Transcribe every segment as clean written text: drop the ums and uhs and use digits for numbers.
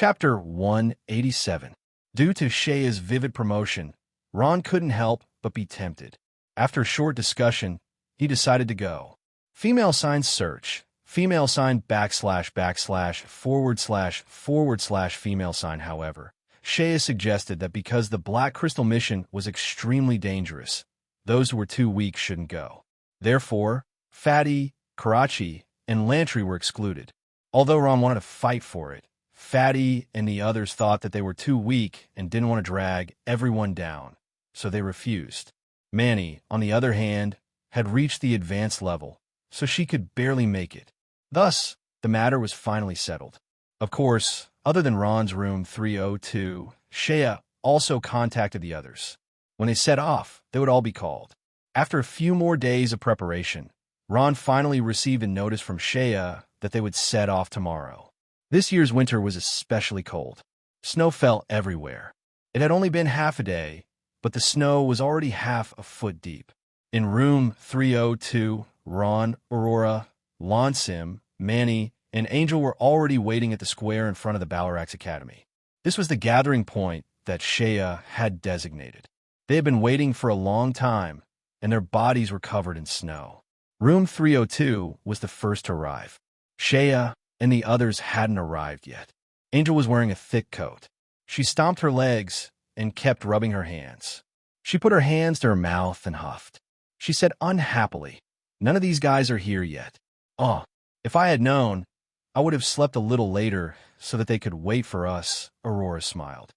Chapter 187. Due to Shea's vivid promotion, Ron couldn't help but be tempted. After a short discussion, he decided to go. Female sign search. Female sign / / / female sign. However, Shea suggested that because the Black Crystal mission was extremely dangerous, those who were too weak shouldn't go. Therefore, Fatty, Karachi, and Lantry were excluded. Although Ron wanted to fight for it, Fatty and the others thought that they were too weak and didn't want to drag everyone down, so they refused. Manny, on the other hand, had reached the advanced level, so she could barely make it. Thus, the matter was finally settled. Of course, other than Ron's room 302, Shea also contacted the others. When they set off, they would all be called. After a few more days of preparation, Ron finally received a notice from Shea that they would set off tomorrow. This year's winter was especially cold. Snow fell everywhere. It had only been half a day, but the snow was already half a foot deep. In room 302, Ron, Aurora, Lonsim, Manny, and Angel were already waiting at the square in front of the Balarax Academy. This was the gathering point that Shea had designated. They had been waiting for a long time, and their bodies were covered in snow. Room 302 was the first to arrive. Shea and the others hadn't arrived yet. Angel was wearing a thick coat. She stomped her legs and kept rubbing her hands. She put her hands to her mouth and huffed. She said unhappily, "None of these guys are here yet. Oh, if I had known, I would have slept a little later so that they could wait for us." Aurora smiled.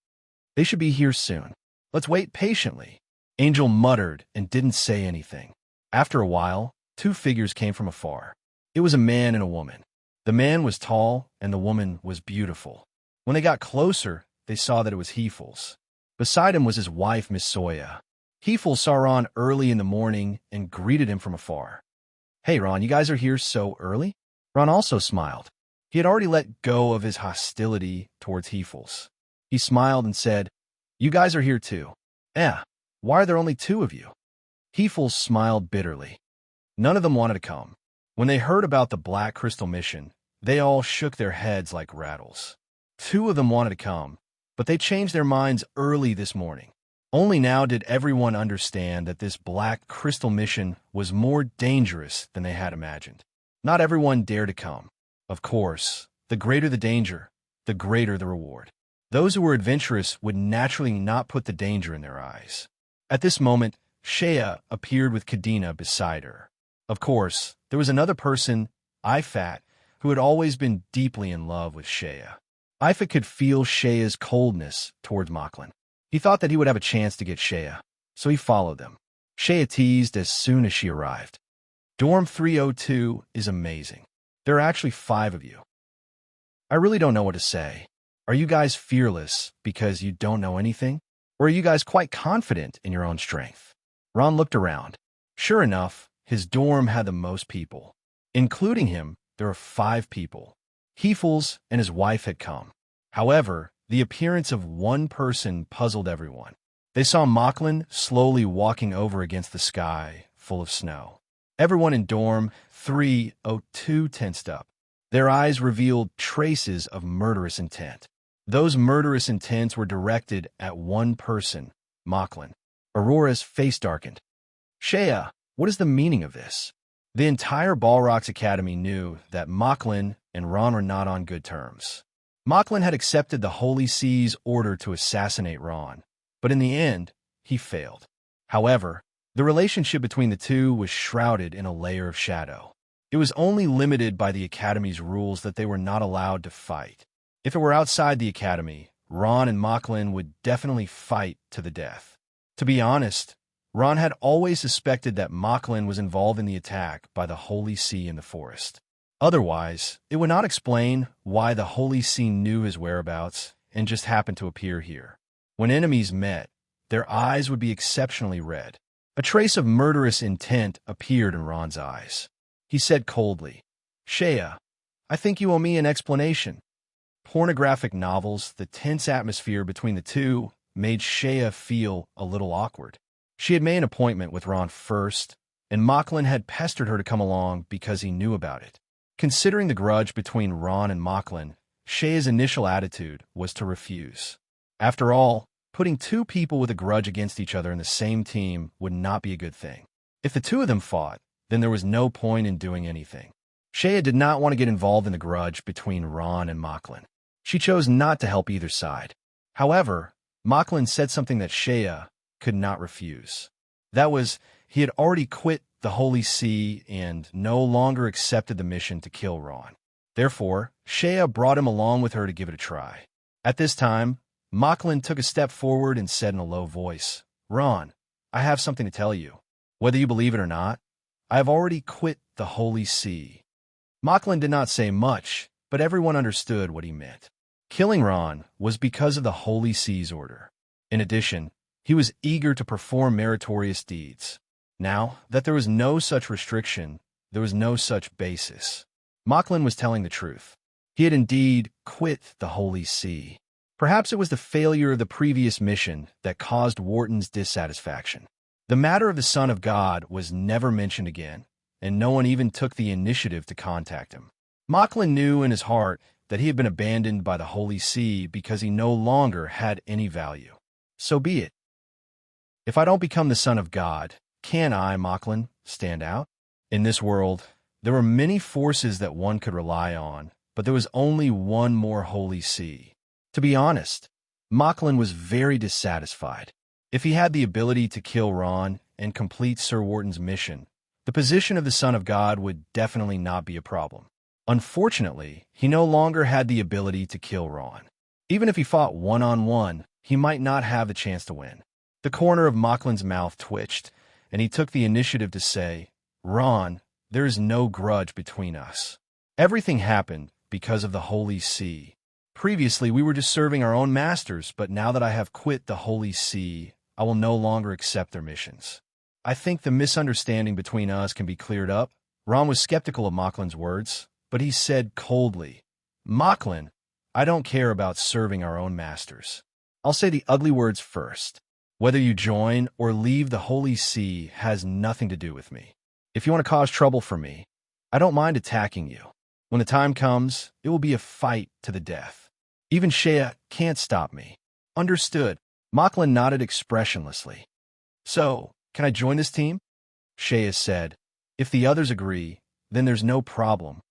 "They should be here soon. Let's wait patiently." Angel muttered and didn't say anything. After a while, two figures came from afar. It was a man and a woman. The man was tall and the woman was beautiful. When they got closer, they saw that it was Hefels. Beside him was his wife, Miss Soya. Hefels saw Ron early in the morning and greeted him from afar. "Hey, Ron, you guys are here so early?" Ron also smiled. He had already let go of his hostility towards Hefels. He smiled and said, "You guys are here too." "Yeah, why are there only two of you?" Hefels smiled bitterly. None of them wanted to come. When they heard about the Black Crystal mission, they all shook their heads like rattles. Two of them wanted to come, but they changed their minds early this morning. Only now did everyone understand that this Black Crystal mission was more dangerous than they had imagined. Not everyone dared to come. Of course, the greater the danger, the greater the reward. Those who were adventurous would naturally not put the danger in their eyes. At this moment, Shea appeared with Kadena beside her. Of course, there was another person, Ifat, who had always been deeply in love with Shea. Ifat could feel Shea's coldness towards Mocklin. He thought that he would have a chance to get Shea, so he followed them. Shea teased as soon as she arrived. "Dorm 302 is amazing. There are actually 5 of you. I really don't know what to say. Are you guys fearless because you don't know anything? Or are you guys quite confident in your own strength?" Ron looked around. Sure enough, his dorm had the most people. Including him, there were 5 people. Hefels and his wife had come. However, the appearance of one person puzzled everyone. They saw Mocklin slowly walking over against the sky, full of snow. Everyone in dorm 302 tensed up. Their eyes revealed traces of murderous intent. Those murderous intents were directed at one person, Mocklin. Aurora's face darkened. "Shea, what is the meaning of this?" The entire Balrog's Academy knew that Mocklin and Ron were not on good terms. Mocklin had accepted the Holy See's order to assassinate Ron, but in the end, he failed. However, the relationship between the two was shrouded in a layer of shadow. It was only limited by the Academy's rules that they were not allowed to fight. If it were outside the Academy, Ron and Mocklin would definitely fight to the death. To be honest, Ron had always suspected that Mocklin was involved in the attack by the Holy See in the forest. Otherwise, it would not explain why the Holy See knew his whereabouts and just happened to appear here. When enemies met, their eyes would be exceptionally red. A trace of murderous intent appeared in Ron's eyes. He said coldly, "Shea, I think you owe me an explanation." Pornographic novels, the tense atmosphere between the two, made Shea feel a little awkward. She had made an appointment with Ron first, and Mocklin had pestered her to come along because he knew about it. Considering the grudge between Ron and Mocklin, Shea's initial attitude was to refuse. After all, putting two people with a grudge against each other in the same team would not be a good thing. If the two of them fought, then there was no point in doing anything. Shea did not want to get involved in the grudge between Ron and Mocklin. She chose not to help either side. However, Mocklin said something that Shea could not refuse. That was, he had already quit the Holy See and no longer accepted the mission to kill Ron. Therefore, Shea brought him along with her to give it a try. At this time, Mocklin took a step forward and said in a low voice, "Ron, I have something to tell you. Whether you believe it or not, I have already quit the Holy See." Mocklin did not say much, but everyone understood what he meant. Killing Ron was because of the Holy See's order. In addition, he was eager to perform meritorious deeds. Now that there was no such restriction, there was no such basis. Mocklin was telling the truth. He had indeed quit the Holy See. Perhaps it was the failure of the previous mission that caused Wharton's dissatisfaction. The matter of the Son of God was never mentioned again, and no one even took the initiative to contact him. Mocklin knew in his heart that he had been abandoned by the Holy See because he no longer had any value. So be it. If I don't become the Son of God, can I, Mocklin, stand out? In this world, there were many forces that one could rely on, but there was only one more Holy See. To be honest, Mocklin was very dissatisfied. If he had the ability to kill Ron and complete Sir Wharton's mission, the position of the Son of God would definitely not be a problem. Unfortunately, he no longer had the ability to kill Ron. Even if he fought one-on-one, he might not have the chance to win. The corner of Mocklin's mouth twitched, and he took the initiative to say, "Ron, there is no grudge between us. Everything happened because of the Holy See. Previously, we were just serving our own masters, but now that I have quit the Holy See, I will no longer accept their missions. I think the misunderstanding between us can be cleared up." Ron was skeptical of Mocklin's words, but he said coldly, "Mocklin, I don't care about serving our own masters. I'll say the ugly words first. Whether you join or leave the Holy See has nothing to do with me. If you want to cause trouble for me, I don't mind attacking you. When the time comes, it will be a fight to the death. Even Shea can't stop me." "Understood." Mocklin nodded expressionlessly. "So, can I join this team?" Shea said. "If the others agree, then there's no problem."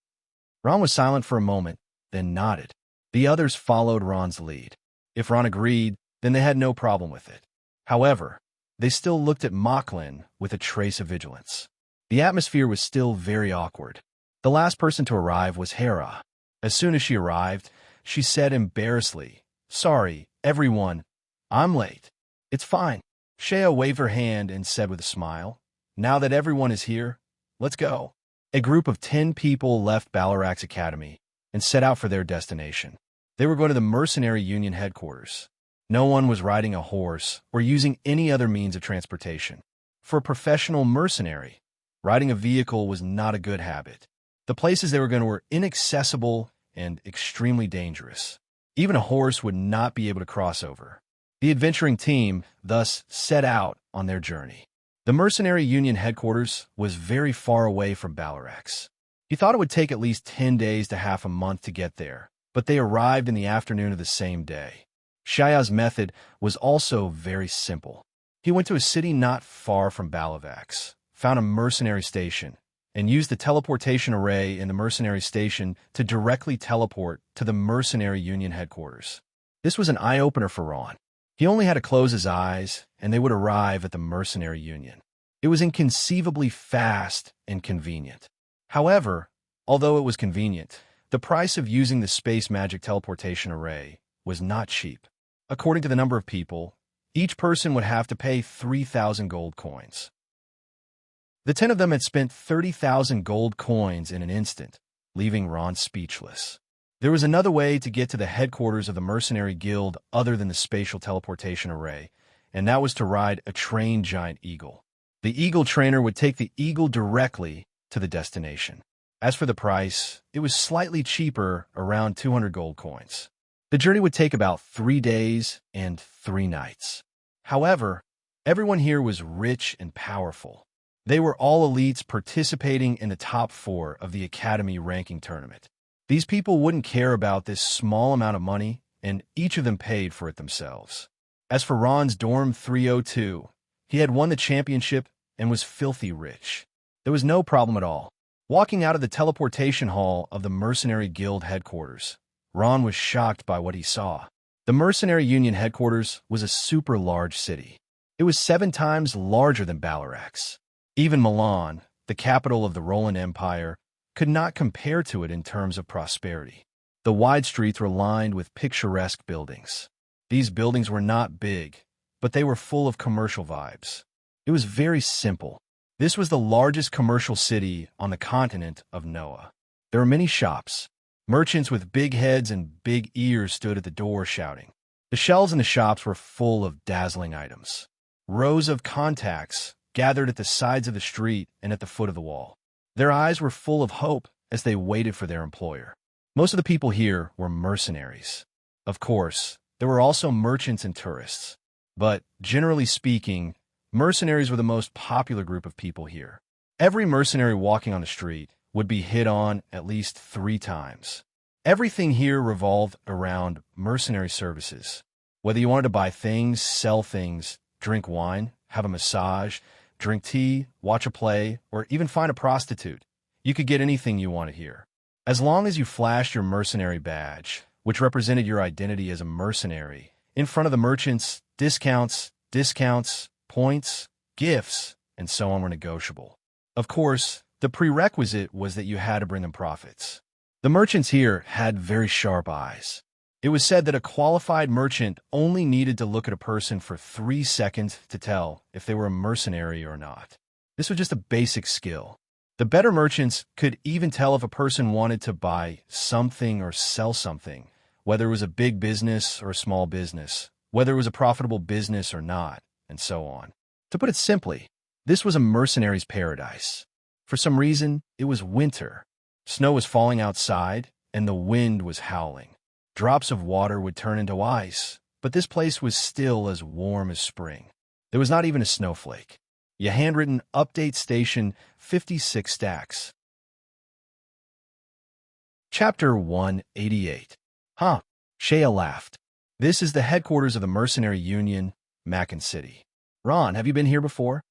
Ron was silent for a moment, then nodded. The others followed Ron's lead. If Ron agreed, then they had no problem with it. However, they still looked at Mocklin with a trace of vigilance. The atmosphere was still very awkward. The last person to arrive was Hera. As soon as she arrived, she said embarrassedly, "Sorry, everyone, I'm late." "It's fine." Shea waved her hand and said with a smile, "Now that everyone is here, let's go." A group of 10 people left Ballarak's academy and set out for their destination. They were going to the Mercenary Union headquarters. No one was riding a horse or using any other means of transportation. For a professional mercenary, riding a vehicle was not a good habit. The places they were going to were inaccessible and extremely dangerous. Even a horse would not be able to cross over. The adventuring team thus set out on their journey. The Mercenary Union headquarters was very far away from Ballarak's. He thought it would take at least 10 days to half a month to get there, but they arrived in the afternoon of the same day. Shaya's method was also very simple. He went to a city not far from Ballarak's, found a mercenary station, and used the teleportation array in the mercenary station to directly teleport to the Mercenary Union headquarters. This was an eye-opener for Ron. He only had to close his eyes, and they would arrive at the Mercenary Union. It was inconceivably fast and convenient. However, although it was convenient, the price of using the space magic teleportation array was not cheap. According to the number of people, each person would have to pay 3,000 gold coins. The 10 of them had spent 30,000 gold coins in an instant, leaving Ron speechless. There was another way to get to the headquarters of the Mercenary Guild other than the spatial teleportation array, and that was to ride a trained giant eagle. The eagle trainer would take the eagle directly to the destination. As for the price, it was slightly cheaper, around 200 gold coins. The journey would take about 3 days and 3 nights. However, everyone here was rich and powerful. They were all elites participating in the top 4 of the Academy ranking tournament. These people wouldn't care about this small amount of money, and each of them paid for it themselves. As for Ron's dorm 302, he had won the championship and was filthy rich. There was no problem at all. Walking out of the teleportation hall of the Mercenary Guild headquarters, Ron was shocked by what he saw. The Mercenary Union headquarters was a super large city. It was 7 times larger than Balarax. Even Milan, the capital of the Roland Empire, could not compare to it in terms of prosperity. The wide streets were lined with picturesque buildings. These buildings were not big, but they were full of commercial vibes. It was very simple. This was the largest commercial city on the continent of Noah. There were many shops. Merchants with big heads and big ears stood at the door shouting. The shelves in the shops were full of dazzling items. Rows of contacts gathered at the sides of the street and at the foot of the wall. Their eyes were full of hope as they waited for their employer. Most of the people here were mercenaries. Of course, there were also merchants and tourists. But, generally speaking, mercenaries were the most popular group of people here. Every mercenary walking on the street would be hit on at least 3 times. Everything here revolved around mercenary services. Whether you wanted to buy things, sell things, drink wine, have a massage, drink tea, watch a play, or even find a prostitute, you could get anything you wanted here. As long as you flashed your mercenary badge, which represented your identity as a mercenary, in front of the merchants, discounts, points, gifts, and so on were negotiable. Of course, the prerequisite was that you had to bring them profits. The merchants here had very sharp eyes. It was said that a qualified merchant only needed to look at a person for 3 seconds to tell if they were a mercenary or not. This was just a basic skill. The better merchants could even tell if a person wanted to buy something or sell something, whether it was a big business or a small business, whether it was a profitable business or not, and so on. To put it simply, this was a mercenary's paradise. For some reason, it was winter. Snow was falling outside, and the wind was howling. Drops of water would turn into ice, but this place was still as warm as spring. There was not even a snowflake. You handwritten Update Station 56 stacks. Chapter 188. Huh, Shea laughed. This is the headquarters of the Mercenary Union, Macon City. Ron, have you been here before?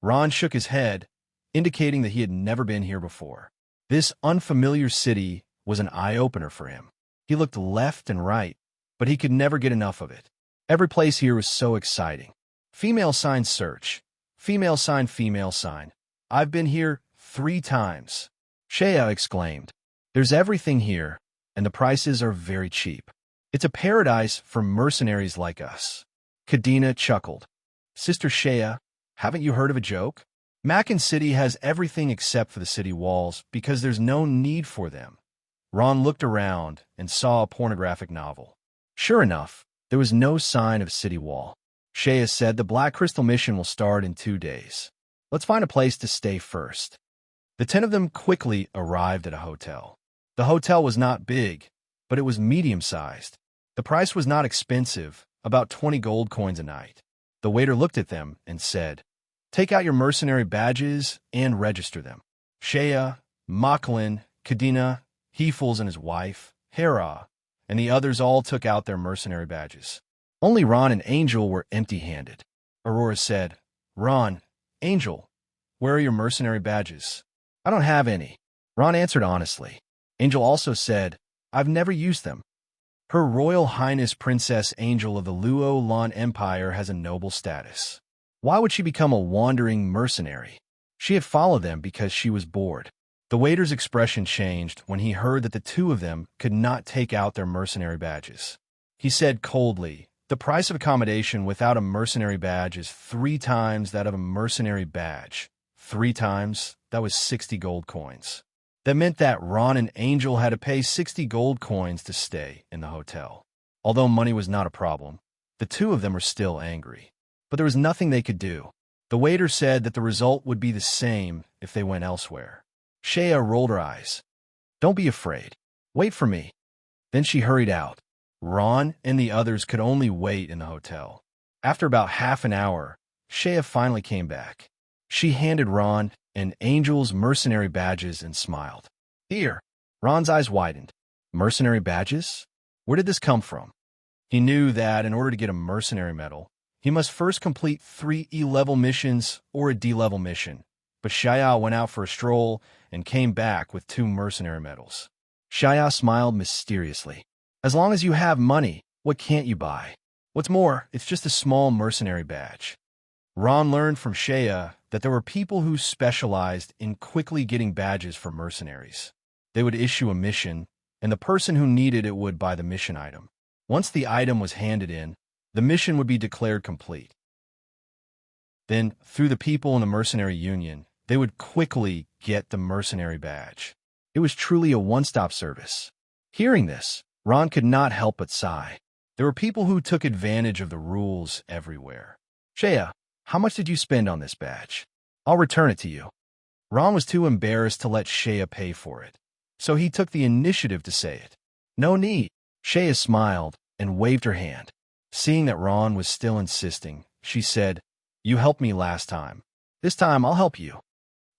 Ron shook his head, indicating that he had never been here before. This unfamiliar city was an eye-opener for him. He looked left and right, but he could never get enough of it. Every place here was so exciting. Female sign search. Female sign, female sign. I've been here 3 times. Shea exclaimed. There's everything here, and the prices are very cheap. It's a paradise for mercenaries like us. Kadena chuckled. Sister Shea, haven't you heard of a joke? Macon City has everything except for the city walls because there's no need for them. Ron looked around and saw a pornographic novel. Sure enough, there was no sign of city wall. Shea said the Black Crystal mission will start in 2 days. Let's find a place to stay first. The 10 of them quickly arrived at a hotel. The hotel was not big, but it was medium-sized. The price was not expensive, about 20 gold coins a night. The waiter looked at them and said, Take out your mercenary badges and register them. Shea, Macklin, Kadena, Hefels and his wife, Hera, and the others all took out their mercenary badges. Only Ron and Angel were empty-handed. Aurora said, Ron, Angel, where are your mercenary badges? I don't have any. Ron answered honestly. Angel also said, I've never used them. Her Royal Highness Princess Angel of the Luo-Lan Empire has a noble status. Why would she become a wandering mercenary? She had followed them because she was bored. The waiter's expression changed when he heard that the 2 of them could not take out their mercenary badges. He said coldly, the price of accommodation without a mercenary badge is 3 times that of a mercenary badge. 3 times, that was 60 gold coins. That meant that Ron and Angel had to pay 60 gold coins to stay in the hotel. Although money was not a problem, the 2 of them were still angry. But there was nothing they could do. The waiter said that the result would be the same if they went elsewhere. Shea rolled her eyes. Don't be afraid. Wait for me. Then she hurried out. Ron and the others could only wait in the hotel. After about half an hour, Shea finally came back. She handed Ron and Angel's mercenary badges and smiled. Here. Ron's eyes widened. Mercenary badges? Where did this come from? He knew that in order to get a mercenary medal, he must first complete 3 E-level missions or a D-level mission. But Shaya went out for a stroll and came back with 2 mercenary medals. Shaya smiled mysteriously. As long as you have money, what can't you buy? What's more, it's just a small mercenary badge. Ron learned from Shaya that there were people who specialized in quickly getting badges for mercenaries. They would issue a mission, and the person who needed it would buy the mission item. Once the item was handed in, the mission would be declared complete. Then, through the people in the mercenary union, they would quickly get the mercenary badge. It was truly a one-stop service. Hearing this, Ron could not help but sigh. There were people who took advantage of the rules everywhere. Shaya, how much did you spend on this badge? I'll return it to you. Ron was too embarrassed to let Shaya pay for it, so he took the initiative to say it. No need. Shaya smiled and waved her hand. Seeing that Ron was still insisting, she said, "You helped me last time. This time I'll help you."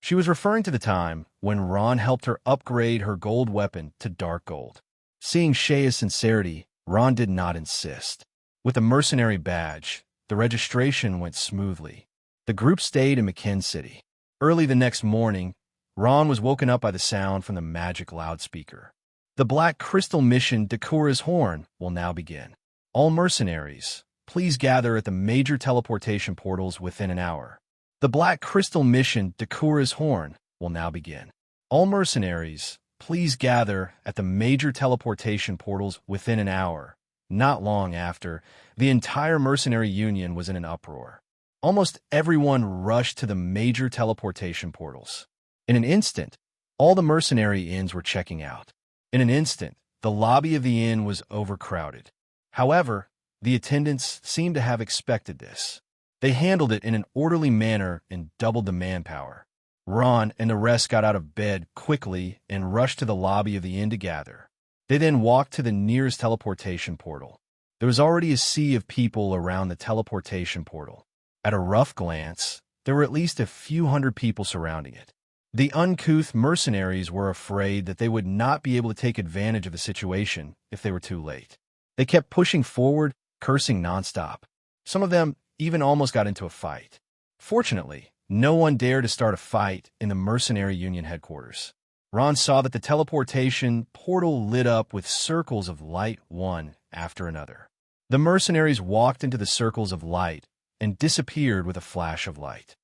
She was referring to the time when Ron helped her upgrade her gold weapon to dark gold. Seeing Shaya's sincerity, Ron did not insist. With the mercenary badge, the registration went smoothly. The group stayed in McKin City. Early the next morning, Ron was woken up by the sound from the magic loudspeaker. The Black Crystal Mission Dakura's Horn will now begin. All mercenaries, please gather at the major teleportation portals within an hour. The Black Crystal Mission Dakura's Horn will now begin. All mercenaries, please gather at the major teleportation portals within an hour. Not long after, the entire mercenary union was in an uproar. Almost everyone rushed to the major teleportation portals. In an instant, all the mercenary inns were checking out. In an instant, the lobby of the inn was overcrowded. However, the attendants seemed to have expected this. They handled it in an orderly manner and doubled the manpower. Ron and the rest got out of bed quickly and rushed to the lobby of the inn to gather. They then walked to the nearest teleportation portal. There was already a sea of people around the teleportation portal. At a rough glance, there were at least a few hundred people surrounding it. The uncouth mercenaries were afraid that they would not be able to take advantage of the situation if they were too late. They kept pushing forward, cursing nonstop. Some of them even almost got into a fight. Fortunately, no one dared to start a fight in the mercenary union headquarters. Ron saw that the teleportation portal lit up with circles of light one after another. The mercenaries walked into the circles of light and disappeared with a flash of light.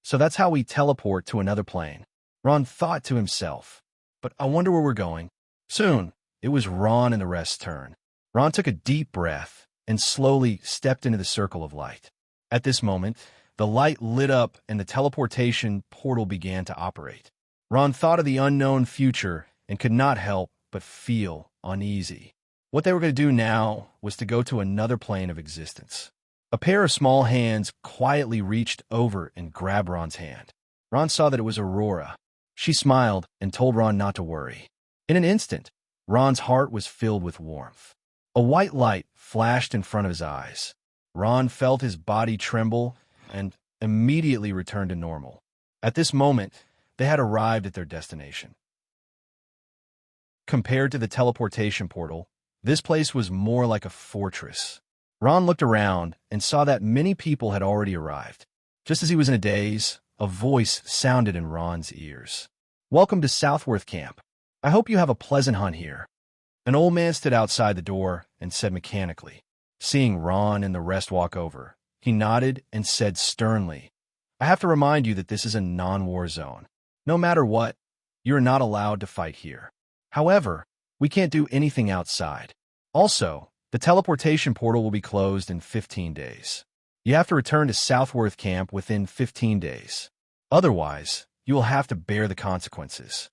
So that's how we teleport to another plane. Ron thought to himself, but I wonder where we're going. Soon, it was Ron and the rest's turn. Ron took a deep breath and slowly stepped into the circle of light. At this moment, the light lit up and the teleportation portal began to operate. Ron thought of the unknown future and could not help but feel uneasy. What they were going to do now was to go to another plane of existence. A pair of small hands quietly reached over and grabbed Ron's hand. Ron saw that it was Aurora. She smiled and told Ron not to worry. In an instant, Ron's heart was filled with warmth. A white light flashed in front of his eyes. Ron felt his body tremble and immediately returned to normal. At this moment, they had arrived at their destination. Compared to the teleportation portal, this place was more like a fortress. Ron looked around and saw that many people had already arrived. Just as he was in a daze, a voice sounded in Ron's ears. "Welcome to Southworth Camp. I hope you have a pleasant hunt here." An old man stood outside the door and said mechanically. Seeing Ron and the rest walk over, he nodded and said sternly, "I have to remind you that this is a non-war zone. No matter what, you are not allowed to fight here. However, we can't do anything outside. Also, the teleportation portal will be closed in 15 days. You have to return to Southworth Camp within 15 days. Otherwise, you will have to bear the consequences."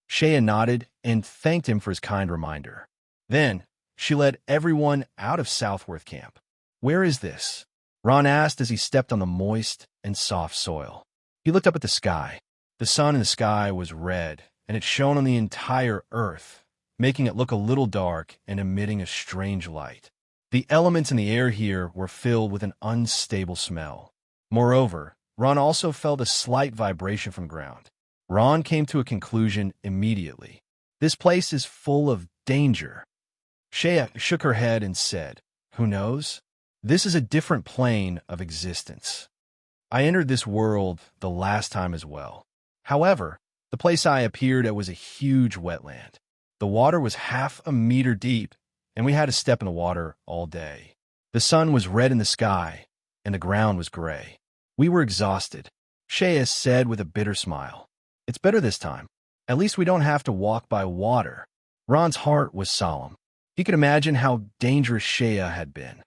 Shaya nodded and thanked him for his kind reminder. Then, she led everyone out of Southworth Camp. "Where is this?" Ron asked as he stepped on the moist and soft soil. He looked up at the sky. The sun in the sky was red, and it shone on the entire earth, making it look a little dark and emitting a strange light. The elements in the air here were filled with an unstable smell. Moreover, Ron also felt a slight vibration from ground. Ron came to a conclusion immediately. This place is full of danger. Shea shook her head and said, "Who knows? This is a different plane of existence. I entered this world the last time as well. However, the place I appeared at was a huge wetland. The water was half a meter deep, and we had to step in the water all day. The sun was red in the sky, and the ground was gray. We were exhausted," Shea said with a bitter smile. "It's better this time. At least we don't have to walk by water." Ron's heart was solemn. He could imagine how dangerous Shea had been.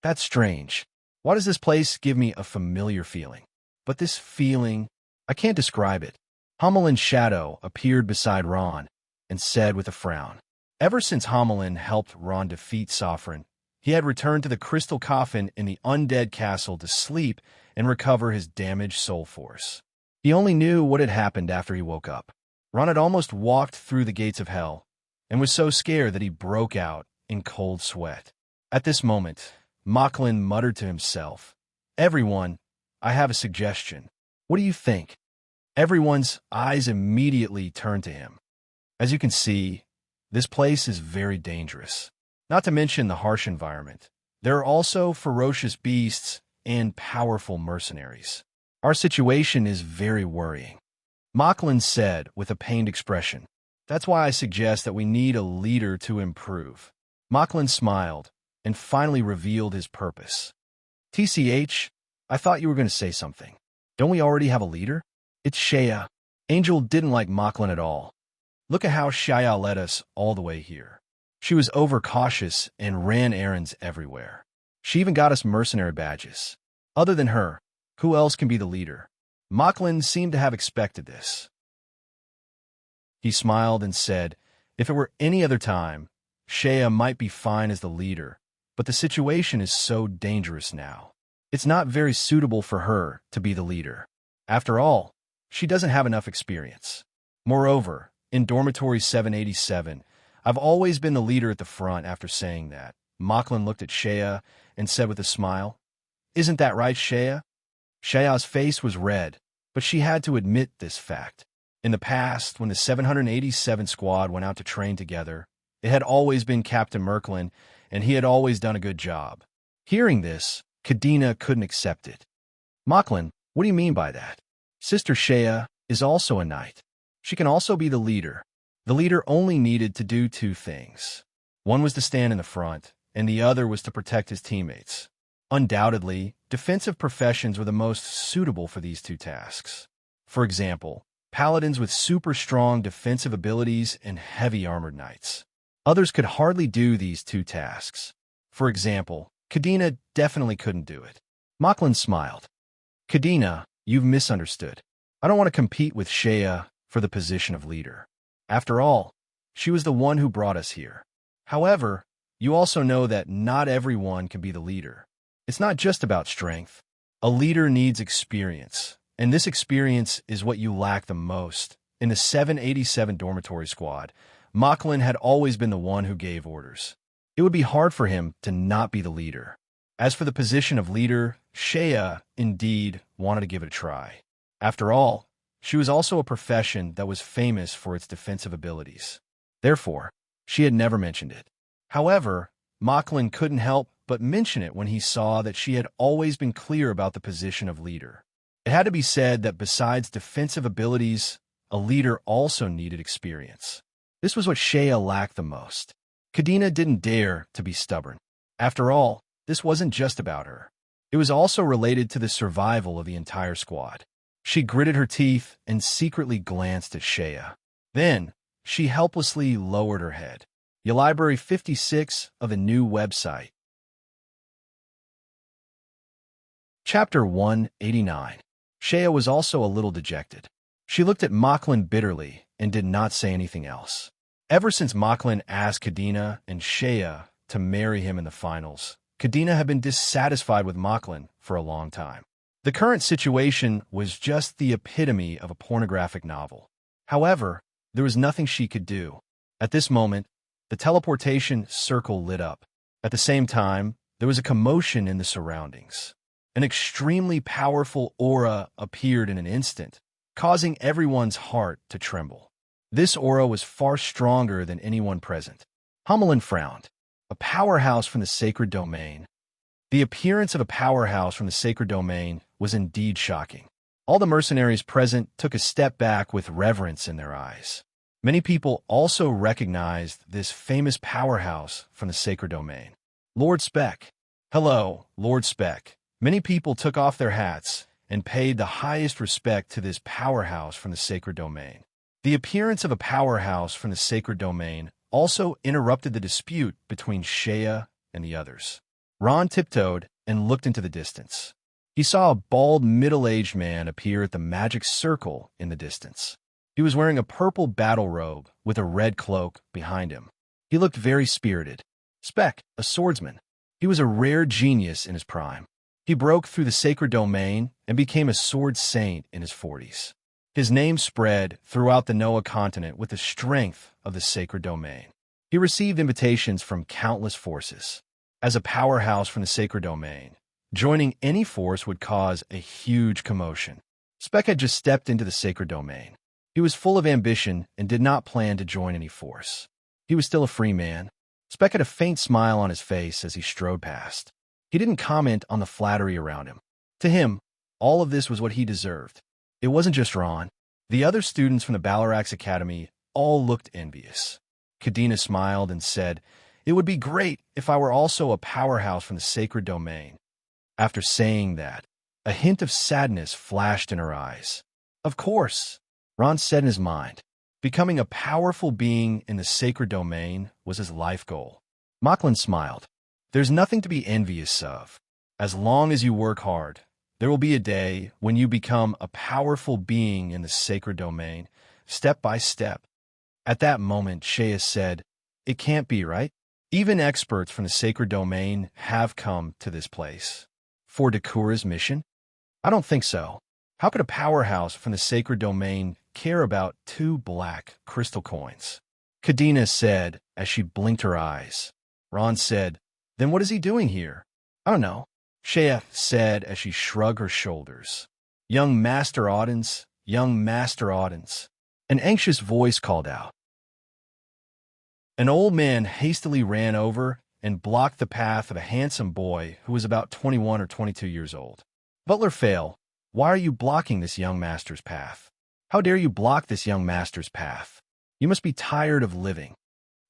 "That's strange. Why does this place give me a familiar feeling? But this feeling, I can't describe it." Homelin's shadow appeared beside Ron and said with a frown. Ever since Homelin helped Ron defeat Sovereign, he had returned to the crystal coffin in the undead castle to sleep and recover his damaged soul force. He only knew what had happened after he woke up. Ron had almost walked through the gates of hell and was so scared that he broke out in cold sweat. At this moment, Mocklin muttered to himself, "Everyone, I have a suggestion. What do you think?" Everyone's eyes immediately turned to him. As you can see, this place is very dangerous. Not to mention the harsh environment. There are also ferocious beasts and powerful mercenaries. Our situation is very worrying," Mocklin said with a pained expression. "That's why I suggest that we need a leader to improve." Mocklin smiled and finally revealed his purpose. "TCH, I thought you were going to say something. Don't we already have a leader? It's Shea." Angel didn't like Mocklin at all. "Look at how Shea led us all the way here. She was overcautious and ran errands everywhere. She even got us mercenary badges. Other than her, who else can be the leader?" Mocklin seemed to have expected this. He smiled and said, "If it were any other time, Shea might be fine as the leader, but the situation is so dangerous now. It's not very suitable for her to be the leader. After all, she doesn't have enough experience. Moreover, in Dormitory 787, I've always been the leader at the front." After saying that, Mocklin looked at Shea and said with a smile, "Isn't that right, Shea?" Shea's face was red, but she had to admit this fact. In the past, when the 787 squad went out to train together, it had always been Captain Merklin, and he had always done a good job. Hearing this, Kadena couldn't accept it. "Mocklin, what do you mean by that? Sister Shea is also a knight. She can also be the leader." The leader only needed to do two things. One was to stand in the front, and the other was to protect his teammates. Undoubtedly, defensive professions were the most suitable for these two tasks. For example, paladins with super strong defensive abilities and heavy armored knights. Others could hardly do these two tasks. For example, Kadena definitely couldn't do it. Mocklin smiled. "Kadena, you've misunderstood. I don't want to compete with Shea for the position of leader. After all, she was the one who brought us here. However, you also know that not everyone can be the leader. It's not just about strength. A leader needs experience, and this experience is what you lack the most." In the 787 dormitory squad, Mocklin had always been the one who gave orders. It would be hard for him to not be the leader. As for the position of leader, Shea, indeed, wanted to give it a try. After all, she was also a profession that was famous for its defensive abilities. Therefore, she had never mentioned it. However, Mocklin couldn't help but mention it when he saw that she had always been clear about the position of leader. It had to be said that besides defensive abilities, a leader also needed experience. This was what Shea lacked the most. Kadena didn't dare to be stubborn. After all, this wasn't just about her. It was also related to the survival of the entire squad. She gritted her teeth and secretly glanced at Shea. Then, she helplessly lowered her head. Library 56 of a new website. Chapter 189. Shea was also a little dejected. She looked at Mocklin bitterly and did not say anything else. Ever since Mocklin asked Kadena and Shea to marry him in the finals, Kadena had been dissatisfied with Mocklin for a long time. The current situation was just the epitome of a pornographic novel. However, there was nothing she could do. At this moment, the teleportation circle lit up. At the same time, there was a commotion in the surroundings. An extremely powerful aura appeared in an instant, causing everyone's heart to tremble. This aura was far stronger than anyone present. Hummelin frowned. A powerhouse from the sacred domain. The appearance of a powerhouse from the sacred domain was indeed shocking. All the mercenaries present took a step back with reverence in their eyes. Many people also recognized this famous powerhouse from the sacred domain. Lord Speck. Hello, Lord Speck. Many people took off their hats and paid the highest respect to this powerhouse from the sacred domain. The appearance of a powerhouse from the sacred domain also interrupted the dispute between Shea and the others. Ron tiptoed and looked into the distance. He saw a bald, middle-aged man appear at the magic circle in the distance. He was wearing a purple battle robe with a red cloak behind him. He looked very spirited. Speck, a swordsman. He was a rare genius in his prime. He broke through the sacred domain and became a sword saint in his 40s. His name spread throughout the Noah continent with the strength of the sacred domain. He received invitations from countless forces. As a powerhouse from the sacred domain, joining any force would cause a huge commotion. Speck had just stepped into the sacred domain. He was full of ambition and did not plan to join any force. He was still a free man. Speck had a faint smile on his face as he strode past. He didn't comment on the flattery around him. To him, all of this was what he deserved. It wasn't just Ron. The other students from the Balarax Academy all looked envious. Kadena smiled and said, "It would be great if I were also a powerhouse from the sacred domain." After saying that, a hint of sadness flashed in her eyes. Of course, Ron said in his mind. Becoming a powerful being in the sacred domain was his life goal. Mocklin smiled. There's nothing to be envious of. As long as you work hard, there will be a day when you become a powerful being in the sacred domain, step by step. At that moment, Shea said, "It can't be, right? Even experts from the sacred domain have come to this place. For Dakura's mission? I don't think so. How could a powerhouse from the sacred domain care about 2 black crystal coins?" Kadena said as she blinked her eyes. Ron said, "Then what is he doing here?" "I don't know," Shea said as she shrugged her shoulders. "Young Master Audens, young Master Audens." An anxious voice called out. An old man hastily ran over and blocked the path of a handsome boy who was about 21 or 22 years old. "Butler Fail, why are you blocking this young master's path? How dare you block this young master's path? You must be tired of living."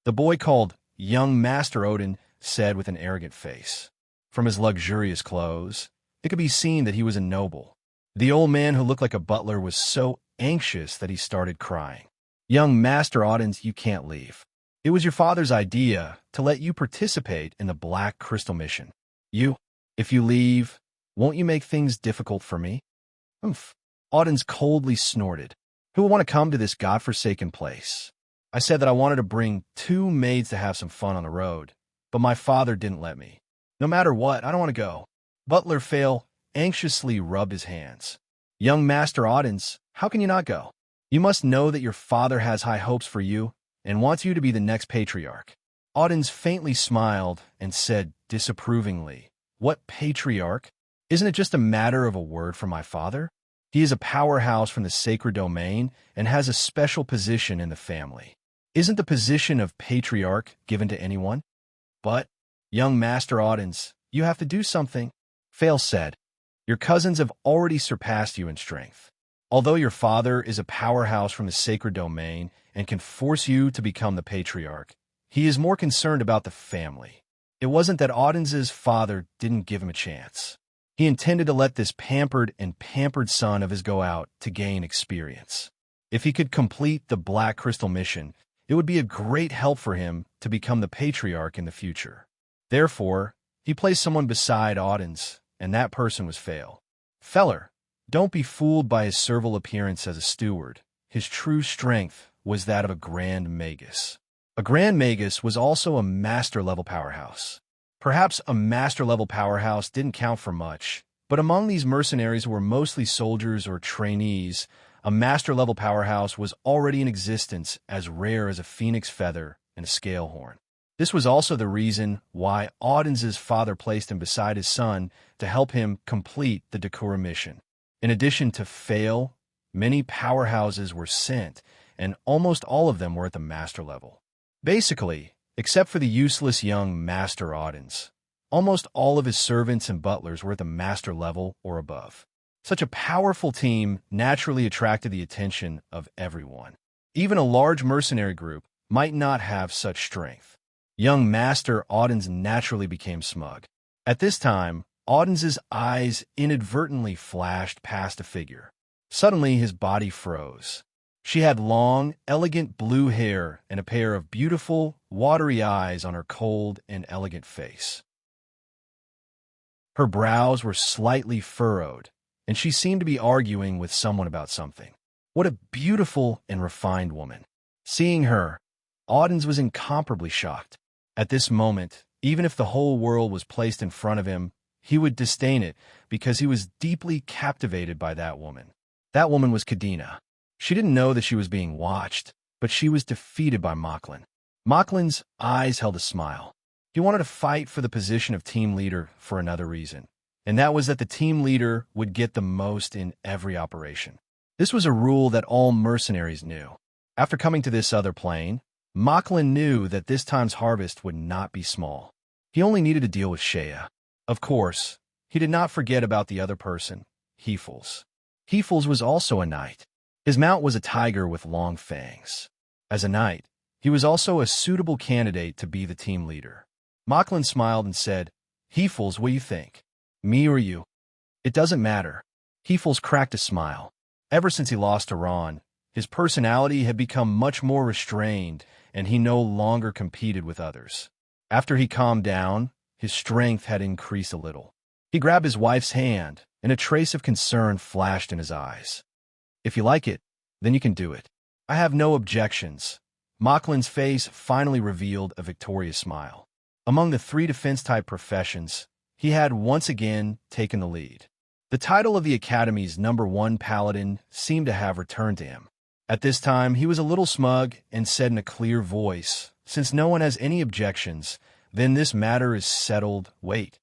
The boy called young Master Odin said with an arrogant face. From his luxurious clothes, it could be seen that he was a noble. The old man who looked like a butler was so anxious that he started crying. "Young Master Audens, you can't leave. It was your father's idea to let you participate in the Black Crystal Mission. If you leave, won't you make things difficult for me?" "Oomph." Audens coldly snorted. "Who will want to come to this godforsaken place? I said that I wanted to bring 2 maids to have some fun on the road, but my father didn't let me. No matter what, I don't want to go." Butler Fail anxiously rubbed his hands. "Young Master Audens, how can you not go? You must know that your father has high hopes for you and wants you to be the next patriarch." Audens faintly smiled and said disapprovingly, "What patriarch? Isn't it just a matter of a word from my father? He is a powerhouse from the sacred domain and has a special position in the family. Isn't the position of patriarch given to anyone? But, young Master Audens, you have to do something." Fail said, "Your cousins have already surpassed you in strength. Although your father is a powerhouse from the sacred domain and can force you to become the patriarch, he is more concerned about the family. It wasn't that Audens's father didn't give him a chance. He intended to let this pampered son of his go out to gain experience. If he could complete the Black Crystal Mission, it would be a great help for him to become the patriarch in the future. Therefore, he placed someone beside Audens, and that person was Fail. Feller, don't be fooled by his servile appearance as a steward. His true strength was that of a Grand Magus. A Grand Magus was also a master-level powerhouse. Perhaps a master-level powerhouse didn't count for much, but among these mercenaries who were mostly soldiers or trainees, a master-level powerhouse was already in existence, as rare as a phoenix feather and a scale horn. This was also the reason why Audens's father placed him beside his son to help him complete the Dakura mission. In addition to Fail, many powerhouses were sent, and almost all of them were at the master level. Basically, except for the useless young Master Audens. Almost all of his servants and butlers were at the master level or above. Such a powerful team naturally attracted the attention of everyone. Even a large mercenary group might not have such strength. Young Master Audens naturally became smug. At this time, Audens's eyes inadvertently flashed past a figure. Suddenly, his body froze. She had long, elegant blue hair and a pair of beautiful, watery eyes on her cold and elegant face. Her brows were slightly furrowed, and she seemed to be arguing with someone about something. What a beautiful and refined woman. Seeing her, Audens was incomparably shocked. At this moment, even if the whole world was placed in front of him, he would disdain it because he was deeply captivated by that woman. That woman was Kadena. She didn't know that she was being watched, but she was defeated by Mocklin. Mocklin's eyes held a smile. He wanted to fight for the position of team leader for another reason, and that was that the team leader would get the most in every operation. This was a rule that all mercenaries knew. After coming to this other plane, Mocklin knew that this time's harvest would not be small. He only needed to deal with Shea. Of course, he did not forget about the other person, Heefles. Heefles was also a knight. His mount was a tiger with long fangs. As a knight, he was also a suitable candidate to be the team leader. Mocklin smiled and said, "Heefles, what do you think? Me or you?" "It doesn't matter." Heefles cracked a smile. Ever since he lost to Ron, his personality had become much more restrained, and he no longer competed with others. After he calmed down, his strength had increased a little. He grabbed his wife's hand, and a trace of concern flashed in his eyes. "If you like it, then you can do it. I have no objections." Mocklin's face finally revealed a victorious smile. Among the three defense-type professions, he had once again taken the lead. The title of the Academy's #1 paladin seemed to have returned to him. At this time, he was a little smug and said in a clear voice, "Since no one has any objections, then this matter is settled." "Wait."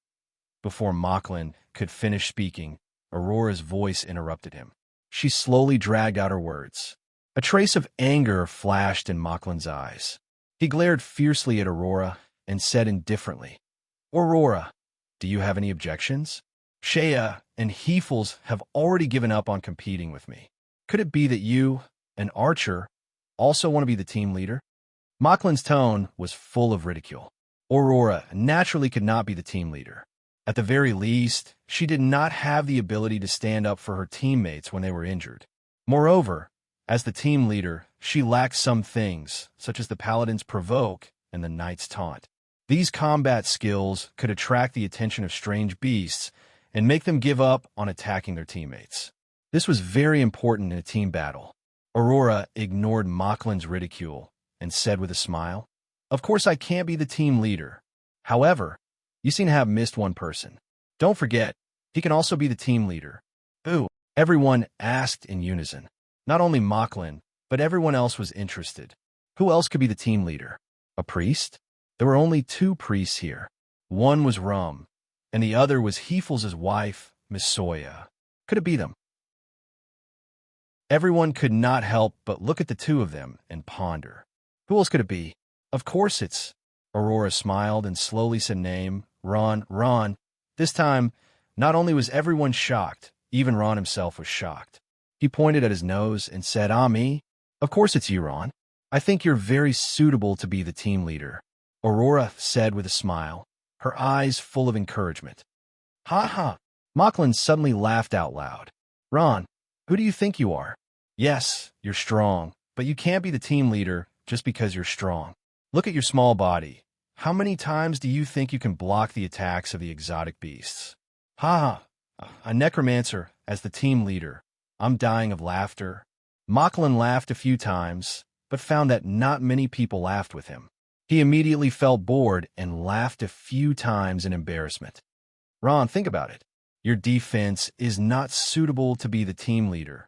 Before Mocklin could finish speaking, Aurora's voice interrupted him. She slowly dragged out her words. A trace of anger flashed in Mocklin's eyes. He glared fiercely at Aurora and said indifferently, "Aurora, do you have any objections? Shea and Heefles have already given up on competing with me. Could it be that you, an archer, also want to be the team leader?" Mocklin's tone was full of ridicule. Aurora naturally could not be the team leader. At the very least, she did not have the ability to stand up for her teammates when they were injured. Moreover, as the team leader, she lacked some things, such as the paladin's provoke and the knight's taunt. These combat skills could attract the attention of strange beasts and make them give up on attacking their teammates. This was very important in a team battle. Aurora ignored Mocklin's ridicule and said with a smile, "Of course I can't be the team leader. However, you seem to have missed one person. Don't forget, he can also be the team leader." "Who?" everyone asked in unison. Not only Mocklin, but everyone else was interested. Who else could be the team leader? A priest? There were only 2 priests here. One was Rum, and the other was Heefles' wife, Miss Soya. Could it be them? Everyone could not help but look at the 2 of them and ponder. Who else could it be? Of course it's... Aurora smiled and slowly said name, Ron. This time, not only was everyone shocked, even Ron himself was shocked. He pointed at his nose and said, "Ah, me? Of course it's you, Ron. I think you're very suitable to be the team leader," Aurora said with a smile, her eyes full of encouragement. "Ha ha!" Mocklin suddenly laughed out loud. "Ron, who do you think you are? Yes, you're strong, but you can't be the team leader just because you're strong. Look at your small body. How many times do you think you can block the attacks of the exotic beasts? Ha ha! A necromancer as the team leader. I'm dying of laughter." Mocklin laughed a few times, but found that not many people laughed with him. He immediately felt bored and laughed a few times in embarrassment. "Ron, think about it. Your defense is not suitable to be the team leader."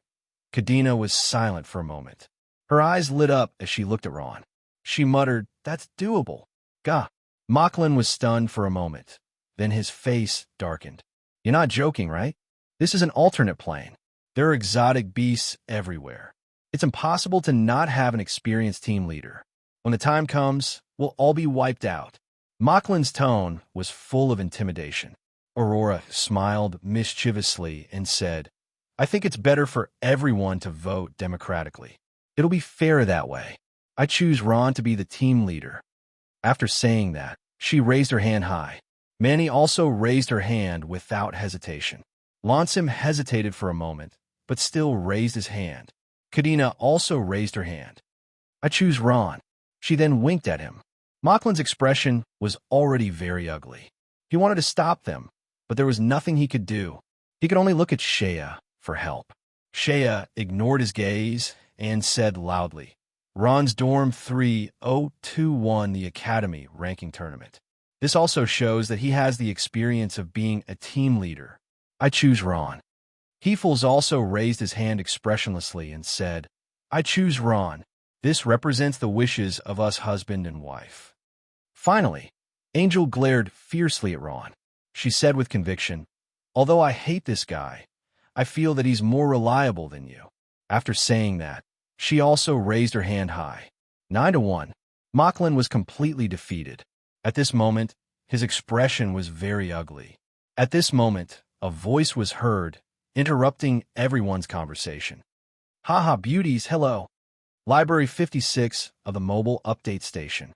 Kadena was silent for a moment. Her eyes lit up as she looked at Ron. She muttered, "That's doable." "Gah." Mocklin was stunned for a moment. Then his face darkened. "You're not joking, right? This is an alternate plane. There are exotic beasts everywhere. It's impossible to not have an experienced team leader. When the time comes, will all be wiped out. Moclin's tone was full of intimidation. Aurora smiled mischievously and said, I think it's better for everyone to vote democratically. It'll be fair that way. I choose Ron to be the team leader. After saying that, she raised her hand high. Manny also raised her hand without hesitation. Lonsim hesitated for a moment, but still raised his hand. Kadena also raised her hand. I choose Ron. She then winked at him. Moclin's expression was already very ugly. He wanted to stop them, but there was nothing he could do. He could only look at Shea for help. Shea ignored his gaze and said loudly, Ron's Dorm 302 won the Academy ranking tournament. This also shows that he has the experience of being a team leader. I choose Ron. Heefels also raised his hand expressionlessly and said, I choose Ron. This represents the wishes of us husband and wife. Finally, Angel glared fiercely at Ron. She said with conviction, Although I hate this guy, I feel that he's more reliable than you. After saying that, she also raised her hand high. 9-1. Moclin was completely defeated. At this moment, his expression was very ugly. At this moment, a voice was heard, interrupting everyone's conversation. Haha, beauties, hello. Library 56 of the mobile update station.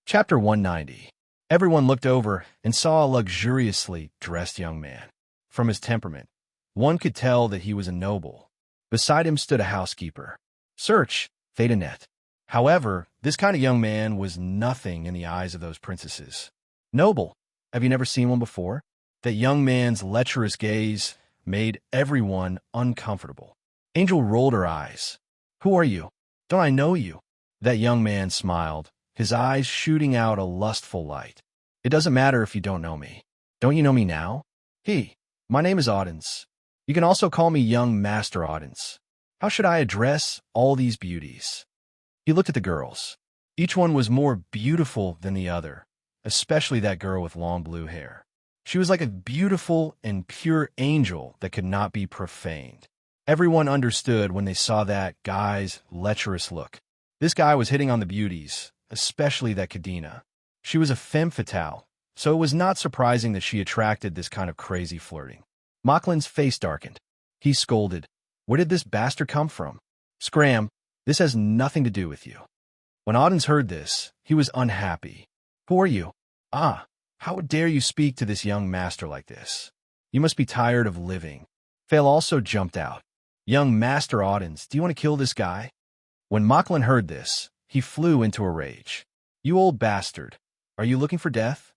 Chapter 190. Everyone looked over and saw a luxuriously dressed young man. From his temperament, one could tell that he was a noble. Beside him stood a housekeeper. Search, Thetanet. However, this kind of young man was nothing in the eyes of those princesses. Noble, have you never seen one before? That young man's lecherous gaze made everyone uncomfortable. Angel rolled her eyes. Who are you? Don't I know you? That young man smiled, his eyes shooting out a lustful light. It doesn't matter if you don't know me. Don't you know me now? My name is Audens. You can also call me young Master Audens. How should I address all these beauties? He looked at the girls. Each one was more beautiful than the other, especially that girl with long blue hair. She was like a beautiful and pure angel that could not be profaned. Everyone understood when they saw that guy's lecherous look. This guy was hitting on the beauties, especially that Kadena. She was a femme fatale, so it was not surprising that she attracted this kind of crazy flirting. Moclin's face darkened. He scolded, Where did this bastard come from? Scram, this has nothing to do with you. When Audens heard this, he was unhappy. Who are you? How dare you speak to this young master like this? You must be tired of living. Fail also jumped out. Young Master Audens, do you want to kill this guy? When Moclin heard this, he flew into a rage. You old bastard, are you looking for death?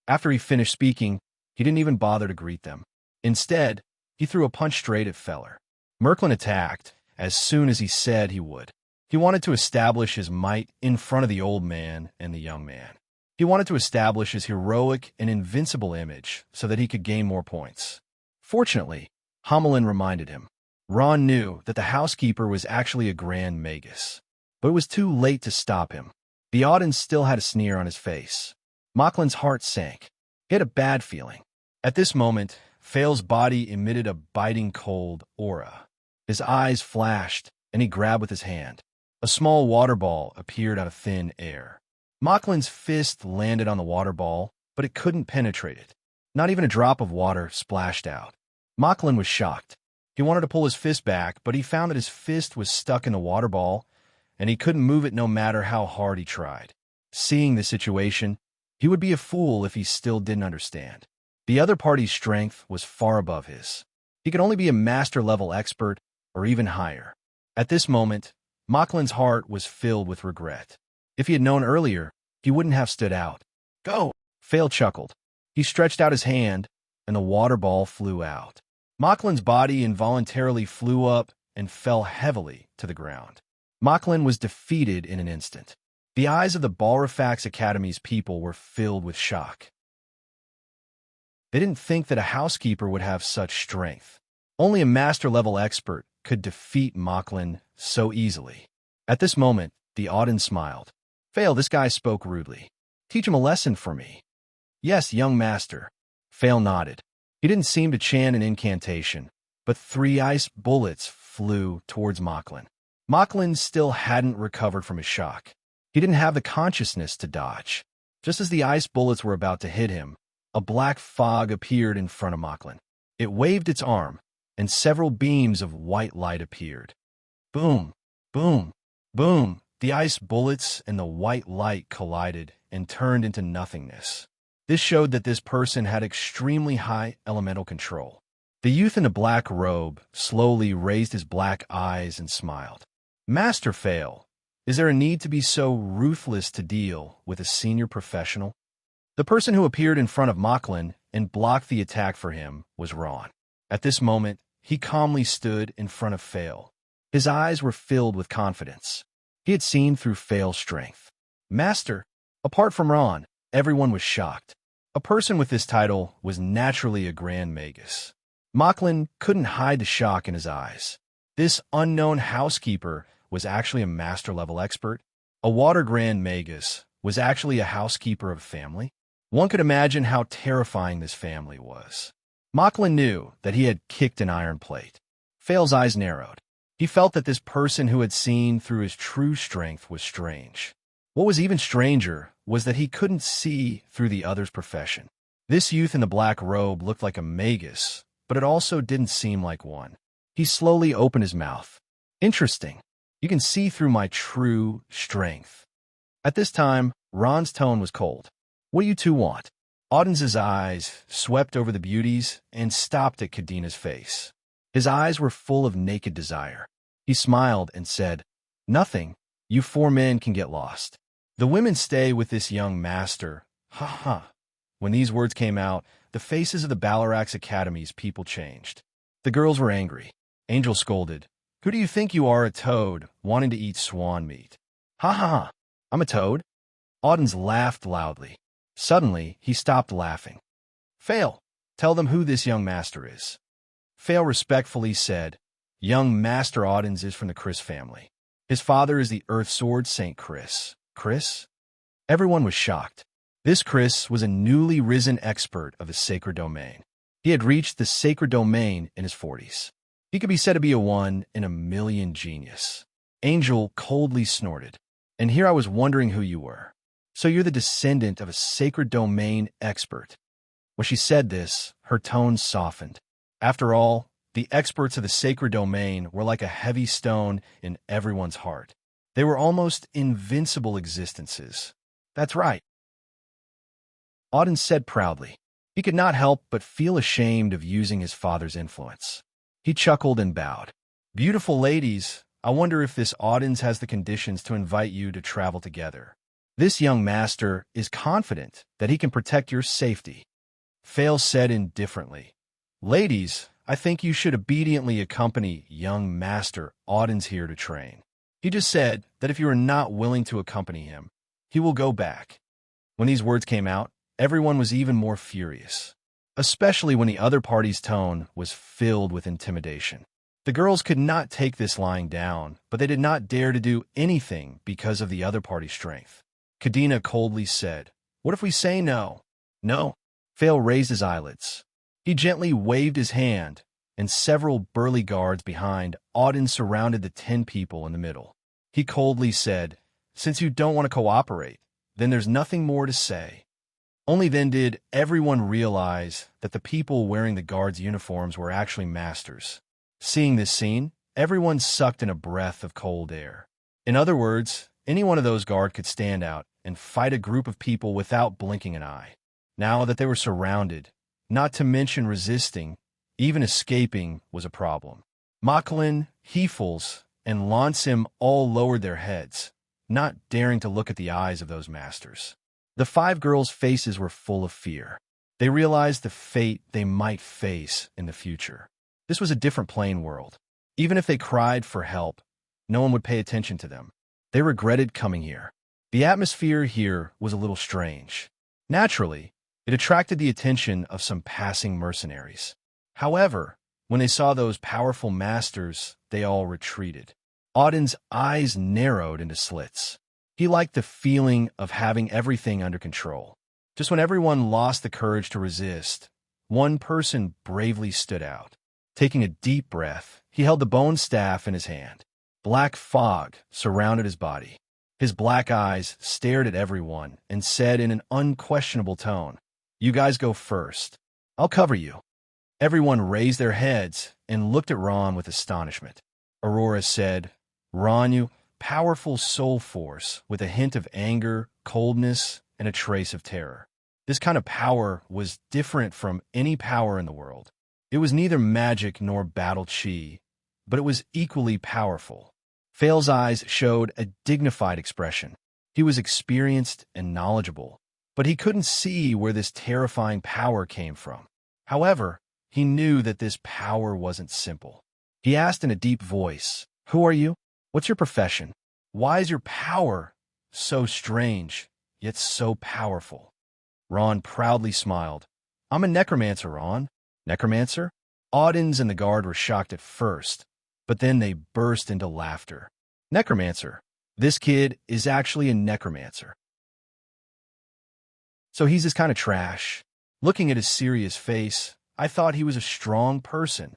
After he finished speaking, he didn't even bother to greet them. Instead, he threw a punch straight at Feller. Merklin attacked as soon as he said he would. He wanted to establish his might in front of the old man and the young man. He wanted to establish his heroic and invincible image so that he could gain more points. Fortunately, Hamelin reminded him. Ron knew that the housekeeper was actually a Grand Magus, but it was too late to stop him. The Audens still had a sneer on his face. Moclin's heart sank. He had a bad feeling. At this moment, Fail's body emitted a biting cold aura. His eyes flashed, and he grabbed with his hand. A small water ball appeared out of thin air. Moclin's fist landed on the water ball, but it couldn't penetrate it. Not even a drop of water splashed out. Moclin was shocked. He wanted to pull his fist back, but he found that his fist was stuck in the water ball, and he couldn't move it no matter how hard he tried. Seeing the situation, he would be a fool if he still didn't understand. The other party's strength was far above his. He could only be a master-level expert or even higher. At this moment, Moclin's heart was filled with regret. If he had known earlier, he wouldn't have stood out. Go! Fail chuckled. He stretched out his hand, and the water ball flew out. Moclin's body involuntarily flew up and fell heavily to the ground. Moclin was defeated in an instant. The eyes of the Balrifax Academy's people were filled with shock. They didn't think that a housekeeper would have such strength. Only a master-level expert could defeat Moclin so easily. At this moment, the Auden smiled. Fail, this guy spoke rudely. Teach him a lesson for me. Yes, young master. Fail nodded. He didn't seem to chant an incantation, but 3 ice bullets flew towards Moclin. Mocklin still hadn't recovered from his shock. He didn't have the consciousness to dodge. Just as the ice bullets were about to hit him, a black fog appeared in front of Mocklin. It waved its arm, and several beams of white light appeared. Boom, boom, boom. The ice bullets and the white light collided and turned into nothingness. This showed that this person had extremely high elemental control. The youth in the black robe slowly raised his black eyes and smiled. Master Fail, is there a need to be so ruthless to deal with a senior professional? The person who appeared in front of Mocklin and blocked the attack for him was Ron. At this moment, he calmly stood in front of Fail. His eyes were filled with confidence. He had seen through Fail's strength. Master, apart from Ron, everyone was shocked. A person with this title was naturally a Grand Magus. Mocklin couldn't hide the shock in his eyes. This unknown housekeeper was actually a master-level expert. A Water Grand Magus was actually a housekeeper of a family. One could imagine how terrifying this family was. Mocklin knew that he had kicked an iron plate. Fail's eyes narrowed. He felt that this person who had seen through his true strength was strange. What was even stranger was that he couldn't see through the other's profession. This youth in the black robe looked like a magus, but it also didn't seem like one. He slowly opened his mouth. Interesting. You can see through my true strength. At this time, Ron's tone was cold. What do you two want? Auden's eyes swept over the beauties and stopped at Kadina's face. His eyes were full of naked desire. He smiled and said, Nothing. You 4 men can get lost. The women stay with this young master. Ha ha. When these words came out, the faces of the Balarax Academy's people changed. The girls were angry. Angel scolded, Who do you think you are, a toad, wanting to eat swan meat? Ha ha ha. I'm a toad. Audens laughed loudly. Suddenly, he stopped laughing. Fail. Tell them who this young master is. Fail respectfully said, Young Master Audens is from the Chris family. His father is the Earth Sword Saint Chris. Chris? Everyone was shocked. This Chris was a newly risen expert of the sacred domain. He had reached the sacred domain in his 40s. He could be said to be a 1 in a million genius. Angel coldly snorted. And here I was wondering who you were. So you're the descendant of a sacred domain expert. When she said this, her tone softened. After all, the experts of the sacred domain were like a heavy stone in everyone's heart. They were almost invincible existences. That's right. Auden said proudly. He could not help but feel ashamed of using his father's influence. He chuckled and bowed. Beautiful ladies, I wonder if this Audens has the conditions to invite you to travel together. This young master is confident that he can protect your safety. Fail said indifferently, Ladies, I think you should obediently accompany young Master Audens here to train. He just said that if you are not willing to accompany him, he will go back. When these words came out, everyone was even more furious, especially when the other party's tone was filled with intimidation. The girls could not take this lying down, but they did not dare to do anything because of the other party's strength. Kadina coldly said, What if we say no? No. Fail raised his eyelids. He gently waved his hand, and several burly guards behind Auden surrounded the 10 people in the middle. He coldly said, Since you don't want to cooperate, then there's nothing more to say. Only then did everyone realize that the people wearing the guards' uniforms were actually masters. Seeing this scene, everyone sucked in a breath of cold air. In other words, any one of those guards could stand out and fight a group of people without blinking an eye. Now that they were surrounded, not to mention resisting, even escaping was a problem. Mocklin, Heefels, and Lonsim all lowered their heads, not daring to look at the eyes of those masters. The 5 girls' faces were full of fear. They realized the fate they might face in the future. This was a different plane world. Even if they cried for help, no one would pay attention to them. They regretted coming here. The atmosphere here was a little strange. Naturally, it attracted the attention of some passing mercenaries. However, when they saw those powerful masters, they all retreated. Auden's eyes narrowed into slits. He liked the feeling of having everything under control. Just when everyone lost the courage to resist, one person bravely stood out. Taking a deep breath, he held the bone staff in his hand. Black fog surrounded his body. His black eyes stared at everyone and said in an unquestionable tone, "You guys go first. I'll cover you." Everyone raised their heads and looked at Ron with astonishment. Aurora said, "Ron, you powerful soul force with a hint of anger, coldness, and a trace of terror. This kind of power was different from any power in the world. It was neither magic nor battle chi, but it was equally powerful." Fail's eyes showed a dignified expression. He was experienced and knowledgeable, but he couldn't see where this terrifying power came from. However, he knew that this power wasn't simple. He asked in a deep voice, "Who are you? What's your profession? Why is your power so strange, yet so powerful?" Ron proudly smiled. "I'm a necromancer, Ron." "Necromancer?" Audins and the guard were shocked at first, but then they burst into laughter. "Necromancer? This kid is actually a necromancer. So he's this kind of trash." Looking at his serious face, I thought he was a strong person.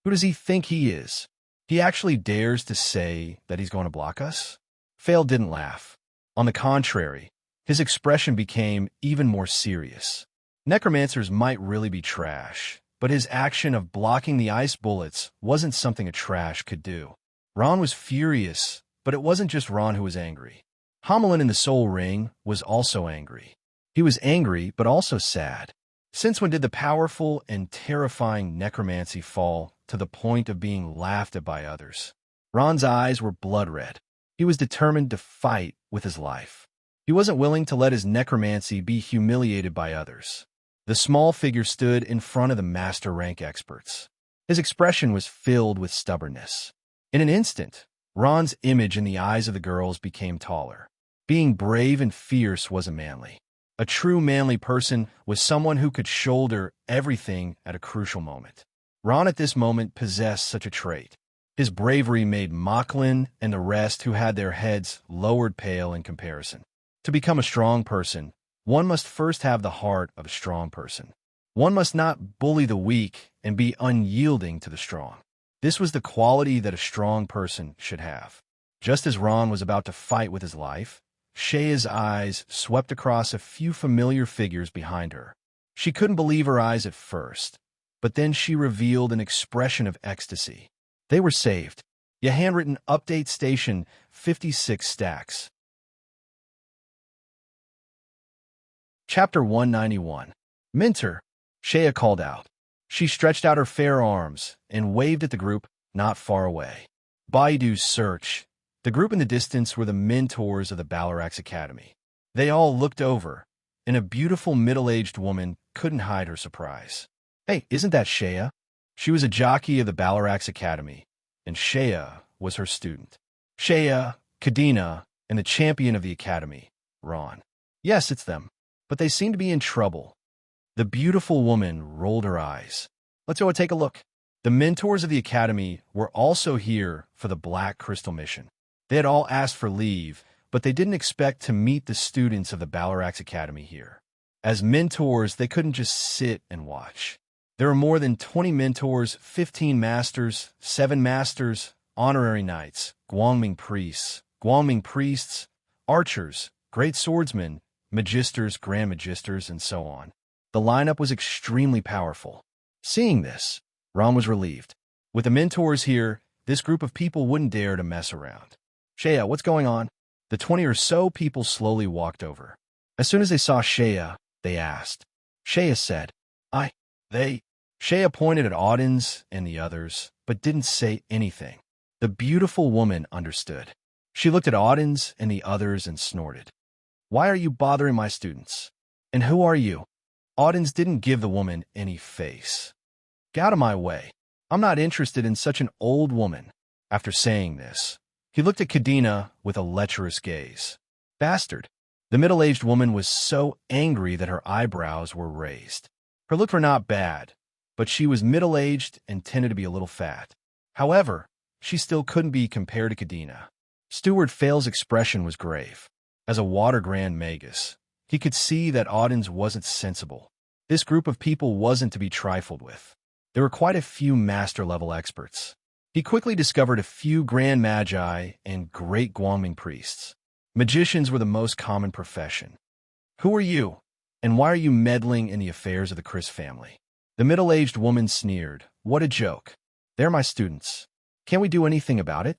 Who does he think he is? He actually dares to say that he's going to block us? Fail didn't laugh. On the contrary, his expression became even more serious. Necromancers might really be trash, but his action of blocking the ice bullets wasn't something a trash could do. Ron was furious, but it wasn't just Ron who was angry. Homelin in the Soul Ring was also angry. He was angry, but also sad. Since when did the powerful and terrifying necromancy fall to the point of being laughed at by others? Ron's eyes were blood red. He was determined to fight with his life. He wasn't willing to let his necromancy be humiliated by others. The small figure stood in front of the master rank experts. His expression was filled with stubbornness. In an instant, Ron's image in the eyes of the girls became taller. Being brave and fierce wasn't manly. A true manly person was someone who could shoulder everything at a crucial moment. Ron at this moment possessed such a trait. His bravery made Mocklin and the rest who had their heads lowered pale in comparison. To become a strong person, one must first have the heart of a strong person. One must not bully the weak and be unyielding to the strong. This was the quality that a strong person should have. Just as Ron was about to fight with his life, Shea's eyes swept across a few familiar figures behind her. She couldn't believe her eyes at first, but then she revealed an expression of ecstasy. They were saved. A handwritten update station 56 stacks. Chapter 191. "Minter," Shea called out. She stretched out her fair arms and waved at the group not far away. Baidu's search. The group in the distance were the mentors of the Balarax Academy. They all looked over, and a beautiful middle-aged woman couldn't hide her surprise. "Hey, isn't that Shea?" She was a jockey of the Balarax Academy, and Shea was her student. Shea, Kadena, and the champion of the Academy, Ron. "Yes, it's them. But they seem to be in trouble." The beautiful woman rolled her eyes. "Let's go and take a look." The mentors of the Academy were also here for the Black Crystal mission. They had all asked for leave, but they didn't expect to meet the students of the Balarax Academy here. As mentors, they couldn't just sit and watch. There were more than 20 mentors, 15 masters, 7 masters, honorary knights, Guangming priests, archers, great swordsmen, magisters, grand magisters, and so on. The lineup was extremely powerful. Seeing this, Ron was relieved. With the mentors here, this group of people wouldn't dare to mess around. "Shea, what's going on?" The 20 or so people slowly walked over. As soon as they saw Shea, they asked. Shea said, They. Shea pointed at Audins and the others, but didn't say anything. The beautiful woman understood. She looked at Audins and the others and snorted. "Why are you bothering my students? And who are you?" Audins didn't give the woman any face. "Get out of my way. I'm not interested in such an old woman." After saying this, he looked at Kadena with a lecherous gaze. "Bastard." The middle-aged woman was so angry that her eyebrows were raised. Her looks were not bad, but she was middle-aged and tended to be a little fat. However, she still couldn't be compared to Kadena. Steward Fail's expression was grave. As a Water Grand Magus, he could see that Audins wasn't sensible. This group of people wasn't to be trifled with. There were quite a few master-level experts. He quickly discovered a few grand magi and great Guangming priests. Magicians were the most common profession. Who are you? And why are you meddling in the affairs of the Chris family? The middle-aged woman sneered. What a joke. They're my students. Can't we do anything about it?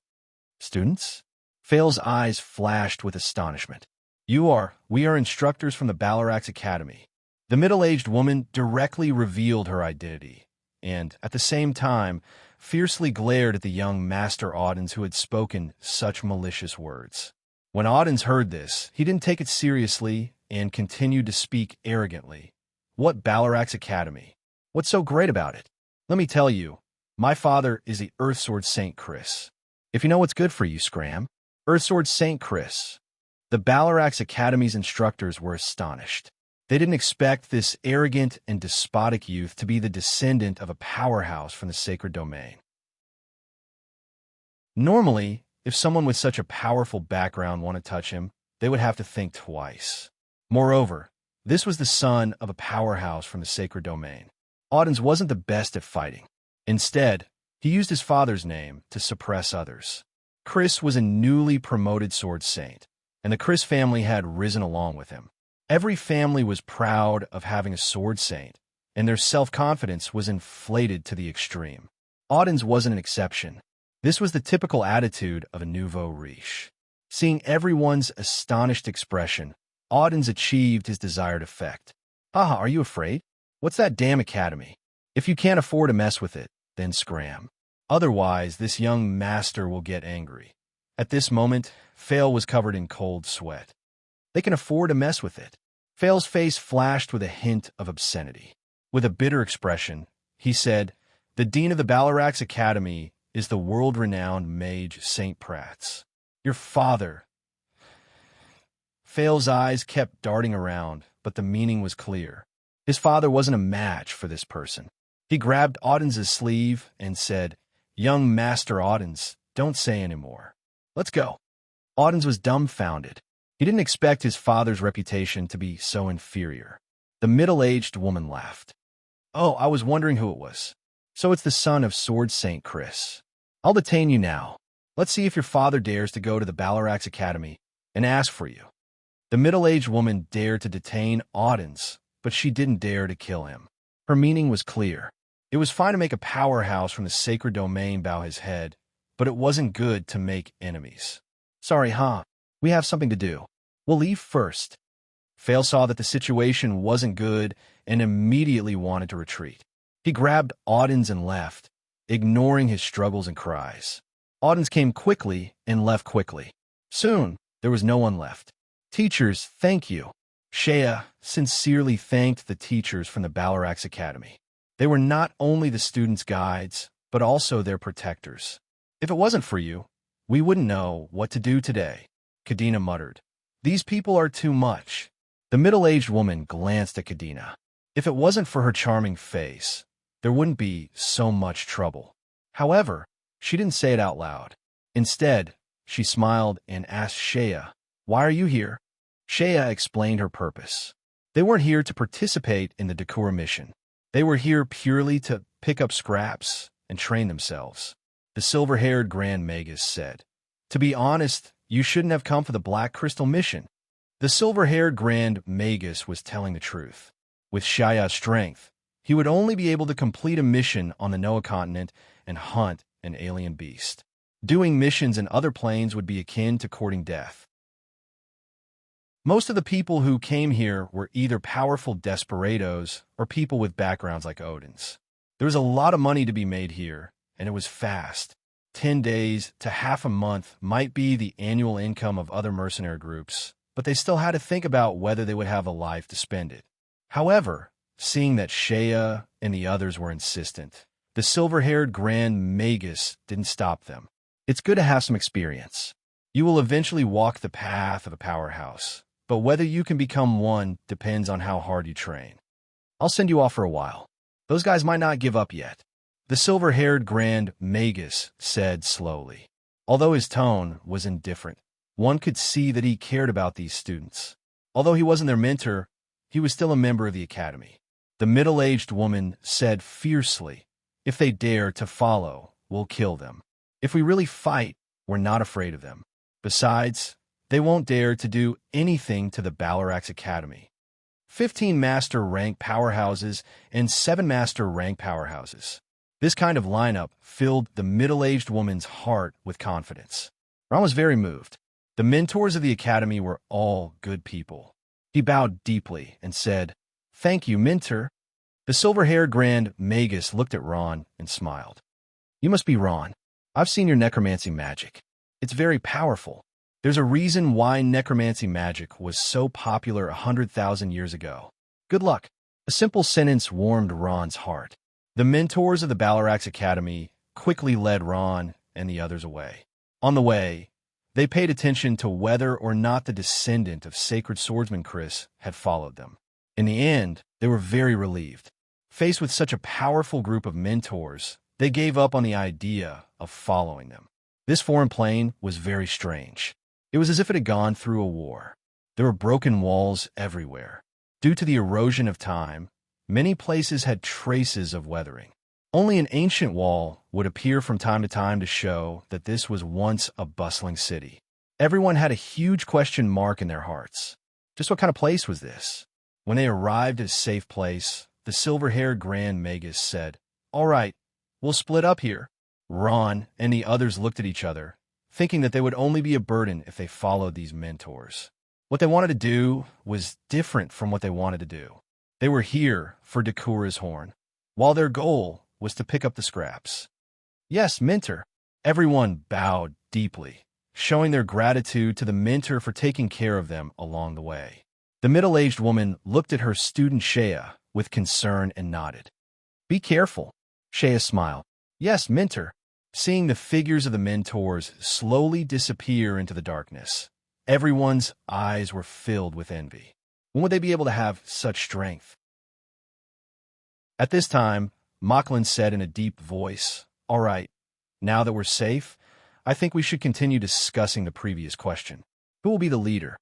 Students? Fail's eyes flashed with astonishment. We are instructors from the Balarax Academy. The middle-aged woman directly revealed her identity, and, at the same time, fiercely glared at the young Master Audens who had spoken such malicious words. When Audens heard this, he didn't take it seriously and continued to speak arrogantly. What Balarax Academy? What's so great about it? Let me tell you, my father is the Earthsword Saint Chris. If you know what's good for you, Scram. Earthsword Saint Chris. The Balarax Academy's instructors were astonished. They didn't expect this arrogant and despotic youth to be the descendant of a powerhouse from the sacred domain. Normally, if someone with such a powerful background wanted to touch him, they would have to think twice. Moreover, this was the son of a powerhouse from the sacred domain. Audens wasn't the best at fighting. Instead, he used his father's name to suppress others. Chris was a newly promoted sword saint, and the Chris family had risen along with him. Every family was proud of having a sword saint, and their self-confidence was inflated to the extreme. Audens wasn't an exception. This was the typical attitude of a nouveau riche. Seeing everyone's astonished expression, Audens achieved his desired effect. Haha, are you afraid? What's that damn academy? If you can't afford to mess with it, then scram. Otherwise, this young master will get angry. At this moment, Fail was covered in cold sweat. They can afford to mess with it. Fail's face flashed with a hint of obscenity. With a bitter expression, he said, the dean of the Balarax Academy is the world-renowned mage Saint Prats. Your father. Fail's eyes kept darting around, but the meaning was clear. His father wasn't a match for this person. He grabbed Audens' sleeve and said, Young Master Audens, don't say any more. Let's go. Audens was dumbfounded. He didn't expect his father's reputation to be so inferior. The middle-aged woman laughed. Oh, I was wondering who it was. So it's the son of Sword Saint Chris. I'll detain you now. Let's see if your father dares to go to the Balarax Academy and ask for you. The middle-aged woman dared to detain Audens, but she didn't dare to kill him. Her meaning was clear. It was fine to make a powerhouse from the sacred domain bow his head, but it wasn't good to make enemies. Sorry, huh? We have something to do. We'll leave first. Fail saw that the situation wasn't good and immediately wanted to retreat. He grabbed Audens and left, ignoring his struggles and cries. Audens came quickly and left quickly. Soon, there was no one left. Teachers, thank you. Shea sincerely thanked the teachers from the Balarax Academy. They were not only the students' guides, but also their protectors. If it wasn't for you, we wouldn't know what to do today, Kadena muttered. These people are too much. The middle-aged woman glanced at Kadena. If it wasn't for her charming face, there wouldn't be so much trouble. However, she didn't say it out loud. Instead, she smiled and asked Shea, Why are you here? Shea explained her purpose. They weren't here to participate in the Dakura mission. They were here purely to pick up scraps and train themselves. The silver-haired Grand Magus said, To be honest, you shouldn't have come for the Black Crystal mission. The silver-haired Grand Magus was telling the truth. With Shea's strength, he would only be able to complete a mission on the Noah continent and hunt an alien beast. Doing missions in other planes would be akin to courting death. Most of the people who came here were either powerful desperados or people with backgrounds like Odin's. There was a lot of money to be made here, and it was fast. 10 days to half a month might be the annual income of other mercenary groups, but they still had to think about whether they would have a life to spend it. However, seeing that Shea and the others were insistent, the silver-haired Grand Magus didn't stop them. It's good to have some experience. You will eventually walk the path of a powerhouse, but whether you can become one depends on how hard you train. I'll send you off for a while. Those guys might not give up yet. The silver-haired Grand Magus said slowly. Although his tone was indifferent, one could see that he cared about these students. Although he wasn't their mentor, he was still a member of the academy. The middle-aged woman said fiercely, If they dare to follow, we'll kill them. If we really fight, we're not afraid of them. Besides, they won't dare to do anything to the Balarax Academy. 15 master rank powerhouses and 7 master rank powerhouses. This kind of lineup filled the middle-aged woman's heart with confidence. Ron was very moved. The mentors of the academy were all good people. He bowed deeply and said, "Thank you, mentor." The silver-haired Grand Magus looked at Ron and smiled. "You must be Ron. I've seen your necromancy magic. It's very powerful. There's a reason why necromancy magic was so popular 100,000 years ago. Good luck." A simple sentence warmed Ron's heart. The mentors of the Balarax Academy quickly led Ron and the others away. On the way, they paid attention to whether or not the descendant of Sacred Swordsman Chris had followed them. In the end, they were very relieved. Faced with such a powerful group of mentors, they gave up on the idea of following them. This foreign plane was very strange. It was as if it had gone through a war. There were broken walls everywhere. Due to the erosion of time, many places had traces of weathering. Only an ancient wall would appear from time to time to show that this was once a bustling city. Everyone had a huge question mark in their hearts. Just what kind of place was this? When they arrived at a safe place, the silver-haired Grand Magus said, "All right, we'll split up here." Ron and the others looked at each other, thinking that they would only be a burden if they followed these mentors. What they wanted to do was different from what they wanted to do. They were here for Dakura's horn, while their goal was to pick up the scraps. "Yes, mentor." Everyone bowed deeply, showing their gratitude to the mentor for taking care of them along the way. The middle-aged woman looked at her student Shea with concern and nodded. "Be careful." Shea smiled. "Yes, mentor." Seeing the figures of the mentors slowly disappear into the darkness, everyone's eyes were filled with envy. When would they be able to have such strength? At this time, Mocklin said in a deep voice, "All right, now that we're safe, I think we should continue discussing the previous question. Who will be the leader?"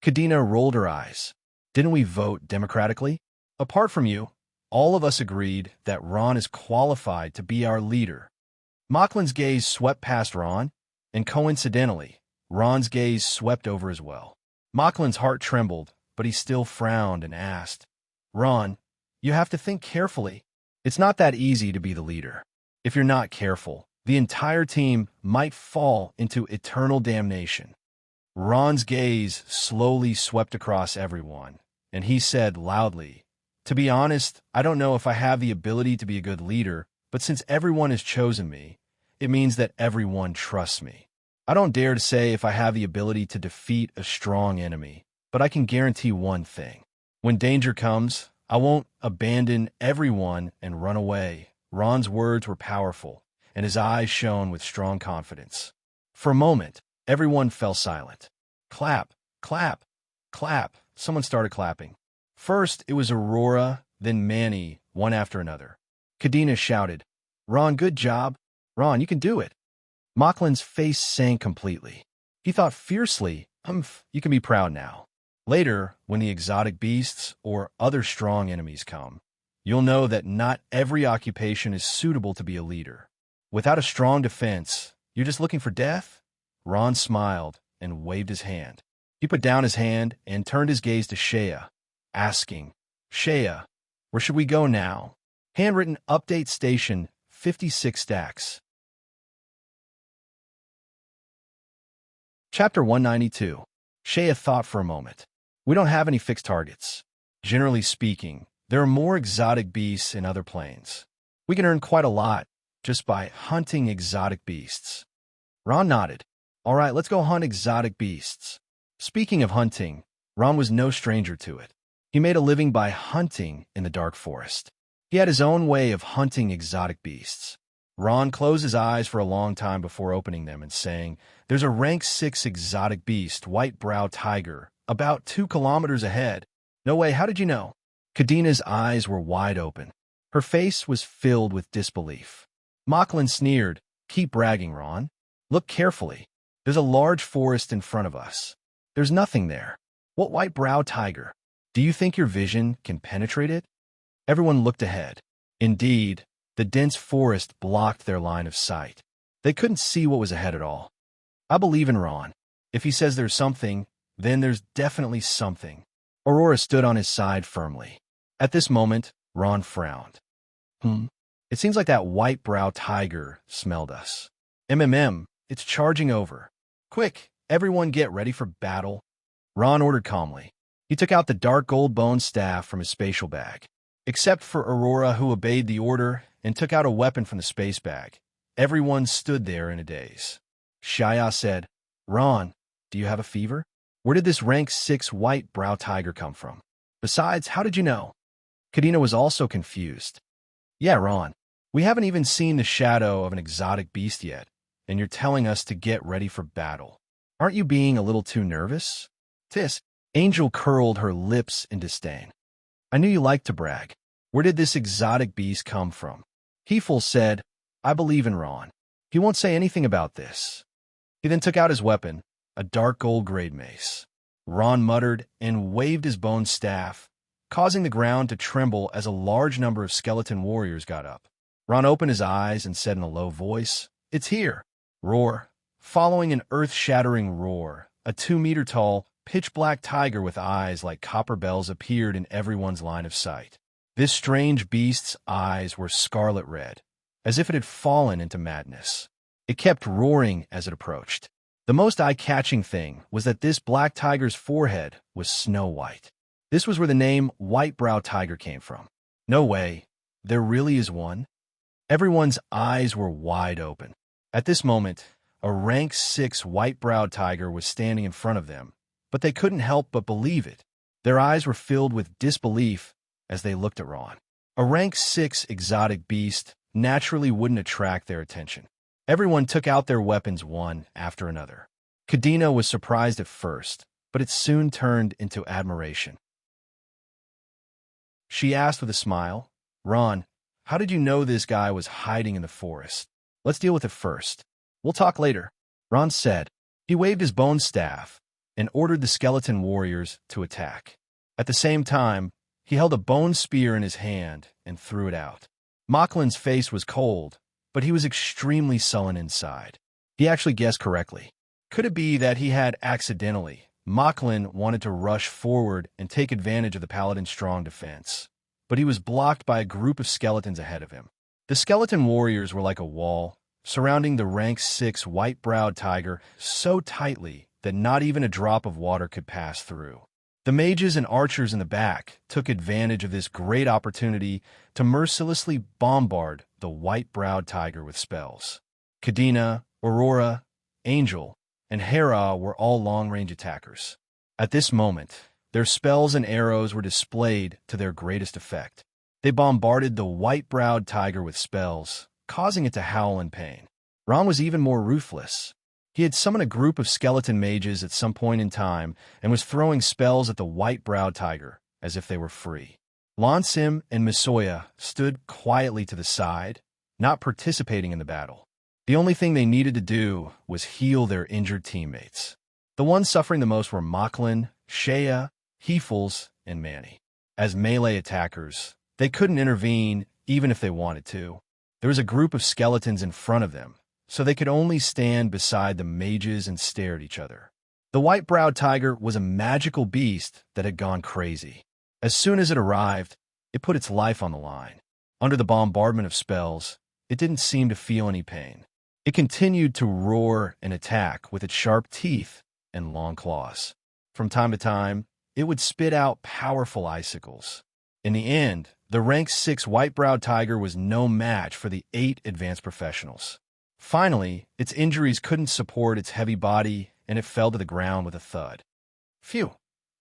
Kadena rolled her eyes. "Didn't we vote democratically? Apart from you, all of us agreed that Ron is qualified to be our leader." Mocklin's gaze swept past Ron, and coincidentally, Ron's gaze swept over as well. Mocklin's heart trembled, but he still frowned and asked, "Ron, you have to think carefully. It's not that easy to be the leader. If you're not careful, the entire team might fall into eternal damnation." Ron's gaze slowly swept across everyone, and he said loudly, "To be honest, I don't know if I have the ability to be a good leader, but since everyone has chosen me, it means that everyone trusts me. I don't dare to say if I have the ability to defeat a strong enemy, but I can guarantee one thing. When danger comes, I won't abandon everyone and run away." Ron's words were powerful, and his eyes shone with strong confidence. For a moment, everyone fell silent. Clap, clap, clap. Someone started clapping. First, it was Aurora, then Manny, one after another. Kadena shouted, "Ron, good job. Ron, you can do it." Mocklin's face sank completely. He thought fiercely, "You can be proud now. Later, when the exotic beasts or other strong enemies come, you'll know that not every occupation is suitable to be a leader. Without a strong defense, you're just looking for death?" Ron smiled and waved his hand. He put down his hand and turned his gaze to Shea, asking, "Shea, where should we go now?" Handwritten update station 56 stacks. Chapter 192. Shea thought for a moment. "We don't have any fixed targets. Generally speaking, there are more exotic beasts in other planes. We can earn quite a lot just by hunting exotic beasts." Ron nodded. "All right, let's go hunt exotic beasts." Speaking of hunting, Ron was no stranger to it. He made a living by hunting in the dark forest. He had his own way of hunting exotic beasts. Ron closed his eyes for a long time before opening them and saying, "There's a rank 6 exotic beast, white-browed tiger, about 2 kilometers ahead." "No way, how did you know?" Kadena's eyes were wide open. Her face was filled with disbelief. Mocklin sneered, "Keep bragging, Ron. Look carefully. There's a large forest in front of us. There's nothing there. What white-browed tiger? Do you think your vision can penetrate it?" Everyone looked ahead. Indeed, The dense forest blocked their line of sight. They couldn't see what was ahead at all. I believe in Ron. If he says there's something, then there's definitely something. Aurora stood on his side firmly. At this moment, Ron frowned. It seems like that white-browed tiger smelled us. It's charging over. Quick, everyone get ready for battle. Ron ordered calmly. He took out the dark gold bone staff from his spatial bag. Except for Aurora, who obeyed the order and took out a weapon from the space bag, everyone stood there in a daze. Shaya said, Ron, do you have a fever? Where did this rank 6 white-browed tiger come from? Besides, how did you know? Kadena was also confused. Yeah, Ron, we haven't even seen the shadow of an exotic beast yet, and you're telling us to get ready for battle. Aren't you being a little too nervous? Angel curled her lips in disdain. I knew you liked to brag. Where did this exotic beast come from? Heful said, I believe in Ron. He won't say anything about this. He then took out his weapon, a dark gold grade mace. Ron muttered and waved his bone staff, causing the ground to tremble as a large number of skeleton warriors got up. Ron opened his eyes and said in a low voice, It's here. Roar. Following an earth-shattering roar, a 2-meter-tall, pitch-black tiger with eyes like copper bells appeared in everyone's line of sight. This strange beast's eyes were scarlet red, as if it had fallen into madness. It kept roaring as it approached. The most eye-catching thing was that this black tiger's forehead was snow white. This was where the name white-browed tiger came from. No way. There really is one? Everyone's eyes were wide open. At this moment, a rank 6 white-browed tiger was standing in front of them, but they couldn't help but believe it. Their eyes were filled with disbelief as they looked at Ron. A rank 6 exotic beast naturally wouldn't attract their attention. Everyone took out their weapons one after another. Kadena was surprised at first, but it soon turned into admiration. She asked with a smile, Ron, how did you know this guy was hiding in the forest? Let's deal with it first. We'll talk later, Ron said. He waved his bone staff and ordered the skeleton warriors to attack. At the same time, he held a bone spear in his hand and threw it out. Machlin's face was cold, but he was extremely sullen inside. He actually guessed correctly. Could it be that he had accidentally? Machlin wanted to rush forward and take advantage of the paladin's strong defense, but he was blocked by a group of skeletons ahead of him. The skeleton warriors were like a wall, surrounding the rank 6 white-browed tiger so tightly that not even a drop of water could pass through. The mages and archers in the back took advantage of this great opportunity to mercilessly bombard the white-browed tiger with spells. Kadena, Aurora, Angel, and Hera were all long-range attackers. At this moment, their spells and arrows were displayed to their greatest effect. They bombarded the white-browed tiger with spells, causing it to howl in pain. Ron was even more ruthless. He had summoned a group of skeleton mages at some point in time and was throwing spells at the white-browed tiger as if they were free. Lansim and Misoya stood quietly to the side, not participating in the battle. The only thing they needed to do was heal their injured teammates. The ones suffering the most were Machlin, Shea, Hefels, and Manny. As melee attackers, they couldn't intervene even if they wanted to. There was a group of skeletons in front of them, so they could only stand beside the mages and stare at each other. The white-browed tiger was a magical beast that had gone crazy. As soon as it arrived, it put its life on the line. Under the bombardment of spells, it didn't seem to feel any pain. It continued to roar and attack with its sharp teeth and long claws. From time to time, it would spit out powerful icicles. In the end, the rank 6 white-browed tiger was no match for the 8 advanced professionals. Finally, its injuries couldn't support its heavy body, and it fell to the ground with a thud. Phew!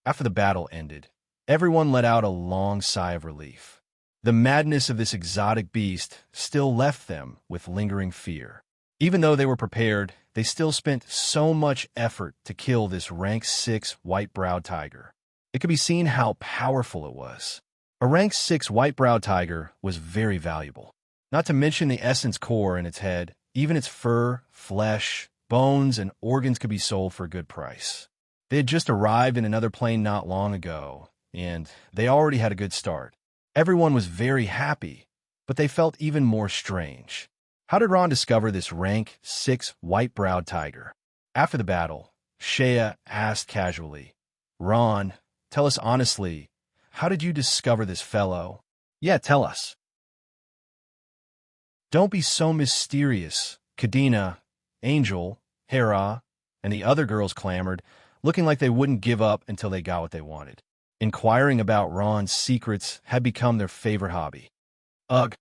After the battle ended, everyone let out a long sigh of relief. The madness of this exotic beast still left them with lingering fear. Even though they were prepared, they still spent so much effort to kill this rank 6 white-browed tiger. It could be seen how powerful it was. A rank 6 white-browed tiger was very valuable. Not to mention the essence core in its head, even its fur, flesh, bones, and organs could be sold for a good price. They had just arrived in another plane not long ago, and they already had a good start. Everyone was very happy, but they felt even more strange. How did Ron discover this rank 6 white-browed tiger? After the battle, Shea asked casually, Ron, tell us honestly, how did you discover this fellow? Yeah, tell us. Don't be so mysterious, Kadena, Angel, Hera, and the other girls clamored, looking like they wouldn't give up until they got what they wanted. Inquiring about Ron's secrets had become their favorite hobby. Ugh.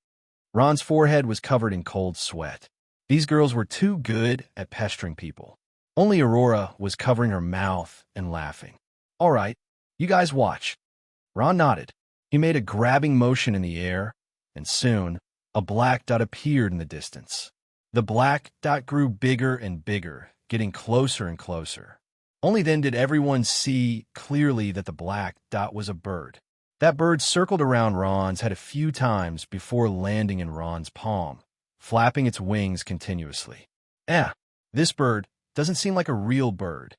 Ron's forehead was covered in cold sweat. These girls were too good at pestering people. Only Aurora was covering her mouth and laughing. All right, you guys watch. Ron nodded. He made a grabbing motion in the air, and soon, a black dot appeared in the distance. The black dot grew bigger and bigger, getting closer and closer. Only then did everyone see clearly that the black dot was a bird. That bird circled around Ron's head a few times before landing in Ron's palm, flapping its wings continuously. This bird doesn't seem like a real bird.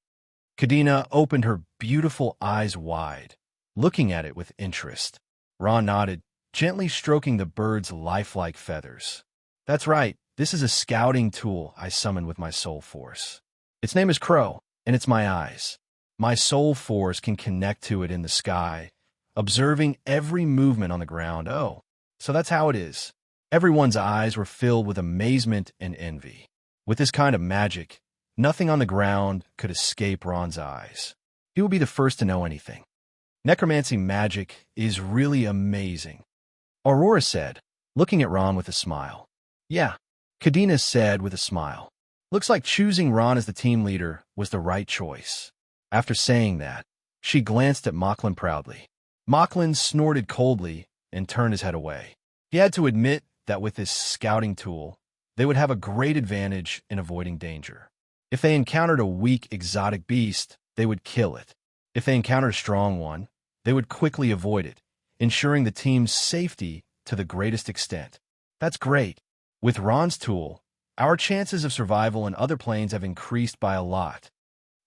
Kadena opened her beautiful eyes wide, looking at it with interest. Ron nodded, gently stroking the bird's lifelike feathers. That's right, this is a scouting tool I summoned with my soul force. Its name is Crow, and it's my eyes. My soul force can connect to it in the sky, observing every movement on the ground. Oh, so that's how it is. Everyone's eyes were filled with amazement and envy. With this kind of magic, nothing on the ground could escape Ron's eyes. He will be the first to know anything. Necromancy magic is really amazing, Aurora said, looking at Ron with a smile. Yeah, Kadena said with a smile. Looks like choosing Ron as the team leader was the right choice. After saying that, she glanced at Mocklin proudly. Mocklin snorted coldly and turned his head away. He had to admit that with this scouting tool, they would have a great advantage in avoiding danger. If they encountered a weak exotic beast, they would kill it. If they encountered a strong one, they would quickly avoid it, ensuring the team's safety to the greatest extent. That's great. With Ron's tool, our chances of survival in other planes have increased by a lot.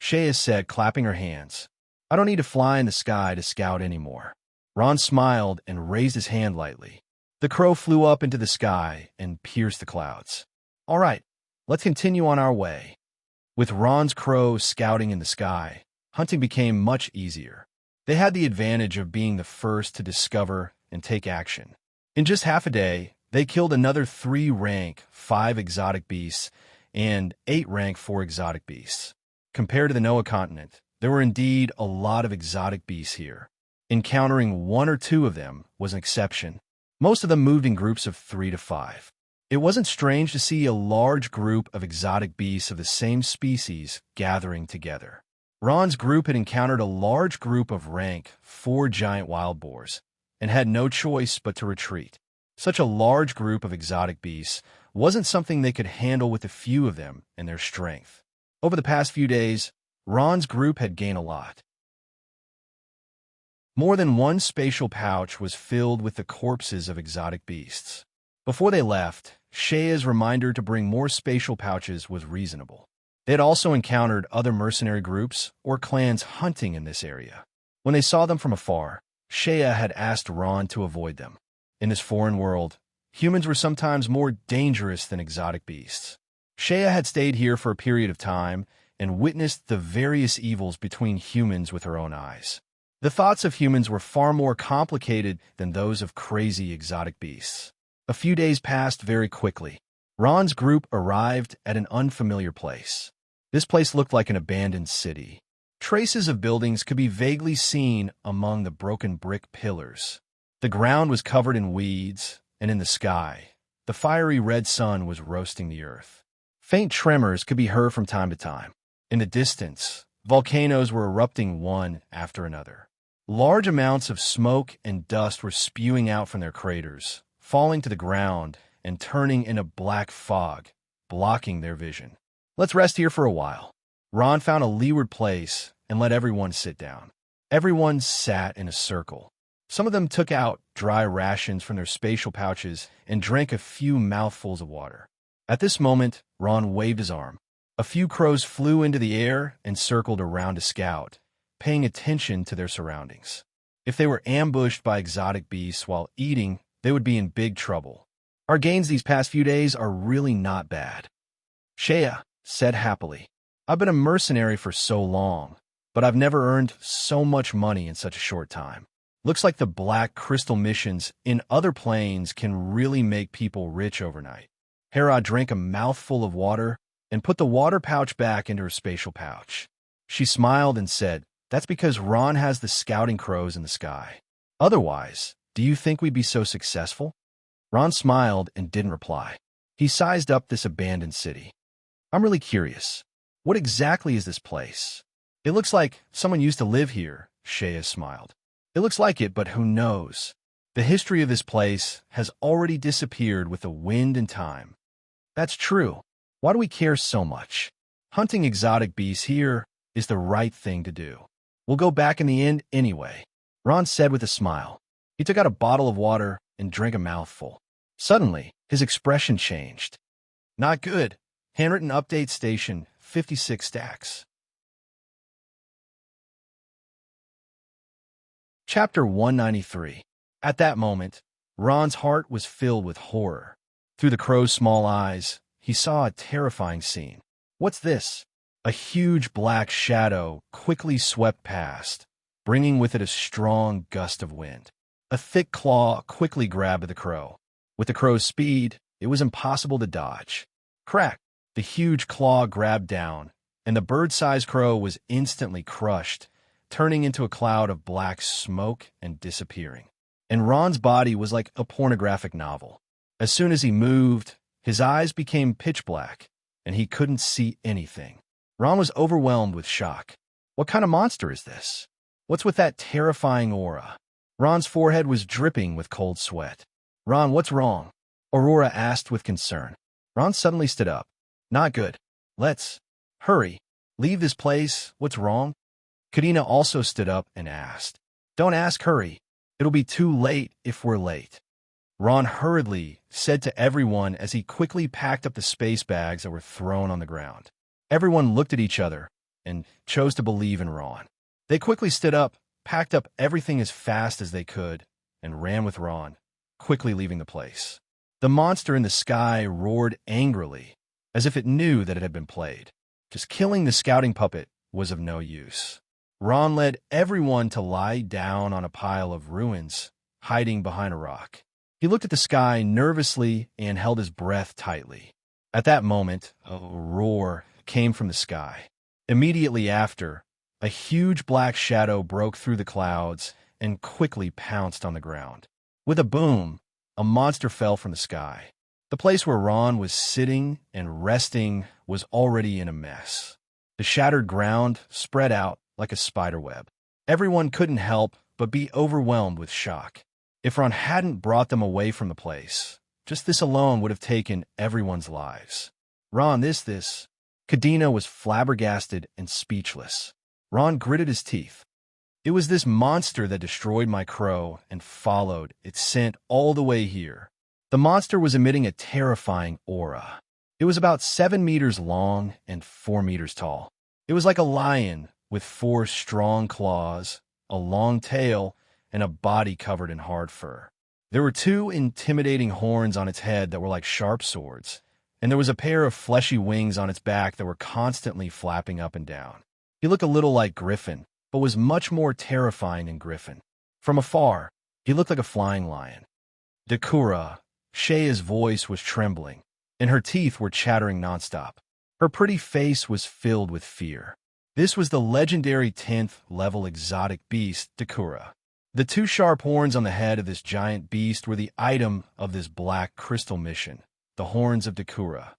Shea said, clapping her hands. I don't need to fly in the sky to scout anymore. Ron smiled and raised his hand lightly. The crow flew up into the sky and pierced the clouds. All right, let's continue on our way. With Ron's crow scouting in the sky, hunting became much easier. They had the advantage of being the first to discover and take action. In just half a day, they killed another 3 rank 5 exotic beasts and 8 rank 4 exotic beasts. Compared to the Noah continent, there were indeed a lot of exotic beasts here. Encountering 1 or 2 of them was an exception. Most of them moved in groups of 3 to 5. It wasn't strange to see a large group of exotic beasts of the same species gathering together. Ron's group had encountered a large group of rank 4 giant wild boars and had no choice but to retreat. Such a large group of exotic beasts wasn't something they could handle with a few of them and their strength. Over the past few days, Ron's group had gained a lot. More than one spatial pouch was filled with the corpses of exotic beasts. Before they left, Shea's reminder to bring more spatial pouches was reasonable. They had also encountered other mercenary groups or clans hunting in this area. When they saw them from afar, Shea had asked Ron to avoid them. In this foreign world, humans were sometimes more dangerous than exotic beasts. Shea had stayed here for a period of time and witnessed the various evils between humans with her own eyes. The thoughts of humans were far more complicated than those of crazy exotic beasts. A few days passed very quickly. Ron's group arrived at an unfamiliar place. This place looked like an abandoned city. Traces of buildings could be vaguely seen among the broken brick pillars. The ground was covered in weeds, and in the sky, the fiery red sun was roasting the earth. Faint tremors could be heard from time to time. In the distance, volcanoes were erupting one after another. Large amounts of smoke and dust were spewing out from their craters, falling to the ground and turning into black fog, blocking their vision. Let's rest here for a while. Ron found a leeward place and let everyone sit down. Everyone sat in a circle. Some of them took out dry rations from their spatial pouches and drank a few mouthfuls of water. At this moment, Ron waved his arm. A few crows flew into the air and circled around a scout, paying attention to their surroundings. If they were ambushed by exotic beasts while eating, they would be in big trouble. Our gains these past few days are really not bad. Shea said happily. I've been a mercenary for so long, but I've never earned so much money in such a short time. Looks like the black crystal missions in other planes can really make people rich overnight. Hera drank a mouthful of water and put the water pouch back into her spatial pouch. She smiled and said, "That's because Ron has the scouting crows in the sky. Otherwise, do you think we'd be so successful?" Ron smiled and didn't reply. He sized up this abandoned city. "I'm really curious. What exactly is this place?" "It looks like someone used to live here," Shea smiled. "It looks like it, but who knows? The history of this place has already disappeared with the wind and time." "That's true. Why do we care so much? Hunting exotic beasts here is the right thing to do. We'll go back in the end anyway," Ron said with a smile. He took out a bottle of water and drank a mouthful. Suddenly, his expression changed. "Not good. Handwritten update station, 56 stacks." Chapter 193. At that moment, Ron's heart was filled with horror. Through the crow's small eyes, he saw a terrifying scene. "What's this?" A huge black shadow quickly swept past, bringing with it a strong gust of wind. A thick claw quickly grabbed the crow. With the crow's speed, it was impossible to dodge. Crack! The huge claw grabbed down, and the bird-sized crow was instantly crushed, turning into a cloud of black smoke and disappearing. And Ron's body was like a pornographic novel. As soon as he moved, his eyes became pitch black, and he couldn't see anything. Ron was overwhelmed with shock. What kind of monster is this? What's with that terrifying aura? Ron's forehead was dripping with cold sweat. "Ron, what's wrong?" Aurora asked with concern. Ron suddenly stood up. "Not good. Let's hurry. Leave this place. What's wrong?" Kadina also stood up and asked. "Don't ask, hurry. It'll be too late if we're late." Ron hurriedly said to everyone as he quickly packed up the space bags that were thrown on the ground. Everyone looked at each other and chose to believe in Ron. They quickly stood up, packed up everything as fast as they could, and ran with Ron, quickly leaving the place. The monster in the sky roared angrily, as if it knew that it had been played. Just killing the scouting puppet was of no use. Ron led everyone to lie down on a pile of ruins, hiding behind a rock. He looked at the sky nervously and held his breath tightly. At that moment, a roar came from the sky. Immediately after, a huge black shadow broke through the clouds and quickly pounced on the ground. With a boom, a monster fell from the sky. The place where Ron was sitting and resting was already in a mess. The shattered ground spread out like a spider web. Everyone couldn't help but be overwhelmed with shock. If Ron hadn't brought them away from the place, just this alone would have taken everyone's lives. "Ron, this. Kadina was flabbergasted and speechless. Ron gritted his teeth. "It was this monster that destroyed my crow and followed its scent all the way here." The monster was emitting a terrifying aura. It was about 7 meters long and 4 meters tall. It was like a lion with 4 strong claws, a long tail, and a body covered in hard fur. There were 2 intimidating horns on its head that were like sharp swords, and there was a pair of fleshy wings on its back that were constantly flapping up and down. He looked a little like Griffin, but was much more terrifying than Griffin. From afar, he looked like a flying lion. Dakura, Shea's voice was trembling, and her teeth were chattering nonstop. Her pretty face was filled with fear. This was the legendary 10th level exotic beast, Dakura. The 2 sharp horns on the head of this giant beast were the item of this black crystal mission, the horns of Dakura.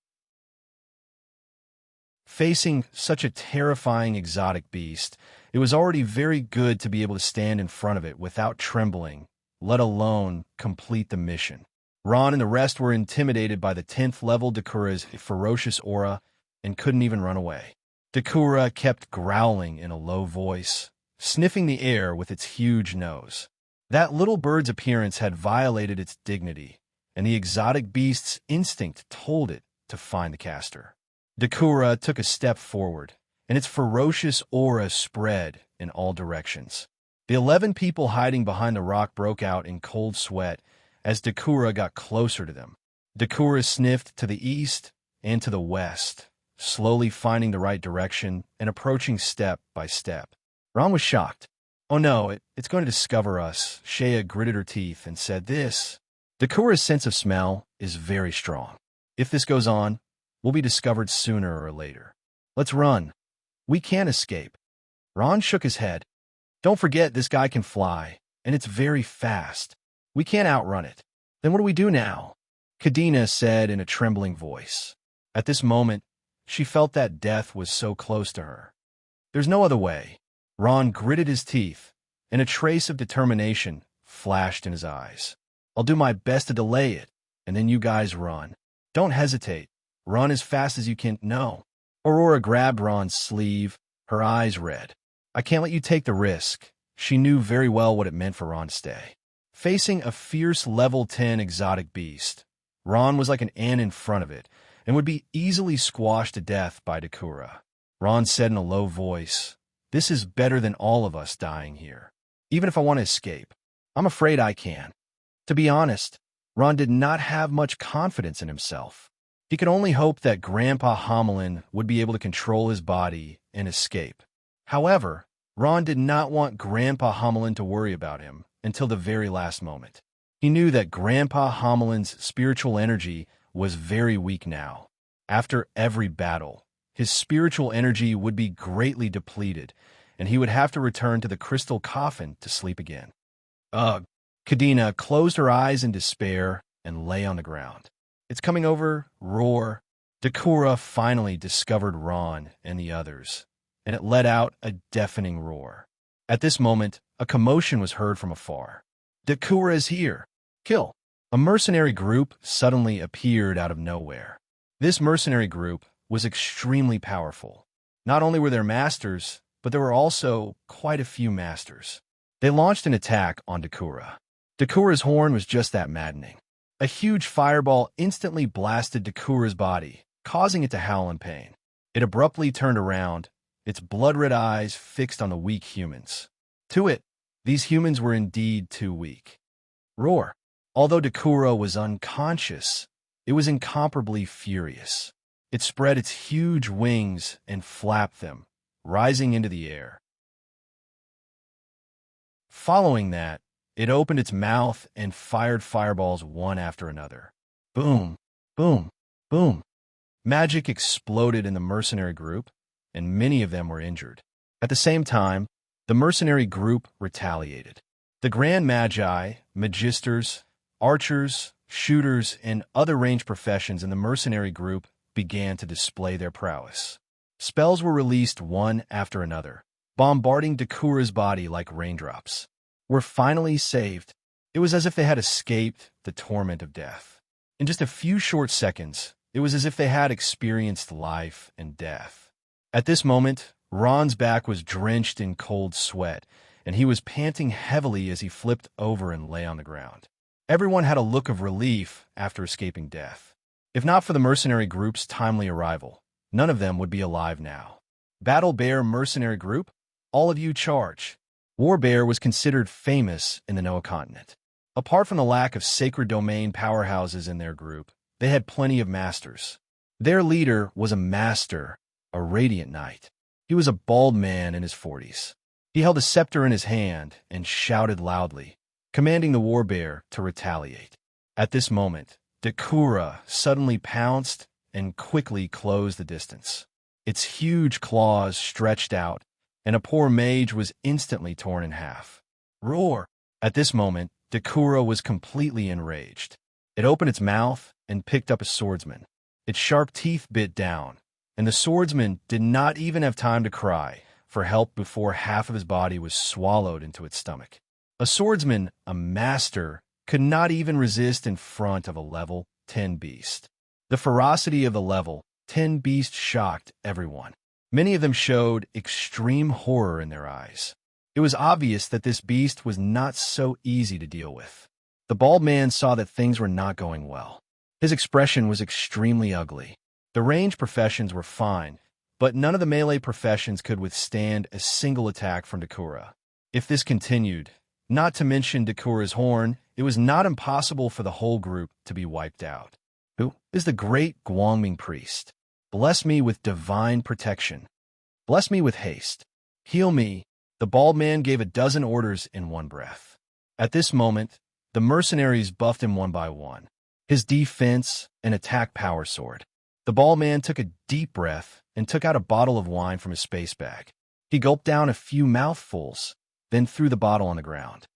Facing such a terrifying exotic beast, it was already very good to be able to stand in front of it without trembling, let alone complete the mission. Ron and the rest were intimidated by the 10th level Dakura's ferocious aura and couldn't even run away. Dakura kept growling in a low voice, sniffing the air with its huge nose. That little bird's appearance had violated its dignity, and the exotic beast's instinct told it to find the caster. Dakura took a step forward, and its ferocious aura spread in all directions. The 11 people hiding behind the rock broke out in cold sweat as Dakura got closer to them. Dakura sniffed to the east and to the west, slowly finding the right direction and approaching step by step. Ron was shocked. "Oh no, it's going to discover us." Shea gritted her teeth and said this. "Dakura's sense of smell is very strong. If this goes on, we'll be discovered sooner or later. Let's run. We can't escape." Ron shook his head. "Don't forget this guy can fly, and it's very fast. We can't outrun it." "Then what do we do now?" Kadena said in a trembling voice. At this moment, she felt that death was so close to her. "There's no other way." Ron gritted his teeth, and a trace of determination flashed in his eyes. "I'll do my best to delay it, and then you guys run. Don't hesitate. Run as fast as you can." "No." Aurora grabbed Ron's sleeve, her eyes red. "I can't let you take the risk." She knew very well what it meant for Ron to stay. Facing a fierce level 10 exotic beast, Ron was like an ant in front of it and would be easily squashed to death by Dakura. Ron said in a low voice, "This is better than all of us dying here. Even if I want to escape, I'm afraid I can." To be honest, Ron did not have much confidence in himself. He could only hope that Grandpa Homelin would be able to control his body and escape. However, Ron did not want Grandpa Homelin to worry about him until the very last moment. He knew that Grandpa Homelin's spiritual energy was very weak now. After every battle, his spiritual energy would be greatly depleted, and he would have to return to the crystal coffin to sleep again. Ugh! Kadena closed her eyes in despair and lay on the ground. "It's coming over!" Roar! Dakura finally discovered Ron and the others, and it let out a deafening roar. At this moment, a commotion was heard from afar. "Dakura is here! Kill!" A mercenary group suddenly appeared out of nowhere. This mercenary group was extremely powerful. Not only were there masters, but there were also quite a few masters. They launched an attack on Dakura. Dakura's horn was just that maddening. A huge fireball instantly blasted Dakura's body, causing it to howl in pain. It abruptly turned around, its blood-red eyes fixed on the weak humans. To it, these humans were indeed too weak. Roar! Although Dakura was unconscious, it was incomparably furious. It spread its huge wings and flapped them, rising into the air. Following that, it opened its mouth and fired fireballs one after another. Boom! Boom! Boom! Magic exploded in the mercenary group, and many of them were injured. At the same time, the mercenary group retaliated. The Grand Magi, Magisters, Archers, Shooters, and other ranged professions in the mercenary group began to display their prowess. Spells were released one after another, bombarding Dakura's body like raindrops. Were finally saved. It was as if they had escaped the torment of death. In just a few short seconds, it was as if they had experienced life and death. At this moment, Ron's back was drenched in cold sweat, and he was panting heavily as he flipped over and lay on the ground. Everyone had a look of relief after escaping death. If not for the mercenary group's timely arrival, none of them would be alive now. Battle Bear Mercenary Group, all of you charge. War Bear was considered famous in the Noah continent. Apart from the lack of sacred domain powerhouses in their group, they had plenty of masters. Their leader was a master, a radiant knight. He was a bald man in his 40s. He held a scepter in his hand and shouted loudly, commanding the War Bear to retaliate. At this moment, Dakura suddenly pounced and quickly closed the distance. Its huge claws stretched out, and a poor mage was instantly torn in half. Roar! At this moment, Dakura was completely enraged. It opened its mouth and picked up a swordsman. Its sharp teeth bit down, and the swordsman did not even have time to cry for help before half of his body was swallowed into its stomach. A swordsman, a master, could not even resist in front of a level 10 beast. The ferocity of the level 10 beast shocked everyone. Many of them showed extreme horror in their eyes. It was obvious that this beast was not so easy to deal with. The bald man saw that things were not going well. His expression was extremely ugly. The ranged professions were fine, but none of the melee professions could withstand a single attack from Dakura. If this continued, not to mention Dakura's horn, it was not impossible for the whole group to be wiped out. Who is the great Guangming priest? Bless me with divine protection. Bless me with haste. Heal me. The bald man gave a dozen orders in one breath. At this moment, the mercenaries buffed him one by one. His defense and attack power soared. The bald man took a deep breath and took out a bottle of wine from his space bag. He gulped down a few mouthfuls, then threw the bottle on the ground.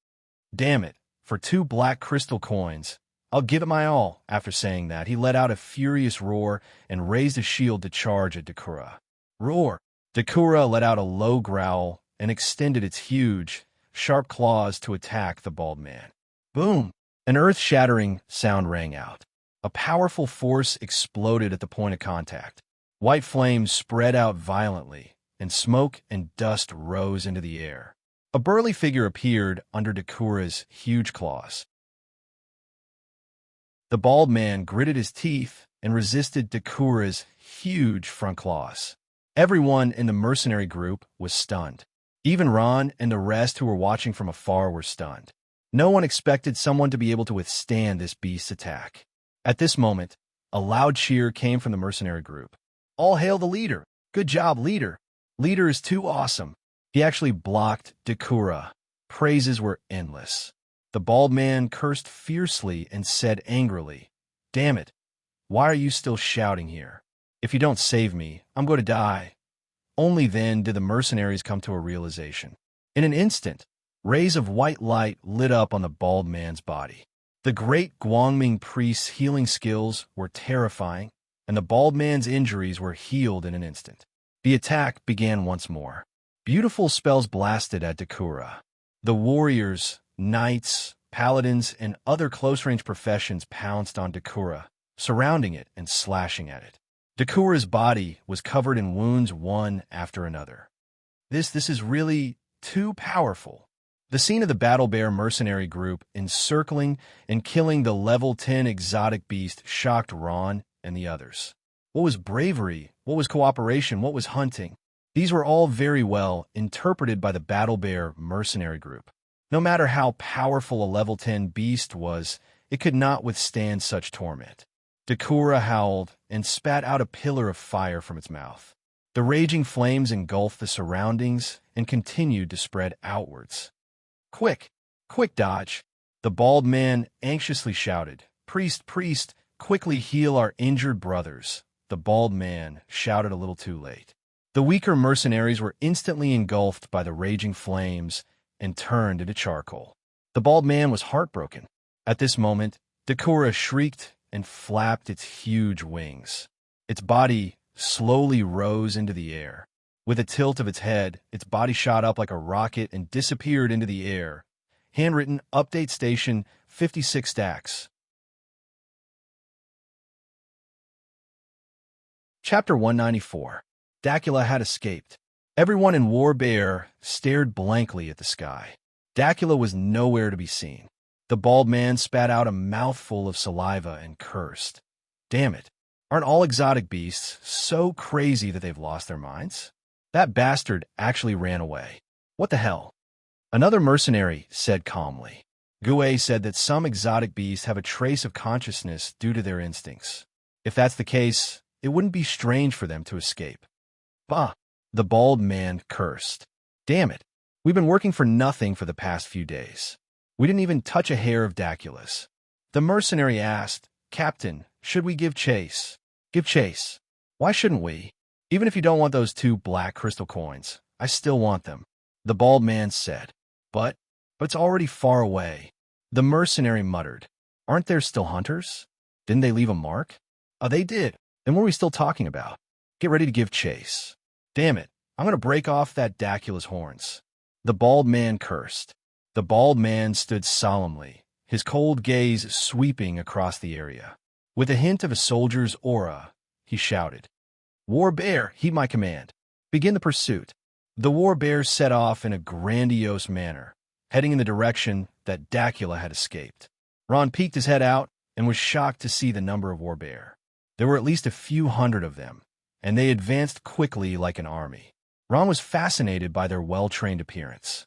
Damn it, for 2 black crystal coins, I'll give it my all. After saying that, he let out a furious roar and raised a shield to charge at Dakura. Roar! Dakura let out a low growl and extended its huge, sharp claws to attack the bald man. Boom! An earth-shattering sound rang out. A powerful force exploded at the point of contact. White flames spread out violently, and smoke and dust rose into the air. A burly figure appeared under Dakura's huge claws. The bald man gritted his teeth and resisted Dakura's huge front claws. Everyone in the mercenary group was stunned. Even Ron and the rest who were watching from afar were stunned. No one expected someone to be able to withstand this beast's attack. At this moment, a loud cheer came from the mercenary group. All hail the leader! Good job, leader! Leader is too awesome. He actually blocked Dakura. Praises were endless. The bald man cursed fiercely and said angrily, "Damn it! Why are you still shouting here? If you don't save me, I'm going to die." Only then did the mercenaries come to a realization. In an instant, rays of white light lit up on the bald man's body. The great Guangming priest's healing skills were terrifying, and the bald man's injuries were healed in an instant. The attack began once more. Beautiful spells blasted at Dakura. The warriors, knights, paladins, and other close-range professions pounced on Dakura, surrounding it and slashing at it. Dakura's body was covered in wounds one after another. This is really too powerful. The scene of the Battle Bear mercenary group encircling and killing the level 10 exotic beast shocked Ron and the others. What was bravery? What was cooperation? What was hunting? These were all very well interpreted by the Battle Bear mercenary group. No matter how powerful a level 10 beast was, it could not withstand such torment. Dakura howled and spat out a pillar of fire from its mouth. The raging flames engulfed the surroundings and continued to spread outwards. "Quick! Quick, dodge!" The bald man anxiously shouted. "Priest, priest, quickly heal our injured brothers." The bald man shouted a little too late. The weaker mercenaries were instantly engulfed by the raging flames and turned into charcoal. The bald man was heartbroken. At this moment, Dakura shrieked and flapped its huge wings. Its body slowly rose into the air. With a tilt of its head, its body shot up like a rocket and disappeared into the air. Handwritten, Update Station, 56 stacks. Chapter 194. Dacula had escaped. Everyone in War Bear stared blankly at the sky. Dacula was nowhere to be seen. The bald man spat out a mouthful of saliva and cursed. "Damn it. Aren't all exotic beasts so crazy that they've lost their minds? That bastard actually ran away. What the hell?" Another mercenary said calmly. Gue said that some exotic beasts have a trace of consciousness due to their instincts. If that's the case, it wouldn't be strange for them to escape. Bah! The bald man cursed. "Damn it. We've been working for nothing for the past few days. We didn't even touch a hair of Dacula's." The mercenary asked, "Captain, should we give chase?" "Give chase? Why shouldn't we? Even if you don't want those 2 black crystal coins, I still want them." The bald man said. But it's already far away." The mercenary muttered. "Aren't there still hunters? Didn't they leave a mark?" "Oh, they did. Then what are we still talking about? Get ready to give chase." "Damn it. I'm going to break off that Dacula's horns." The bald man cursed. The bald man stood solemnly, his cold gaze sweeping across the area. With a hint of a soldier's aura, he shouted, "War Bear, heed my command. Begin the pursuit." The War Bear set off in a grandiose manner, heading in the direction that Dacula had escaped. Ron peeked his head out and was shocked to see the number of War Bear. There were at least a few hundred of them, and they advanced quickly like an army. Ron was fascinated by their well-trained appearance.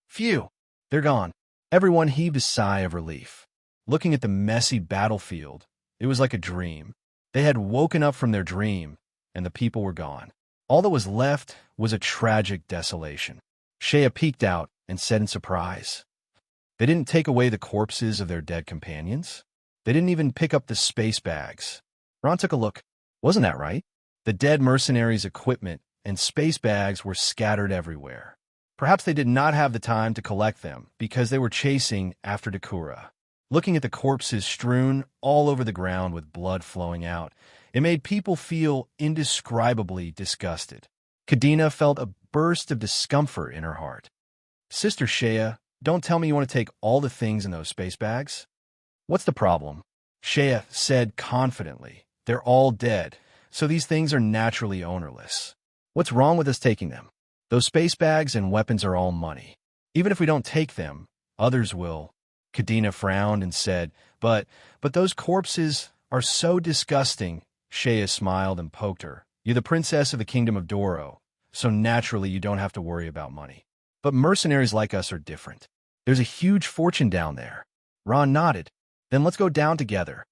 "Phew, they're gone." Everyone heaved a sigh of relief. Looking at the messy battlefield It was like a dream. They had woken up from their dream, and the people were gone. All that was left was a tragic desolation. Shea peeked out and said in surprise, "They didn't take away the corpses of their dead companions? They didn't even pick up the space bags." Ron took a look. Wasn't that right? The dead mercenaries' equipment and space bags were scattered everywhere. Perhaps they did not have the time to collect them because they were chasing after Dakura. Looking at the corpses strewn all over the ground with blood flowing out, it made people feel indescribably disgusted. Kadena felt a burst of discomfort in her heart. "Sister Shea, don't tell me you want to take all the things in those space bags?" "What's the problem?" Shea said confidently. "They're all dead, so these things are naturally ownerless. What's wrong with us taking them? Those space bags and weapons are all money. Even if we don't take them, others will." Kadena frowned and said, But those corpses are so disgusting." Shea smiled and poked her. "You're the princess of the kingdom of Doro, so naturally you don't have to worry about money. But mercenaries like us are different. There's a huge fortune down there." Ron nodded. "Then let's go down together."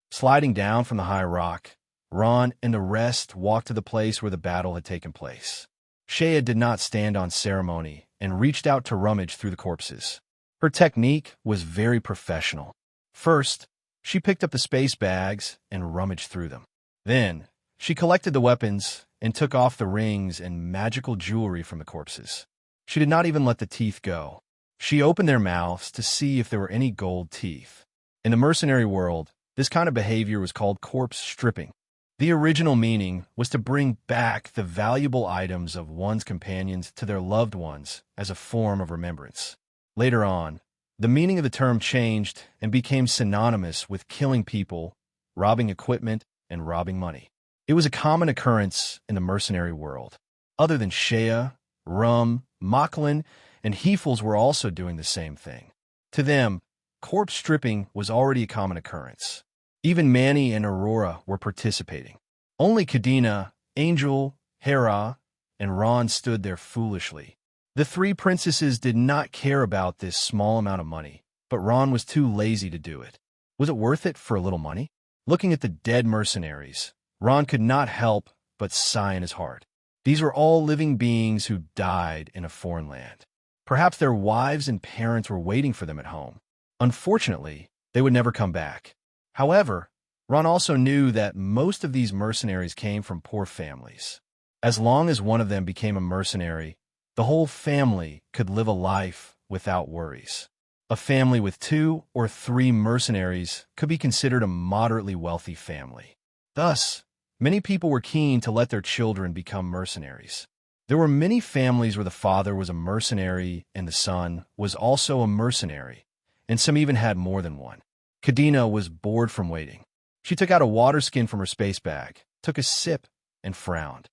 Sliding down from the high rock, Ron and the rest walked to the place where the battle had taken place. Shea did not stand on ceremony and reached out to rummage through the corpses. Her technique was very professional. First, she picked up the space bags and rummaged through them. Then, she collected the weapons and took off the rings and magical jewelry from the corpses. She did not even let the teeth go. She opened their mouths to see if there were any gold teeth. In the mercenary world, this kind of behavior was called corpse stripping. The original meaning was to bring back the valuable items of one's companions to their loved ones as a form of remembrance. Later on, the meaning of the term changed and became synonymous with killing people, robbing equipment, and robbing money. It was a common occurrence in the mercenary world. Other than Shea, Rum, Mocklin, and Heefels were also doing the same thing. To them, corpse stripping was already a common occurrence. Even Manny and Aurora were participating. Only Kadena, Angel, Hera, and Ron stood there foolishly. The three princesses did not care about this small amount of money, but Ron was too lazy to do it. Was it worth it for a little money? Looking at the dead mercenaries, Ron could not help but sigh in his heart. These were all living beings who died in a foreign land. Perhaps their wives and parents were waiting for them at home. Unfortunately, they would never come back. However, Ron also knew that most of these mercenaries came from poor families. As long as one of them became a mercenary, the whole family could live a life without worries. A family with 2 or 3 mercenaries could be considered a moderately wealthy family. Thus, many people were keen to let their children become mercenaries. There were many families where the father was a mercenary and the son was also a mercenary, and some even had more than one. Kadena was bored from waiting. She took out a water skin from her space bag, took a sip, and frowned.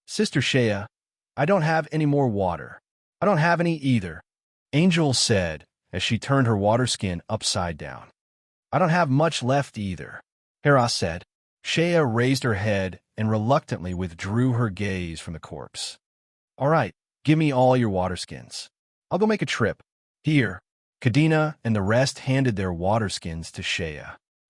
"Sister Shea, I don't have any more water." "I don't have any either," Angel said as she turned her water skin upside down. "I don't have much left either," Hera said. Shea raised her head and reluctantly withdrew her gaze from the corpse. "All right, give me all your water skins. I'll go make a trip. Here." Kadena and the rest handed their water skins to Shea.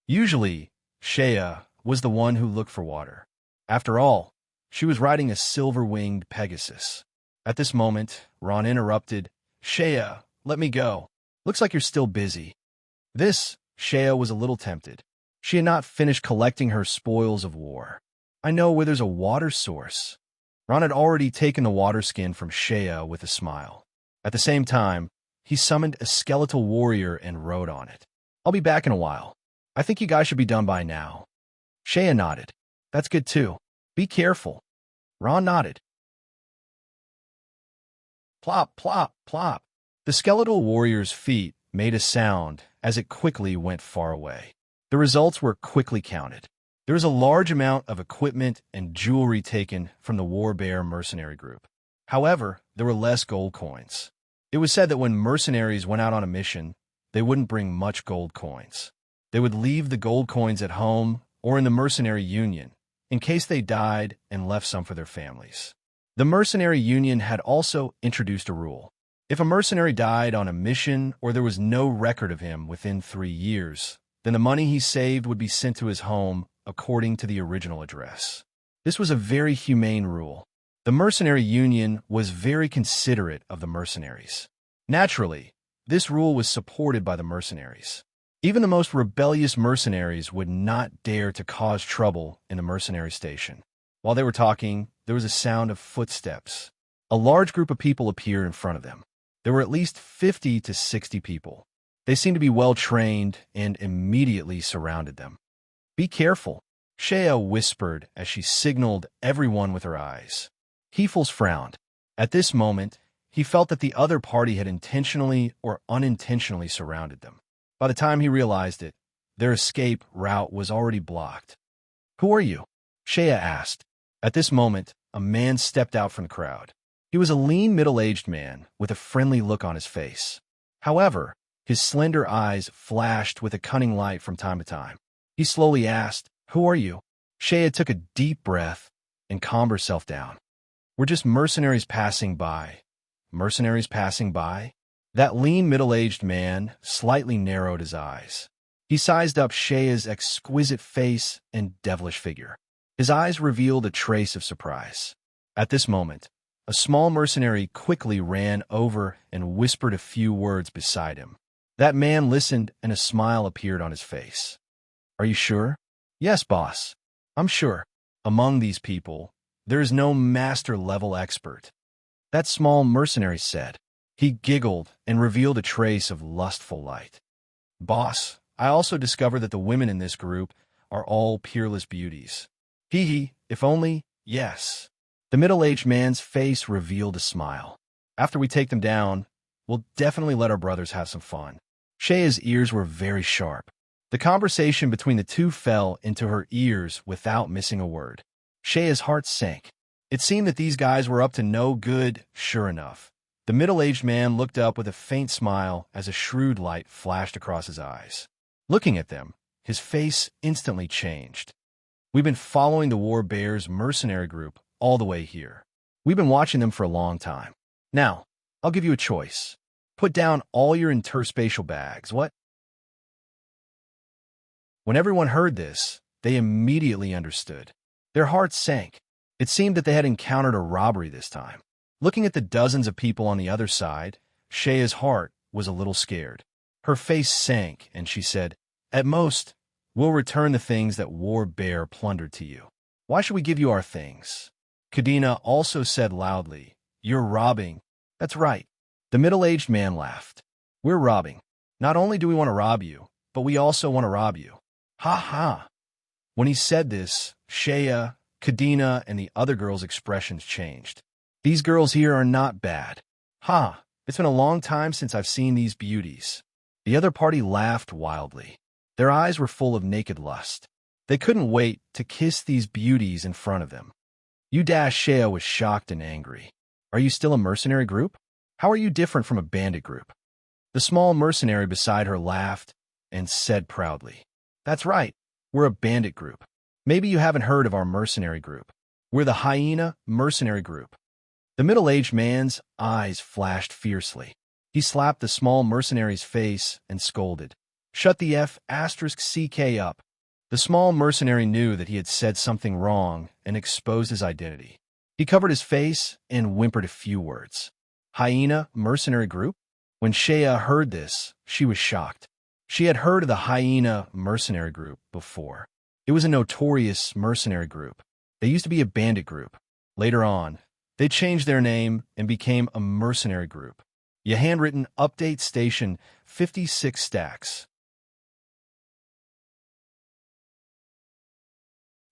Usually, Shea was the one who looked for water. After all, she was riding a silver-winged Pegasus. At this moment, Ron interrupted. "Shea, let me go. Looks like you're still busy." Shea was a little tempted. She had not finished collecting her spoils of war. "I know where there's a water source." Ron had already taken the water skin from Shea with a smile. At the same time, he summoned a skeletal warrior and rode on it. "I'll be back in a while. I think you guys should be done by now." Shea nodded. "That's good too. Be careful." Ron nodded. Plop, plop, plop. The skeletal warrior's feet made a sound as it quickly went far away. The results were quickly counted. There was a large amount of equipment and jewelry taken from the War Bear mercenary group. However, there were less gold coins. It was said that when mercenaries went out on a mission, they wouldn't bring much gold coins. They would leave the gold coins at home or in the mercenary union, in case they died and left some for their families. The mercenary union had also introduced a rule. If a mercenary died on a mission or there was no record of him within 3 years, Then the money he saved would be sent to his home according to the original address. This was a very humane rule. The mercenary union was very considerate of the mercenaries. Naturally, this rule was supported by the mercenaries. Even the most rebellious mercenaries would not dare to cause trouble in the mercenary station. While they were talking, there was a sound of footsteps. A large group of people appeared in front of them. There were at least 50 to 60 people. They seemed to be well-trained and immediately surrounded them. "Be careful," Shea whispered as she signaled everyone with her eyes. Heefels frowned. At this moment, he felt that the other party had intentionally or unintentionally surrounded them. By the time he realized it, their escape route was already blocked. "Who are you?" Shea asked. At this moment, a man stepped out from the crowd. He was a lean, middle-aged man with a friendly look on his face. However, his slender eyes flashed with a cunning light from time to time. He slowly asked, "Who are you?" Shea took a deep breath and calmed herself down. "We're just mercenaries passing by." "Mercenaries passing by?" That lean, middle-aged man slightly narrowed his eyes. He sized up Shea's exquisite face and devilish figure. His eyes revealed a trace of surprise. At this moment, a small mercenary quickly ran over and whispered a few words beside him. That man listened, and a smile appeared on his face. "Are you sure?" "Yes, boss. I'm sure. Among these people, there is no master-level expert," that small mercenary said. He giggled and revealed a trace of lustful light. "Boss, I also discovered that the women in this group are all peerless beauties." "Hee, if only, yes." The middle-aged man's face revealed a smile. "After we take them down, we'll definitely let our brothers have some fun." Shea's ears were very sharp. The conversation between the two fell into her ears without missing a word. Shea's heart sank. It seemed that these guys were up to no good, sure enough. The middle-aged man looked up with a faint smile as a shrewd light flashed across his eyes. Looking at them, his face instantly changed. "We've been following the War Bears mercenary group all the way here. We've been watching them for a long time. Now, I'll give you a choice. Put down all your interspatial bags. What?" When everyone heard this, they immediately understood. Their hearts sank. It seemed that they had encountered a robbery this time. Looking at the dozens of people on the other side, Shea's heart was a little scared. Her face sank, and she said, "At most, we'll return the things that War Bear plundered to you. Why should we give you our things?" Kadena also said loudly, "You're robbing." "That's right." The middle-aged man laughed. "We're robbing. Not only do we want to rob you, but we also want to rob you." "Ha ha." When he said this, Shea, Kadena, and the other girls' expressions changed. "These girls here are not bad. Ha, it's been a long time since I've seen these beauties." The other party laughed wildly. Their eyes were full of naked lust. They couldn't wait to kiss these beauties in front of them. Shea was shocked and angry. "Are you still a mercenary group? How are you different from a bandit group?" The small mercenary beside her laughed and said proudly, "That's right, we're a bandit group. Maybe you haven't heard of our mercenary group. We're the Hyena Mercenary Group." The middle-aged man's eyes flashed fiercely. He slapped the small mercenary's face and scolded, "Shut the F***CK up." The small mercenary knew that he had said something wrong and exposed his identity. He covered his face and whimpered a few words. "Hyena Mercenary Group?" When Shea heard this, she was shocked. She had heard of the Hyena Mercenary Group before. It was a notorious mercenary group. They used to be a bandit group. Later on, they changed their name and became a mercenary group. A handwritten update station 56 stacks.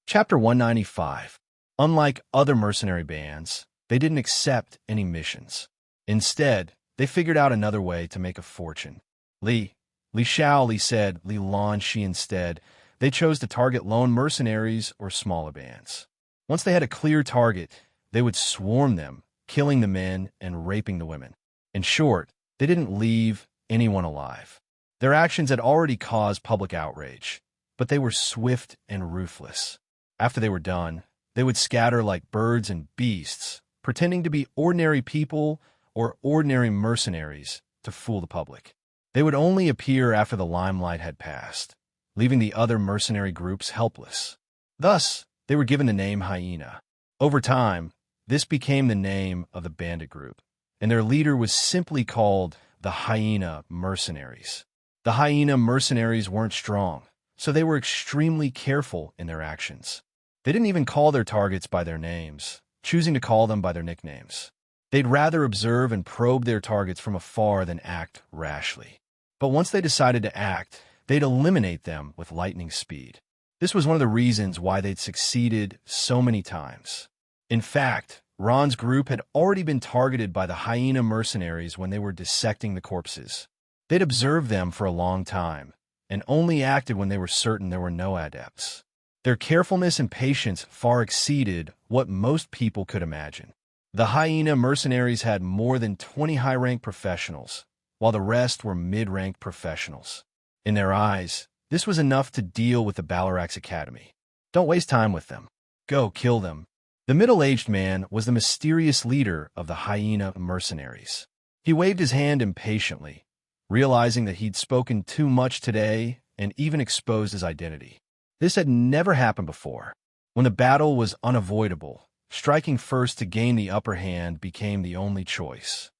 Chapter 195. Unlike other mercenary bands, they didn't accept any missions. Instead, they figured out another way to make a fortune. Li Xiaoli said Li Lan Shi instead. They chose to target lone mercenaries or smaller bands. Once they had a clear target, they would swarm them, killing the men and raping the women. In short, they didn't leave anyone alive. Their actions had already caused public outrage, but they were swift and ruthless. After they were done, they would scatter like birds and beasts, pretending to be ordinary people or ordinary mercenaries to fool the public. They would only appear after the limelight had passed. leaving the other mercenary groups helpless. Thus, they were given the name Hyena. Over time, this became the name of the bandit group, and their leader was simply called the Hyena Mercenaries. The Hyena Mercenaries weren't strong, so they were extremely careful in their actions. They didn't even call their targets by their names, choosing to call them by their nicknames. They'd rather observe and probe their targets from afar than act rashly. But once they decided to act, they'd eliminate them with lightning speed. This was one of the reasons why they'd succeeded so many times. In fact, Ron's group had already been targeted by the Hyena Mercenaries when they were dissecting the corpses. They'd observed them for a long time, and only acted when they were certain there were no adepts. Their carefulness and patience far exceeded what most people could imagine. The Hyena Mercenaries had more than 20 high-ranked professionals, while the rest were mid-ranked professionals. In their eyes, this was enough to deal with the Balarax Academy. Don't waste time with them. Go kill them. The middle-aged man was the mysterious leader of the Hyena Mercenaries. He waved his hand impatiently, realizing that he'd spoken too much today and even exposed his identity. This had never happened before. When the battle was unavoidable, striking first to gain the upper hand became the only choice.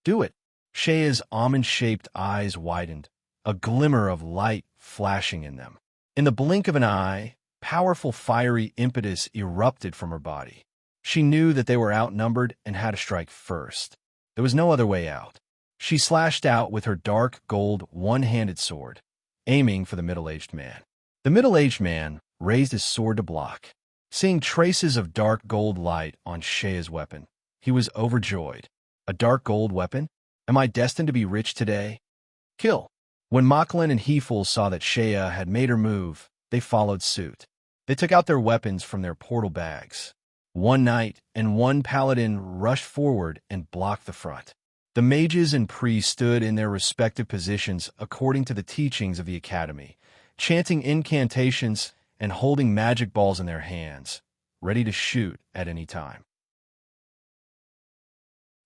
Do it. Shea's almond-shaped eyes widened, a glimmer of light flashing in them. In the blink of an eye, powerful fiery impetus erupted from her body. She knew that they were outnumbered and had to strike first. There was no other way out. She slashed out with her dark gold one-handed sword, aiming for the middle-aged man. The middle-aged man raised his sword to block. Seeing traces of dark gold light on Shea's weapon, he was overjoyed. A dark gold weapon? Am I destined to be rich today? Kill. When Mocklin and Hefel saw that Shea had made her move, they followed suit. They took out their weapons from their portal bags. One knight and one paladin rushed forward and blocked the front. The mages and priests stood in their respective positions according to the teachings of the academy, chanting incantations and holding magic balls in their hands, ready to shoot at any time.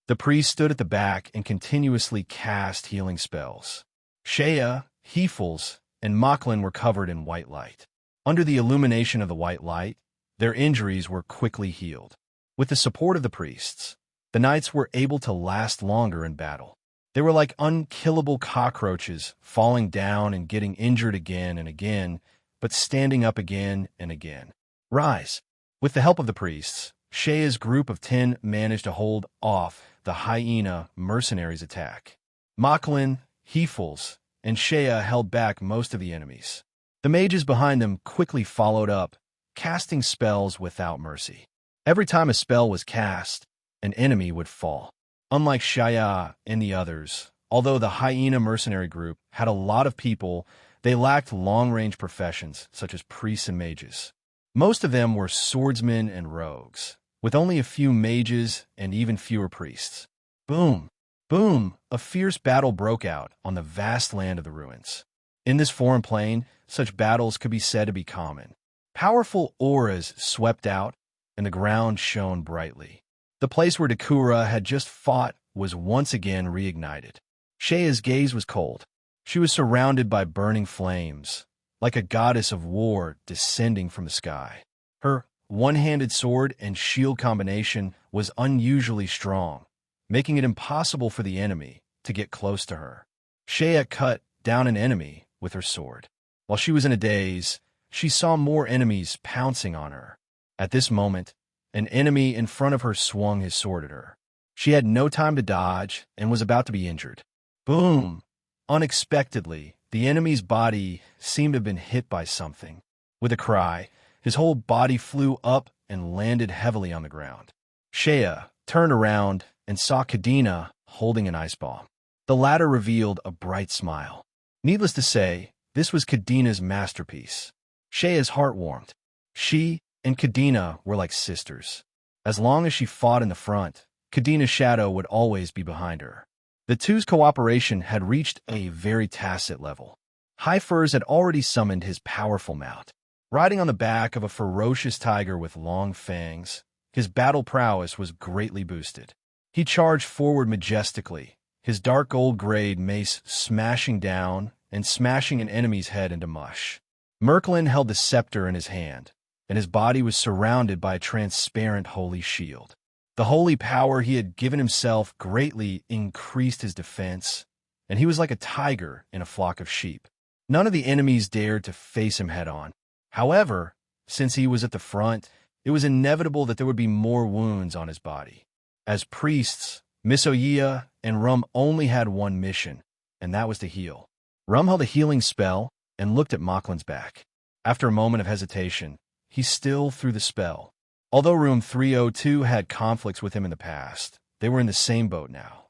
The priest stood at the back and continuously cast healing spells. Shea, Hefels, and Mocklin were covered in white light. Under the illumination of the white light, their injuries were quickly healed. With the support of the priests, the knights were able to last longer in battle. They were like unkillable cockroaches, falling down and getting injured again and again, but standing up again and again. Rise. With the help of the priests, Shea's group of 10 managed to hold off the Hyena Mercenaries' attack. Mocklin, Hefels, and Shea held back most of the enemies. The mages behind them quickly followed up, casting spells without mercy. Every time a spell was cast, an enemy would fall. Unlike Shaya and the others, although the Hyena Mercenary group had a lot of people, they lacked long-range professions, such as priests and mages. Most of them were swordsmen and rogues, with only a few mages and even fewer priests. Boom! Boom! A fierce battle broke out on the vast land of the ruins. In this foreign plane, such battles could be said to be common. Powerful auras swept out, and the ground shone brightly. The place where Dakura had just fought was once again reignited. Shea's gaze was cold. She was surrounded by burning flames, like a goddess of war descending from the sky. Her one-handed sword and shield combination was unusually strong, making it impossible for the enemy to get close to her. Shea cut down an enemy with her sword. While she was in a daze, she saw more enemies pouncing on her. At this moment, an enemy in front of her swung his sword at her. She had no time to dodge and was about to be injured. Boom! Unexpectedly, the enemy's body seemed to have been hit by something. With a cry, his whole body flew up and landed heavily on the ground. Shea turned around and saw Kadena holding an ice bomb. The latter revealed a bright smile. Needless to say, this was Kadena's masterpiece. Shea's heart warmed. She and Kadena were like sisters. As long as she fought in the front, Kadena's shadow would always be behind her. The two's cooperation had reached a very tacit level. High Furs had already summoned his powerful mount. Riding on the back of a ferocious tiger with long fangs, his battle prowess was greatly boosted. He charged forward majestically, his dark gold-grade mace smashing down and smashing an enemy's head into mush. Merklin held the scepter in his hand, and his body was surrounded by a transparent holy shield. The holy power he had given himself greatly increased his defense, and he was like a tiger in a flock of sheep. None of the enemies dared to face him head-on. However, since he was at the front, it was inevitable that there would be more wounds on his body. As priests, Misoya and Rum only had one mission, and that was to heal. Rum held a healing spell and looked at Moklin's back. After a moment of hesitation, he still threw the spell. Although Room 302 had conflicts with him in the past, they were in the same boat now.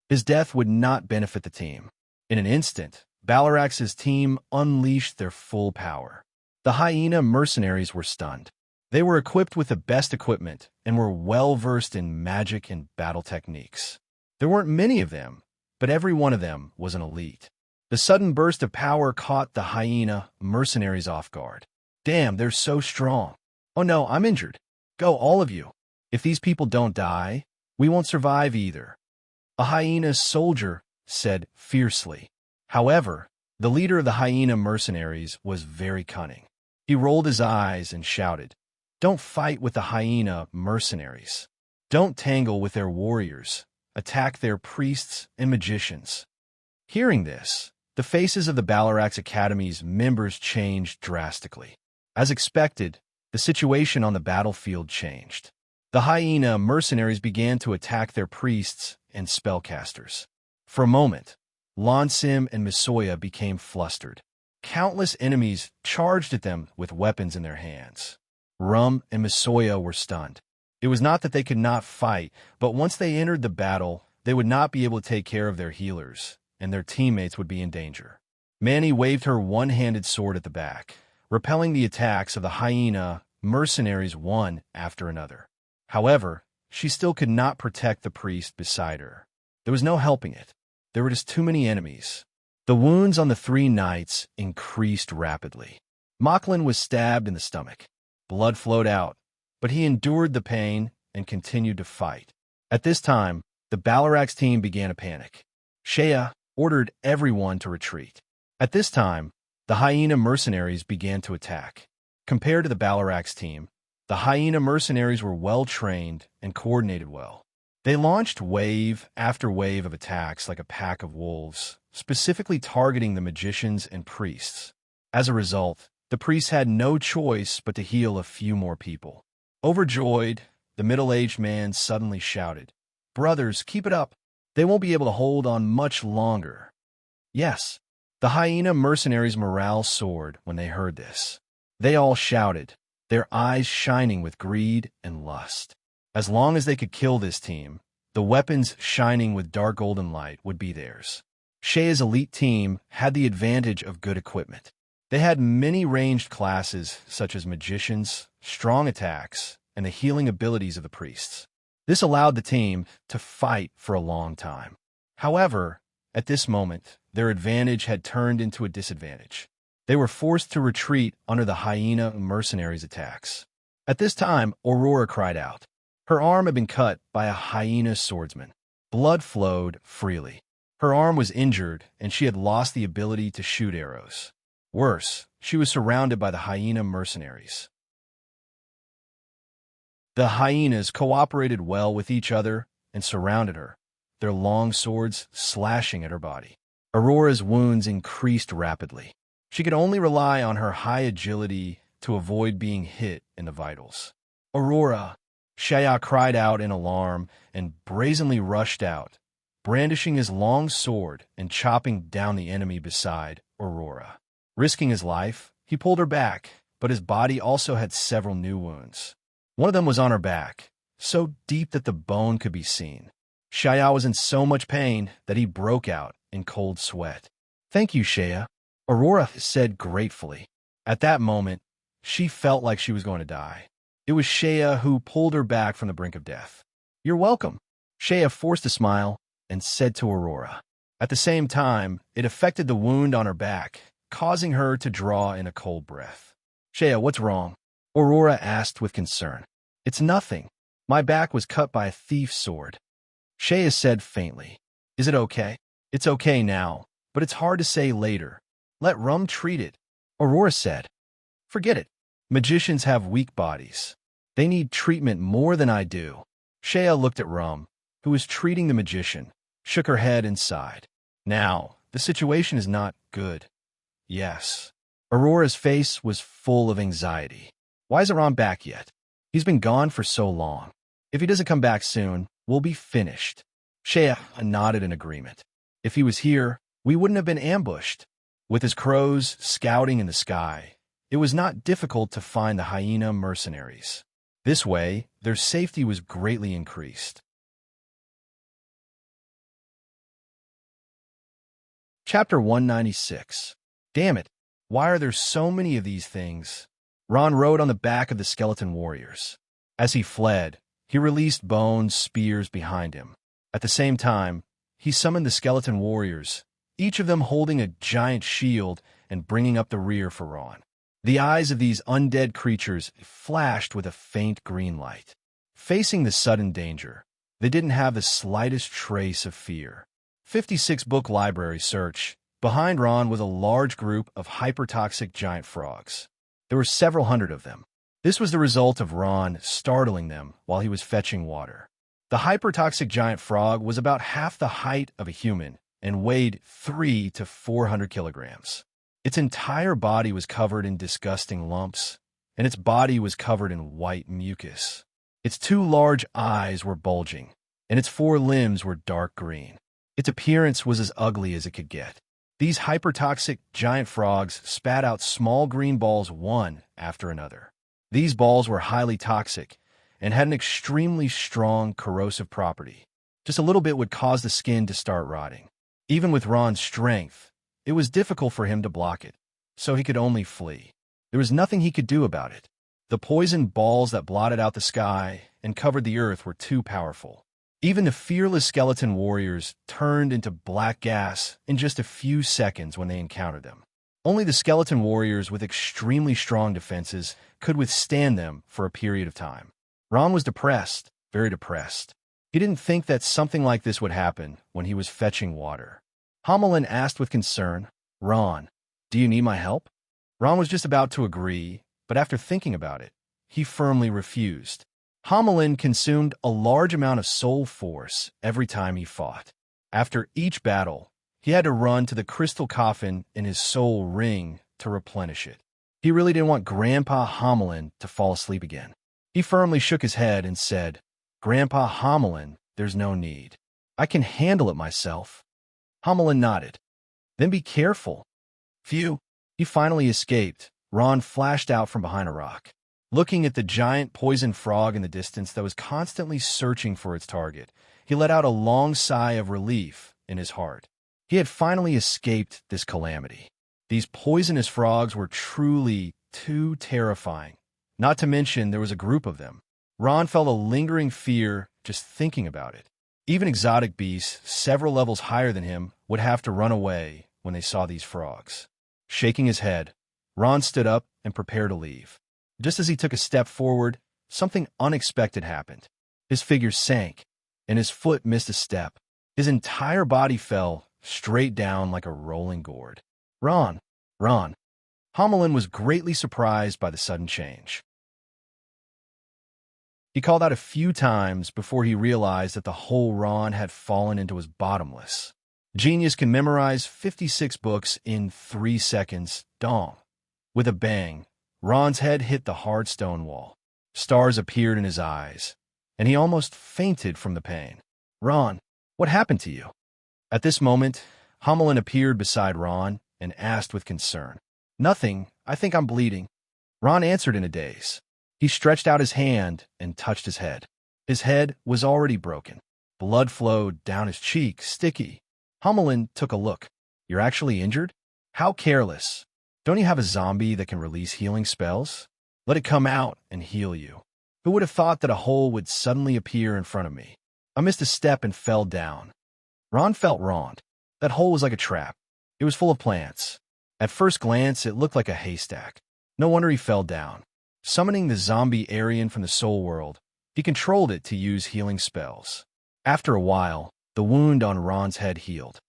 His death would not benefit the team. In an instant, Balarax's team unleashed their full power. The hyena mercenaries were stunned. They were equipped with the best equipment and were well-versed in magic and battle techniques. There weren't many of them, but every one of them was an elite. The sudden burst of power caught the hyena mercenaries off guard. Damn, they're so strong. Oh no, I'm injured. Go, all of you. If these people don't die, we won't survive either. A hyena soldier said fiercely. However, the leader of the hyena mercenaries was very cunning. He rolled his eyes and shouted, "Don't fight with the hyena mercenaries. Don't tangle with their warriors. Attack their priests and magicians." Hearing this, the faces of the Balarax Academy's members changed drastically. As expected, the situation on the battlefield changed. The hyena mercenaries began to attack their priests and spellcasters. For a moment, Lonsim and Misoya became flustered. Countless enemies charged at them with weapons in their hands. Rum and Misoya were stunned. It was not that they could not fight, but once they entered the battle, they would not be able to take care of their healers, and their teammates would be in danger. Manny waved her one-handed sword at the back, repelling the attacks of the hyena mercenaries one after another. However, she still could not protect the priest beside her. There was no helping it. There were just too many enemies. The wounds on the three knights increased rapidly. Moklin was stabbed in the stomach. Blood flowed out, but he endured the pain and continued to fight. At this time, the Balarax team began to panic. Shea ordered everyone to retreat. At this time, the hyena mercenaries began to attack. Compared to the Balarax team, the hyena mercenaries were well-trained and coordinated well. They launched wave after wave of attacks like a pack of wolves, specifically targeting the magicians and priests. As a result, the priests had no choice but to heal a few more people. Overjoyed, the middle-aged man suddenly shouted, "Brothers, keep it up. They won't be able to hold on much longer." Yes, the hyena mercenaries' morale soared when they heard this. They all shouted, their eyes shining with greed and lust. As long as they could kill this team, the weapons shining with dark golden light would be theirs. Shea's elite team had the advantage of good equipment. They had many ranged classes such as magicians, strong attacks, and the healing abilities of the priests. This allowed the team to fight for a long time. However, at this moment, their advantage had turned into a disadvantage. They were forced to retreat under the hyena mercenaries' attacks. At this time, Aurora cried out. Her arm had been cut by a hyena swordsman. Blood flowed freely. Her arm was injured, and she had lost the ability to shoot arrows. Worse, she was surrounded by the hyena mercenaries. The hyenas cooperated well with each other and surrounded her, their long swords slashing at her body. Aurora's wounds increased rapidly. She could only rely on her high agility to avoid being hit in the vitals. "Aurora!" Shaya cried out in alarm and brazenly rushed out, brandishing his long sword and chopping down the enemy beside Aurora. Risking his life, he pulled her back, but his body also had several new wounds. One of them was on her back, so deep that the bone could be seen. Shaya was in so much pain that he broke out in cold sweat. "Thank you, Shaya," Aurora said gratefully. At that moment, she felt like she was going to die. It was Shaya who pulled her back from the brink of death. "You're welcome." Shaya forced a smile and said to Aurora. At the same time, it affected the wound on her back, causing her to draw in a cold breath. "Shaya, what's wrong?" Aurora asked with concern. "It's nothing. My back was cut by a thief's sword." Shaya said faintly. "Is it okay?" "It's okay now, but it's hard to say later. Let Rum treat it. Aurora said. Forget it. Magicians have weak bodies. They need treatment more than I do. Shea looked at Rum, who was treating the magician, shook her head and sighed. Now, the situation is not good. Yes. Aurora's face was full of anxiety. Why isn't Ron back yet? He's been gone for so long. If he doesn't come back soon, we'll be finished. Shea nodded in agreement. If he was here, we wouldn't have been ambushed. With his crows scouting in the sky, it was not difficult to find the hyena mercenaries. This way, their safety was greatly increased. Chapter 196. Damn it, why are there so many of these things? Ron rode on the back of the skeleton warriors. As he fled, he released Bone's spears behind him. At the same time, he summoned the skeleton warriors, each of them holding a giant shield and bringing up the rear for Ron. The eyes of these undead creatures flashed with a faint green light. Facing the sudden danger, they didn't have the slightest trace of fear. 56-book library search. Behind Ron was a large group of hypertoxic giant frogs. There were several hundred of them. This was the result of Ron startling them while he was fetching water. The hypertoxic giant frog was about half the height of a human and weighed 300 to 400 kilograms. Its entire body was covered in disgusting lumps, and its body was covered in white mucus. Its 2 large eyes were bulging, and its 4 limbs were dark green. Its appearance was as ugly as it could get. These hypertoxic giant frogs spat out small green balls one after another. These balls were highly toxic and had an extremely strong corrosive property. Just a little bit would cause the skin to start rotting. Even with Ron's strength, it was difficult for him to block it, so he could only flee. There was nothing he could do about it. The poisoned balls that blotted out the sky and covered the earth were too powerful. Even the fearless skeleton warriors turned into black gas in just a few seconds when they encountered them. Only the skeleton warriors with extremely strong defenses could withstand them for a period of time. Ron was depressed, very depressed. He didn't think that something like this would happen when he was fetching water. Homelin asked with concern, Ron, do you need my help? Ron was just about to agree, but after thinking about it, he firmly refused. Homelin consumed a large amount of soul force every time he fought. After each battle, he had to run to the crystal coffin in his soul ring to replenish it. He really didn't want Grandpa Homelin to fall asleep again. He firmly shook his head and said, Grandpa Homelin, there's no need. I can handle it myself. Homelin nodded. Then be careful. Phew. He finally escaped. Ron flashed out from behind a rock. Looking at the giant poison frog in the distance that was constantly searching for its target, he let out a long sigh of relief in his heart. He had finally escaped this calamity. These poisonous frogs were truly too terrifying. Not to mention there was a group of them. Ron felt a lingering fear just thinking about it. Even exotic beasts, several levels higher than him, would have to run away when they saw these frogs. Shaking his head, Ron stood up and prepared to leave. Just as he took a step forward, something unexpected happened. His figure sank, and his foot missed a step. His entire body fell straight down like a rolling gourd. Ron! Homelin was greatly surprised by the sudden change. He called out a few times before he realized that the whole Ron had fallen into his bottomless. Genius can memorize 56 books in 3 seconds. Dong! With a bang, Ron's head hit the hard stone wall. Stars appeared in his eyes, and he almost fainted from the pain. Ron, what happened to you? At this moment, Homelin appeared beside Ron and asked with concern. Nothing, I think I'm bleeding. Ron answered in a daze. He stretched out his hand and touched his head. His head was already broken. Blood flowed down his cheek, sticky. Homelin took a look. You're actually injured? How careless. Don't you have a zombie that can release healing spells? Let it come out and heal you. Who would have thought that a hole would suddenly appear in front of me? I missed a step and fell down. Ron felt wronged. That hole was like a trap. It was full of plants. At first glance, it looked like a haystack. No wonder he fell down. Summoning the zombie Aryan from the soul world, he controlled it to use healing spells. After a while, the wound on Ron's head healed.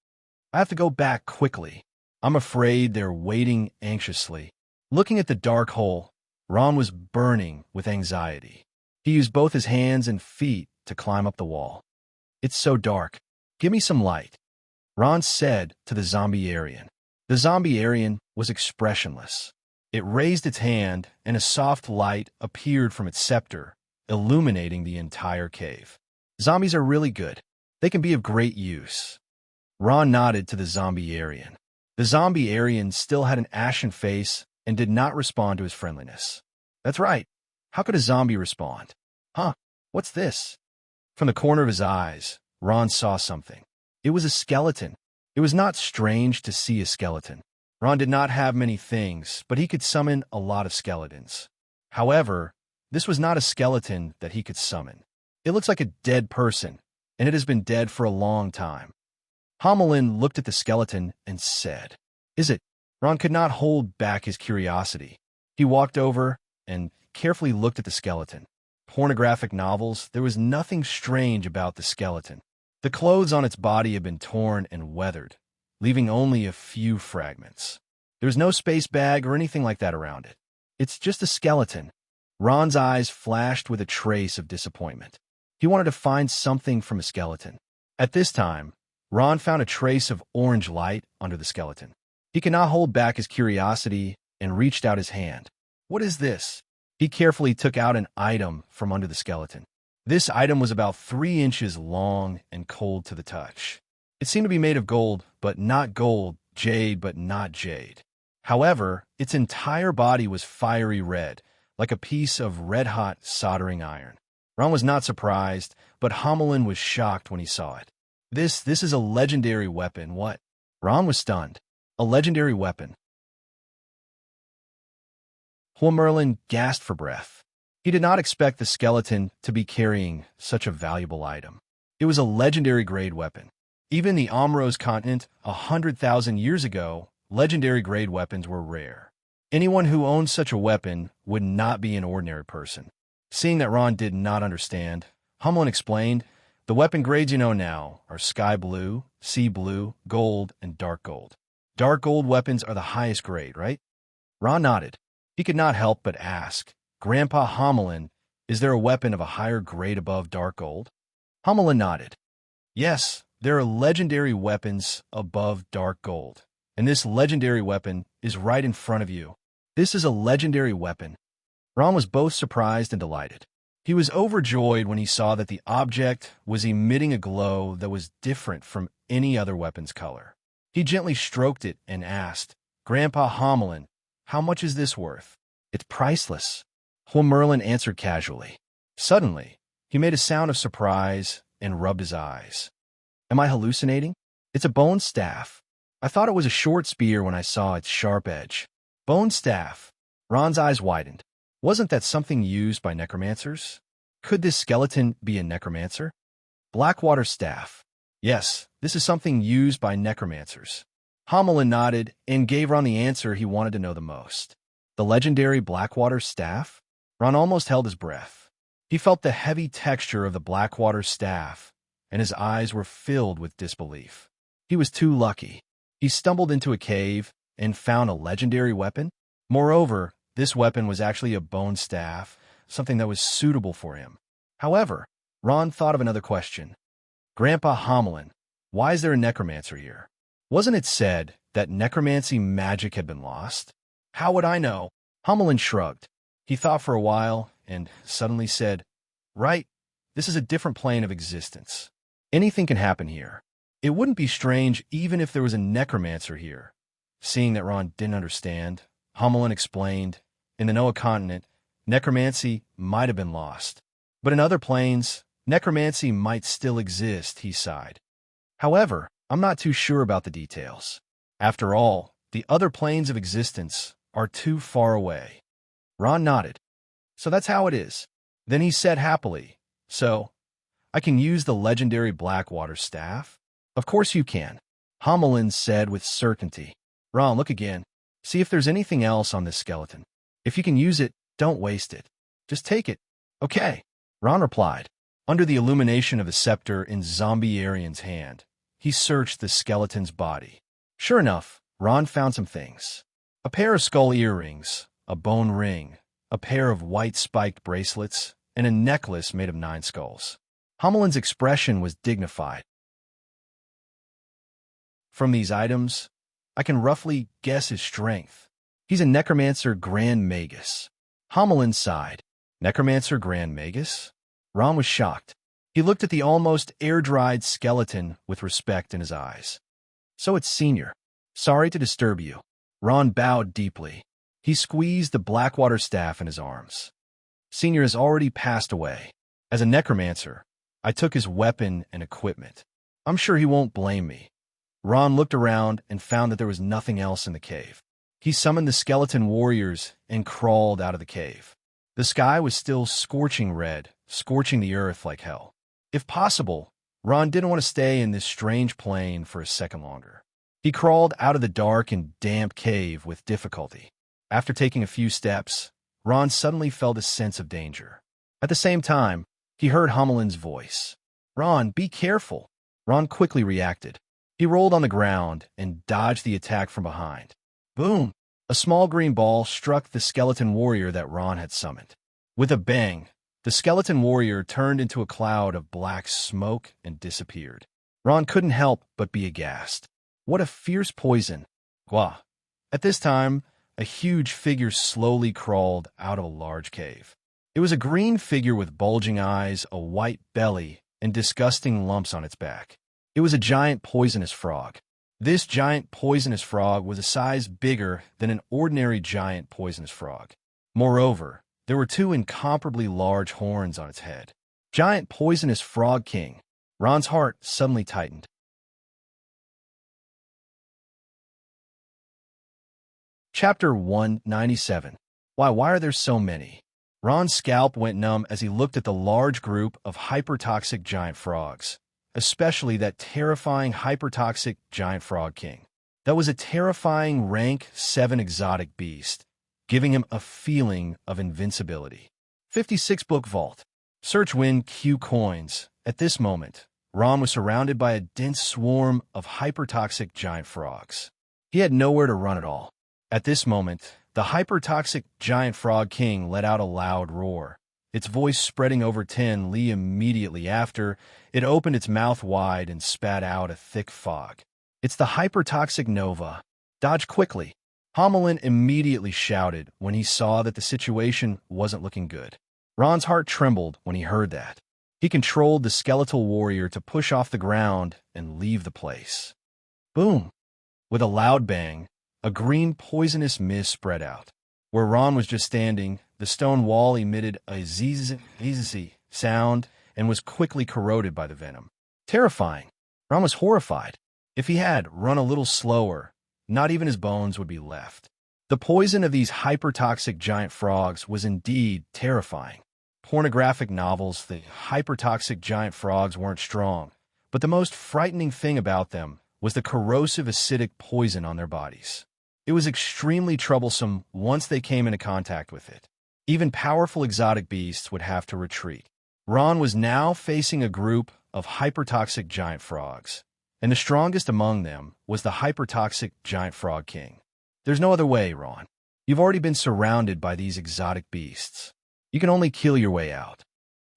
I have to go back quickly. I'm afraid they're waiting anxiously. Looking at the dark hole, Ron was burning with anxiety. He used both his hands and feet to climb up the wall. It's so dark. Give me some light, Ron said to the zombie Aryan. The zombie Aryan was expressionless. It raised its hand, and a soft light appeared from its scepter, illuminating the entire cave. Zombies are really good. They can be of great use. Ron nodded to the zombie Aryan. The zombie Aryan still had an ashen face and did not respond to his friendliness. That's right. How could a zombie respond? Huh? What's this? From the corner of his eyes, Ron saw something. It was a skeleton. It was not strange to see a skeleton. Ron did not have many things, but he could summon a lot of skeletons. However, this was not a skeleton that he could summon. It looks like a dead person, and it has been dead for a long time. Homelin looked at the skeleton and said, "Is it?" Ron could not hold back his curiosity. He walked over and carefully looked at the skeleton. Pornographic novels, there was nothing strange about the skeleton. The clothes on its body had been torn and weathered, leaving only a few fragments. There was no space bag or anything like that around it. It's just a skeleton. Ron's eyes flashed with a trace of disappointment. He wanted to find something from a skeleton. At this time, Ron found a trace of orange light under the skeleton. He could not hold back his curiosity and reached out his hand. What is this? He carefully took out an item from under the skeleton. This item was about 3 inches long and cold to the touch. It seemed to be made of gold, but not gold, jade, but not jade. However, its entire body was fiery red, like a piece of red-hot soldering iron. Ron was not surprised, but Homelin was shocked when he saw it. This is a legendary weapon. What? Ron was stunned. A legendary weapon. Merlin gasped for breath. He did not expect the skeleton to be carrying such a valuable item. It was a legendary grade weapon. Even in the Amros continent 100,000 years ago, legendary grade weapons were rare. Anyone who owned such a weapon would not be an ordinary person. Seeing that Ron did not understand, Humlin explained, "The weapon grades you know now are sky blue, sea blue, gold, and dark gold. Dark gold weapons are the highest grade, right?" Ron nodded. He could not help but ask, "Grandpa Homelin, is there a weapon of a higher grade above dark gold?" Homelin nodded. "Yes, there are legendary weapons above dark gold, and this legendary weapon is right in front of you. This is a legendary weapon." Ron was both surprised and delighted. He was overjoyed when he saw that the object was emitting a glow that was different from any other weapon's color. He gently stroked it and asked, "Grandpa Homelin, how much is this worth?" "It's priceless," Merlin answered casually. Suddenly, he made a sound of surprise and rubbed his eyes. "Am I hallucinating? It's a bone staff. I thought it was a short spear when I saw its sharp edge." Bone staff. Ron's eyes widened. Wasn't that something used by necromancers? Could this skeleton be a necromancer? Blackwater staff. Yes, this is something used by necromancers. Homelin nodded and gave Ron the answer he wanted to know the most. The legendary Blackwater staff? Ron almost held his breath. He felt the heavy texture of the Blackwater staff, and his eyes were filled with disbelief. He was too lucky. He stumbled into a cave and found a legendary weapon. Moreover, this weapon was actually a bone staff, something that was suitable for him. However, Ron thought of another question. "Grandpa Homelin, why is there a necromancer here? Wasn't it said that necromancy magic had been lost?" "How would I know?" Homelin shrugged. He thought for a while and suddenly said, "Right, this is a different plane of existence. Anything can happen here. It wouldn't be strange even if there was a necromancer here." Seeing that Ron didn't understand, Homelin explained, "In the Noah continent, necromancy might have been lost. But in other planes, necromancy might still exist," he sighed. "However, I'm not too sure about the details. After all, the other planes of existence are too far away." Ron nodded. "So that's how it is." Then he said happily, "So, I can use the legendary Blackwater staff?" "Of course you can," Homelin said with certainty. "Ron, look again. See if there's anything else on this skeleton. If you can use it, don't waste it. Just take it." "Okay," Ron replied. Under the illumination of the scepter in Zombie Aryan's hand, he searched the skeleton's body. Sure enough, Ron found some things. A pair of skull earrings, a bone ring, a pair of white spiked bracelets, and a necklace made of 9 skulls. Homeland's expression was dignified. From these items, I can roughly guess his strength. He's a Necromancer Grand Magus. Homeland sighed. Necromancer Grand Magus? Ron was shocked. He looked at the almost air-dried skeleton with respect in his eyes. So it's Senior. Sorry to disturb you. Ron bowed deeply. He squeezed the Blackwater staff in his arms. Senior has already passed away. As a necromancer, I took his weapon and equipment. I'm sure he won't blame me. Ron looked around and found that there was nothing else in the cave. He summoned the skeleton warriors and crawled out of the cave. The sky was still scorching red, scorching the earth like hell. If possible, Ron didn't want to stay in this strange plane for a second longer. He crawled out of the dark and damp cave with difficulty. After taking a few steps, Ron suddenly felt a sense of danger. At the same time, he heard Homeland's voice. Ron, be careful. Ron quickly reacted. He rolled on the ground and dodged the attack from behind. Boom! A small green ball struck the skeleton warrior that Ron had summoned. With a bang, the skeleton warrior turned into a cloud of black smoke and disappeared. Ron couldn't help but be aghast. What a fierce poison! Gwa! At this time, a huge figure slowly crawled out of a large cave. It was a green figure with bulging eyes, a white belly, and disgusting lumps on its back. It was a giant poisonous frog. This giant poisonous frog was a size bigger than an ordinary giant poisonous frog. Moreover, there were 2 incomparably large horns on its head. Giant poisonous frog king. Ron's heart suddenly tightened. Chapter 197. Why are there so many? Ron's scalp went numb as he looked at the large group of hypertoxic giant frogs, especially that terrifying hypertoxic giant frog king. That was a terrifying rank 7 exotic beast, giving him a feeling of invincibility. 56 book vault. Search win Q coins. At this moment, Ron was surrounded by a dense swarm of hypertoxic giant frogs. He had nowhere to run at all. At this moment, the hypertoxic giant frog king let out a loud roar. Its voice spreading over 10 li immediately after, it opened its mouth wide and spat out a thick fog. It's the hypertoxic Nova. Dodge quickly. Homelin immediately shouted when he saw that the situation wasn't looking good. Ron's heart trembled when he heard that. He controlled the skeletal warrior to push off the ground and leave the place. Boom! With a loud bang, a green poisonous mist spread out. Where Ron was just standing, the stone wall emitted a zzz sound and was quickly corroded by the venom. Terrifying. Ron was horrified. If he had run a little slower, not even his bones would be left. The poison of these hypertoxic giant frogs was indeed terrifying. Pornographic novels, the hypertoxic giant frogs weren't strong, but the most frightening thing about them was the corrosive acidic poison on their bodies. It was extremely troublesome once they came into contact with it. Even powerful exotic beasts would have to retreat. Ron was now facing a group of hypertoxic giant frogs, and the strongest among them was the hypertoxic giant frog king. There's no other way, Ron. You've already been surrounded by these exotic beasts. You can only kill your way out.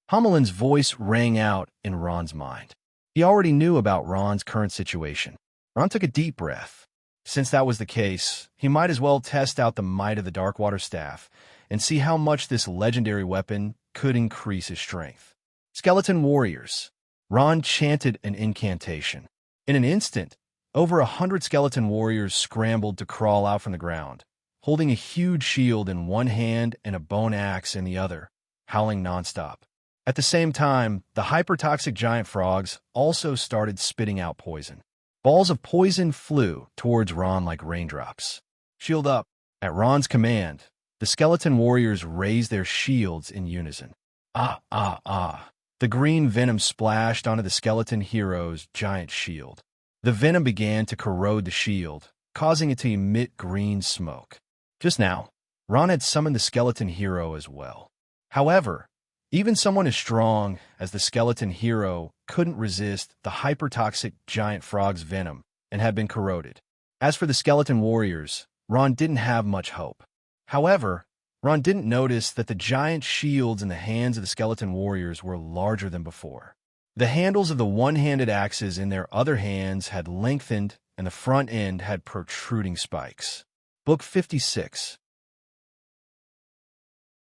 Homeland's voice rang out in Ron's mind. He already knew about Ron's current situation. Ron took a deep breath. Since that was the case, he might as well test out the might of the Darkwater staff and see how much this legendary weapon could increase his strength. Skeleton warriors. Ron chanted an incantation. In an instant, over 100 skeleton warriors scrambled to crawl out from the ground, holding a huge shield in one hand and a bone axe in the other, howling nonstop. At the same time, the hypertoxic giant frogs also started spitting out poison. Balls of poison flew towards Ron like raindrops. Shield up. At Ron's command, the skeleton warriors raised their shields in unison. Ah, ah, ah. The green venom splashed onto the skeleton hero's giant shield. The venom began to corrode the shield, causing it to emit green smoke. Just now, Ron had summoned the skeleton hero as well. However, even someone as strong as the skeleton hero couldn't resist the hypertoxic giant frog's venom and had been corroded. As for the skeleton warriors, Ron didn't have much hope. However, Ron didn't notice that the giant shields in the hands of the skeleton warriors were larger than before. The handles of the one-handed axes in their other hands had lengthened, and the front end had protruding spikes. Book 56.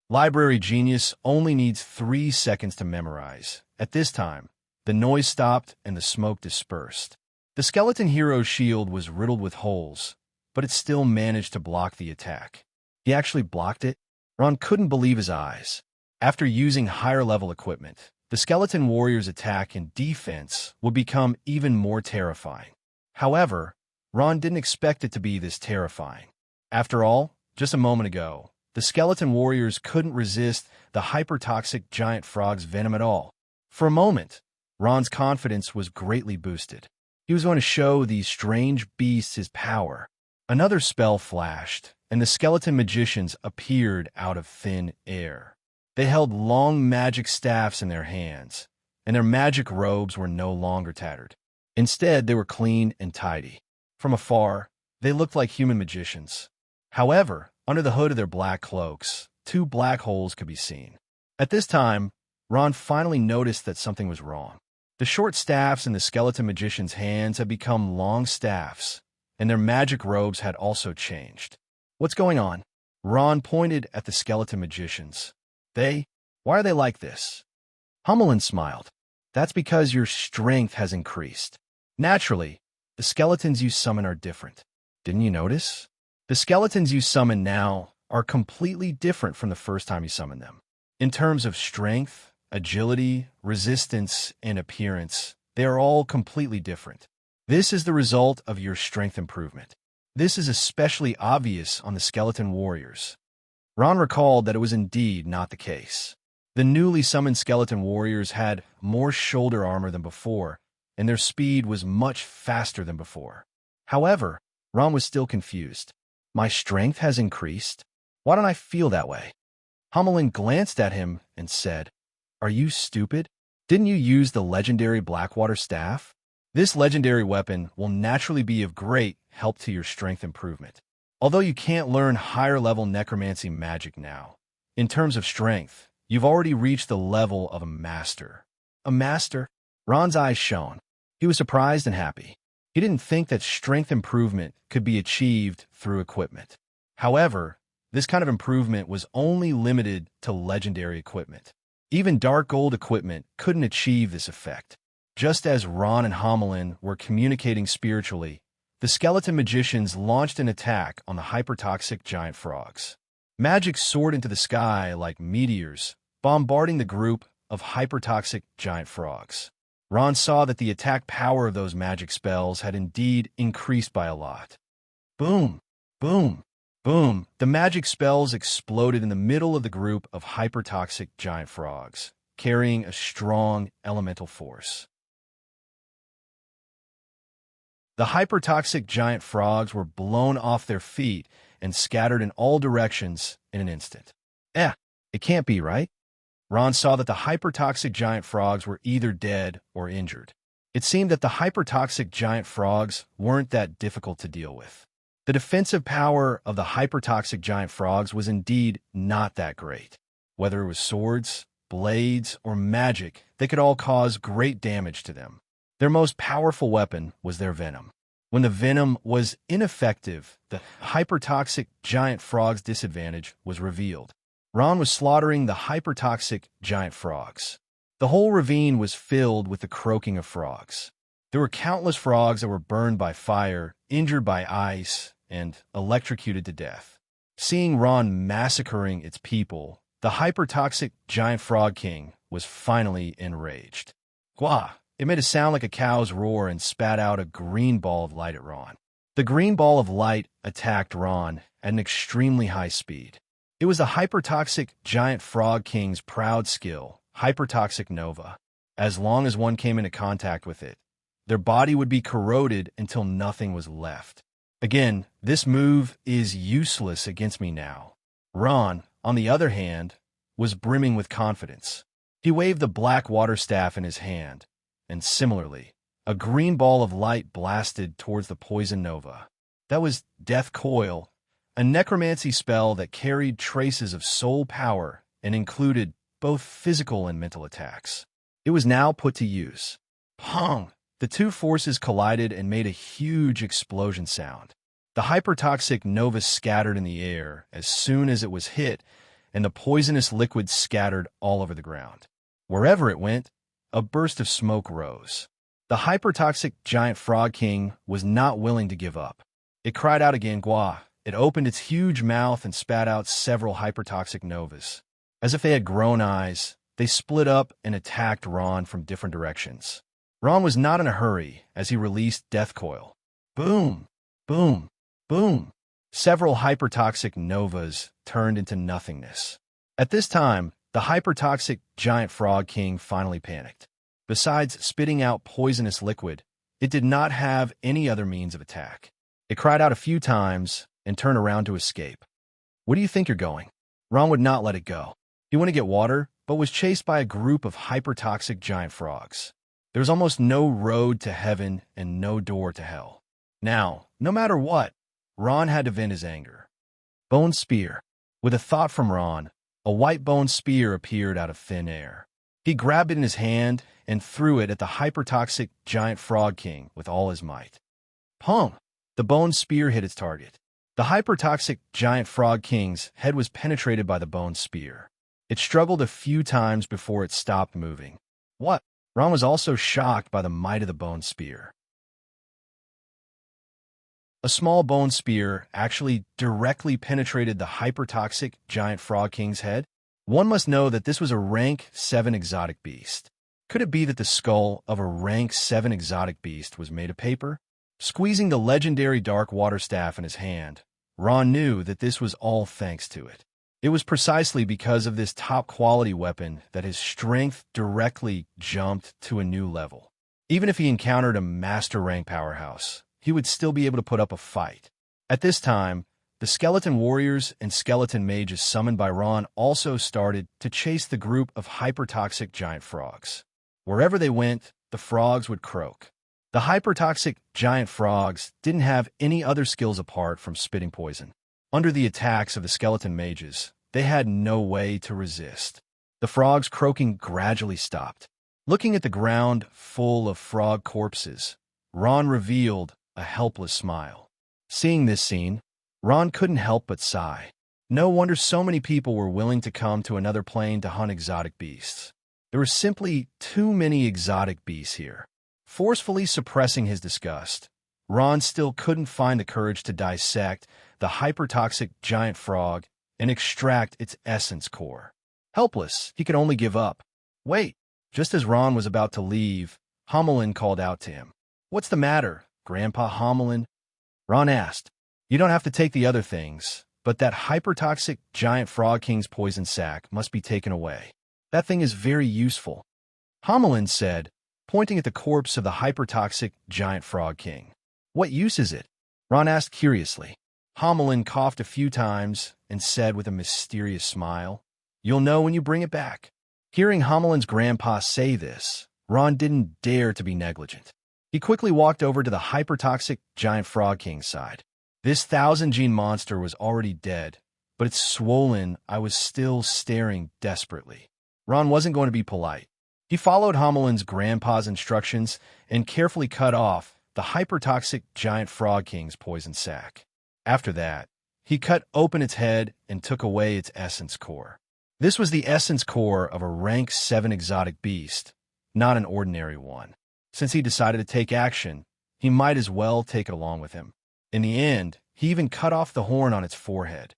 Library Genius only needs 3 seconds to memorize. At this time, the noise stopped and the smoke dispersed. The skeleton hero's shield was riddled with holes, but it still managed to block the attack. He actually blocked it? Ron couldn't believe his eyes. After using higher-level equipment, the skeleton warrior's attack and defense would become even more terrifying. However, Ron didn't expect it to be this terrifying. After all, just a moment ago, the skeleton warriors couldn't resist the hypertoxic giant frog's venom at all. For a moment, Ron's confidence was greatly boosted. He was going to show these strange beasts his power. Another spell flashed, and the skeleton magicians appeared out of thin air. They held long magic staffs in their hands, and their magic robes were no longer tattered. Instead, they were clean and tidy. From afar, they looked like human magicians. However, under the hood of their black cloaks, 2 black holes could be seen. At this time, Ron finally noticed that something was wrong. The short staffs in the skeleton magician's hands had become long staffs, and their magic robes had also changed. What's going on? Ron pointed at the skeleton magicians. Why are they like this? Hummelin smiled. That's because your strength has increased. Naturally, the skeletons you summon are different. Didn't you notice? The skeletons you summon now are completely different from the first time you summoned them. In terms of strength, agility, resistance, and appearance, they are all completely different. This is the result of your strength improvement. This is especially obvious on the skeleton warriors. Ron recalled that it was indeed not the case. The newly summoned skeleton warriors had more shoulder armor than before, and their speed was much faster than before. However, Ron was still confused. My strength has increased? Why don't I feel that way? Hummelin glanced at him and said, Are you stupid? Didn't you use the legendary Blackwater staff? This legendary weapon will naturally be of great help to your strength improvement. Although you can't learn higher-level necromancy magic now, in terms of strength, you've already reached the level of a master. A master? Ron's eyes shone. He was surprised and happy. He didn't think that strength improvement could be achieved through equipment. However, this kind of improvement was only limited to legendary equipment. Even dark gold equipment couldn't achieve this effect. Just as Ron and Hummelin were communicating spiritually, the skeleton magicians launched an attack on the hypertoxic giant frogs. Magic soared into the sky like meteors, bombarding the group of hypertoxic giant frogs. Ron saw that the attack power of those magic spells had indeed increased by a lot. Boom! Boom! Boom! The magic spells exploded in the middle of the group of hypertoxic giant frogs, carrying a strong elemental force. The hypertoxic giant frogs were blown off their feet and scattered in all directions in an instant. It can't be, right? Ron saw that the hypertoxic giant frogs were either dead or injured. It seemed that the hypertoxic giant frogs weren't that difficult to deal with. The defensive power of the hypertoxic giant frogs was indeed not that great. Whether it was swords, blades, or magic, they could all cause great damage to them. Their most powerful weapon was their venom. When the venom was ineffective, the hypertoxic giant frog's disadvantage was revealed. Ron was slaughtering the hypertoxic giant frogs. The whole ravine was filled with the croaking of frogs. There were countless frogs that were burned by fire, injured by ice, and electrocuted to death. Seeing Ron massacring its people, the hypertoxic giant frog king was finally enraged. Gwah! It made a sound like a cow's roar and spat out a green ball of light at Ron. The green ball of light attacked Ron at an extremely high speed. It was the hypertoxic giant frog king's proud skill, hypertoxic nova. As long as one came into contact with it, their body would be corroded until nothing was left. Again, this move is useless against me now. Ron, on the other hand, was brimming with confidence. He waved the black water staff in his hand, and similarly, a green ball of light blasted towards the poison nova. That was Death Coil, a necromancy spell that carried traces of soul power and included both physical and mental attacks. It was now put to use. Pong! The two forces collided and made a huge explosion sound. The hypertoxic nova scattered in the air as soon as it was hit, and the poisonous liquid scattered all over the ground. Wherever it went, a burst of smoke rose. The hypertoxic giant frog king was not willing to give up. It cried out again, "Gwa!" It opened its huge mouth and spat out several hypertoxic novas. As if they had grown eyes, they split up and attacked Ron from different directions. Ron was not in a hurry as he released Death Coil. Boom! Boom! Boom! Several hypertoxic novas turned into nothingness. At this time, the hypertoxic giant frog king finally panicked. Besides spitting out poisonous liquid, it did not have any other means of attack. It cried out a few times and turned around to escape. "Where do you think you're going?" Ron would not let it go. He wanted to get water, but was chased by a group of hypertoxic giant frogs. There was almost no road to heaven and no door to hell. Now, no matter what, Ron had to vent his anger. Bone Spear. With a thought from Ron, a white bone spear appeared out of thin air. He grabbed it in his hand and threw it at the hypertoxic giant frog king with all his might. Pong! The bone spear hit its target. The hypertoxic giant frog king's head was penetrated by the bone spear. It struggled a few times before it stopped moving. What? Ron was also shocked by the might of the bone spear. A small bone spear actually directly penetrated the hypertoxic giant frog king's head. One must know that this was a rank 7 exotic beast. Could it be that the skull of a rank 7 exotic beast was made of paper? Squeezing the legendary dark water staff in his hand, Ron knew that this was all thanks to it. It was precisely because of this top-quality weapon that his strength directly jumped to a new level. Even if he encountered a master-rank powerhouse, he would still be able to put up a fight. At this time, the skeleton warriors and skeleton mages summoned by Ron also started to chase the group of hypertoxic giant frogs. Wherever they went, the frogs would croak. The hypertoxic giant frogs didn't have any other skills apart from spitting poison. Under the attacks of the skeleton mages, they had no way to resist. The frogs' croaking gradually stopped. Looking at the ground full of frog corpses, Ron revealed a helpless smile. Seeing this scene, Ron couldn't help but sigh. No wonder so many people were willing to come to another plane to hunt exotic beasts. There were simply too many exotic beasts here. Forcefully suppressing his disgust, Ron still couldn't find the courage to dissect the hypertoxic giant frog and extract its essence core. Helpless, he could only give up. Wait! Just as Ron was about to leave, Homelin called out to him. "What's the matter, Grandpa Homelin?" Ron asked. "You don't have to take the other things, but that hypertoxic giant frog king's poison sac must be taken away. That thing is very useful," Homelin said, pointing at the corpse of the hypertoxic giant frog king. "What use is it?" Ron asked curiously. Homelin coughed a few times and said with a mysterious smile, "You'll know when you bring it back." Hearing Homelin's grandpa say this, Ron didn't dare to be negligent. He quickly walked over to the hypertoxic giant frog king's side. This 1,000-gene monster was already dead, but its swollen eye was still staring desperately. Ron wasn't going to be polite. He followed Homelin's grandpa's instructions and carefully cut off the hypertoxic giant frog king's poison sac. After that, he cut open its head and took away its essence core. This was the essence core of a rank 7 exotic beast, not an ordinary one. Since he decided to take action, he might as well take it along with him. In the end, he even cut off the horn on its forehead.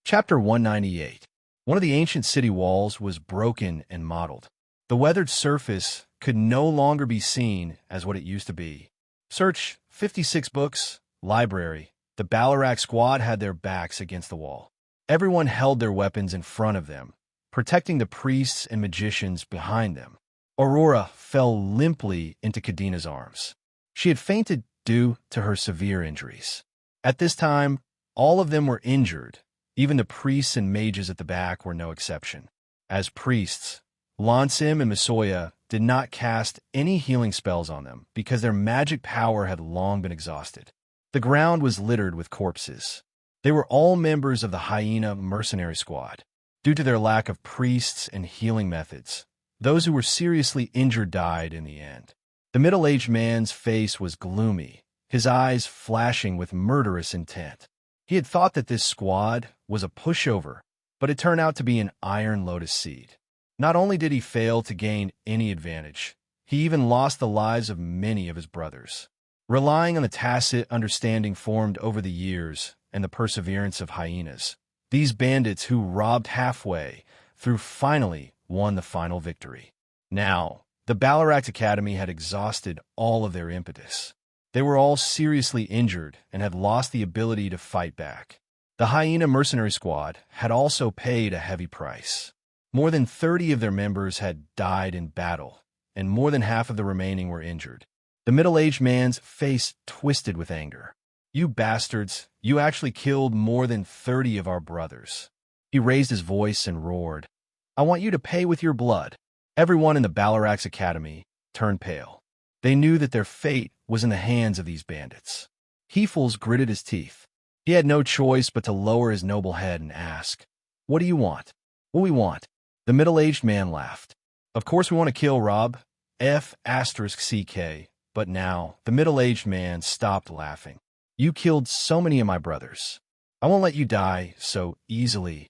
Chapter 198. One of the ancient city walls was broken and mottled. The weathered surface could no longer be seen as what it used to be. Search 56 books, library. The Ballarat squad had their backs against the wall. Everyone held their weapons in front of them, protecting the priests and magicians behind them. Aurora fell limply into Kadina's arms. She had fainted due to her severe injuries. At this time, all of them were injured. Even the priests and mages at the back were no exception. As priests, Lansim and Masoya did not cast any healing spells on them because their magic power had long been exhausted. The ground was littered with corpses. They were all members of the hyena mercenary squad. Due to their lack of priests and healing methods, those who were seriously injured died in the end. The middle-aged man's face was gloomy, his eyes flashing with murderous intent. He had thought that this squad was a pushover, but it turned out to be an iron lotus seed. Not only did he fail to gain any advantage, he even lost the lives of many of his brothers. Relying on the tacit understanding formed over the years and the perseverance of hyenas, these bandits who robbed halfway through finally won the final victory. Now, the Balarax Academy had exhausted all of their impetus. They were all seriously injured and had lost the ability to fight back. The hyena mercenary squad had also paid a heavy price. More than 30 of their members had died in battle, and more than half of the remaining were injured. The middle-aged man's face twisted with anger. "You bastards, you actually killed more than 30 of our brothers." He raised his voice and roared, "I want you to pay with your blood." Everyone in the Balarax Academy turned pale. They knew that their fate was in the hands of these bandits. Heefles gritted his teeth. He had no choice but to lower his noble head and ask, "What do you want?" "What we want." The middle-aged man laughed. "Of course we want to kill Rob, F***CK, but now the middle-aged man stopped laughing. "You killed so many of my brothers. I won't let you die so easily.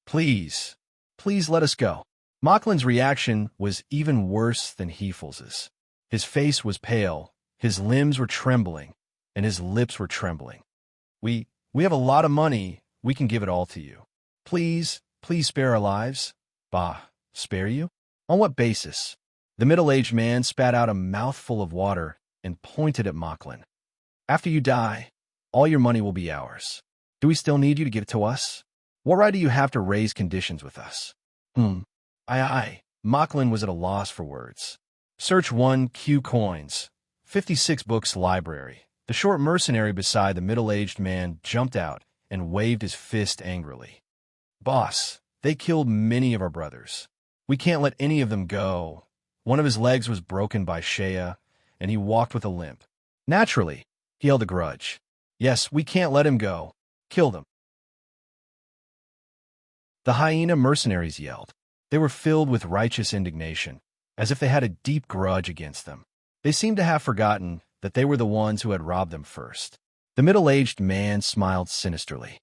Please, please let us go." Machlin's reaction was even worse than Heefles's. His face was pale, his limbs were trembling, and his lips were trembling. We have a lot of money. We can give it all to you. Please, please spare our lives." "Bah, spare you? On what basis?" The middle-aged man spat out a mouthful of water and pointed at Machlin. "After you die, all your money will be ours. Do we still need you to give it to us? What right do you have to raise conditions with us?" Aye. Machlin was at a loss for words. Search 1Q coins. 56 books library. The short mercenary beside the middle-aged man jumped out and waved his fist angrily. "Boss, they killed many of our brothers. We can't let any of them go." One of his legs was broken by Shea, and he walked with a limp. Naturally, he held a grudge. "Yes, we can't let him go. Kill them." The hyena mercenaries yelled. They were filled with righteous indignation, as if they had a deep grudge against them. They seemed to have forgotten that they were the ones who had robbed them first. The middle-aged man smiled sinisterly.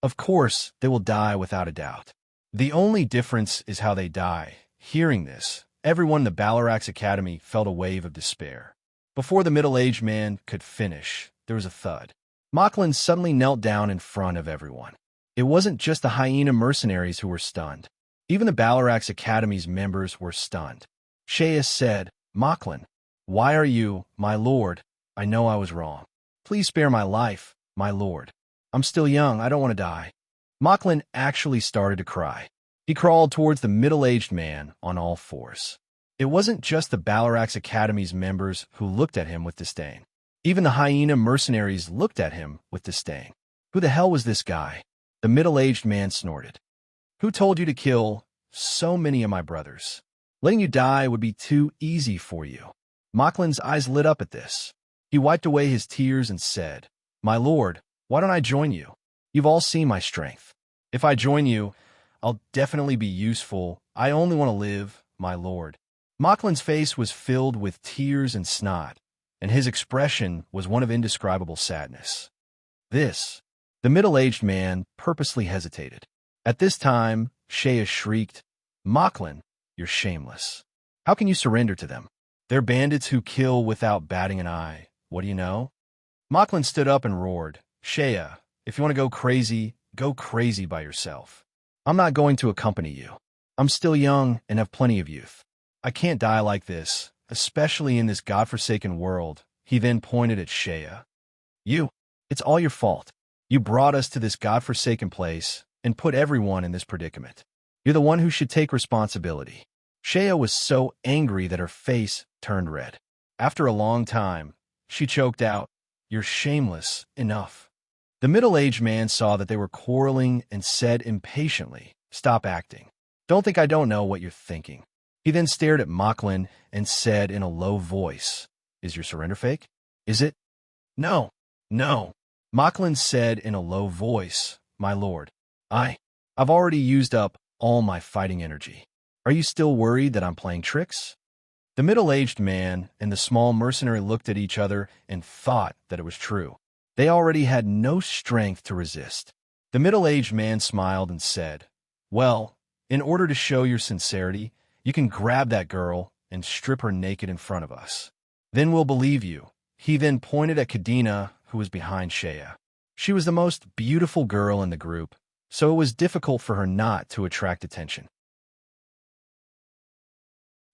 "Of course, they will die without a doubt. The only difference is how they die." Hearing this, everyone in the Balarax Academy felt a wave of despair. Before the middle-aged man could finish, there was a thud. Machlin suddenly knelt down in front of everyone. It wasn't just the hyena mercenaries who were stunned. Even the Balarax Academy's members were stunned. Shea said, "Machlin, why are you, my lord? I know I was wrong. Please spare my life, my lord. I'm still young, I don't want to die." Machlin actually started to cry. He crawled towards the middle-aged man on all fours. It wasn't just the Balarax Academy's members who looked at him with disdain. Even the hyena mercenaries looked at him with disdain. Who the hell was this guy? The middle-aged man snorted. "Who told you to kill so many of my brothers? Letting you die would be too easy for you." Machlin's eyes lit up at this. He wiped away his tears and said, "My lord, why don't I join you? You've all seen my strength. If I join you, I'll definitely be useful. I only want to live, my lord." Machlin's face was filled with tears and snot, and his expression was one of indescribable sadness. The middle-aged man purposely hesitated. At this time, Shea shrieked, "Machlin, you're shameless. How can you surrender to them? They're bandits who kill without batting an eye. What do you know?" Machlin stood up and roared, "Shea, if you want to go crazy by yourself. I'm not going to accompany you. I'm still young and have plenty of youth. I can't die like this, especially in this godforsaken world." He then pointed at Shea. It's all your fault. You brought us to this godforsaken place and put everyone in this predicament. You're the one who should take responsibility." Shea was so angry that her face turned red. After a long time, she choked out, "You're shameless. Enough." The middle-aged man saw that they were quarreling and said impatiently, "Stop acting. Don't think I don't know what you're thinking." He then stared at Mocklin and said in a low voice, "Is your surrender fake? Is it?" "No, no," Mocklin said in a low voice, "My lord, I've already used up all my fighting energy. Are you still worried that I'm playing tricks?" The middle-aged man and the small mercenary looked at each other and thought that it was true. They already had no strength to resist. The middle-aged man smiled and said, "Well, in order to show your sincerity, you can grab that girl and strip her naked in front of us. Then we'll believe you." He then pointed at Kadena, who was behind Shea. She was the most beautiful girl in the group, so it was difficult for her not to attract attention.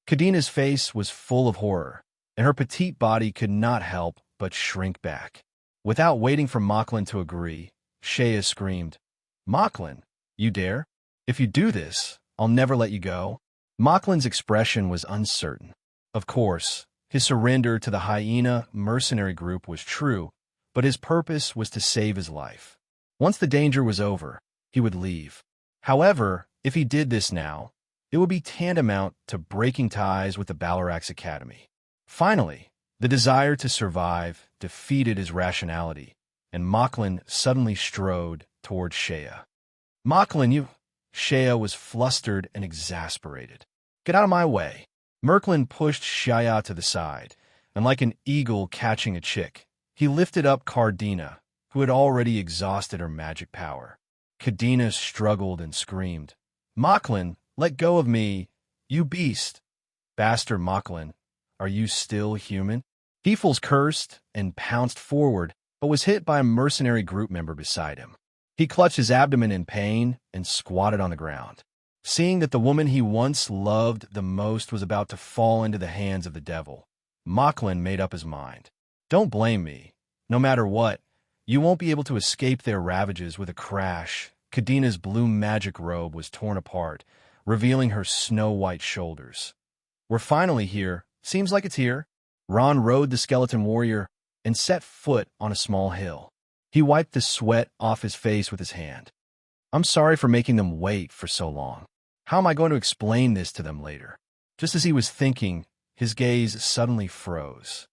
Kadena's face was full of horror, and her petite body could not help but shrink back. Without waiting for Mocklin to agree, Shea screamed, "Mocklin, you dare? If you do this, I'll never let you go." Mocklin's expression was uncertain. Of course, his surrender to the hyena mercenary group was true, but his purpose was to save his life. Once the danger was over, he would leave. However, if he did this now, it would be tantamount to breaking ties with the Balarax Academy. Finally, the desire to survive defeated his rationality, and Mocklin suddenly strode toward Shea. "Mocklin, you—" Shea was flustered and exasperated. "Get out of my way." Mocklin pushed Shea to the side, and like an eagle catching a chick, he lifted up Kadena, who had already exhausted her magic power. Kadena struggled and screamed, "Mocklin, let go of me, you beast!" "Bastard Mocklin, are you still human?" Hefels cursed and pounced forward, but was hit by a mercenary group member beside him. He clutched his abdomen in pain and squatted on the ground. Seeing that the woman he once loved the most was about to fall into the hands of the devil, Mocklin made up his mind. "Don't blame me. No matter what, you won't be able to escape their ravages." With a crash, Kadena's blue magic robe was torn apart, revealing her snow-white shoulders. "We're finally here. Seems like it's here." Ron rode the skeleton warrior and set foot on a small hill. He wiped the sweat off his face with his hand. "I'm sorry for making them wait for so long. How am I going to explain this to them later?" Just as he was thinking, his gaze suddenly froze.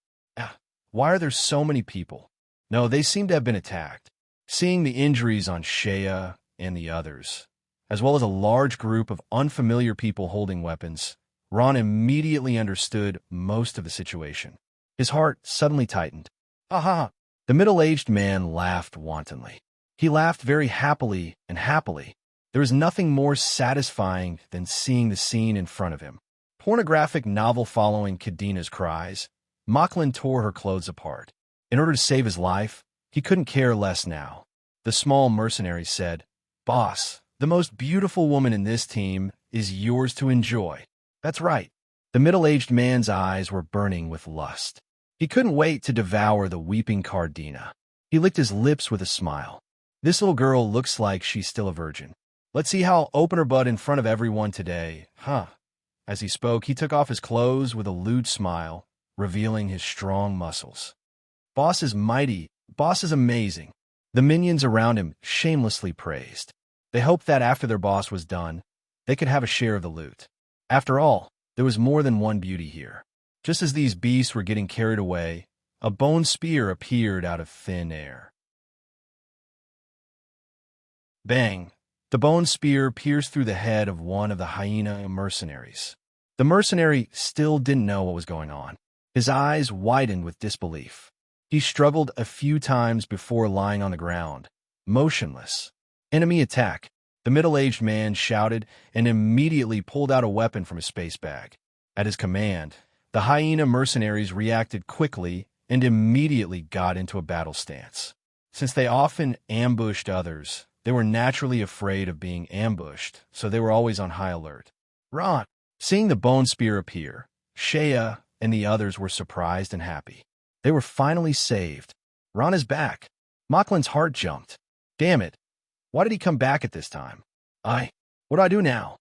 Why are there so many people? No, they seem to have been attacked. Seeing the injuries on Shea and the others, as well as a large group of unfamiliar people holding weapons, Ron immediately understood most of the situation. His heart suddenly tightened. "Aha!" The middle-aged man laughed wantonly. He laughed very happily and happily. There was nothing more satisfying than seeing the scene in front of him. Pornographic novel following Kadena's cries, Mocklin tore her clothes apart. In order to save his life, he couldn't care less now. The small mercenary said, "Boss, the most beautiful woman in this team is yours to enjoy." "That's right." The middle-aged man's eyes were burning with lust. He couldn't wait to devour the weeping Kadena. He licked his lips with a smile. "This little girl looks like she's still a virgin. Let's see how I'll open her butt in front of everyone today, huh?" As he spoke, he took off his clothes with a lewd smile, revealing his strong muscles. "Boss is mighty. Boss is amazing." The minions around him shamelessly praised. They hoped that after their boss was done, they could have a share of the loot. After all, there was more than one beauty here. Just as these beasts were getting carried away, a bone spear appeared out of thin air. Bang! The bone spear pierced through the head of one of the hyena mercenaries. The mercenary still didn't know what was going on. His eyes widened with disbelief. He struggled a few times before lying on the ground, motionless. "Enemy attack!" The middle-aged man shouted and immediately pulled out a weapon from his space bag. At his command, the hyena mercenaries reacted quickly and immediately got into a battle stance. Since they often ambushed others, they were naturally afraid of being ambushed, so they were always on high alert. "Ron!" Seeing the bone spear appear, Shea and the others were surprised and happy. They were finally saved. Ron is back. Mocklin's heart jumped. Damn it. Why did he come back at this time? What do I do now?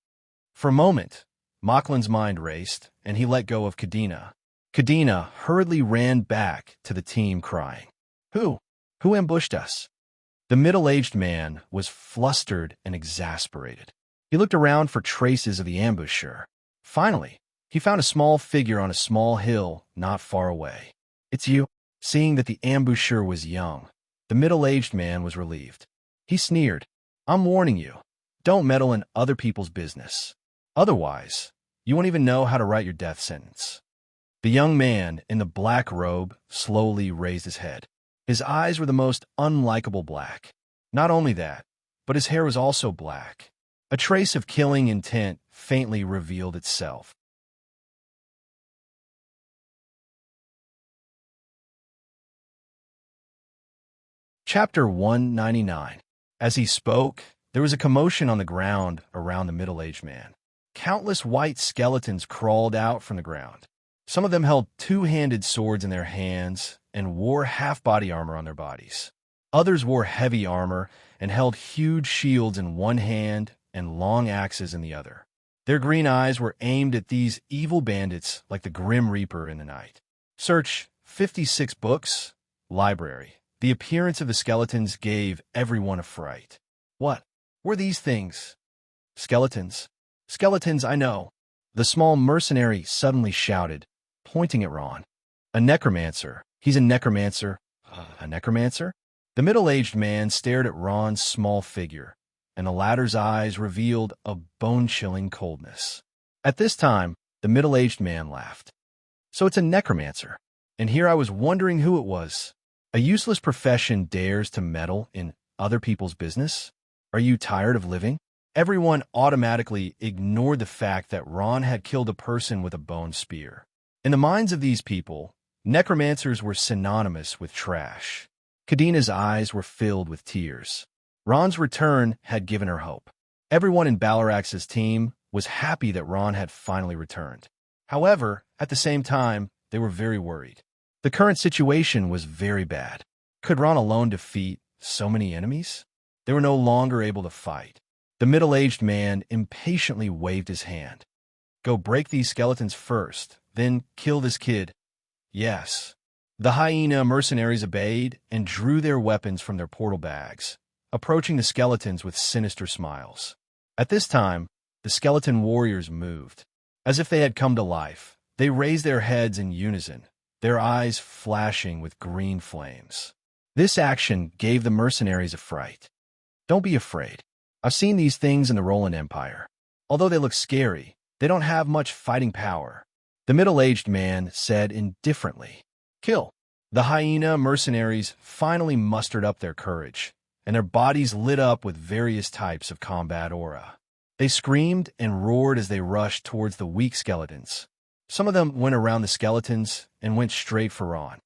For a moment, Mocklin's mind raced, and he let go of Kadena. Kadena hurriedly ran back to the team crying. Who ambushed us?" The middle-aged man was flustered and exasperated. He looked around for traces of the ambusher. Finally, He found a small figure on a small hill not far away. "It's you." Seeing that the ambusher was young, the middle-aged man was relieved. He sneered. "I'm warning you. Don't meddle in other people's business. Otherwise, you won't even know how to write your death sentence." The young man in the black robe slowly raised his head. His eyes were the most unlikable black. Not only that, but his hair was also black. A trace of killing intent faintly revealed itself. Chapter 199. As he spoke, there was a commotion on the ground around the middle-aged man. Countless white skeletons crawled out from the ground. Some of them held two-handed swords in their hands and wore half-body armor on their bodies. Others wore heavy armor and held huge shields in one hand and long axes in the other. Their green eyes were aimed at these evil bandits like the Grim Reaper in the night. Search 56 books, library. The appearance of the skeletons gave everyone a fright. What were these things? Skeletons. Skeletons, I know. The small mercenary suddenly shouted, pointing at Ron. A necromancer. He's a necromancer. A necromancer? The middle-aged man stared at Ron's small figure, and the latter's eyes revealed a bone-chilling coldness. At this time, the middle-aged man laughed. "So it's a necromancer, and here I was wondering who it was. A useless profession dares to meddle in other people's business? Are you tired of living?" Everyone automatically ignored the fact that Ron had killed a person with a bone spear. In the minds of these people, necromancers were synonymous with trash. Kadina's eyes were filled with tears. Ron's return had given her hope. Everyone in Balarax's team was happy that Ron had finally returned. However, at the same time, they were very worried. The current situation was very bad. Could Ron alone defeat so many enemies? They were no longer able to fight. The middle-aged man impatiently waved his hand. "Go break these skeletons first, then kill this kid." "Yes." The hyena mercenaries obeyed and drew their weapons from their portal bags, approaching the skeletons with sinister smiles. At this time, the skeleton warriors moved. As if they had come to life, they raised their heads in unison, their eyes flashing with green flames. This action gave the mercenaries a fright. "Don't be afraid. I've seen these things in the Roland Empire. Although they look scary, they don't have much fighting power," the middle-aged man said indifferently. "Kill." The hyena mercenaries finally mustered up their courage, and their bodies lit up with various types of combat aura. They screamed and roared as they rushed towards the weak skeletons. Some of them went around the skeletons and went straight for Ron.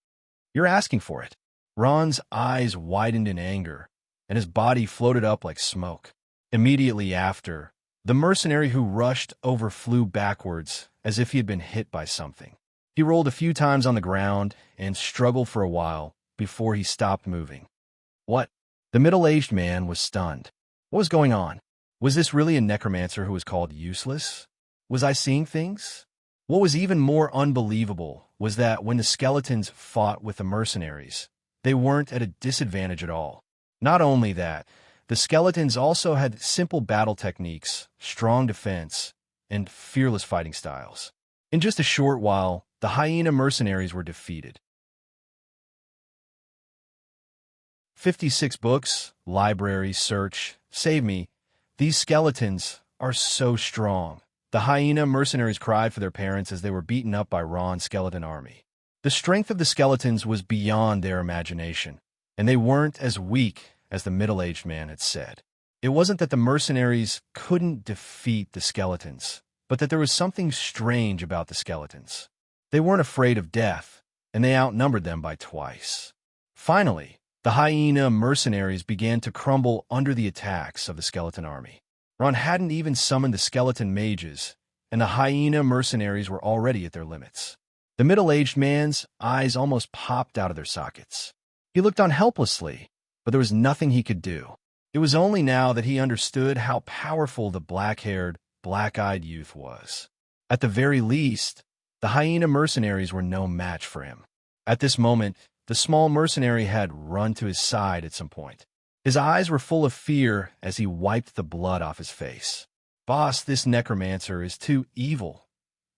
"You're asking for it." Ron's eyes widened in anger, and his body floated up like smoke. Immediately after, the mercenary who rushed over flew backwards as if he had been hit by something. He rolled a few times on the ground and struggled for a while before he stopped moving. "What?" The middle-aged man was stunned. What was going on? Was this really a necromancer who was called useless? Was I seeing things? What was even more unbelievable was that when the skeletons fought with the mercenaries, they weren't at a disadvantage at all. Not only that, the skeletons also had simple battle techniques, strong defense, and fearless fighting styles. In just a short while, the hyena mercenaries were defeated. 56 books, library, search, save me. These skeletons are so strong. The hyena mercenaries cried for their parents as they were beaten up by Ron's skeleton army. The strength of the skeletons was beyond their imagination, and they weren't as weak as the middle-aged man had said. It wasn't that the mercenaries couldn't defeat the skeletons, but that there was something strange about the skeletons. They weren't afraid of death, and they outnumbered them by twice. Finally, the hyena mercenaries began to crumble under the attacks of the skeleton army. Ron hadn't even summoned the skeleton mages, and the hyena mercenaries were already at their limits. The middle-aged man's eyes almost popped out of their sockets. He looked on helplessly, but there was nothing he could do. It was only now that he understood how powerful the black-haired, black-eyed youth was. At the very least, the hyena mercenaries were no match for him. At this moment, the small mercenary had run to his side at some point. His eyes were full of fear as he wiped the blood off his face. "Boss, this necromancer is too evil.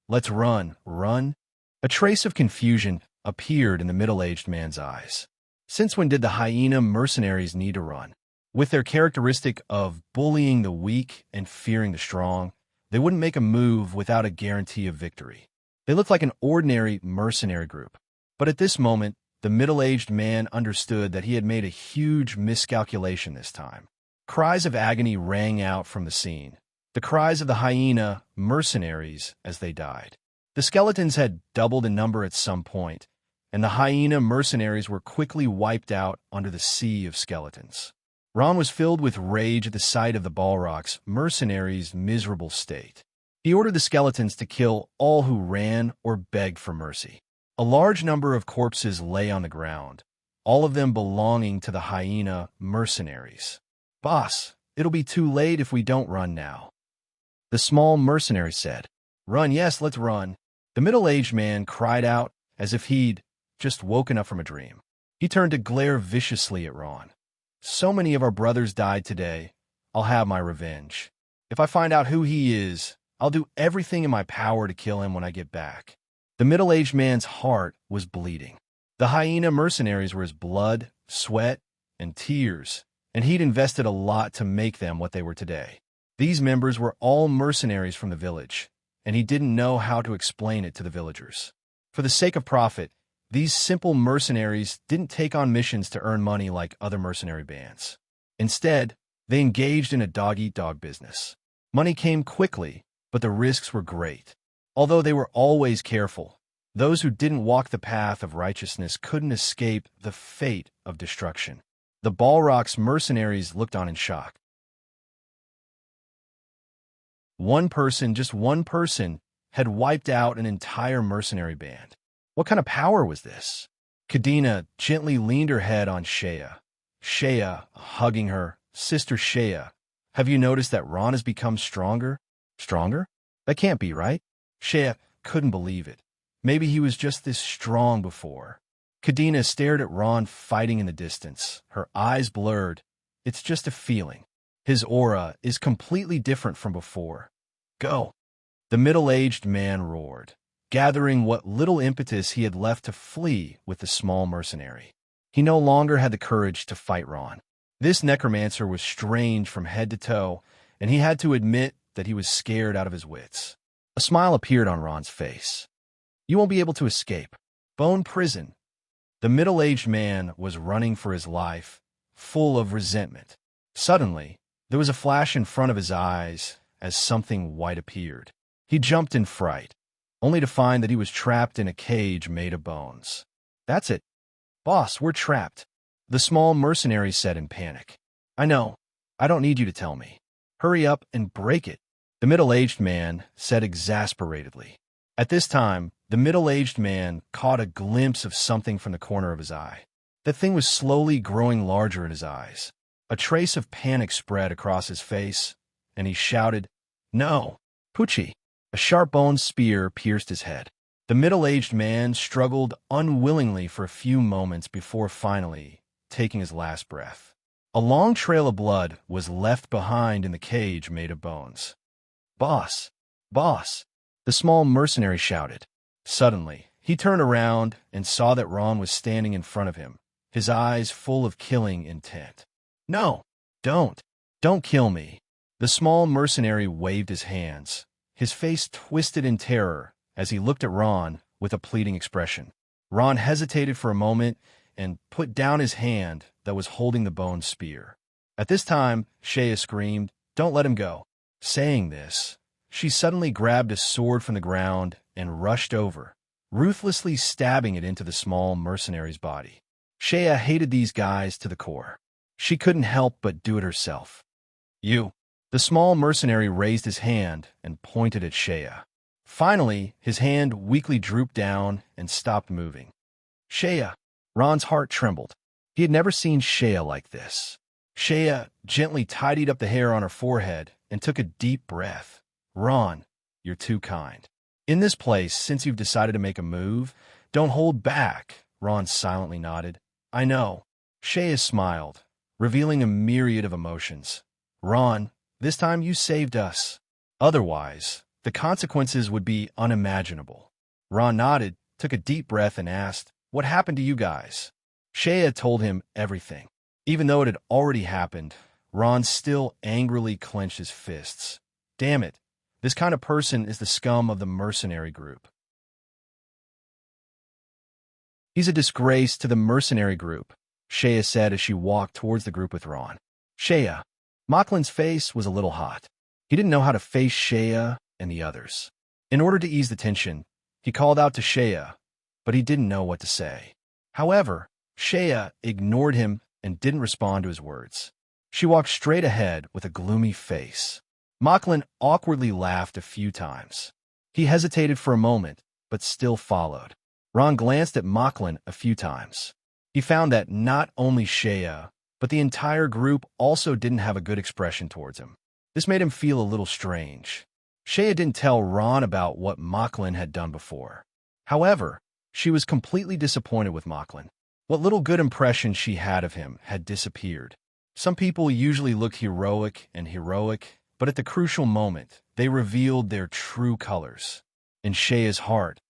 Let's run, run. A trace of confusion appeared in the middle-aged man's eyes. Since when did the hyena mercenaries need to run? With their characteristic of bullying the weak and fearing the strong, they wouldn't make a move without a guarantee of victory. They looked like an ordinary mercenary group. But at this moment, the middle-aged man understood that he had made a huge miscalculation this time. Cries of agony rang out from the scene, the cries of the hyena mercenaries as they died. The skeletons had doubled in number at some point, and the hyena mercenaries were quickly wiped out under the sea of skeletons. Ron was filled with rage at the sight of the Balrog's mercenaries' miserable state. He ordered the skeletons to kill all who ran or begged for mercy. A large number of corpses lay on the ground, all of them belonging to the hyena mercenaries. "Boss, it'll be too late if we don't run now," the small mercenary said. "Run, yes, let's run." The middle-aged man cried out as if he'd just woken up from a dream. He turned to glare viciously at Ron. "So many of our brothers died today. I'll have my revenge. If I find out who he is, I'll do everything in my power to kill him when I get back." The middle-aged man's heart was bleeding. The hyena mercenaries were his blood, sweat, and tears, and he'd invested a lot to make them what they were today. These members were all mercenaries from the village, and he didn't know how to explain it to the villagers. For the sake of profit, these simple mercenaries didn't take on missions to earn money like other mercenary bands. Instead, they engaged in a dog-eat-dog business. Money came quickly, but the risks were great. Although they were always careful, those who didn't walk the path of righteousness couldn't escape the fate of destruction. The Balrog's mercenaries looked on in shock. One person, just one person, had wiped out an entire mercenary band. What kind of power was this? Kadena gently leaned her head on Shea. Shea, hugging her. "Sister Shea, have you noticed that Ron has become stronger?" "Stronger? That can't be right." Shea couldn't believe it. Maybe he was just this strong before. Kadena stared at Ron fighting in the distance, her eyes blurred. "It's just a feeling. His aura is completely different from before. Go." The middle-aged man roared, gathering what little impetus he had left to flee with the small mercenary. He no longer had the courage to fight Ron. This necromancer was strange from head to toe, and he had to admit that he was scared out of his wits. A smile appeared on Ron's face. "You won't be able to escape. Bone prison." The middle-aged man was running for his life, full of resentment. Suddenly, there was a flash in front of his eyes as something white appeared. He jumped in fright, only to find that he was trapped in a cage made of bones. "That's it. Boss, we're trapped," the small mercenary said in panic. "I know. I don't need you to tell me. Hurry up and break it," the middle-aged man said exasperatedly. At this time, the middle-aged man caught a glimpse of something from the corner of his eye. The thing was slowly growing larger in his eyes. A trace of panic spread across his face, and he shouted, "No, Poochie!" A sharp-boned spear pierced his head. The middle-aged man struggled unwillingly for a few moments before finally taking his last breath. A long trail of blood was left behind in the cage made of bones. "Boss! Boss!" the small mercenary shouted. Suddenly, he turned around and saw that Ron was standing in front of him, his eyes full of killing intent. "No! Don't kill me!" The small mercenary waved his hands, his face twisted in terror as he looked at Ron with a pleading expression. Ron hesitated for a moment and put down his hand that was holding the bone spear. At this time, Shea screamed, "Don't let him go." Saying this, she suddenly grabbed a sword from the ground and rushed over, ruthlessly stabbing it into the small mercenary's body. Shea hated these guys to the core. She couldn't help but do it herself. "You!" The small mercenary raised his hand and pointed at Shea. Finally, his hand weakly drooped down and stopped moving. "Shea!" Ron's heart trembled. He had never seen Shea like this. Shea gently tidied up the hair on her forehead and took a deep breath. "Ron, you're too kind. In this place, since you've decided to make a move, don't hold back." Ron silently nodded. "I know." Shea smiled, revealing a myriad of emotions. "Ron, this time you saved us. Otherwise, the consequences would be unimaginable. Ron nodded, took a deep breath, and asked, "What happened to you guys?" Shea told him everything. Even though it had already happened, Ron still angrily clenched his fists. Damn it, this kind of person is the scum of the mercenary group. He's a disgrace to the mercenary group, Shea said as she walked towards the group with Ron. Shea. Moclin's face was a little hot. He didn't know how to face Shea and the others. In order to ease the tension, he called out to Shea, but he didn't know what to say. However, Shea ignored him and didn't respond to his words. She walked straight ahead with a gloomy face. Moclin awkwardly laughed a few times. He hesitated for a moment, but still followed. Ron glanced at Moclin a few times. He found that not only Shea, but the entire group also didn't have a good expression towards him. This made him feel a little strange. Shea didn't tell Ron about what Moclin had done before. However, she was completely disappointed with Moclin. What little good impression she had of him had disappeared. Some people usually looked heroic, but at the crucial moment, they revealed their true colors. In Shea's heart,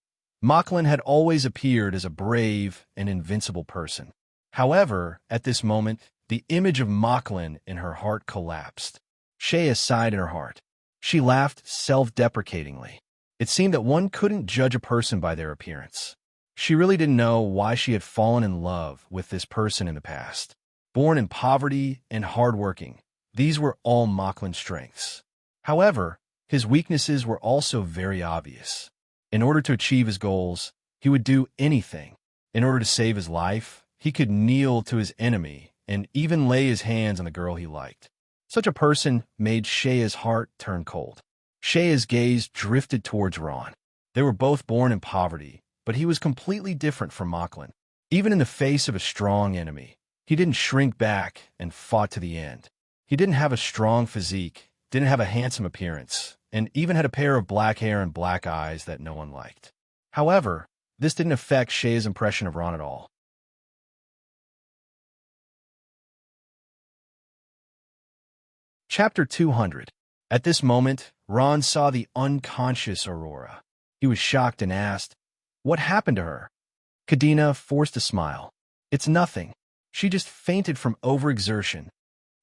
Moclin had always appeared as a brave and invincible person. However, at this moment, the image of Moclin in her heart collapsed. Shea sighed in her heart. She laughed self-deprecatingly. It seemed that one couldn't judge a person by their appearance. She really didn't know why she had fallen in love with this person in the past. Born in poverty and hardworking, these were all Moclin's strengths. However, his weaknesses were also very obvious. In order to achieve his goals, he would do anything. In order to save his life, he could kneel to his enemy and even lay his hands on the girl he liked. Such a person made Shea's heart turn cold. Shea's gaze drifted towards Ron. They were both born in poverty, but he was completely different from Moclin. Even in the face of a strong enemy, he didn't shrink back and fought to the end. He didn't have a strong physique, didn't have a handsome appearance, and even had a pair of black hair and black eyes that no one liked. However, this didn't affect Shea's impression of Ron at all. Chapter 200. At this moment, Ron saw the unconscious Aurora. He was shocked and asked, "What happened to her?" Kadena forced a smile. "It's nothing. She just fainted from overexertion."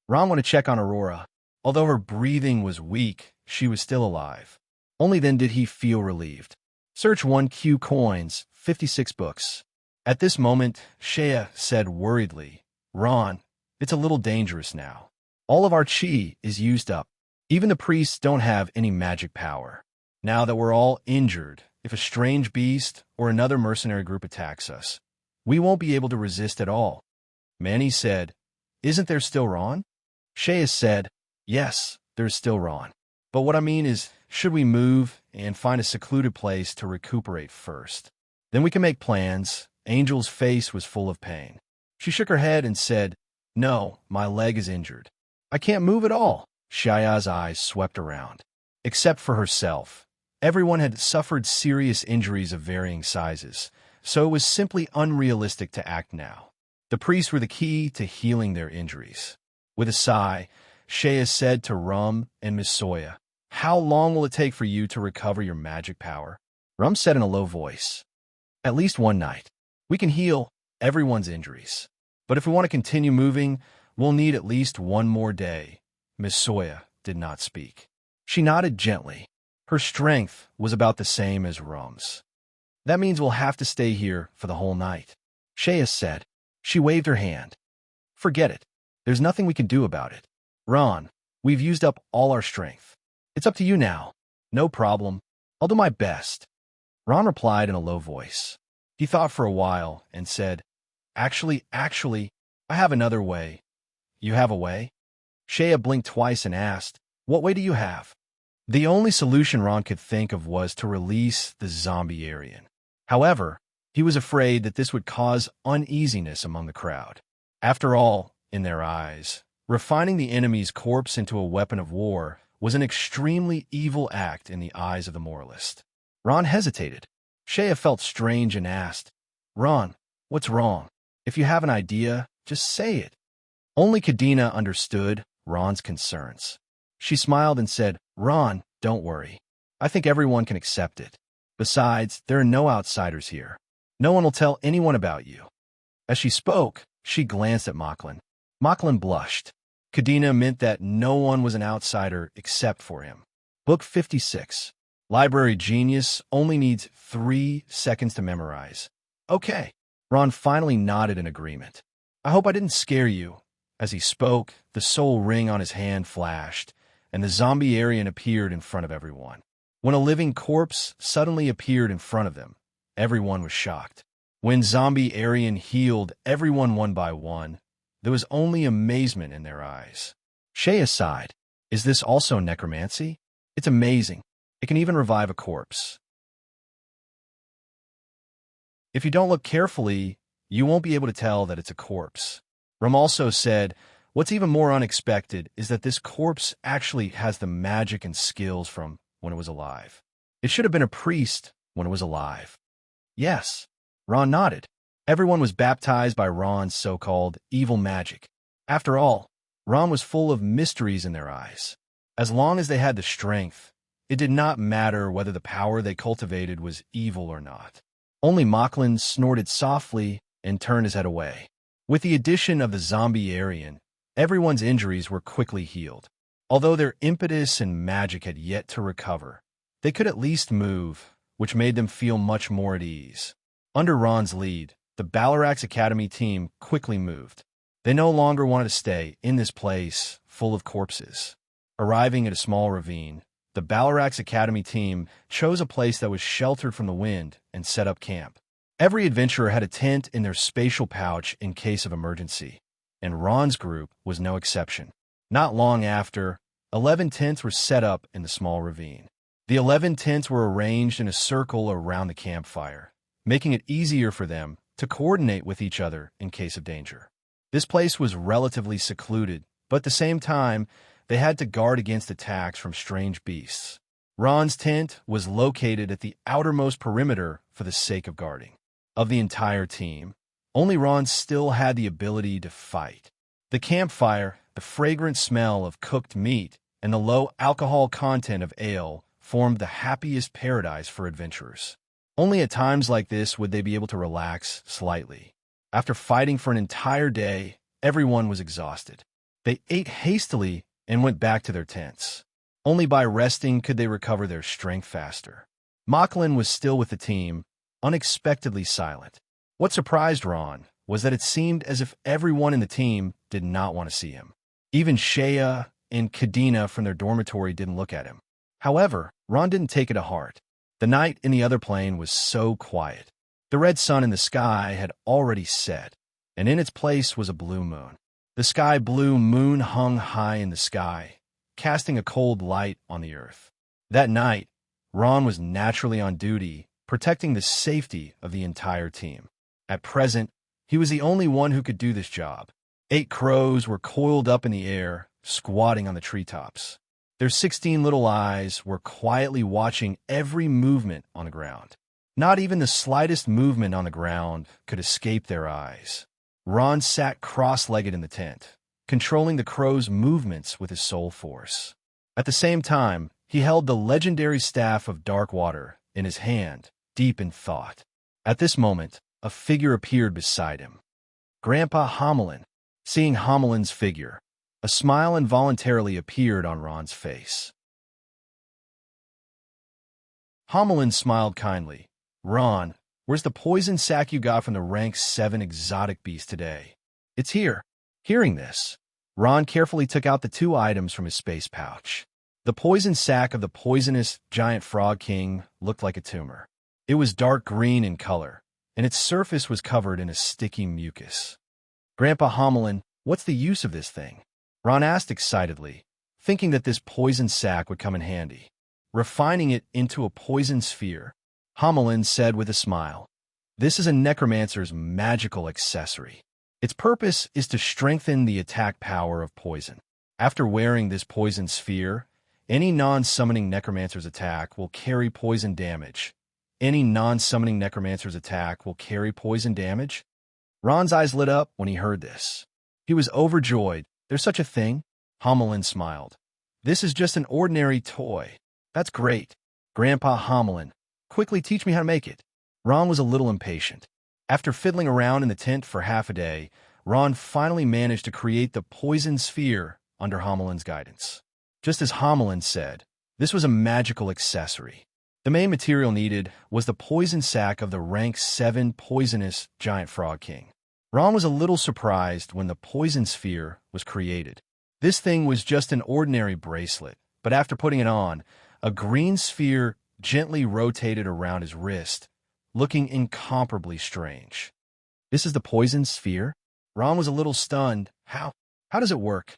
Ron went to check on Aurora. Although her breathing was weak, she was still alive. Only then did he feel relieved. Search 1Q coins, 56 books. At this moment, Shea said worriedly, "Ron, it's a little dangerous now. All of our chi is used up. Even the priests don't have any magic power. Now that we're all injured, if a strange beast or another mercenary group attacks us, we won't be able to resist at all." Manny said, "Isn't there still Ron?" Shea said, "Yes, there's still Ron. But what I mean is, should we move and find a secluded place to recuperate first? Then we can make plans." Angel's face was full of pain. She shook her head and said, "No, my leg is injured. I can't move at all." Shea's eyes swept around. Except for herself, everyone had suffered serious injuries of varying sizes, so it was simply unrealistic to act now. The priests were the key to healing their injuries. With a sigh, Shea said to Rum and Miss Soya, "How long will it take for you to recover your magic power?" Rum said in a low voice, "At least one night. We can heal everyone's injuries. But if we want to continue moving, we'll need at least one more day." Miss Soya did not speak. She nodded gently. Her strength was about the same as Rum's. "That means we'll have to stay here for the whole night," Shea said. She waved her hand. "Forget it. There's nothing we can do about it. Ron, we've used up all our strength. It's up to you now." "No problem. I'll do my best," Ron replied in a low voice. He thought for a while and said, Actually, I have another way." "You have a way?" Shea blinked twice and asked, "What way do you have?" The only solution Ron could think of was to release the zombie Aryan. However, he was afraid that this would cause uneasiness among the crowd. After all, in their eyes, refining the enemy's corpse into a weapon of war was an extremely evil act in the eyes of the moralist. Ron hesitated. Shea felt strange and asked, "Ron, what's wrong? If you have an idea, just say it." Only Kadena understood Ron's concerns. She smiled and said, "Ron, don't worry. I think everyone can accept it. Besides, there are no outsiders here. No one will tell anyone about you." As she spoke, she glanced at Mocklin. Mocklin blushed. Kadena meant that no one was an outsider except for him. Book 56. Library Genius only needs 3 seconds to memorize. Okay. Ron finally nodded in agreement. "I hope I didn't scare you." As he spoke, the soul ring on his hand flashed, and the zombie Aryan appeared in front of everyone. When a living corpse suddenly appeared in front of them, everyone was shocked. When zombie Aryan healed everyone one by one, there was only amazement in their eyes. Shea sighed. "Is this also necromancy? It's amazing. It can even revive a corpse. If you don't look carefully, you won't be able to tell that it's a corpse." Rum also said, "What's even more unexpected is that this corpse actually has the magic and skills from when it was alive. It should have been a priest when it was alive." "Yes." Ron nodded. Everyone was baptized by Ron's so-called evil magic. After all, Ron was full of mysteries in their eyes. As long as they had the strength, it did not matter whether the power they cultivated was evil or not. Only Mocklin snorted softly and turned his head away. With the addition of the zombie Aryan, everyone's injuries were quickly healed. Although their impetus and magic had yet to recover, they could at least move, which made them feel much more at ease. Under Ron's lead, the Balarax Academy team quickly moved. They no longer wanted to stay in this place full of corpses. Arriving at a small ravine, the Balarax Academy team chose a place that was sheltered from the wind and set up camp. Every adventurer had a tent in their spatial pouch in case of emergency, and Ron's group was no exception. Not long after, 11 tents were set up in the small ravine. The 11 tents were arranged in a circle around the campfire, making it easier for them to coordinate with each other in case of danger. This place was relatively secluded, but at the same time, they had to guard against attacks from strange beasts. Ron's tent was located at the outermost perimeter for the sake of guarding. Of the entire team, only Ron still had the ability to fight. The campfire, the fragrant smell of cooked meat, and the low alcohol content of ale formed the happiest paradise for adventurers. Only at times like this would they be able to relax slightly. After fighting for an entire day, everyone was exhausted. They ate hastily and went back to their tents. Only by resting could they recover their strength faster. Mocklin was still with the team, unexpectedly silent. What surprised Ron was that it seemed as if everyone in the team did not want to see him. Even Shea and Kadena from their dormitory didn't look at him. However, Ron didn't take it to heart. The night in the other plane was so quiet. The red sun in the sky had already set, and in its place was a blue moon. The sky blue moon hung high in the sky, casting a cold light on the earth. That night, Ron was naturally on duty, protecting the safety of the entire team. At present, he was the only one who could do this job. 8 crows were coiled up in the air, squatting on the treetops. Their 16 little eyes were quietly watching every movement on the ground. Not even the slightest movement on the ground could escape their eyes. Ron sat cross-legged in the tent, controlling the crows' movements with his soul force. At the same time, he held the legendary staff of dark water in his hand, deep in thought. At this moment, a figure appeared beside him. Grandpa Homelin. Seeing Homelin's figure, a smile involuntarily appeared on Ron's face. Homelin smiled kindly. "Ron, where's the poison sack you got from the rank 7 exotic beast today?" "It's here." Hearing this, Ron carefully took out the 2 items from his space pouch. The poison sack of the poisonous giant frog king looked like a tumor. It was dark green in color, and its surface was covered in a sticky mucus. "Grandpa Homelin, what's the use of this thing?" Ron asked excitedly, thinking that this poison sack would come in handy. Refining it into a poison sphere, Homelin said with a smile, "This is a necromancer's magical accessory. Its purpose is to strengthen the attack power of poison. After wearing this poison sphere, any non-summoning necromancer's attack will carry poison damage. Any non-summoning necromancer's attack will carry poison damage?" Ron's eyes lit up when he heard this. He was overjoyed. "There's such a thing?" Homelin smiled. "This is just an ordinary toy." "That's great. Grandpa Homelin, quickly teach me how to make it. Ron was a little impatient. After fiddling around in the tent for half a day, Ron finally managed to create the poison sphere under Homelin's guidance. Just as Homelin said, this was a magical accessory. The main material needed was the poison sac of the rank 7 poisonous giant frog king. Ron was a little surprised when the poison sphere was created. This thing was just an ordinary bracelet, but after putting it on, a green sphere gently rotated around his wrist, looking incomparably strange. This is the poison sphere? Ron was a little stunned. How does it work?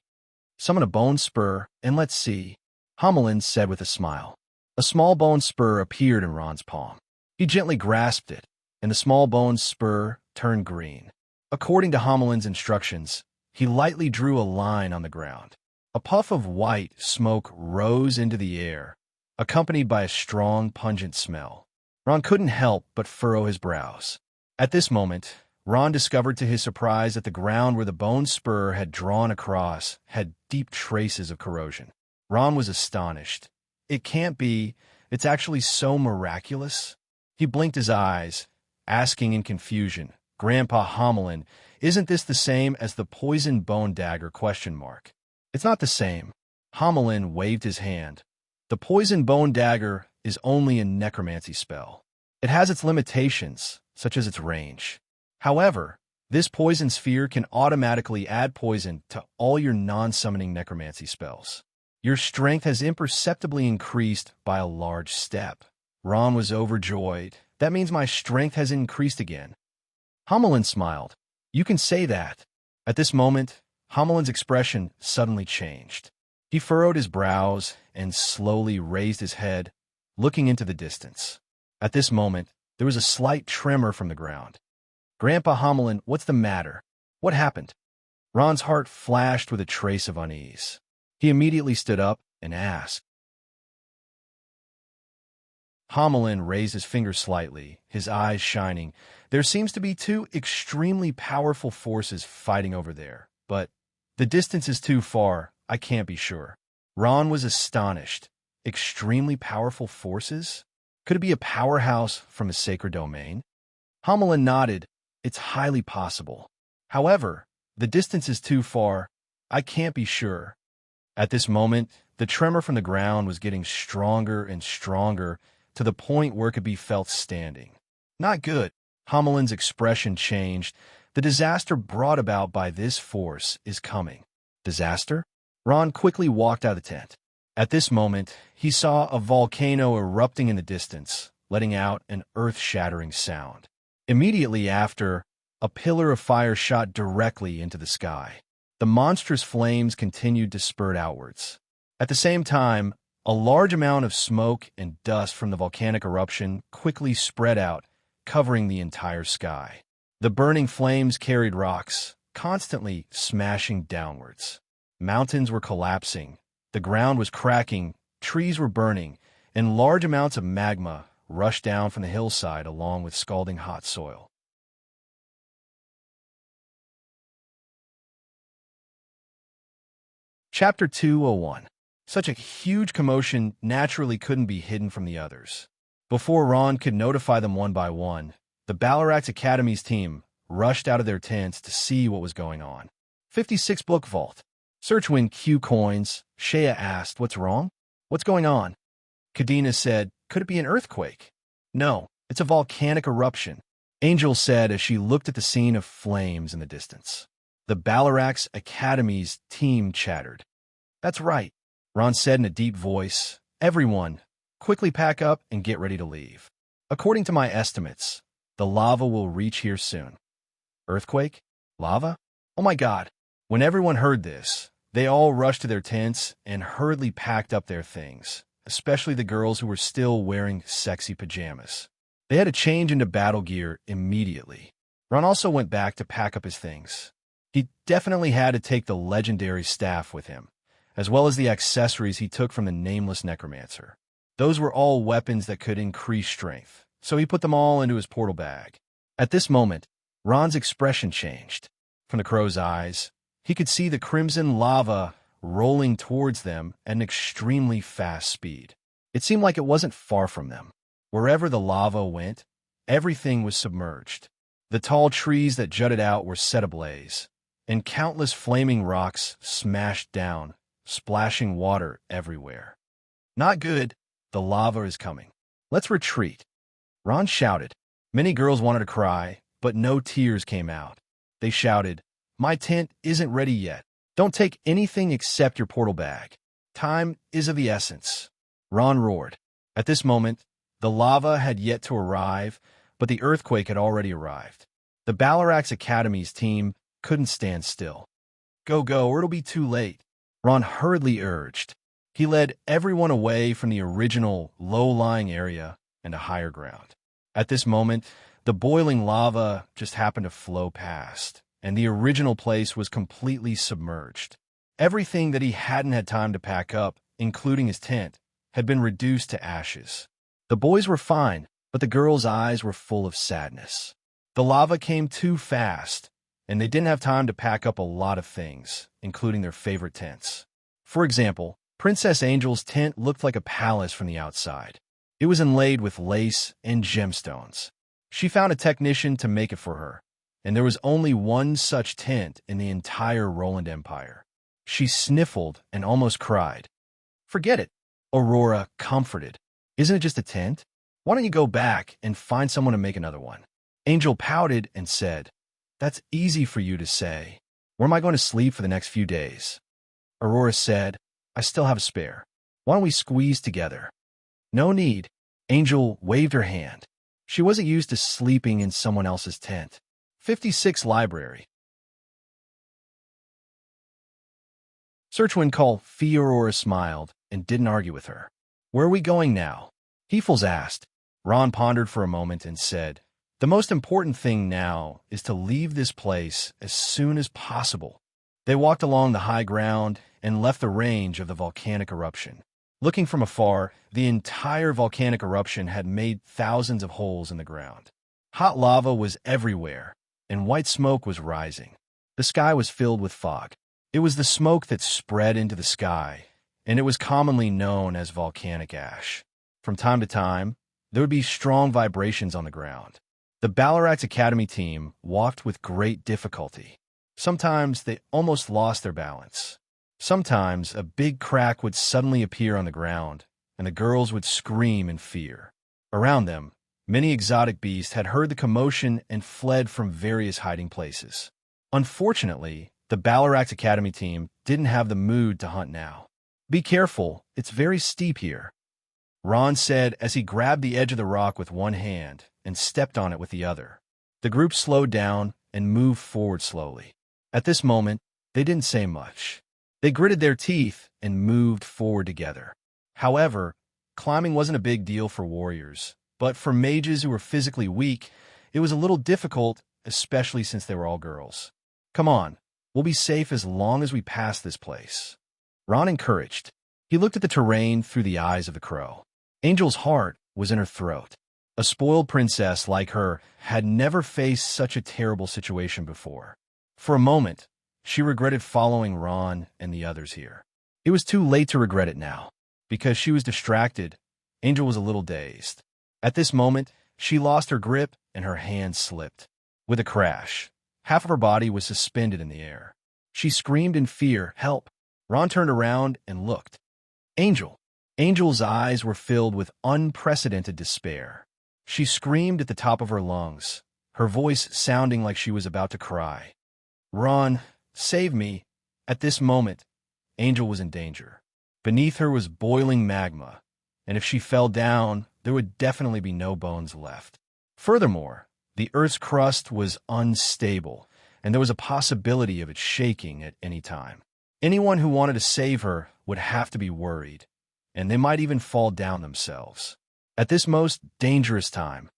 Summon a bone spur, and let's see, Homelin said with a smile. A small bone spur appeared in Ron's palm. He gently grasped it, and the small bone spur turned green. According to Homelin's instructions, he lightly drew a line on the ground. A puff of white smoke rose into the air, accompanied by a strong, pungent smell. Ron couldn't help but furrow his brows. At this moment, Ron discovered to his surprise that the ground where the bone spur had drawn across had deep traces of corrosion. Ron was astonished. It can't be. It's actually so miraculous. He blinked his eyes, asking in confusion, Grandpa Homelin, isn't this the same as the poison bone dagger ? It's not the same. Homelin waved his hand. The poison bone dagger is only a necromancy spell. It has its limitations, such as its range. However, this poison sphere can automatically add poison to all your non-summoning necromancy spells. Your strength has imperceptibly increased by a large step. Ron was overjoyed. That means my strength has increased again. Homelin smiled. You can say that. At this moment, Homelin's expression suddenly changed. He furrowed his brows and slowly raised his head, looking into the distance. At this moment, there was a slight tremor from the ground. Grandpa Homelin, what's the matter? What happened? Ron's heart flashed with a trace of unease. He immediately stood up and asked. Homelin raised his finger slightly, his eyes shining. There seems to be two extremely powerful forces fighting over there, but the distance is too far. I can't be sure. Ron was astonished. Extremely powerful forces? Could it be a powerhouse from a sacred domain? Homelin nodded. It's highly possible. However, the distance is too far. I can't be sure. At this moment, the tremor from the ground was getting stronger and stronger to the point where it could be felt standing. Not good. Homelin's expression changed. The disaster brought about by this force is coming. Disaster? Ron quickly walked out of the tent. At this moment, he saw a volcano erupting in the distance, letting out an earth-shattering sound. Immediately after, a pillar of fire shot directly into the sky. The monstrous flames continued to spurt outwards. At the same time, a large amount of smoke and dust from the volcanic eruption quickly spread out, covering the entire sky. The burning flames carried rocks, constantly smashing downwards. Mountains were collapsing, the ground was cracking, trees were burning, and large amounts of magma rushed down from the hillside along with scalding hot soil. Chapter 201. Such a huge commotion naturally couldn't be hidden from the others. Before Ron could notify them one by one, the Balarax Academy's team rushed out of their tents to see what was going on. 56 Book Vault. Search win Q coins. Shea asked, what's wrong? What's going on? Kadena said, could it be an earthquake? No, it's a volcanic eruption. Angel said as she looked at the scene of flames in the distance. The Balarax Academy's team chattered. That's right, Ron said in a deep voice. Everyone, quickly pack up and get ready to leave. According to my estimates, the lava will reach here soon. Earthquake? Lava? Oh my God. When everyone heard this, they all rushed to their tents and hurriedly packed up their things, especially the girls who were still wearing sexy pajamas. They had to change into battle gear immediately. Ron also went back to pack up his things. He definitely had to take the legendary staff with him, as well as the accessories he took from the nameless necromancer. Those were all weapons that could increase strength, so he put them all into his portal bag. At this moment, Ron's expression changed. From the crow's eyes, he could see the crimson lava rolling towards them at an extremely fast speed. It seemed like it wasn't far from them. Wherever the lava went, everything was submerged. The tall trees that jutted out were set ablaze, and countless flaming rocks smashed down, splashing water everywhere. Not good. The lava is coming. Let's retreat. Ron shouted. Many girls wanted to cry, but no tears came out. They shouted, "My tent isn't ready yet. Don't take anything except your portal bag. Time is of the essence." Ron roared. At this moment, the lava had yet to arrive, but the earthquake had already arrived. The Balarax Academy's team couldn't stand still. Go, go, or it'll be too late, Ron hurriedly urged. He led everyone away from the original low-lying area and to higher ground. At this moment, the boiling lava just happened to flow past, and the original place was completely submerged. Everything that he hadn't had time to pack up, including his tent, had been reduced to ashes. The boys were fine, but the girls' eyes were full of sadness. The lava came too fast, and they didn't have time to pack up a lot of things, including their favorite tents. For example, Princess Angel's tent looked like a palace from the outside. It was inlaid with lace and gemstones. She found a technician to make it for her, and there was only one such tent in the entire Roland Empire. She sniffled and almost cried. "Forget it," Aurora comforted. "Isn't it just a tent? Why don't you go back and find someone to make another one?" Angel pouted and said, "That's easy for you to say. Where am I going to sleep for the next few days?" Aurora said, "I still have a spare. Why don't we squeeze together?" "No need." Angel waved her hand. She wasn't used to sleeping in someone else's tent. 56 Library. Searchwind called. Aurora smiled and didn't argue with her. "Where are we going now?" Heefles asked. Ron pondered for a moment and said, "The most important thing now is to leave this place as soon as possible." They walked along the high ground and left the range of the volcanic eruption. Looking from afar, the entire volcanic eruption had made thousands of holes in the ground. Hot lava was everywhere, and white smoke was rising. The sky was filled with fog. It was the smoke that spread into the sky, and it was commonly known as volcanic ash. From time to time, there would be strong vibrations on the ground. The Balarax Academy team walked with great difficulty. Sometimes they almost lost their balance. Sometimes a big crack would suddenly appear on the ground, and the girls would scream in fear. Around them, many exotic beasts had heard the commotion and fled from various hiding places. Unfortunately, the Balarax Academy team didn't have the mood to hunt now. "Be careful, it's very steep here," Ron said as he grabbed the edge of the rock with one hand and stepped on it with the other. The group slowed down and moved forward slowly. At this moment, they didn't say much. They gritted their teeth and moved forward together. However, climbing wasn't a big deal for warriors, but for mages who were physically weak, it was a little difficult, especially since they were all girls. "Come on, we'll be safe as long as we pass this place," Ron encouraged. He looked at the terrain through the eyes of the crow. Angel's heart was in her throat. A spoiled princess like her had never faced such a terrible situation before. For a moment, she regretted following Ron and the others here. It was too late to regret it now. Because she was distracted, Angel was a little dazed. At this moment, she lost her grip and her hand slipped. With a crash, half of her body was suspended in the air. She screamed in fear, "Help!" Ron turned around and looked. Angel. Angel's eyes were filled with unprecedented despair. She screamed at the top of her lungs, her voice sounding like she was about to cry. "Ron, save me." At this moment, Angel was in danger. Beneath her was boiling magma, and if she fell down, there would definitely be no bones left. Furthermore, the Earth's crust was unstable, and there was a possibility of it shaking at any time. Anyone who wanted to save her would have to be worried, and they might even fall down themselves. At this most dangerous time,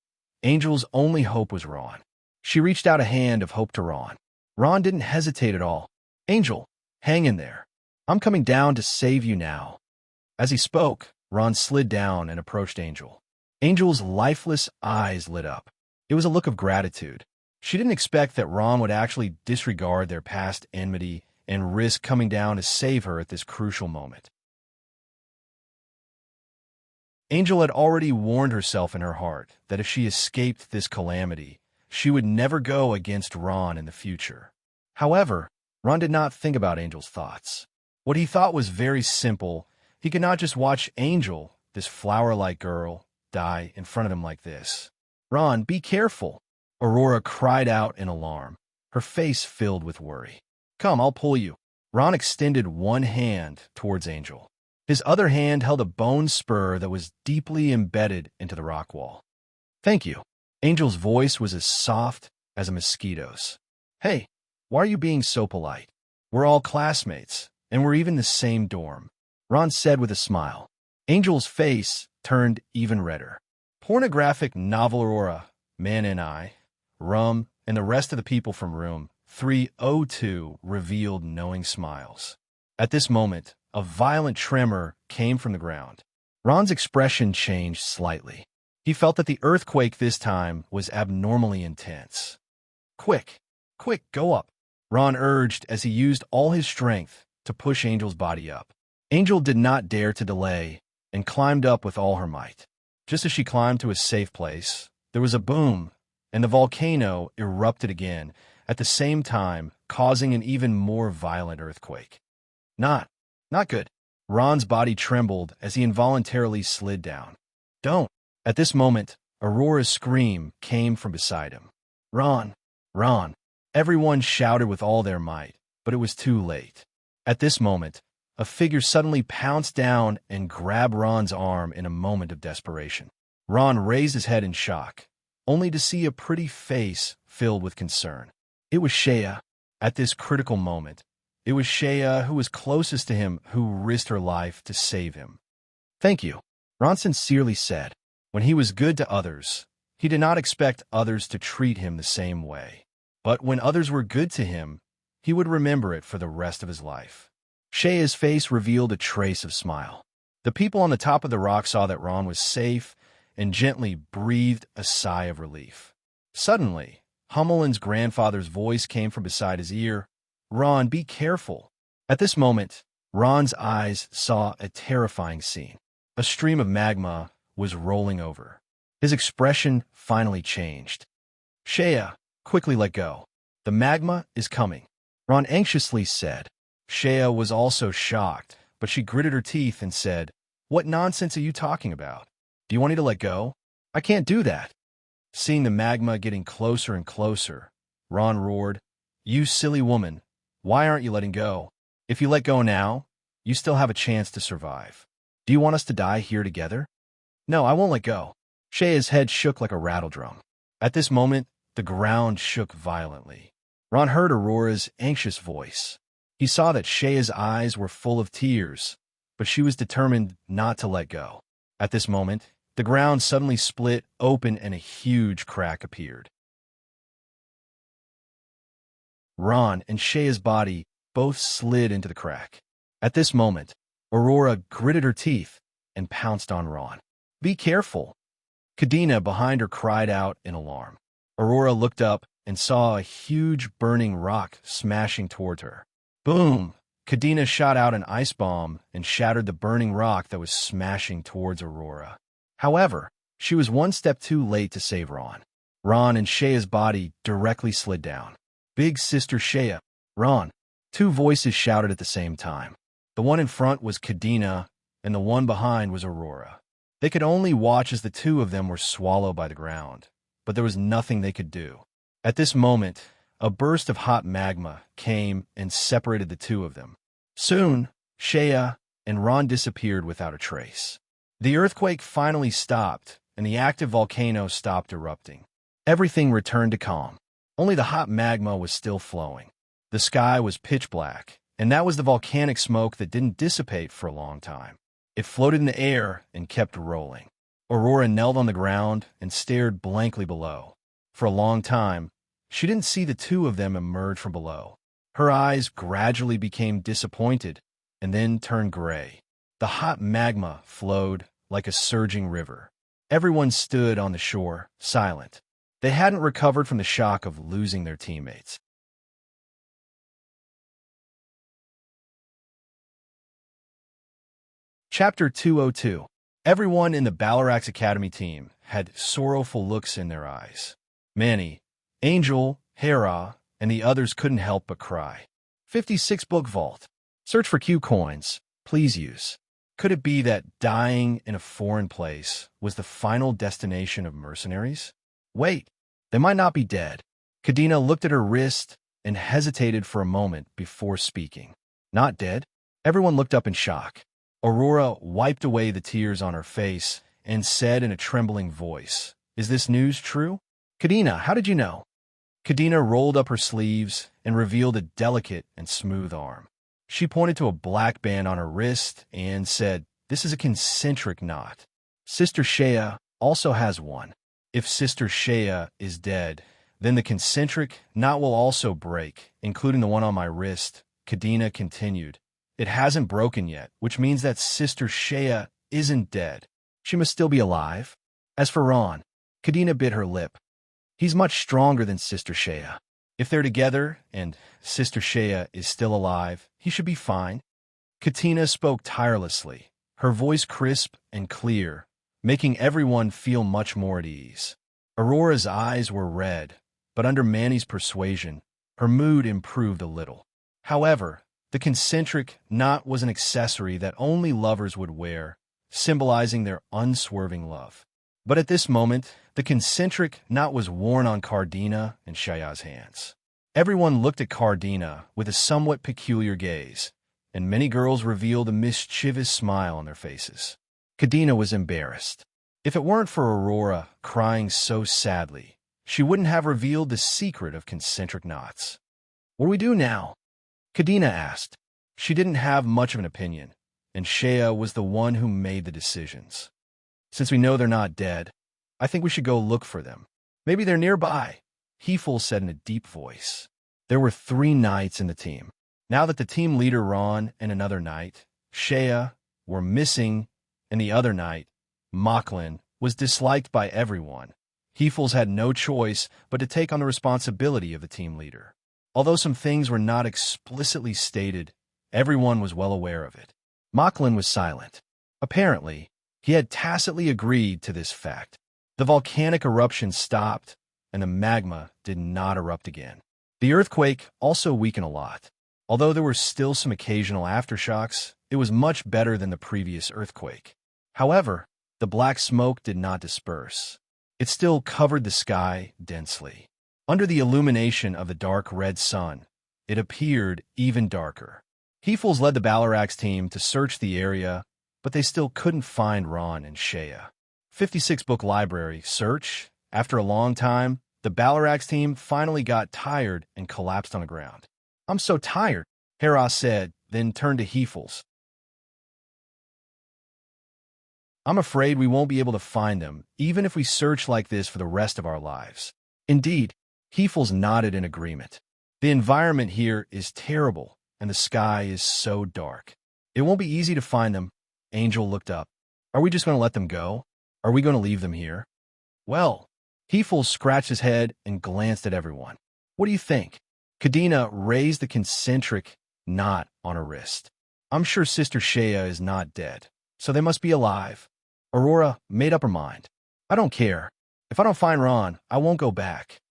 Angel's only hope was Ron. She reached out a hand of hope to Ron. Ron didn't hesitate at all. "Angel, hang in there. I'm coming down to save you now." As he spoke, Ron slid down and approached Angel. Angel's lifeless eyes lit up. It was a look of gratitude. She didn't expect that Ron would actually disregard their past enmity and risk coming down to save her at this crucial moment. Angel had already warned herself in her heart that if she escaped this calamity, she would never go against Ron in the future. However, Ron did not think about Angel's thoughts. What he thought was very simple. He could not just watch Angel, this flower-like girl, die in front of him like this. "Ron, be careful!" Aurora cried out in alarm, her face filled with worry. "Come, I'll pull you." Ron extended one hand towards Angel. His other hand held a bone spur that was deeply embedded into the rock wall. "Thank you." Angel's voice was as soft as a mosquito's. "Hey, why are you being so polite? We're all classmates, and we're even the same dorm," Ron said with a smile. Angel's face turned even redder. Pornographic novel Aurora, Man and I, Rum, and the rest of the people from room 302 revealed knowing smiles. At this moment, a violent tremor came from the ground. Ron's expression changed slightly. He felt that the earthquake this time was abnormally intense. Quick, go up," Ron urged as he used all his strength to push Angel's body up. Angel did not dare to delay and climbed up with all her might. Just as she climbed to a safe place, there was a boom, and the volcano erupted again, at the same time causing an even more violent earthquake. Not good. Ron's body trembled as he involuntarily slid down. "Don't." At this moment, Aurora's scream came from beside him. "Ron! Ron!" Everyone shouted with all their might, but it was too late. At this moment, a figure suddenly pounced down and grabbed Ron's arm in a moment of desperation. Ron raised his head in shock, only to see a pretty face filled with concern. It was Shea. At this critical moment, it was Shea who was closest to him who risked her life to save him. "Thank you," Ron sincerely said. When he was good to others, he did not expect others to treat him the same way. But when others were good to him, he would remember it for the rest of his life. Shea's face revealed a trace of smile. The people on the top of the rock saw that Ron was safe and gently breathed a sigh of relief. Suddenly, Hummelin's grandfather's voice came from beside his ear. "Ron, be careful." At this moment, Ron's eyes saw a terrifying scene. A stream of magma was rolling over. His expression finally changed. "Shea, quickly let go. The magma is coming," Ron anxiously said. Shea was also shocked, but she gritted her teeth and said, "What nonsense are you talking about? Do you want me to let go? I can't do that." Seeing the magma getting closer and closer, Ron roared, "You silly woman, why aren't you letting go? If you let go now, you still have a chance to survive. Do you want us to die here together?" "No, I won't let go." Shea's head shook like a rattledrum. At this moment, the ground shook violently. Ron heard Aurora's anxious voice. He saw that Shea's eyes were full of tears, but she was determined not to let go. At this moment, the ground suddenly split open and a huge crack appeared. Ron and Shea's body both slid into the crack. At this moment, Aurora gritted her teeth and pounced on Ron. "Be careful." Kadena behind her cried out in alarm. Aurora looked up and saw a huge burning rock smashing toward her. Boom! Kadena shot out an ice bomb and shattered the burning rock that was smashing towards Aurora. However, she was one step too late to save Ron. Ron and Shea's body directly slid down. "Big Sister Shea, Ron!" Two voices shouted at the same time. The one in front was Kadena, and the one behind was Aurora. They could only watch as the two of them were swallowed by the ground, but there was nothing they could do. At this moment, a burst of hot magma came and separated the two of them. Soon, Shea and Ron disappeared without a trace. The earthquake finally stopped, and the active volcano stopped erupting. Everything returned to calm. Only the hot magma was still flowing. The sky was pitch black, and that was the volcanic smoke that didn't dissipate for a long time. It floated in the air and kept rolling. Aurora knelt on the ground and stared blankly below. For a long time, she didn't see the two of them emerge from below. Her eyes gradually became disappointed and then turned gray. The hot magma flowed like a surging river. Everyone stood on the shore, silent. They hadn't recovered from the shock of losing their teammates. Chapter 202. Everyone in the Balarax Academy team had sorrowful looks in their eyes. Manny, Angel, Hera, and the others couldn't help but cry. 56 Book Vault. Search for Q coins. Please use. Could it be that dying in a foreign place was the final destination of mercenaries? Wait, they might not be dead. Kadena looked at her wrist and hesitated for a moment before speaking. Not dead? Everyone looked up in shock. Aurora wiped away the tears on her face and said in a trembling voice, "Is this news true?" "Kadena, how did you know?" Kadena rolled up her sleeves and revealed a delicate and smooth arm. She pointed to a black band on her wrist and said, "This is a concentric knot. Sister Shea also has one. If Sister Shea is dead, then the concentric knot will also break, including the one on my wrist." Kadena continued, "It hasn't broken yet, which means that Sister Shea isn't dead. She must still be alive." As for Ron, Kadena bit her lip. He's much stronger than Sister Shea. If they're together and Sister Shea is still alive, he should be fine. Katina spoke tirelessly, her voice crisp and clear, making everyone feel much more at ease. Aurora's eyes were red, but under Manny's persuasion, her mood improved a little. However, the concentric knot was an accessory that only lovers would wear, symbolizing their unswerving love. But at this moment, the concentric knot was worn on Cardina and Shaya's hands. Everyone looked at Cardina with a somewhat peculiar gaze, and many girls revealed a mischievous smile on their faces. Cardina was embarrassed. If it weren't for Aurora crying so sadly, she wouldn't have revealed the secret of concentric knots. "What do we do now?" Cardina asked. She didn't have much of an opinion, and Shea was the one who made the decisions. "Since we know they're not dead, I think we should go look for them. Maybe they're nearby," Hefel said in a deep voice. There were 3 knights in the team. Now that the team leader Ron and another knight, Shea, were missing, and the other knight, Mocklin, was disliked by everyone, Hefels had no choice but to take on the responsibility of the team leader. Although some things were not explicitly stated, everyone was well aware of it. Mocklin was silent. Apparently, he had tacitly agreed to this fact. The volcanic eruption stopped, and the magma did not erupt again. The earthquake also weakened a lot. Although there were still some occasional aftershocks, it was much better than the previous earthquake. However, the black smoke did not disperse. It still covered the sky densely. Under the illumination of the dark red sun, it appeared even darker. Hefels led the Balarax team to search the area, but they still couldn't find Ron and Shea. 56 Book Library search. After a long time, the Balarax team finally got tired and collapsed on the ground. "I'm so tired," Hera said, then turned to Hefels. "I'm afraid we won't be able to find them, even if we search like this for the rest of our lives." Indeed, Hefels nodded in agreement. "The environment here is terrible, and the sky is so dark. It won't be easy to find them." Angel looked up. "Are we just going to let them go? Are we going to leave them here?" "Well," Hefels scratched his head and glanced at everyone. "What do you think?" Kadena raised the concentric knot on her wrist. "I'm sure Sister Shea is not dead, so they must be alive." Aurora made up her mind. "I don't care. If I don't find Ron, I won't go back."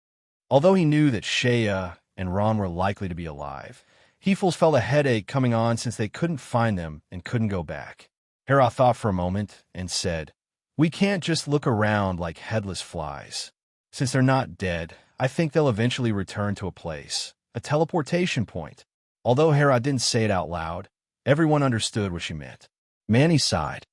Although he knew that Shea and Ron were likely to be alive, Hefels felt a headache coming on since they couldn't find them and couldn't go back. Hera thought for a moment and said, "We can't just look around like headless flies. Since they're not dead, I think they'll eventually return to a place, a teleportation point." Although Hera didn't say it out loud, everyone understood what she meant. Manny sighed.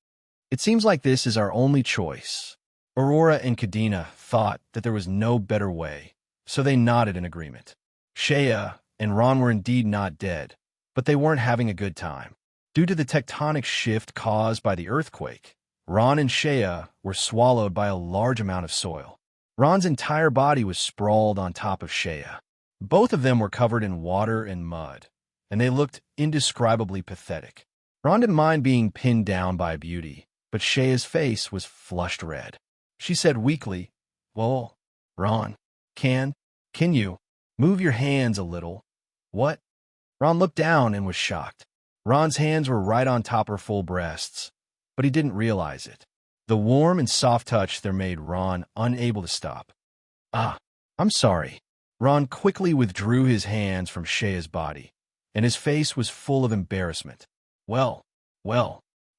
"It seems like this is our only choice." Aurora and Kadena thought that there was no better way, so they nodded in agreement. Shea and Ron were indeed not dead, but they weren't having a good time. Due to the tectonic shift caused by the earthquake, Ron and Shea were swallowed by a large amount of soil. Ron's entire body was sprawled on top of Shea. Both of them were covered in water and mud, and they looked indescribably pathetic. Ron didn't mind being pinned down by beauty, but Shea's face was flushed red. She said weakly, "Well, Ron, can you move your hands a little?" "What?" Ron looked down and was shocked. Ron's hands were right on top her full breasts, but he didn't realize it. The warm and soft touch there made Ron unable to stop. Ah, I'm sorry. Ron quickly withdrew his hands from Shea's body, and his face was full of embarrassment. Well,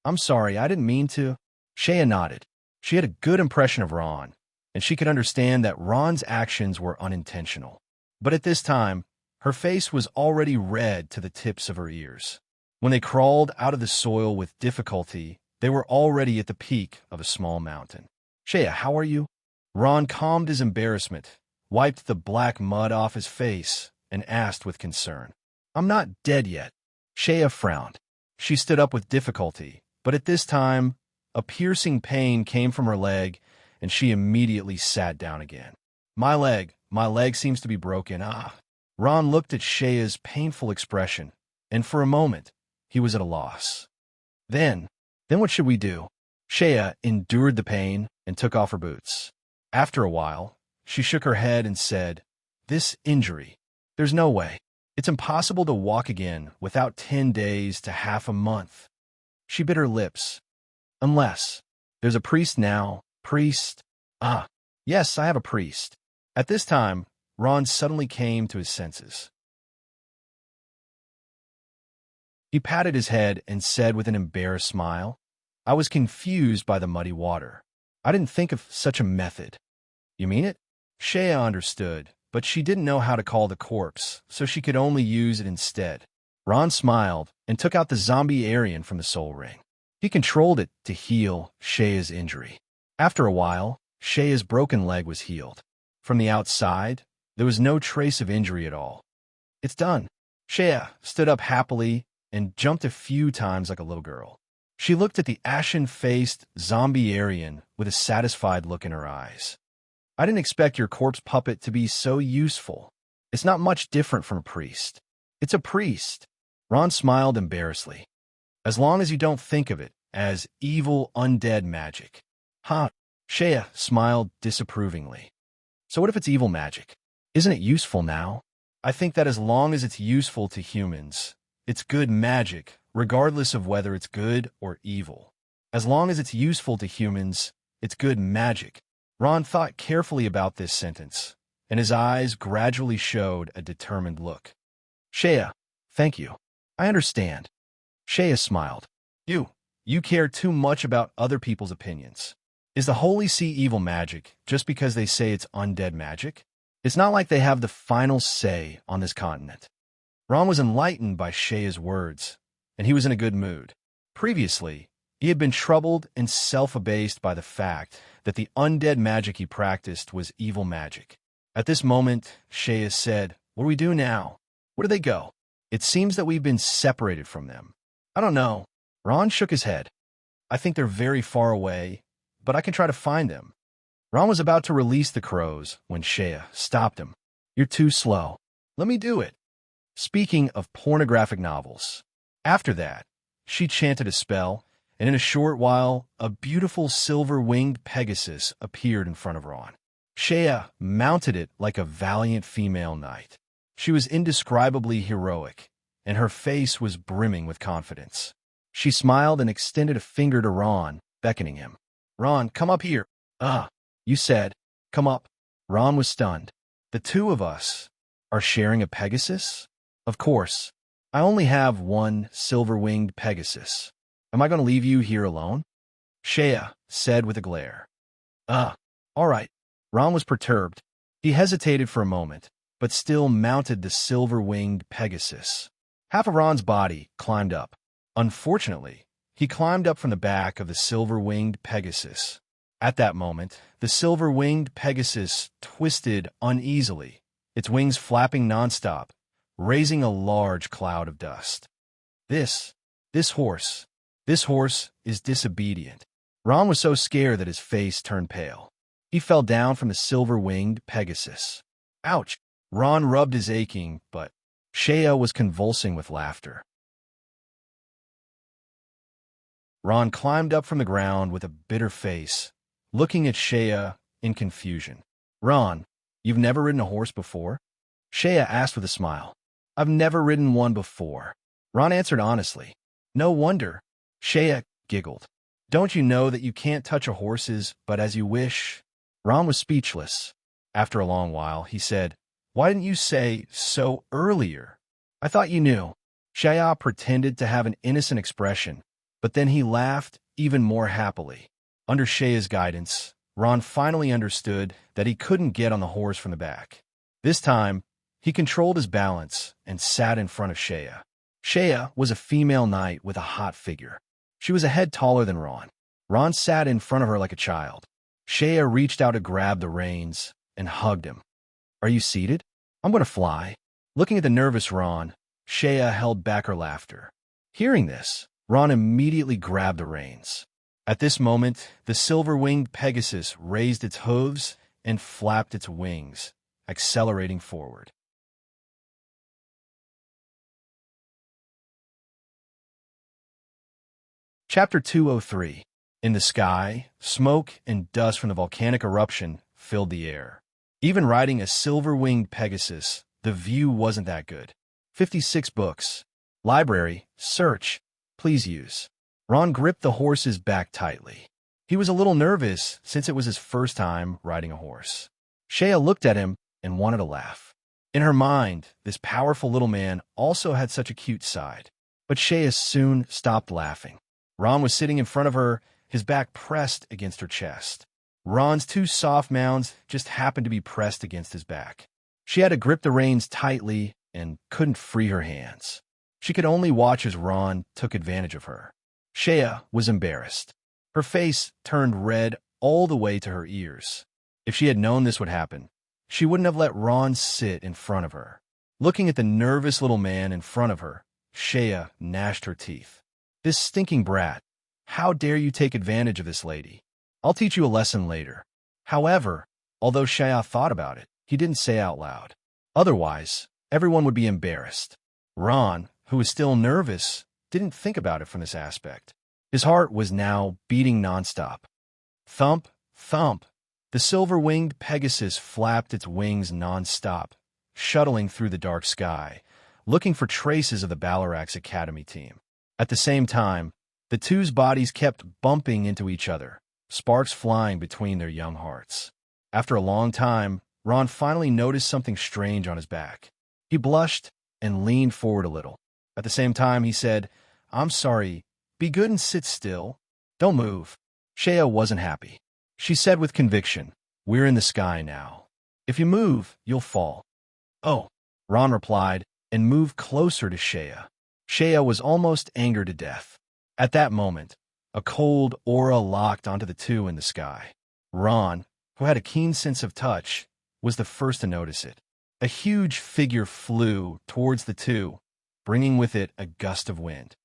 I'm sorry, I didn't mean to. Shea nodded. She had a good impression of Ron, and she could understand that Ron's actions were unintentional. But at this time, her face was already red to the tips of her ears. When they crawled out of the soil with difficulty, they were already at the peak of a small mountain. Shea, how are you? Ron calmed his embarrassment, wiped the black mud off his face, and asked with concern. I'm not dead yet. Shea frowned. She stood up with difficulty, but at this time, a piercing pain came from her leg, and she immediately sat down again. My leg seems to be broken. Ah. Ron looked at Shea's painful expression, and for a moment, he was at a loss. Then what should we do? Shea endured the pain and took off her boots. After a while, she shook her head and said, This injury, there's no way. It's impossible to walk again without 10 days to half a month. She bit her lips. Unless there's a priest now. Priest? Ah, yes, I have a priest. At this time, Ron suddenly came to his senses. He patted his head and said with an embarrassed smile, I was confused by the muddy water. I didn't think of such a method. You mean it? Shea understood, but she didn't know how to call the corpse, so she could only use it instead. Ron smiled and took out the zombie Aryan from the soul ring. He controlled it to heal Shea's injury. After a while, Shea's broken leg was healed. From the outside, there was no trace of injury at all. It's done. Shea stood up happily and jumped a few times like a little girl. She looked at the ashen-faced zombie Aryan with a satisfied look in her eyes. I didn't expect your corpse puppet to be so useful. It's not much different from a priest. It's a priest. Ron smiled embarrassedly. As long as you don't think of it as evil undead magic. Huh? Shea smiled disapprovingly. So what if it's evil magic? Isn't it useful now? I think that as long as it's useful to humans, it's good magic, regardless of whether it's good or evil. As long as it's useful to humans, it's good magic. Ron thought carefully about this sentence, and his eyes gradually showed a determined look. Shea, thank you. I understand. Shea smiled. You care too much about other people's opinions. Is the Holy See evil magic just because they say it's undead magic? It's not like they have the final say on this continent. Ron was enlightened by Shea's words, and he was in a good mood. Previously, he had been troubled and self-abased by the fact that the undead magic he practiced was evil magic. At this moment, Shea said, What do we do now? Where do they go? It seems that we've been separated from them. I don't know. Ron shook his head. I think they're very far away, but I can try to find them. Ron was about to release the crows when Shea stopped him. You're too slow. Let me do it. Speaking of pornographic novels, after that, she chanted a spell, and in a short while, a beautiful silver-winged Pegasus appeared in front of Ron. Shea mounted it like a valiant female knight. She was indescribably heroic, and her face was brimming with confidence. She smiled and extended a finger to Ron, beckoning him. Ron, come up here. You said, come up. Ron was stunned. The two of us are sharing a Pegasus? Of course. I only have one silver-winged Pegasus. Am I going to leave you here alone? Shea said with a glare. All right. Ron was perturbed. He hesitated for a moment, but still mounted the silver-winged Pegasus. Half of Ron's body climbed up. Unfortunately, he climbed up from the back of the silver-winged Pegasus. At that moment, the silver-winged Pegasus twisted uneasily, its wings flapping nonstop, raising a large cloud of dust. This horse is disobedient. Ron was so scared that his face turned pale. He fell down from the silver-winged Pegasus. Ouch! Ron rubbed his aching butt. Shea was convulsing with laughter. Ron climbed up from the ground with a bitter face, looking at Shea in confusion. Ron, you've never ridden a horse before? Shea asked with a smile. I've never ridden one before. Ron answered honestly. No wonder. Shea giggled. Don't you know that you can't touch a horse's but as you wish? Ron was speechless. After a long while, he said, Why didn't you say so earlier? I thought you knew. Shaya pretended to have an innocent expression, but then he laughed even more happily. Under Shaya's guidance, Ron finally understood that he couldn't get on the horse from the back. This time, he controlled his balance and sat in front of Shaya. Shaya was a female knight with a hot figure. She was a head taller than Ron. Ron sat in front of her like a child. Shaya reached out to grab the reins and hugged him. Are you seated? I'm going to fly. Looking at the nervous Ron, Shaya held back her laughter. Hearing this, Ron immediately grabbed the reins. At this moment, the silver-winged Pegasus raised its hooves and flapped its wings, accelerating forward. Chapter 203. In the sky, smoke and dust from the volcanic eruption filled the air. Even riding a silver-winged Pegasus, the view wasn't that good. 56 books. Library, search, please use. Ron gripped the horse's back tightly. He was a little nervous since it was his first time riding a horse. Shaya looked at him and wanted to laugh. In her mind, this powerful little man also had such a cute side. But Shaya soon stopped laughing. Ron was sitting in front of her, his back pressed against her chest. Ron's two soft mounds just happened to be pressed against his back. She had to grip the reins tightly and couldn't free her hands. She could only watch as Ron took advantage of her. Shaya was embarrassed. Her face turned red all the way to her ears. If she had known this would happen, she wouldn't have let Ron sit in front of her. Looking at the nervous little man in front of her, Shaya gnashed her teeth. This stinking brat. How dare you take advantage of this lady? I'll teach you a lesson later. However, although Shaya thought about it, he didn't say out loud. Otherwise, everyone would be embarrassed. Ron, who was still nervous, didn't think about it from this aspect. His heart was now beating nonstop. Thump, thump. The silver-winged Pegasus flapped its wings nonstop, shuttling through the dark sky, looking for traces of the Ballarak's Academy team. At the same time, the two's bodies kept bumping into each other, sparks flying between their young hearts. After a long time, Ron finally noticed something strange on his back. He blushed and leaned forward a little. At the same time, he said, I'm sorry, be good and sit still. Don't move. Shaya wasn't happy. She said with conviction, We're in the sky now. If you move, you'll fall. Oh, Ron replied and moved closer to Shaya. Shaya was almost angered to death. At that moment, a cold aura locked onto the two in the sky. Ron, who had a keen sense of touch, was the first to notice it. A huge figure flew towards the two, bringing with it a gust of wind.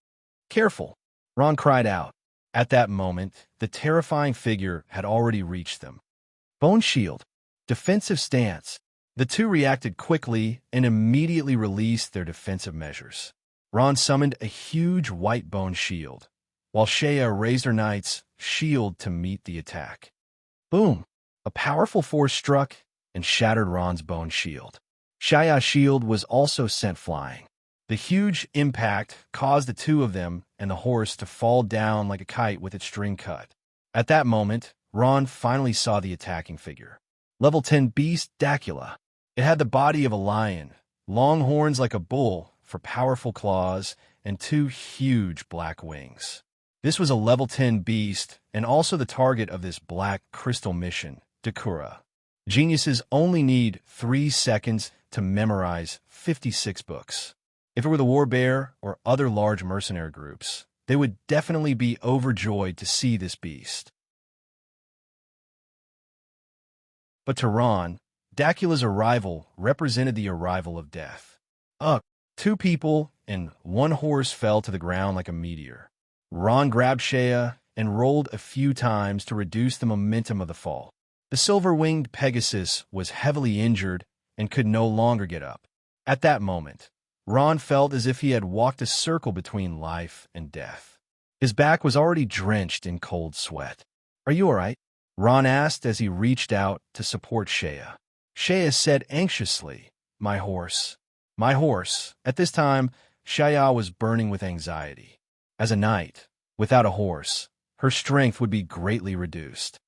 Careful, Ron cried out. At that moment, the terrifying figure had already reached them. Bone shield, defensive stance. The two reacted quickly and immediately released their defensive measures. Ron summoned a huge white bone shield, while Shaya raised her knight's shield to meet the attack. Boom! A powerful force struck and shattered Ron's bone shield. Shaya's shield was also sent flying. The huge impact caused the two of them and the horse to fall down like a kite with its string cut. At that moment, Ron finally saw the attacking figure. Level 10 beast Dacula. It had the body of a lion, long horns like a bull for powerful claws, and two huge black wings. This was a level 10 beast and also the target of this black crystal mission, Dakura. Geniuses only need 3 seconds to memorize 56 books. If it were the War Bear or other large mercenary groups, they would definitely be overjoyed to see this beast. But to Ron, Dacula's arrival represented the arrival of death. Up, 2 people and 1 horse fell to the ground like a meteor. Ron grabbed Shaya and rolled a few times to reduce the momentum of the fall. The silver-winged Pegasus was heavily injured and could no longer get up. At that moment, Ron felt as if he had walked a circle between life and death. His back was already drenched in cold sweat. Are you all right? Ron asked as he reached out to support Shaya. Shaya said anxiously, My horse. My horse. At this time, Shaya was burning with anxiety. As a knight, without a horse, her strength would be greatly reduced.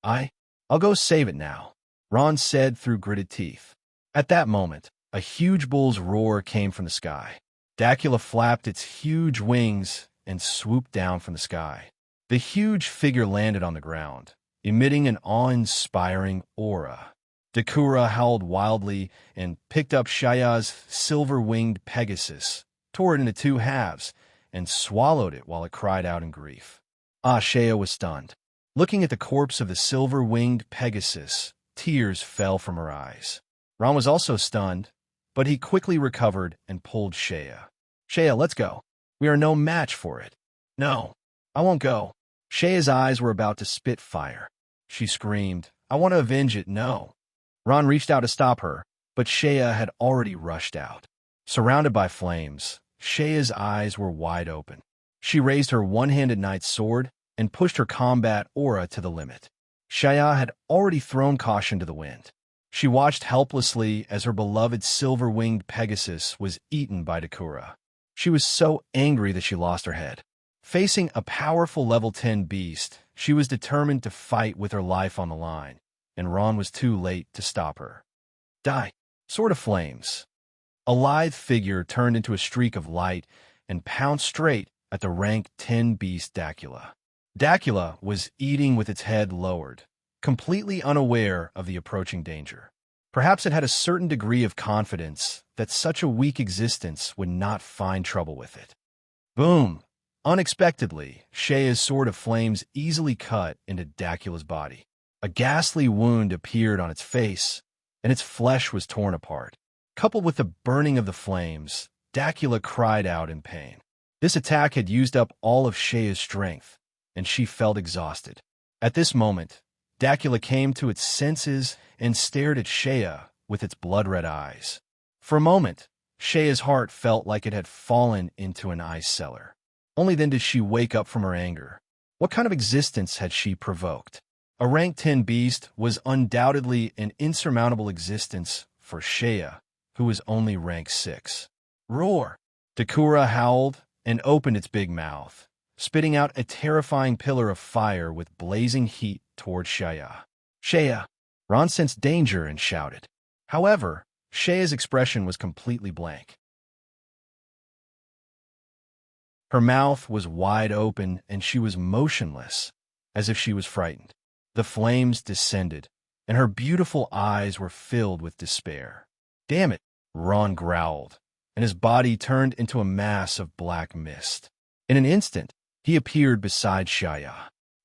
I'll go save it now, Ron said through gritted teeth. At that moment, a huge bull's roar came from the sky. Dacula flapped its huge wings and swooped down from the sky. The huge figure landed on the ground, emitting an awe-inspiring aura. Dakura howled wildly and picked up Shaya's silver-winged Pegasus, tore it into two halves, and swallowed it while it cried out in grief. Shaya was stunned. Looking at the corpse of the silver-winged Pegasus, tears fell from her eyes. Ron was also stunned, but he quickly recovered and pulled Shaya. Shaya, let's go. We are no match for it. No, I won't go. Shaya's eyes were about to spit fire. She screamed, I want to avenge it, no. Ron reached out to stop her, but Shaya had already rushed out. Surrounded by flames, Shaya's eyes were wide open. She raised her one-handed knight's sword and pushed her combat aura to the limit. Shaya had already thrown caution to the wind. She watched helplessly as her beloved silver-winged Pegasus was eaten by Dakura. She was so angry that she lost her head. Facing a powerful level 10 beast, she was determined to fight with her life on the line, and Ron was too late to stop her. Die! Sword of Flames. A lithe figure turned into a streak of light and pounced straight at the rank 10 beast Dacula. Dacula was eating with its head lowered, completely unaware of the approaching danger. Perhaps it had a certain degree of confidence that such a weak existence would not find trouble with it. Boom! Unexpectedly, Shaya's sword of flames easily cut into Dacula's body. A ghastly wound appeared on its face, and its flesh was torn apart. Coupled with the burning of the flames, Dacula cried out in pain. This attack had used up all of Shaya's strength, and she felt exhausted. At this moment, Dacula came to its senses and stared at Shaya with its blood-red eyes. For a moment, Shaya's heart felt like it had fallen into an ice cellar. Only then did she wake up from her anger. What kind of existence had she provoked? A rank 10 beast was undoubtedly an insurmountable existence for Shaya, who was only rank 6. Roar! Dakura howled and opened its big mouth, spitting out a terrifying pillar of fire with blazing heat toward Shaya. Shaya! Ron sensed danger and shouted. However, Shaya's expression was completely blank. Her mouth was wide open and she was motionless, as if she was frightened. The flames descended, and her beautiful eyes were filled with despair. Damn it, Ron growled, and his body turned into a mass of black mist. In an instant, he appeared beside Shaya.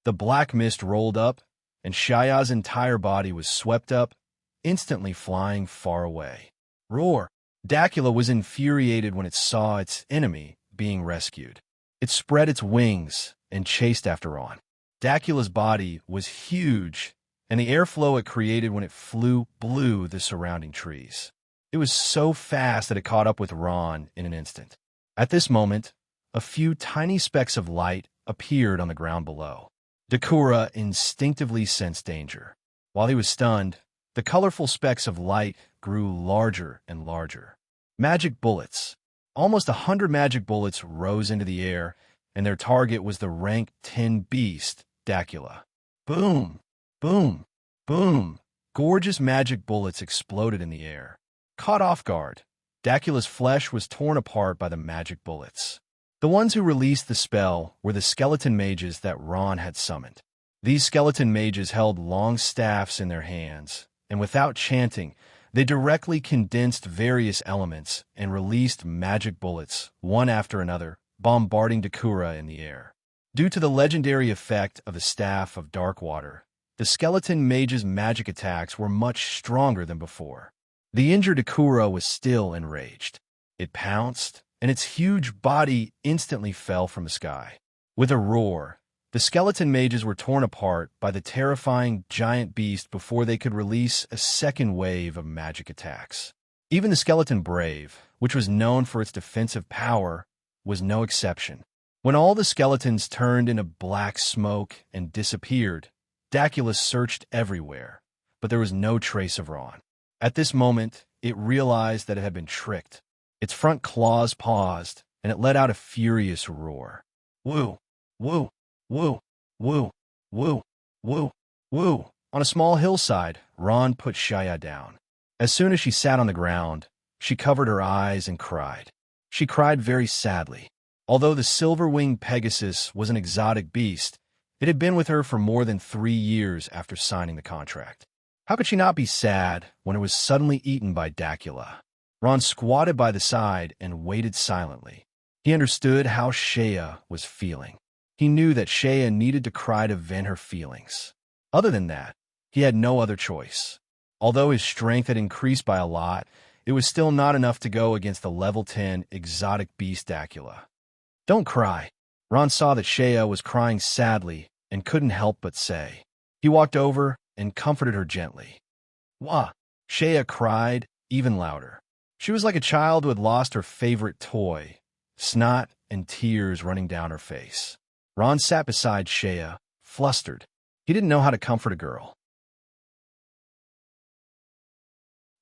The black mist rolled up, and Shaya's entire body was swept up, instantly flying far away. Roar! Dacula was infuriated when it saw its enemy being rescued. It spread its wings and chased after Ron. Dacula's body was huge, and the airflow it created when it flew blew the surrounding trees. It was so fast that it caught up with Ron in an instant. At this moment, a few tiny specks of light appeared on the ground below. Dakura instinctively sensed danger. While he was stunned, the colorful specks of light grew larger and larger. Magic bullets. Almost 100 magic bullets rose into the air, and their target was the rank 10 beast, Dacula. Boom! Boom! Boom! Gorgeous magic bullets exploded in the air. Caught off guard, Dacula's flesh was torn apart by the magic bullets. The ones who released the spell were the skeleton mages that Ron had summoned. These skeleton mages held long staffs in their hands, and without chanting, they directly condensed various elements and released magic bullets, one after another, bombarding Dakura in the air. Due to the legendary effect of the Staff of Dark Water, the skeleton mage's magic attacks were much stronger than before. The injured Dakura was still enraged. It pounced, and its huge body instantly fell from the sky. With a roar, the skeleton mages were torn apart by the terrifying giant beast before they could release a second wave of magic attacks. Even the skeleton brave, which was known for its defensive power, was no exception. When all the skeletons turned into black smoke and disappeared, Dacula searched everywhere, but there was no trace of Ron. At this moment, it realized that it had been tricked. Its front claws paused, and it let out a furious roar. Woo! Woo! Woo! Woo, woo, woo, woo. On a small hillside, Ron put Shaya down. As soon as she sat on the ground, she covered her eyes and cried. She cried very sadly. Although the silver-winged Pegasus was an exotic beast, it had been with her for more than 3 years after signing the contract. How could she not be sad when it was suddenly eaten by Dacula? Ron squatted by the side and waited silently. He understood how Shaya was feeling. He knew that Shaya needed to cry to vent her feelings. Other than that, he had no other choice. Although his strength had increased by a lot, it was still not enough to go against the level 10 exotic beast Dacula. Don't cry. Ron saw that Shaya was crying sadly and couldn't help but say. He walked over and comforted her gently. Wah! Shaya cried even louder. She was like a child who had lost her favorite toy, snot and tears running down her face. Ron sat beside Shaya, flustered. He didn't know how to comfort a girl.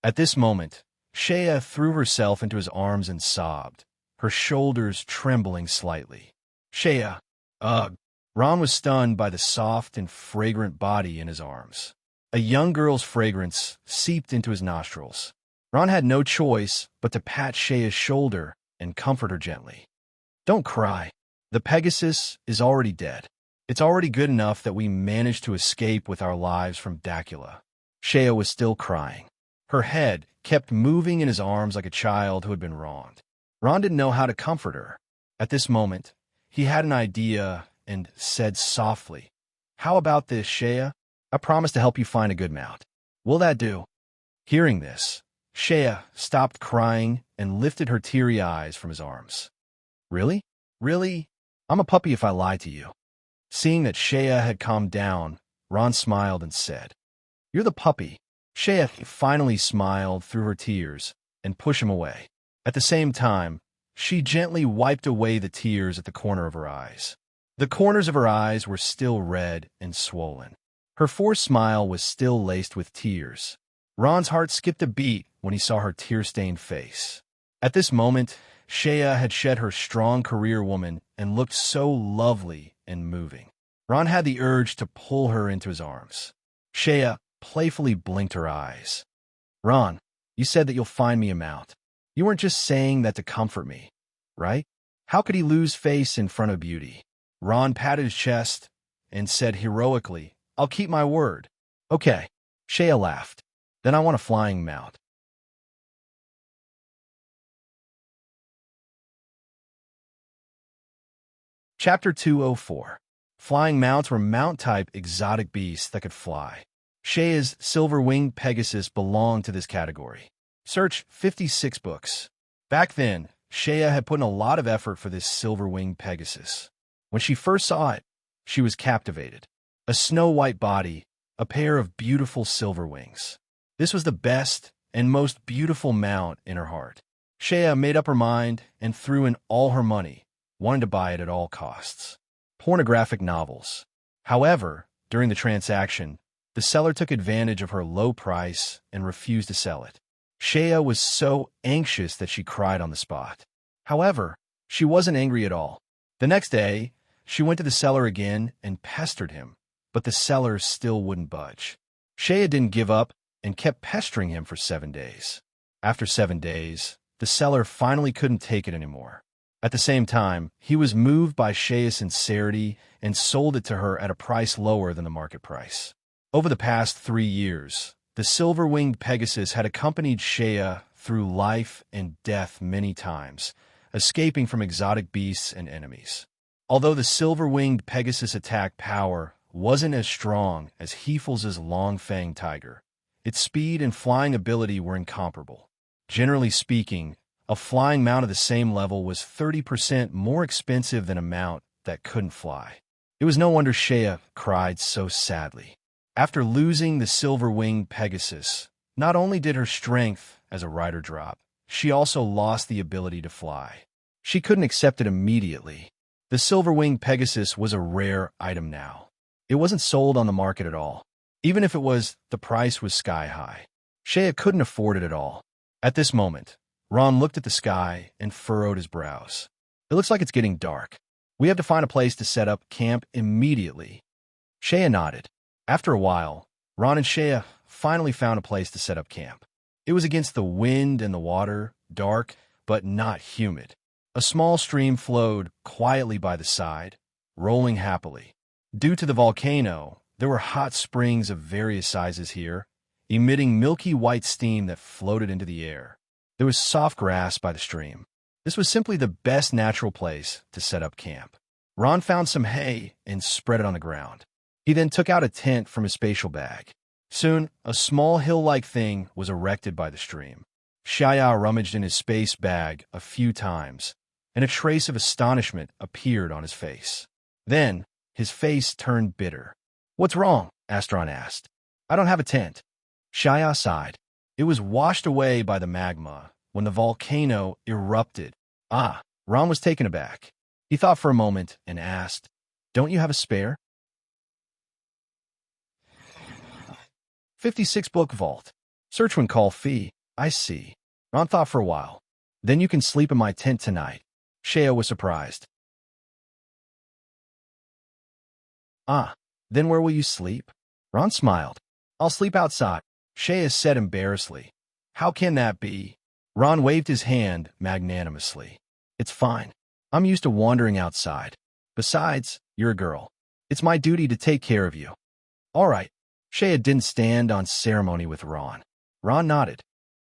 At this moment, Shaya threw herself into his arms and sobbed, her shoulders trembling slightly. Shaya, ugh. Ron was stunned by the soft and fragrant body in his arms. A young girl's fragrance seeped into his nostrils. Ron had no choice but to pat Shaya's shoulder and comfort her gently. Don't cry. The Pegasus is already dead. It's already good enough that we managed to escape with our lives from Dacula. Shaya was still crying. Her head kept moving in his arms like a child who had been wronged. Ron didn't know how to comfort her. At this moment, he had an idea and said softly, How about this, Shaya? I promise to help you find a good mount. Will that do? Hearing this, Shaya stopped crying and lifted her teary eyes from his arms. Really? Really? I'm a puppy if I lie to you. Seeing that Shaya had calmed down, Ron smiled and said, You're the puppy. Shaya finally smiled through her tears and pushed him away. At the same time, she gently wiped away the tears at the corner of her eyes. The corners of her eyes were still red and swollen. Her forced smile was still laced with tears. Ron's heart skipped a beat when he saw her tear-stained face. At this moment, Shaya had shed her strong career woman and looked so lovely and moving. Ron had the urge to pull her into his arms. Shaya playfully blinked her eyes. Ron, you said that you'll find me a mount. You weren't just saying that to comfort me, right? How could he lose face in front of beauty? Ron patted his chest and said heroically, I'll keep my word. Okay. Shaya laughed. Then I want a flying mount. Chapter 204. Flying mounts were mount-type exotic beasts that could fly. Shaya's silver-winged Pegasus belonged to this category. Search 56 books. Back then, Shaya had put in a lot of effort for this silver-winged Pegasus. When she first saw it, she was captivated. A snow-white body, a pair of beautiful silver wings. This was the best and most beautiful mount in her heart. Shaya made up her mind and threw in all her money, wanting to buy it at all costs. Pornographic novels. However, during the transaction, the seller took advantage of her low price and refused to sell it. Shaya was so anxious that she cried on the spot. However, she wasn't angry at all. The next day, she went to the seller again and pestered him, but the seller still wouldn't budge. Shaya didn't give up and kept pestering him for 7 days. After 7 days, the seller finally couldn't take it anymore. At the same time, he was moved by Shaya's sincerity and sold it to her at a price lower than the market price. Over the past 3 years, the silver-winged Pegasus had accompanied Shaya through life and death many times, escaping from exotic beasts and enemies. Although the silver-winged Pegasus attack power wasn't as strong as Hefels's long-fanged tiger, its speed and flying ability were incomparable. Generally speaking, a flying mount of the same level was 30% more expensive than a mount that couldn't fly. It was no wonder Shaya cried so sadly. After losing the silver-winged Pegasus, not only did her strength as a rider drop, she also lost the ability to fly. She couldn't accept it immediately. The silver-winged Pegasus was a rare item now. It wasn't sold on the market at all. Even if it was, the price was sky-high. Shaya couldn't afford it at all. At this moment, Ron looked at the sky and furrowed his brows. It looks like it's getting dark. We have to find a place to set up camp immediately Shea nodded. After a while, Ron and Shea finally found a place to set up camp. It was against the wind and the water, dark, but not humid. A small stream flowed quietly by the side, rolling happily. Due to the volcano, there were hot springs of various sizes here, emitting milky white steam that floated into the air. There was soft grass by the stream. This was simply the best natural place to set up camp. Ron found some hay and spread it on the ground. He then took out a tent from his spatial bag. Soon, a small hill-like thing was erected by the stream. Shaya rummaged in his space bag a few times, and a trace of astonishment appeared on his face. Then, his face turned bitter. "What's wrong?" Astron asked. "I don't have a tent." Shaya sighed. It was washed away by the magma when the volcano erupted. Ron was taken aback. He thought for a moment and asked, "Don't you have a spare?" 56 book vault. Search when call fee. I see. Ron thought for a while. "Then you can sleep in my tent tonight." Shea was surprised. Then where will you sleep?" Ron smiled. "I'll sleep outside." Shea said embarrassedly. "How can that be?" Ron waved his hand magnanimously. "It's fine. I'm used to wandering outside. Besides, you're a girl. It's my duty to take care of you." "All right." Shea didn't stand on ceremony with Ron. Ron nodded.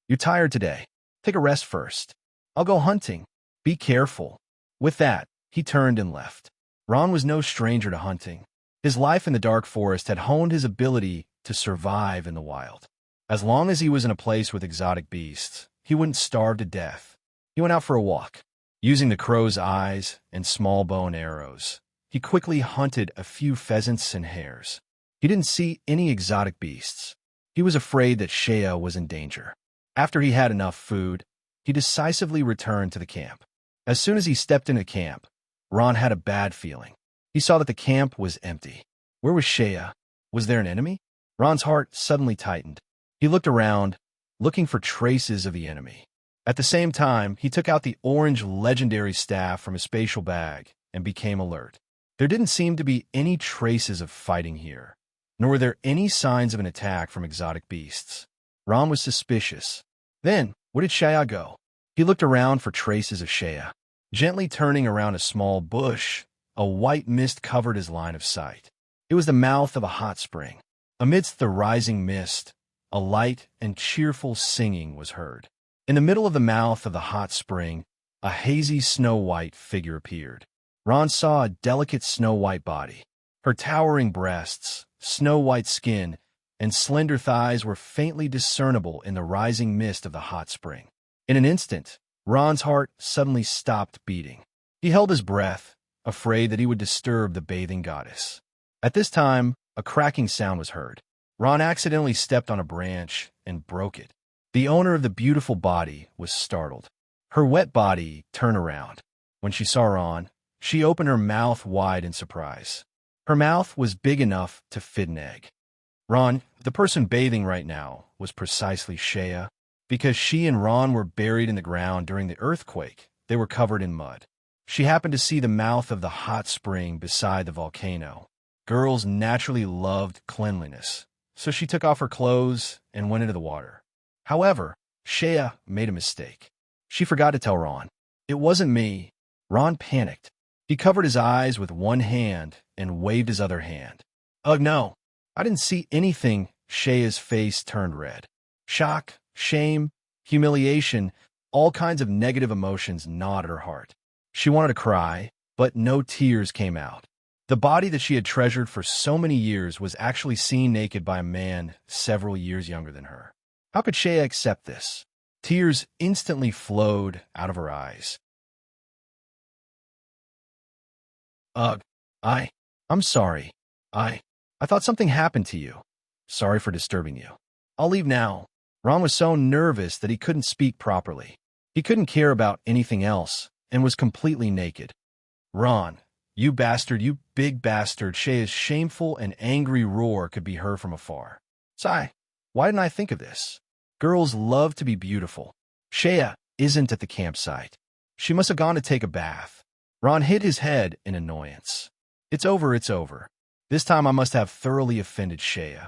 "You're tired today. Take a rest first. I'll go hunting. Be careful." With that, he turned and left. Ron was no stranger to hunting. His life in the dark forest had honed his ability to survive in the wild. As long as he was in a place with exotic beasts, he wouldn't starve to death. He went out for a walk. Using the crow's eyes and small bow and arrows, he quickly hunted a few pheasants and hares. He didn't see any exotic beasts. He was afraid that Shea was in danger. After he had enough food, he decisively returned to the camp. As soon as he stepped into camp, Ron had a bad feeling. He saw that the camp was empty. Where was Shea? Was there an enemy? Ron's heart suddenly tightened. He looked around, looking for traces of the enemy. At the same time, he took out the orange legendary staff from his spatial bag and became alert. There didn't seem to be any traces of fighting here, nor were there any signs of an attack from exotic beasts. Ron was suspicious. Then, where did Shea go? He looked around for traces of Shea. Gently turning around a small bush, a white mist covered his line of sight. It was the mouth of a hot spring. Amidst the rising mist, a light and cheerful singing was heard. In the middle of the mouth of the hot spring, a hazy snow-white figure appeared. Ron saw a delicate snow-white body. Her towering breasts, snow-white skin, and slender thighs were faintly discernible in the rising mist of the hot spring. In an instant, Ron's heart suddenly stopped beating. He held his breath, afraid that he would disturb the bathing goddess. At this time, a cracking sound was heard. Ron accidentally stepped on a branch and broke it. The owner of the beautiful body was startled. Her wet body turned around. When she saw Ron, she opened her mouth wide in surprise. Her mouth was big enough to fit an egg. Ron, the person bathing right now, was precisely Shea. Because she and Ron were buried in the ground during the earthquake, they were covered in mud. She happened to see the mouth of the hot spring beside the volcano. Girls naturally loved cleanliness, so she took off her clothes and went into the water. However, Shea made a mistake. She forgot to tell Ron. "It wasn't me." Ron panicked. He covered his eyes with one hand and waved his other hand. "Ugh, no. I didn't see anything." Shea's face turned red. Shock, shame, humiliation, all kinds of negative emotions gnawed at her heart. She wanted to cry, but no tears came out. The body that she had treasured for so many years was actually seen naked by a man several years younger than her. How could Shea accept this? Tears instantly flowed out of her eyes. "Ugh, I'm sorry. I thought something happened to you. Sorry for disturbing you. I'll leave now." Ron was so nervous that he couldn't speak properly. He couldn't care about anything else and was completely naked. "Ron, you bastard, you big bastard." Shea's shameful and angry roar could be heard from afar. Sigh, why didn't I think of this? Girls love to be beautiful. Shea isn't at the campsite. She must have gone to take a bath. Ron hit his head in annoyance. It's over, it's over. This time I must have thoroughly offended Shea.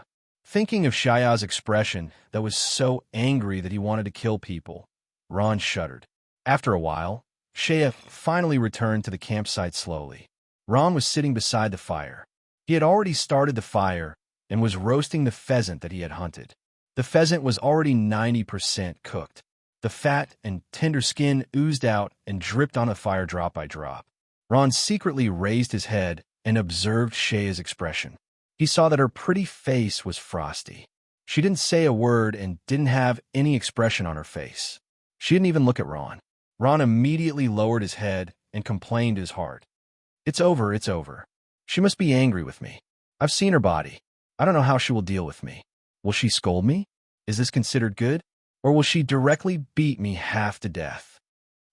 Thinking of Shaya's expression that was so angry that he wanted to kill people, Ron shuddered. After a while, Shea finally returned to the campsite slowly. Ron was sitting beside the fire. He had already started the fire and was roasting the pheasant that he had hunted. The pheasant was already 90% cooked. The fat and tender skin oozed out and dripped on the fire drop by drop. Ron secretly raised his head and observed Shea's expression. He saw that her pretty face was frosty. She didn't say a word and didn't have any expression on her face. She didn't even look at Ron. Ron immediately lowered his head and complained to his heart. It's over, it's over. She must be angry with me. I've seen her body. I don't know how she will deal with me. Will she scold me? Is this considered good? Or will she directly beat me half to death?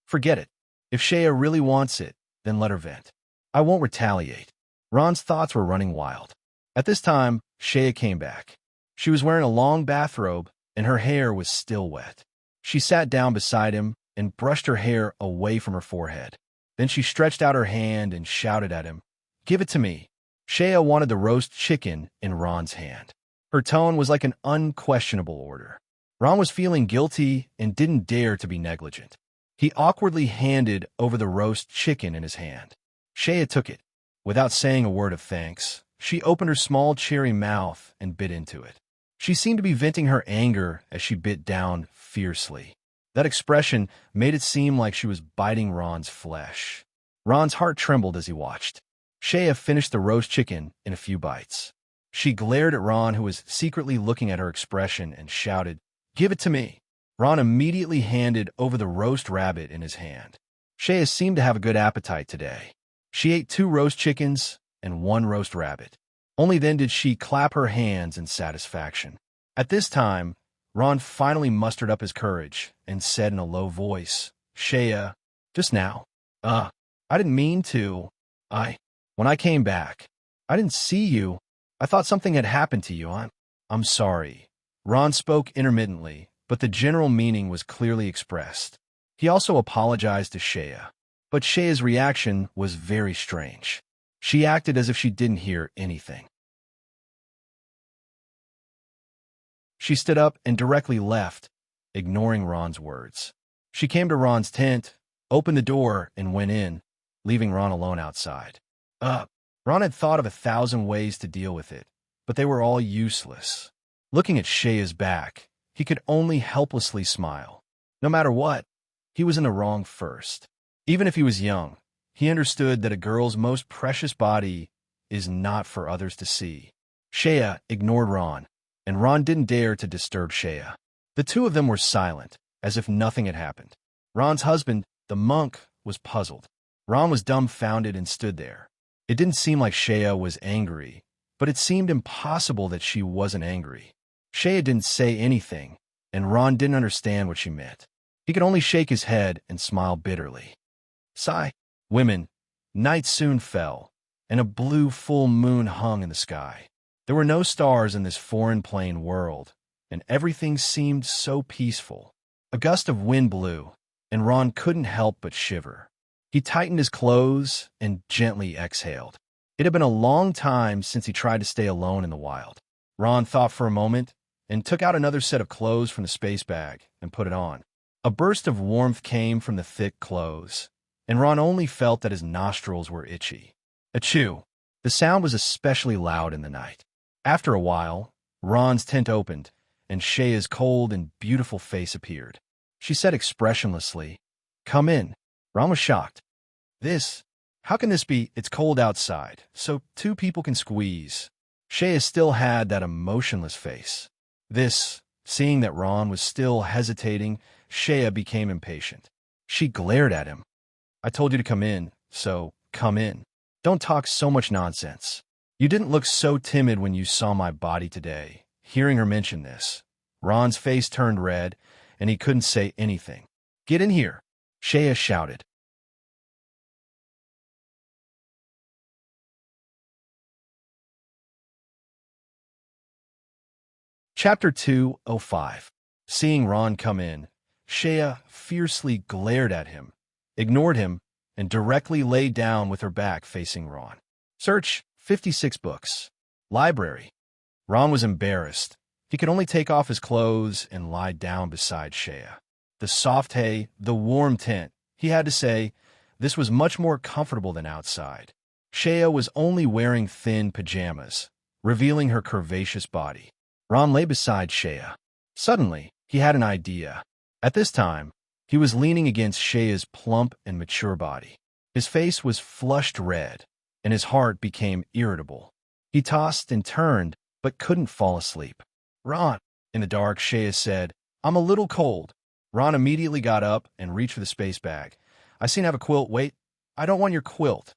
Forget it. If Shea really wants it, then let her vent. I won't retaliate. Ron's thoughts were running wild. At this time, Shea came back. She was wearing a long bathrobe, and her hair was still wet. She sat down beside him and brushed her hair away from her forehead. Then she stretched out her hand and shouted at him, "Give it to me." Shea wanted the roast chicken in Ron's hand. Her tone was like an unquestionable order. Ron was feeling guilty and didn't dare to be negligent. He awkwardly handed over the roast chicken in his hand. Shea took it. Without saying a word of thanks, she opened her small cherry mouth and bit into it. She seemed to be venting her anger as she bit down fiercely. That expression made it seem like she was biting Ron's flesh. Ron's heart trembled as he watched. Shea finished the roast chicken in a few bites. She glared at Ron, who was secretly looking at her expression, and shouted, "Give it to me." Ron immediately handed over the roast rabbit in his hand. Shea seemed to have a good appetite today. She ate 2 roast chickens and 1 roast rabbit. Only then did she clap her hands in satisfaction. At this time, Ron finally mustered up his courage and said in a low voice, "Shea, just now. I didn't mean to. When I came back, I didn't see you. I thought something had happened to you. I'm sorry." Ron spoke intermittently, but the general meaning was clearly expressed. He also apologized to Shea. But Shea's reaction was very strange. She acted as if she didn't hear anything. She stood up and directly left, ignoring Ron's words. She came to Ron's tent, opened the door, and went in, leaving Ron alone outside. Ron had thought of 1,000 ways to deal with it, but they were all useless. Looking at Shea's back, he could only helplessly smile. No matter what, he was in the wrong first. Even if he was young, he understood that a girl's most precious body is not for others to see. Shea ignored Ron, and Ron didn't dare to disturb Shea. The two of them were silent, as if nothing had happened. Ron's husband, the monk, was puzzled. Ron was dumbfounded and stood there. It didn't seem like Shea was angry, but it seemed impossible that she wasn't angry. Shea didn't say anything, and Ron didn't understand what she meant. He could only shake his head and smile bitterly. Sigh. Women. Night soon fell, and a blue full moon hung in the sky. There were no stars in this foreign plain world, and everything seemed so peaceful. A gust of wind blew, and Ron couldn't help but shiver. He tightened his clothes and gently exhaled. It had been a long time since he tried to stay alone in the wild. Ron thought for a moment and took out another set of clothes from the space bag and put it on. A burst of warmth came from the thick clothes, and Ron only felt that his nostrils were itchy. Achoo! The sound was especially loud in the night. After a while, Ron's tent opened, and Shea's cold and beautiful face appeared. She said expressionlessly, "Come in." Ron was shocked. How can this be? It's cold outside, so 2 people can squeeze." Shea still had that emotionless face. Seeing that Ron was still hesitating, Shea became impatient. She glared at him. "I told you to come in, so come in. Don't talk so much nonsense. You didn't look so timid when you saw my body today." Hearing her mention this, Ron's face turned red, and he couldn't say anything. "Get in here," Shea shouted. Chapter 205. Seeing Ron come in, Shea fiercely glared at him, ignored him, and directly lay down with her back facing Ron. "Search 56 books. Library. Ron was embarrassed. He could only take off his clothes and lie down beside Shea. The soft hay, the warm tent, he had to say, this was much more comfortable than outside. Shea was only wearing thin pajamas, revealing her curvaceous body. Ron lay beside Shea. Suddenly, he had an idea. At this time, he was leaning against Shea's plump and mature body. His face was flushed red, and his heart became irritable. He tossed and turned, but couldn't fall asleep. Ron, in the dark, Shea said, I'm a little cold. Ron immediately got up and reached for the space bag. I seem to have a quilt. Wait, I don't want your quilt.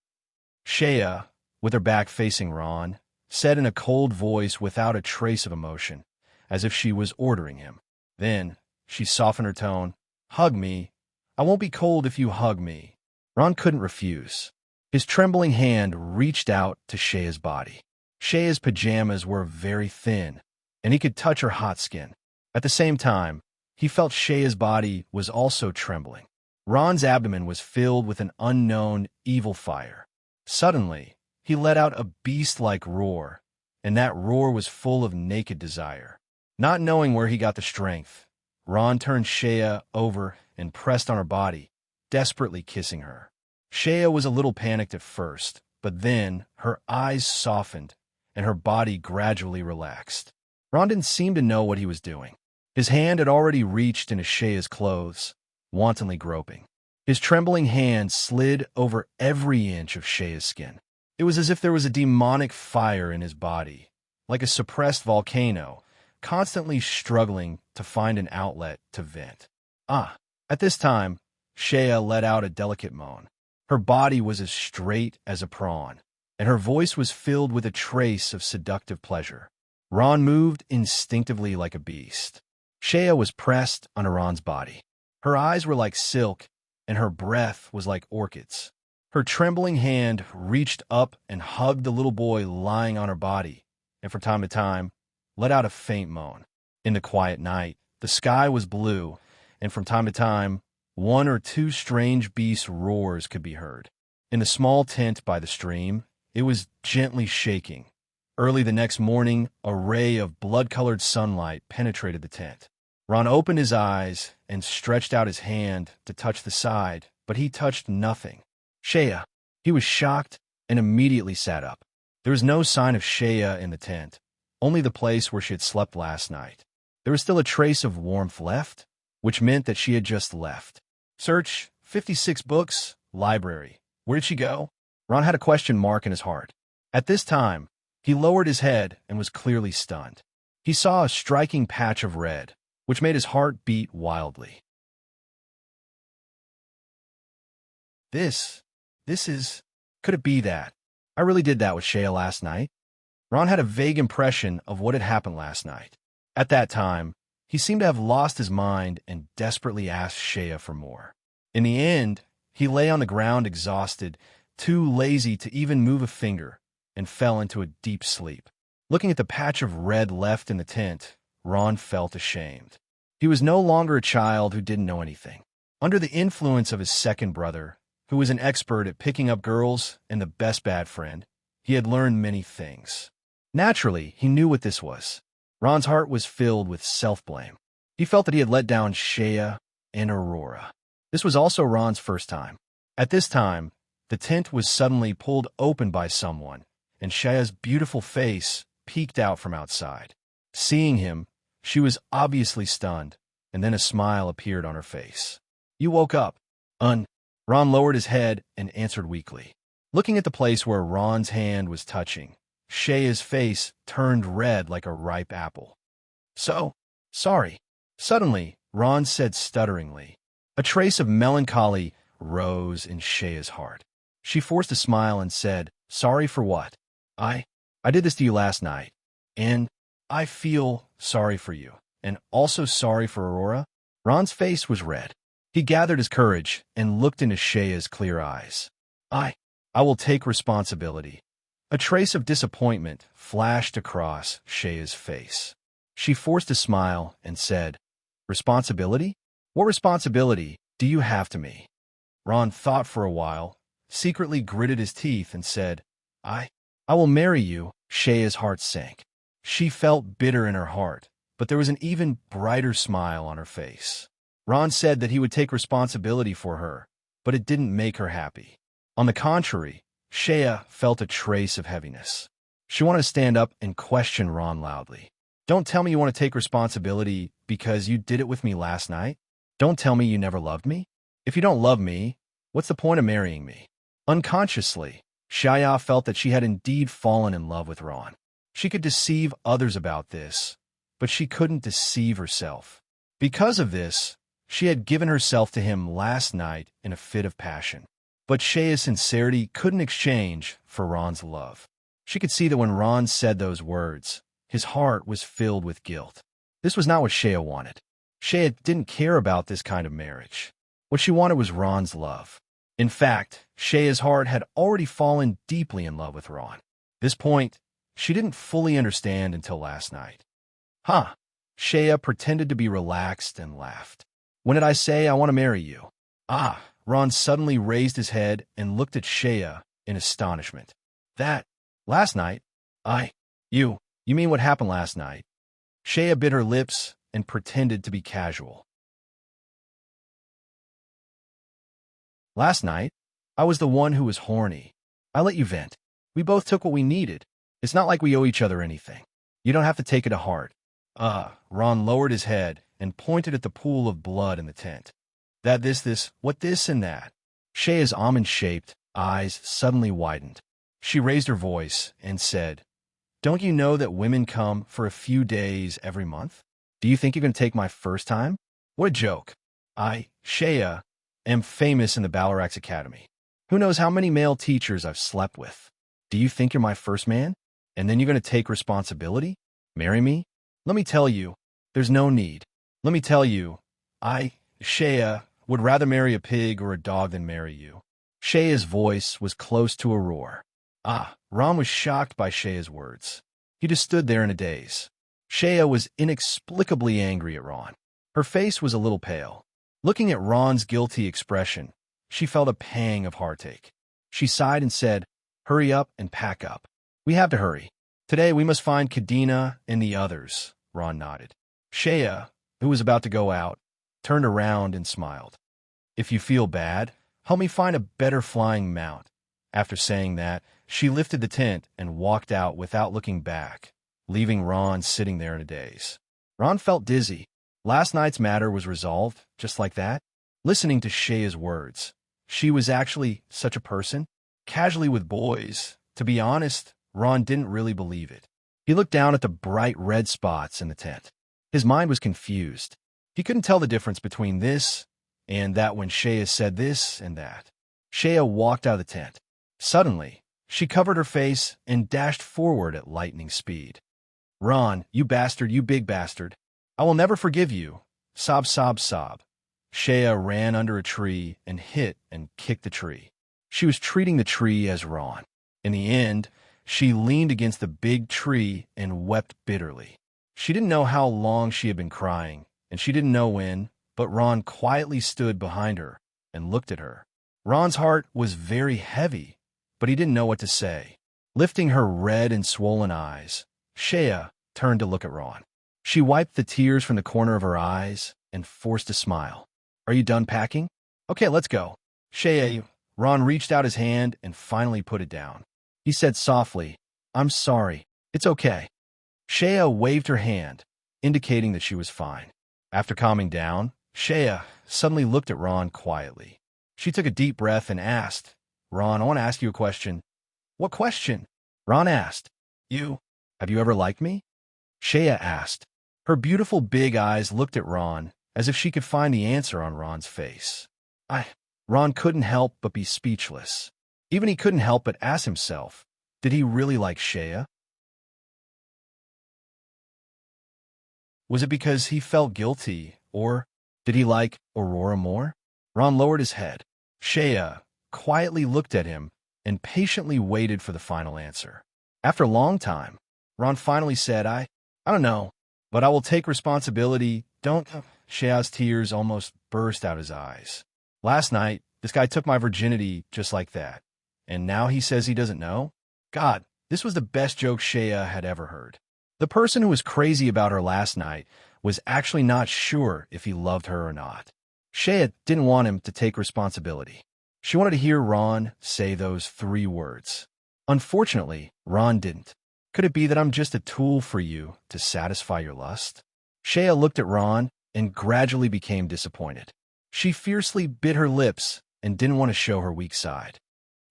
Shea, with her back facing Ron, said in a cold voice without a trace of emotion, as if she was ordering him. Then, she softened her tone. Hug me. I won't be cold if you hug me. Ron couldn't refuse. His trembling hand reached out to Shea's body. Shea's pajamas were very thin, and he could touch her hot skin. At the same time, he felt Shea's body was also trembling. Ron's abdomen was filled with an unknown, evil fire. Suddenly, he let out a beast-like roar, and that roar was full of naked desire. Not knowing where he got the strength, Ron turned Shea over and pressed on her body, desperately kissing her. Shea was a little panicked at first, but then her eyes softened and her body gradually relaxed. Ron didn't seem to know what he was doing. His hand had already reached into Shea's clothes, wantonly groping. His trembling hand slid over every inch of Shea's skin. It was as if there was a demonic fire in his body, like a suppressed volcano, constantly struggling to find an outlet to vent. At this time, Shea let out a delicate moan. Her body was as straight as a prawn, and her voice was filled with a trace of seductive pleasure. Ron moved instinctively like a beast. Shea was pressed onto Ron's body. Her eyes were like silk, and her breath was like orchids. Her trembling hand reached up and hugged the little boy lying on her body, and from time to time, let out a faint moan. In the quiet night, the sky was blue, and from time to time, one or two strange beast roars could be heard. In the small tent by the stream, it was gently shaking. Early the next morning, a ray of blood-colored sunlight penetrated the tent. Ron opened his eyes and stretched out his hand to touch the side, but he touched nothing. Shea. He was shocked and immediately sat up. There was no sign of Shea in the tent, only the place where she had slept last night. There was still a trace of warmth left, which meant that she had just left. Search 56 books, library. Where did she go? Ron had a question mark in his heart. At this time, he lowered his head and was clearly stunned. He saw a striking patch of red, which made his heart beat wildly. This is... Could it be that? I really did that with Shea last night? Ron had a vague impression of what had happened last night. At that time, he seemed to have lost his mind and desperately asked Shea for more. In the end, he lay on the ground exhausted, too lazy to even move a finger, and fell into a deep sleep. Looking at the patch of red left in the tent, Ron felt ashamed. He was no longer a child who didn't know anything. Under the influence of his second brother, who was an expert at picking up girls and the best bad friend, he had learned many things. Naturally, he knew what this was. Ron's heart was filled with self-blame. He felt that he had let down Shea and Aurora. This was also Ron's first time. At this time, the tent was suddenly pulled open by someone, and Shea's beautiful face peeked out from outside. Seeing him, she was obviously stunned, and then a smile appeared on her face. You woke up. Ron lowered his head and answered weakly. Looking at the place where Ron's hand was touching, Shea's face turned red like a ripe apple. Sorry. Suddenly, Ron said stutteringly. A trace of melancholy rose in Shea's heart. She forced a smile and said, Sorry for what? I did this to you last night, and I feel sorry for you, and also sorry for Aurora. Ron's face was red. He gathered his courage and looked into Shea's clear eyes. I will take responsibility. A trace of disappointment flashed across Shea's face. She forced a smile and said, Responsibility? What responsibility do you have to me? Ron thought for a while, secretly gritted his teeth, and said, I will marry you. Shaya's heart sank. She felt bitter in her heart, but there was an even brighter smile on her face. Ron said that he would take responsibility for her, but it didn't make her happy. On the contrary, Shaya felt a trace of heaviness. She wanted to stand up and question Ron loudly. Don't tell me you want to take responsibility because you did it with me last night. Don't tell me you never loved me. If you don't love me, what's the point of marrying me? Unconsciously, Shaya felt that she had indeed fallen in love with Ron. She could deceive others about this, but she couldn't deceive herself. Because of this, she had given herself to him last night in a fit of passion. But Shaya's sincerity couldn't exchange for Ron's love. She could see that when Ron said those words, his heart was filled with guilt. This was not what Shaya wanted. Shaya didn't care about this kind of marriage. What she wanted was Ron's love. In fact, Shaya's heart had already fallen deeply in love with Ron. This point, she didn't fully understand until last night. Huh. Shaya pretended to be relaxed and laughed. When did I say I want to marry you? Ah, Ron suddenly raised his head and looked at Shaya in astonishment. Last night? You mean what happened last night? Shaya bit her lips and pretended to be casual. Last night, I was the one who was horny. I let you vent. We both took what we needed. It's not like we owe each other anything. You don't have to take it to heart. Ron lowered his head and pointed at the pool of blood in the tent. What this and that? Shaya's almond-shaped eyes suddenly widened. She raised her voice and said, Don't you know that women come for a few days every month? Do you think you're going to take my first time? What a joke. Shaya, am famous in the Balarax Academy. Who knows how many male teachers I've slept with? Do you think you're my first man? And then you're going to take responsibility? Marry me? Let me tell you, there's no need. Let me tell you, Shaya, would rather marry a pig or a dog than marry you. Shaya's voice was close to a roar. Ron was shocked by Shaya's words. He just stood there in a daze. Shaya was inexplicably angry at Ron. Her face was a little pale. Looking at Ron's guilty expression, she felt a pang of heartache. She sighed and said, Hurry up and pack up. We have to hurry. Today we must find Kadena and the others. Ron nodded. Shaya, who was about to go out, turned around and smiled. If you feel bad, help me find a better flying mount. After saying that, she lifted the tent and walked out without looking back, leaving Ron sitting there in a daze. Ron felt dizzy. Last night's matter was resolved, just like that. Listening to Shaya's words, she was actually such a person, casually with boys. To be honest, Ron didn't really believe it. He looked down at the bright red spots in the tent. His mind was confused. He couldn't tell the difference between this and that when Shaya said this and that. Shaya walked out of the tent. Suddenly, she covered her face and dashed forward at lightning speed. Ron, you bastard, you big bastard. I will never forgive you. Sob, sob, sob. Shaya ran under a tree and hit and kicked the tree. She was treating the tree as Ron. In the end, she leaned against the big tree and wept bitterly. She didn't know how long she had been crying, and she didn't know when, but Ron quietly stood behind her and looked at her. Ron's heart was very heavy, but he didn't know what to say. Lifting her red and swollen eyes, Shaya turned to look at Ron. She wiped the tears from the corner of her eyes and forced a smile. Are you done packing? Okay, let's go. Shaya, Ron reached out his hand and finally put it down. He said softly, I'm sorry. It's okay. Shaya waved her hand, indicating that she was fine. After calming down, Shaya suddenly looked at Ron quietly. She took a deep breath and asked, Ron, I want to ask you a question. What question? Ron asked. Have you ever liked me? Shaya asked. Her beautiful big eyes looked at Ron as if she could find the answer on Ron's face. Ron couldn't help but be speechless. Even he couldn't help but ask himself, did he really like Shaya? Was it because he felt guilty, or did he like Aurora more? Ron lowered his head. Shaya quietly looked at him and patiently waited for the final answer. After a long time, Ron finally said, I don't know, but I will take responsibility. Don't. Shaya's tears almost burst out his eyes. Last night, this guy took my virginity just like that. And now he says he doesn't know? God, This was the best joke Shea had ever heard. The person who was crazy about her last night was actually not sure if he loved her or not. Shea didn't want him to take responsibility. She wanted to hear Ron say those 3 words. Unfortunately, Ron didn't. Could it be that I'm just a tool for you to satisfy your lust? Shea looked at Ron and gradually became disappointed. She fiercely bit her lips and didn't want to show her weak side.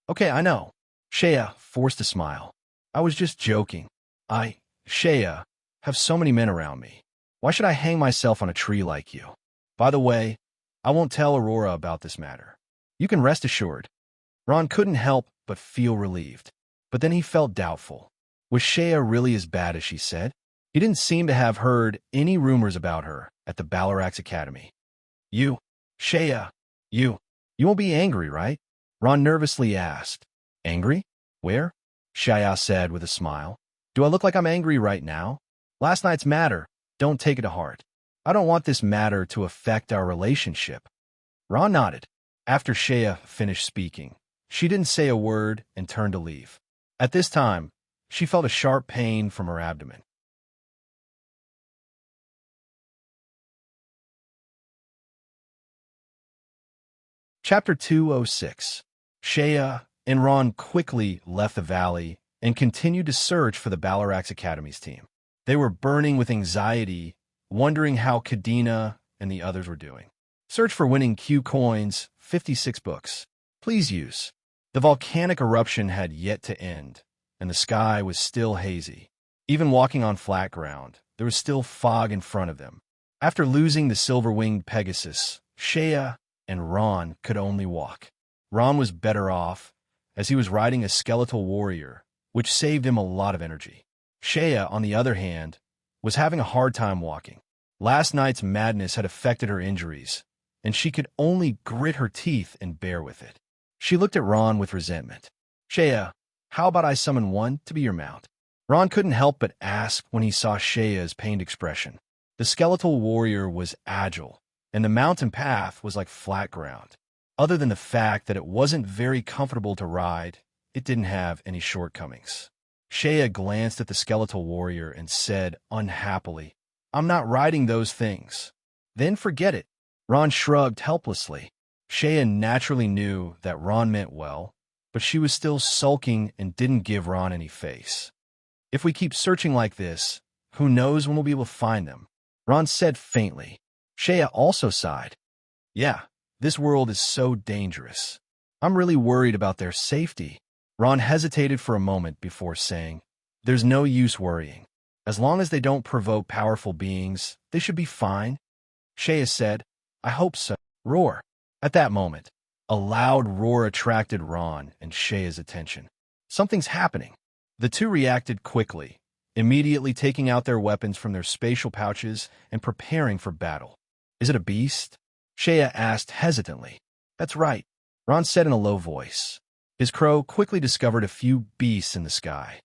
Okay, I know. Shea forced a smile. I was just joking. Shea, have so many men around me. Why should I hang myself on a tree like you? By the way, I won't tell Aurora about this matter. You can rest assured. Ron couldn't help but feel relieved. But then he felt doubtful. Was Shea really as bad as she said? He didn't seem to have heard any rumors about her at the Balarax Academy. Shea, you won't be angry, right? Ron nervously asked. Angry? Where? Shea said with a smile. Do I look like I'm angry right now? Last night's matter, don't take it to heart. I don't want this matter to affect our relationship. Ron nodded. After Shea finished speaking, she didn't say a word and turned to leave. At this time, she felt a sharp pain from her abdomen. Chapter 206. Shea and Ron quickly left the valley and continued to search for the Balarax Academy's team. They were burning with anxiety, wondering how Kadena and the others were doing. Search for winning Q coins, 56 books. Please use. The volcanic eruption had yet to end, and the sky was still hazy. Even walking on flat ground, there was still fog in front of them. After losing the silver-winged Pegasus, Shea and Ron could only walk. Ron was better off, as he was riding a skeletal warrior, which saved him a lot of energy. Shea, on the other hand, was having a hard time walking. Last night's madness had affected her injuries, and she could only grit her teeth and bear with it. She looked at Ron with resentment. Shea, how about I summon one to be your mount? Ron couldn't help but ask when he saw Shea's pained expression. The skeletal warrior was agile, and the mountain path was like flat ground. Other than the fact that it wasn't very comfortable to ride, it didn't have any shortcomings. Shea glanced at the skeletal warrior and said unhappily, I'm not riding those things. Then forget it. Ron shrugged helplessly. Shea naturally knew that Ron meant well, but she was still sulking and didn't give Ron any face. If we keep searching like this, who knows when we'll be able to find them? Ron said faintly. Shea also sighed. Yeah, this world is so dangerous. I'm really worried about their safety. Ron hesitated for a moment before saying, There's no use worrying. As long as they don't provoke powerful beings, they should be fine. Shea said, I hope so. Roar. At that moment, a loud roar attracted Ron and Shea's attention. Something's happening. The two reacted quickly, immediately taking out their weapons from their spatial pouches and preparing for battle. Is it a beast? Shea asked hesitantly. That's right, Ron said in a low voice. His crow quickly discovered a few beasts in the sky.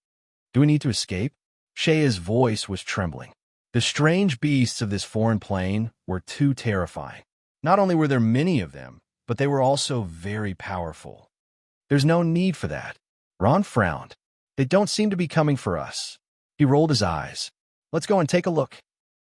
Do we need to escape? Shea's voice was trembling. The strange beasts of this foreign plane were too terrifying. Not only were there many of them, but they were also very powerful. There's no need for that. Ron frowned. They don't seem to be coming for us. He rolled his eyes. Let's go and take a look.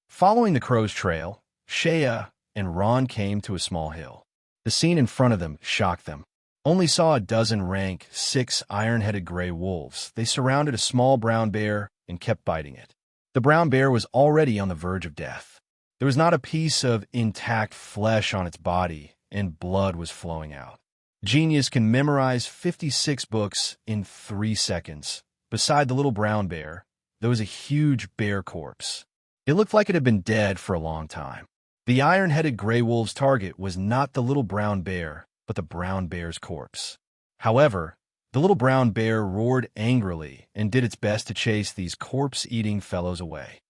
Following the crow's trail, Shea and Ron came to a small hill. The scene in front of them shocked them. Only saw a dozen rank 6 iron-headed gray wolves. They surrounded a small brown bear and kept biting it. The brown bear was already on the verge of death. There was not a piece of intact flesh on its body, and blood was flowing out. Genius can memorize 56 books in 3 seconds. Beside the little brown bear, there was a huge bear corpse. It looked like it had been dead for a long time. The iron-headed gray wolf's target was not the little brown bear, but the brown bear's corpse. However, the little brown bear roared angrily and did its best to chase these corpse-eating fellows away.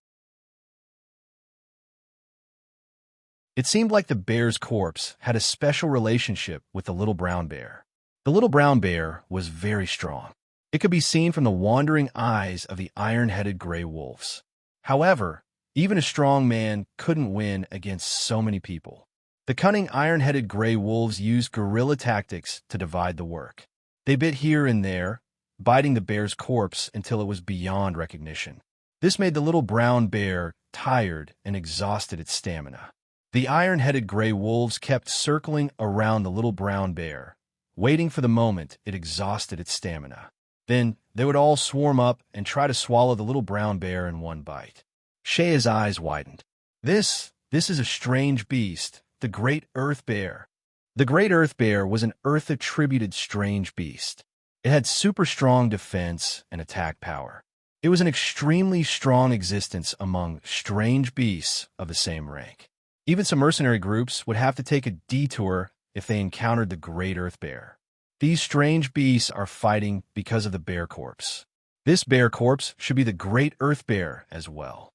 It seemed like the bear's corpse had a special relationship with the little brown bear. The little brown bear was very strong. It could be seen from the wandering eyes of the iron-headed gray wolves. However, even a strong man couldn't win against so many people. The cunning iron-headed gray wolves used guerrilla tactics to divide the work. They bit here and there, biting the bear's corpse until it was beyond recognition. This made the little brown bear tired and exhausted its stamina. The iron-headed gray wolves kept circling around the little brown bear, waiting for the moment it exhausted its stamina. Then they would all swarm up and try to swallow the little brown bear in one bite. Shea's eyes widened. This is a strange beast, the great earth bear. The great earth bear was an earth-attributed strange beast. It had super strong defense and attack power. It was an extremely strong existence among strange beasts of the same rank. Even some mercenary groups would have to take a detour if they encountered the great earth bear. These strange beasts are fighting because of the bear corpse. This bear corpse should be the great earth bear as well.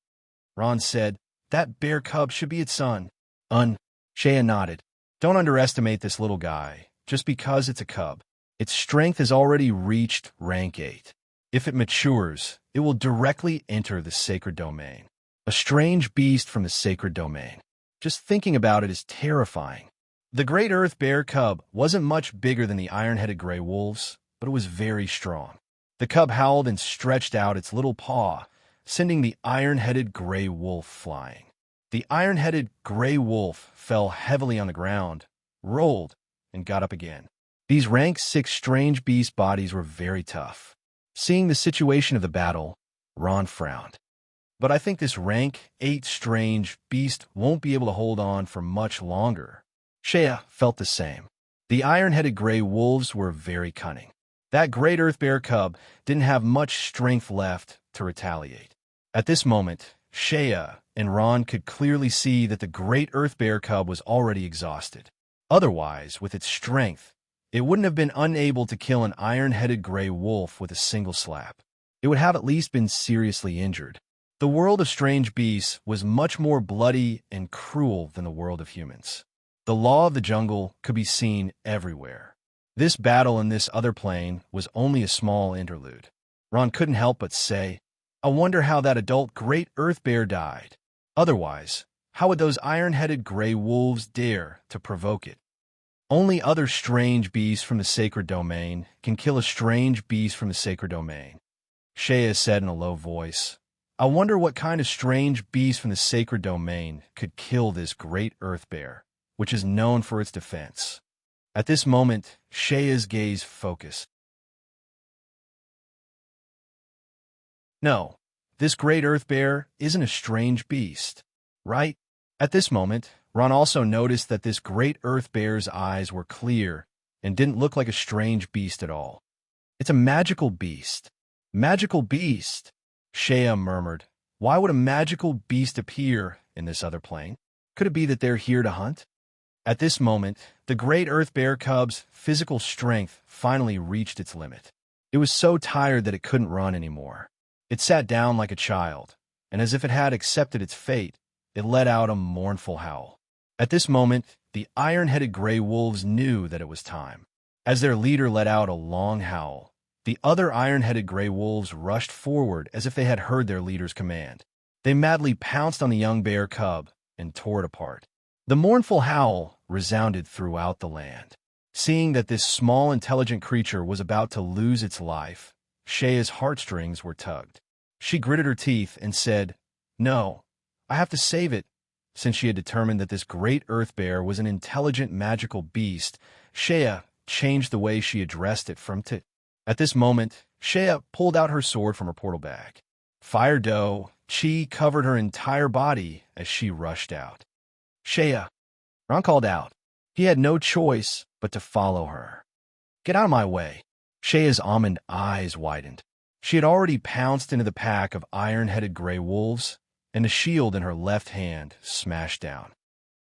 Ron said, "That bear cub should be its son." Shea nodded. "Don't underestimate this little guy, just because it's a cub. Its strength has already reached rank 8. If it matures, it will directly enter the sacred domain. A strange beast from the sacred domain. Just thinking about it is terrifying." The great earth bear cub wasn't much bigger than the iron-headed gray wolves, but it was very strong. The cub howled and stretched out its little paw, sending the iron-headed gray wolf flying. The iron-headed gray wolf fell heavily on the ground, rolled, and got up again. These rank 6 strange beast bodies were very tough. Seeing the situation of the battle, Ron frowned. "But I think this rank 8 strange beast won't be able to hold on for much longer." Shea felt the same. The iron-headed gray wolves were very cunning. That great earth bear cub didn't have much strength left to retaliate. At this moment, Shea and Ron could clearly see that the great earth bear cub was already exhausted. Otherwise, with its strength, it wouldn't have been unable to kill an iron-headed gray wolf with a single slap. It would have at least been seriously injured. The world of strange beasts was much more bloody and cruel than the world of humans. The law of the jungle could be seen everywhere. This battle in this other plane was only a small interlude. Ron couldn't help but say, "I wonder how that adult great earth bear died. Otherwise, how would those iron-headed gray wolves dare to provoke it?" Only other strange beasts from the sacred domain can kill a strange beast from the sacred domain. Shea said in a low voice, "I wonder what kind of strange beast from the sacred domain could kill this great earth bear, which is known for its defense." At this moment, Shea's gaze focused. "No, this great earth bear isn't a strange beast, right?" At this moment, Ron also noticed that this great earth bear's eyes were clear and didn't look like a strange beast at all. "It's a magical beast." "Magical beast," Shea murmured. "Why would a magical beast appear in this other plane? Could it be that they're here to hunt?" At this moment, the great earth bear cub's physical strength finally reached its limit. It was so tired that it couldn't run anymore. It sat down like a child, and as if it had accepted its fate, it let out a mournful howl. At this moment, the iron-headed gray wolves knew that it was time. As their leader let out a long howl, the other iron-headed gray wolves rushed forward as if they had heard their leader's command. They madly pounced on the young bear cub and tore it apart. The mournful howl resounded throughout the land. Seeing that this small, intelligent creature was about to lose its life, Shea's heartstrings were tugged. She gritted her teeth and said, "No, I have to save it." Since she had determined that this great earth bear was an intelligent, magical beast, Shea changed the way she addressed it from to. At this moment, Shea pulled out her sword from her portal bag. Fire dough, chi covered her entire body as she rushed out. "Shea," Ron called out. He had no choice but to follow her. "Get out of my way." Shea's almond eyes widened. She had already pounced into the pack of iron-headed gray wolves, and the shield in her left hand smashed down.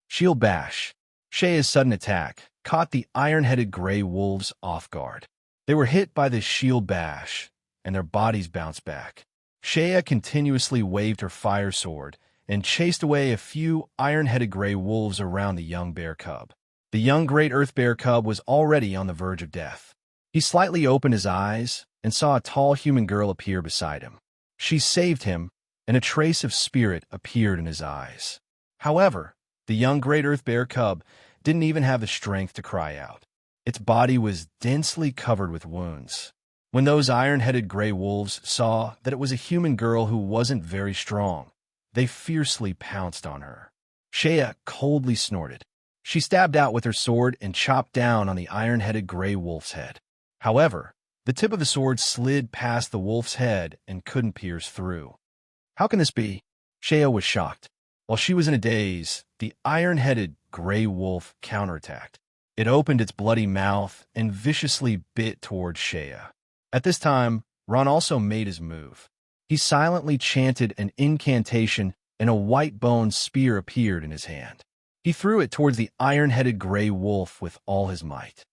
Shield bash. Shea's sudden attack caught the iron-headed gray wolves off guard. They were hit by this shield bash, and their bodies bounced back. Shea continuously waved her fire sword and chased away a few iron-headed gray wolves around the young bear cub. The young great earth bear cub was already on the verge of death. He slightly opened his eyes and saw a tall human girl appear beside him. She saved him, and a trace of spirit appeared in his eyes. However, the young great earth bear cub didn't even have the strength to cry out. Its body was densely covered with wounds. When those iron-headed gray wolves saw that it was a human girl who wasn't very strong, they fiercely pounced on her. Shea coldly snorted. She stabbed out with her sword and chopped down on the iron-headed gray wolf's head. However, the tip of the sword slid past the wolf's head and couldn't pierce through. How can this be? Shea was shocked. While she was in a daze, the iron-headed gray wolf counterattacked. It opened its bloody mouth and viciously bit towards Shea. At this time, Ron also made his move. He silently chanted an incantation and a white bone spear appeared in his hand. He threw it towards the iron-headed gray wolf with all his might.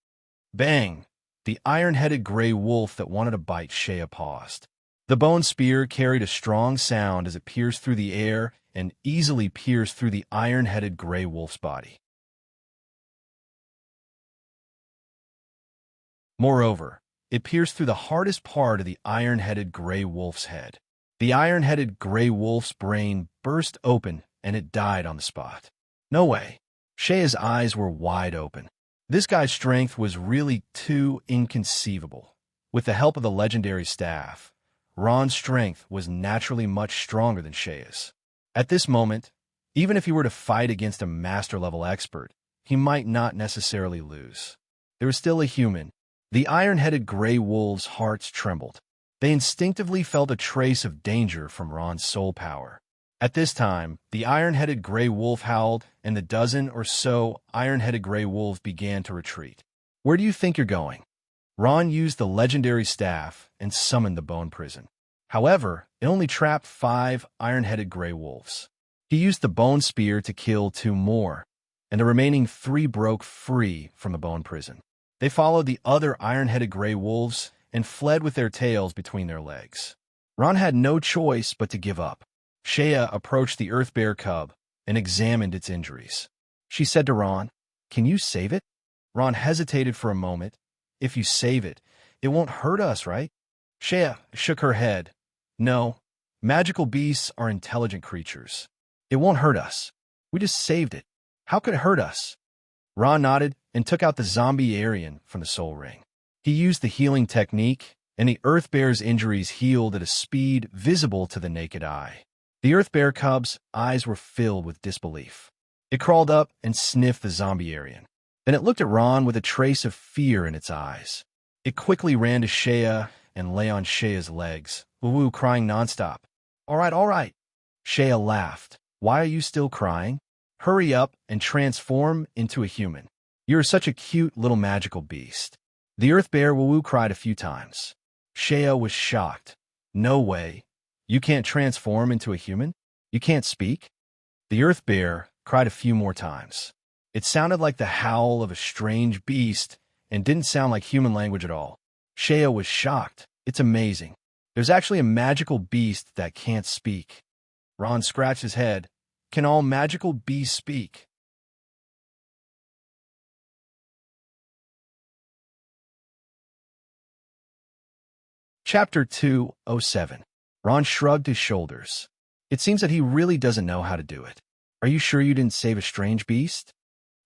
Bang! The iron-headed gray wolf that wanted to bite Shea paused. The bone spear carried a strong sound as it pierced through the air and easily pierced through the iron-headed gray wolf's body. Moreover, it pierced through the hardest part of the iron-headed gray wolf's head. The iron-headed gray wolf's brain burst open and it died on the spot. No way. Shea's eyes were wide open. This guy's strength was really too inconceivable. With the help of the legendary staff, Ron's strength was naturally much stronger than Shea's. At this moment, even if he were to fight against a master-level expert, he might not necessarily lose. There was still a human. The iron-headed gray wolves' hearts trembled. They instinctively felt a trace of danger from Ron's soul power. At this time, the iron-headed gray wolf howled, and the dozen or so iron-headed gray wolves began to retreat. Where do you think you're going? Ron used the legendary staff and summoned the bone prison. However, it only trapped 5 iron-headed gray wolves. He used the bone spear to kill 2 more, and the remaining 3 broke free from the bone prison. They followed the other iron-headed gray wolves and fled with their tails between their legs. Ron had no choice but to give up. Shea approached the earth bear cub and examined its injuries. She said to Ron, "Can you save it?" Ron hesitated for a moment. "If you save it, it won't hurt us, right?" Shea shook her head. "No, magical beasts are intelligent creatures. It won't hurt us. We just saved it. How could it hurt us?" Ron nodded and took out the zombie Aryan from the soul ring. He used the healing technique, and the earth bear's injuries healed at a speed visible to the naked eye. The earth bear cub's eyes were filled with disbelief. It crawled up and sniffed the zombie Aryan. Then it looked at Ron with a trace of fear in its eyes. It quickly ran to Shea and lay on Shea's legs, woo-woo crying nonstop. All right. Shea laughed. "Why are you still crying? Hurry up and transform into a human. You're such a cute little magical beast." The earth bear woo-woo cried a few times. Shea was shocked. "No way. You can't transform into a human? You can't speak?" The earth bear cried a few more times. It sounded like the howl of a strange beast and didn't sound like human language at all. Shea was shocked. "It's amazing. There's actually a magical beast that can't speak." Ron scratched his head. "Can all magical beasts speak?" Chapter 207. Ron shrugged his shoulders. It seems that he really doesn't know how to do it. "Are you sure you didn't save a strange beast?"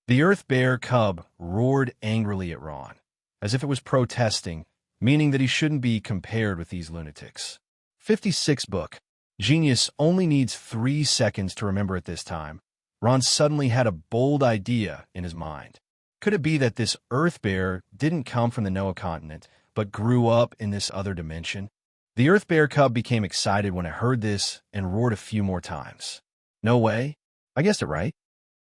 The earth bear cub roared angrily at Ron, as if it was protesting, meaning that he shouldn't be compared with these lunatics. 56 book. Genius only needs 3 seconds to remember at this time. Ron suddenly had a bold idea in his mind. Could it be that this earth bear didn't come from the Noah continent, but grew up in this other dimension? The earth bear cub became excited when it heard this and roared a few more times. "No way. I guessed it right."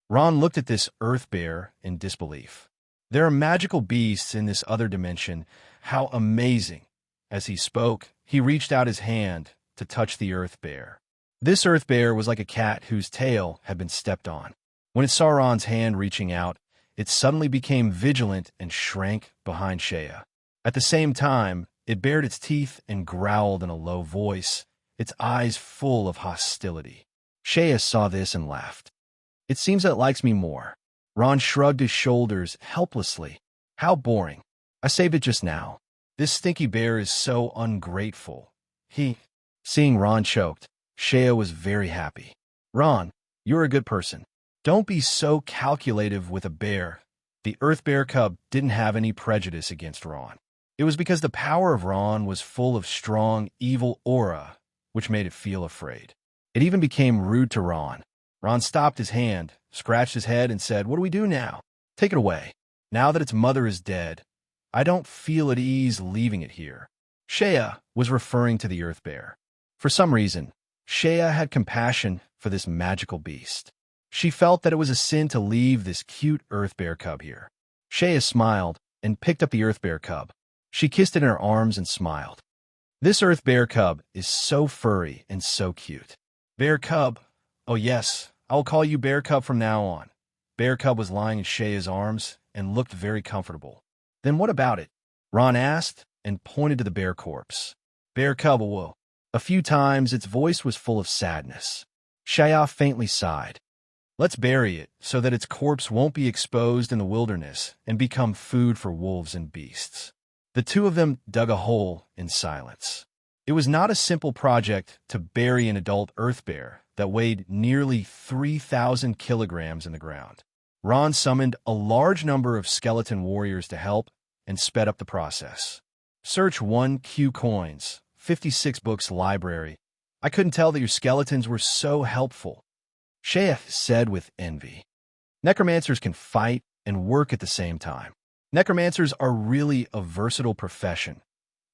Ron looked at this earth bear in disbelief. "There are magical beasts in this other dimension. How amazing." As he spoke, he reached out his hand to touch the earth bear. This earth bear was like a cat whose tail had been stepped on. When it saw Ron's hand reaching out, it suddenly became vigilant and shrank behind Shea. At the same time, it bared its teeth and growled in a low voice, its eyes full of hostility. Shea saw this and laughed. "It seems that it likes me more." Ron shrugged his shoulders helplessly. "How boring. I saved it just now. This stinky bear is so ungrateful." Seeing Ron choked, Shea was very happy. "Ron, you're a good person. Don't be so calculative with a bear." The earth bear cub didn't have any prejudice against Ron. It was because the power of Ron was full of strong, evil aura, which made it feel afraid. It even became rude to Ron. Ron stopped his hand, scratched his head, and said, "What do we do now? Take it away. Now that its mother is dead, I don't feel at ease leaving it here." Shea was referring to the Earth Bear. For some reason, Shea had compassion for this magical beast. She felt that it was a sin to leave this cute Earth Bear cub here. Shea smiled and picked up the Earth Bear cub. She kissed it in her arms and smiled. This Earth Bear cub is so furry and so cute. Bear cub. Oh yes, I will call you Bear cub from now on. Bear cub was lying in Shea's arms and looked very comfortable. Then what about it? Ron asked and pointed to the bear corpse. Bear cub awoke. A few times its voice was full of sadness. Shea faintly sighed. Let's bury it so that its corpse won't be exposed in the wilderness and become food for wolves and beasts. The two of them dug a hole in silence. It was not a simple project to bury an adult earth bear that weighed nearly 3,000 kilograms in the ground. Ron summoned a large number of skeleton warriors to help and sped up the process. Search 1Q coins, 56 books library. I couldn't tell that your skeletons were so helpful. Shea said with envy. Necromancers can fight and work at the same time. Necromancers are really a versatile profession.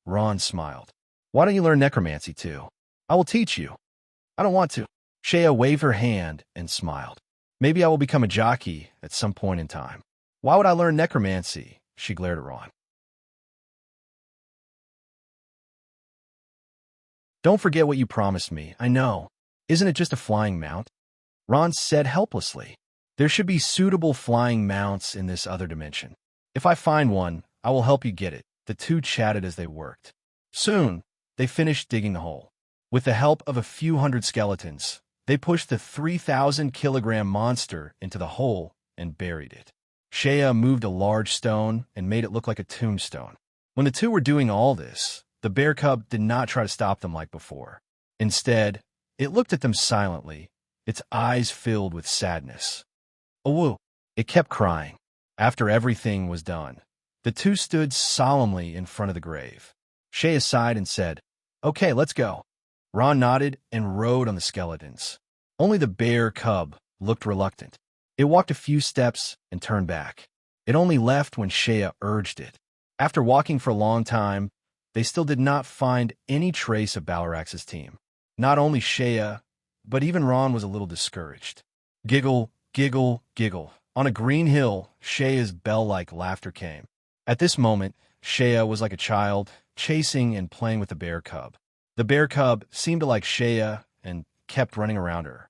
Ron smiled. Why don't you learn necromancy too? I will teach you. I don't want to. Shea waved her hand and smiled. Maybe I will become a jockey at some point in time. Why would I learn necromancy? She glared at Ron. Don't forget what you promised me, I know. Isn't it just a flying mount? Ron said helplessly. There should be suitable flying mounts in this other dimension. If I find one, I will help you get it. The two chatted as they worked. Soon, they finished digging the hole. With the help of a few hundred skeletons, they pushed the 3,000-kilogram monster into the hole and buried it. Shea moved a large stone and made it look like a tombstone. When the two were doing all this, the bear cub did not try to stop them like before. Instead, it looked at them silently, its eyes filled with sadness. "Awoo!" It kept crying. After everything was done, the two stood solemnly in front of the grave. Shea sighed and said, "Okay, let's go." Ron nodded and rode on the skeletons. Only the bear cub looked reluctant. It walked a few steps and turned back. It only left when Shea urged it. After walking for a long time, they still did not find any trace of Balarax's team. Not only Shea, but even Ron was a little discouraged. Giggle, giggle, giggle. On a green hill, Shea's bell-like laughter came. At this moment, Shea was like a child, chasing and playing with the bear cub. The bear cub seemed to like Shea and kept running around her.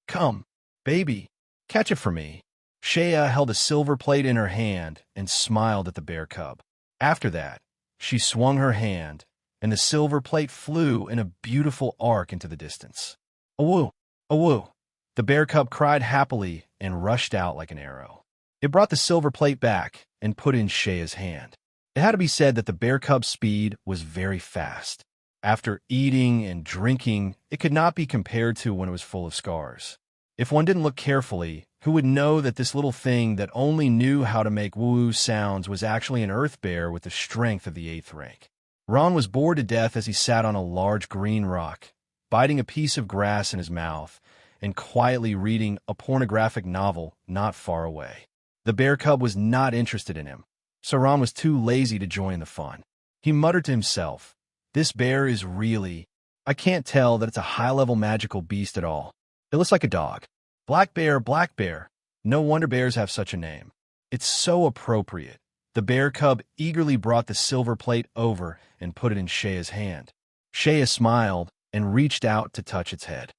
"Come, baby, catch it for me." Shea held a silver plate in her hand and smiled at the bear cub. After that, she swung her hand, and the silver plate flew in a beautiful arc into the distance. "Awoo! Awoo!" The bear cub cried happily and rushed out like an arrow. It brought the silver plate back and put in Shea's hand. It had to be said that the bear cub's speed was very fast. After eating and drinking, it could not be compared to when it was full of scars. If one didn't look carefully, who would know that this little thing that only knew how to make woo sounds was actually an earth bear with the strength of the 8th rank? Ron was bored to death as he sat on a large green rock, biting a piece of grass in his mouth, and quietly reading a pornographic novel not far away. The bear cub was not interested in him, so Ron was too lazy to join the fun. He muttered to himself, "This bear is really... I can't tell that it's a high-level magical beast at all. It looks like a dog. Black bear, black bear. No wonder bears have such a name. It's so appropriate." The bear cub eagerly brought the silver plate over and put it in Shea's hand. Shea smiled and reached out to touch its head.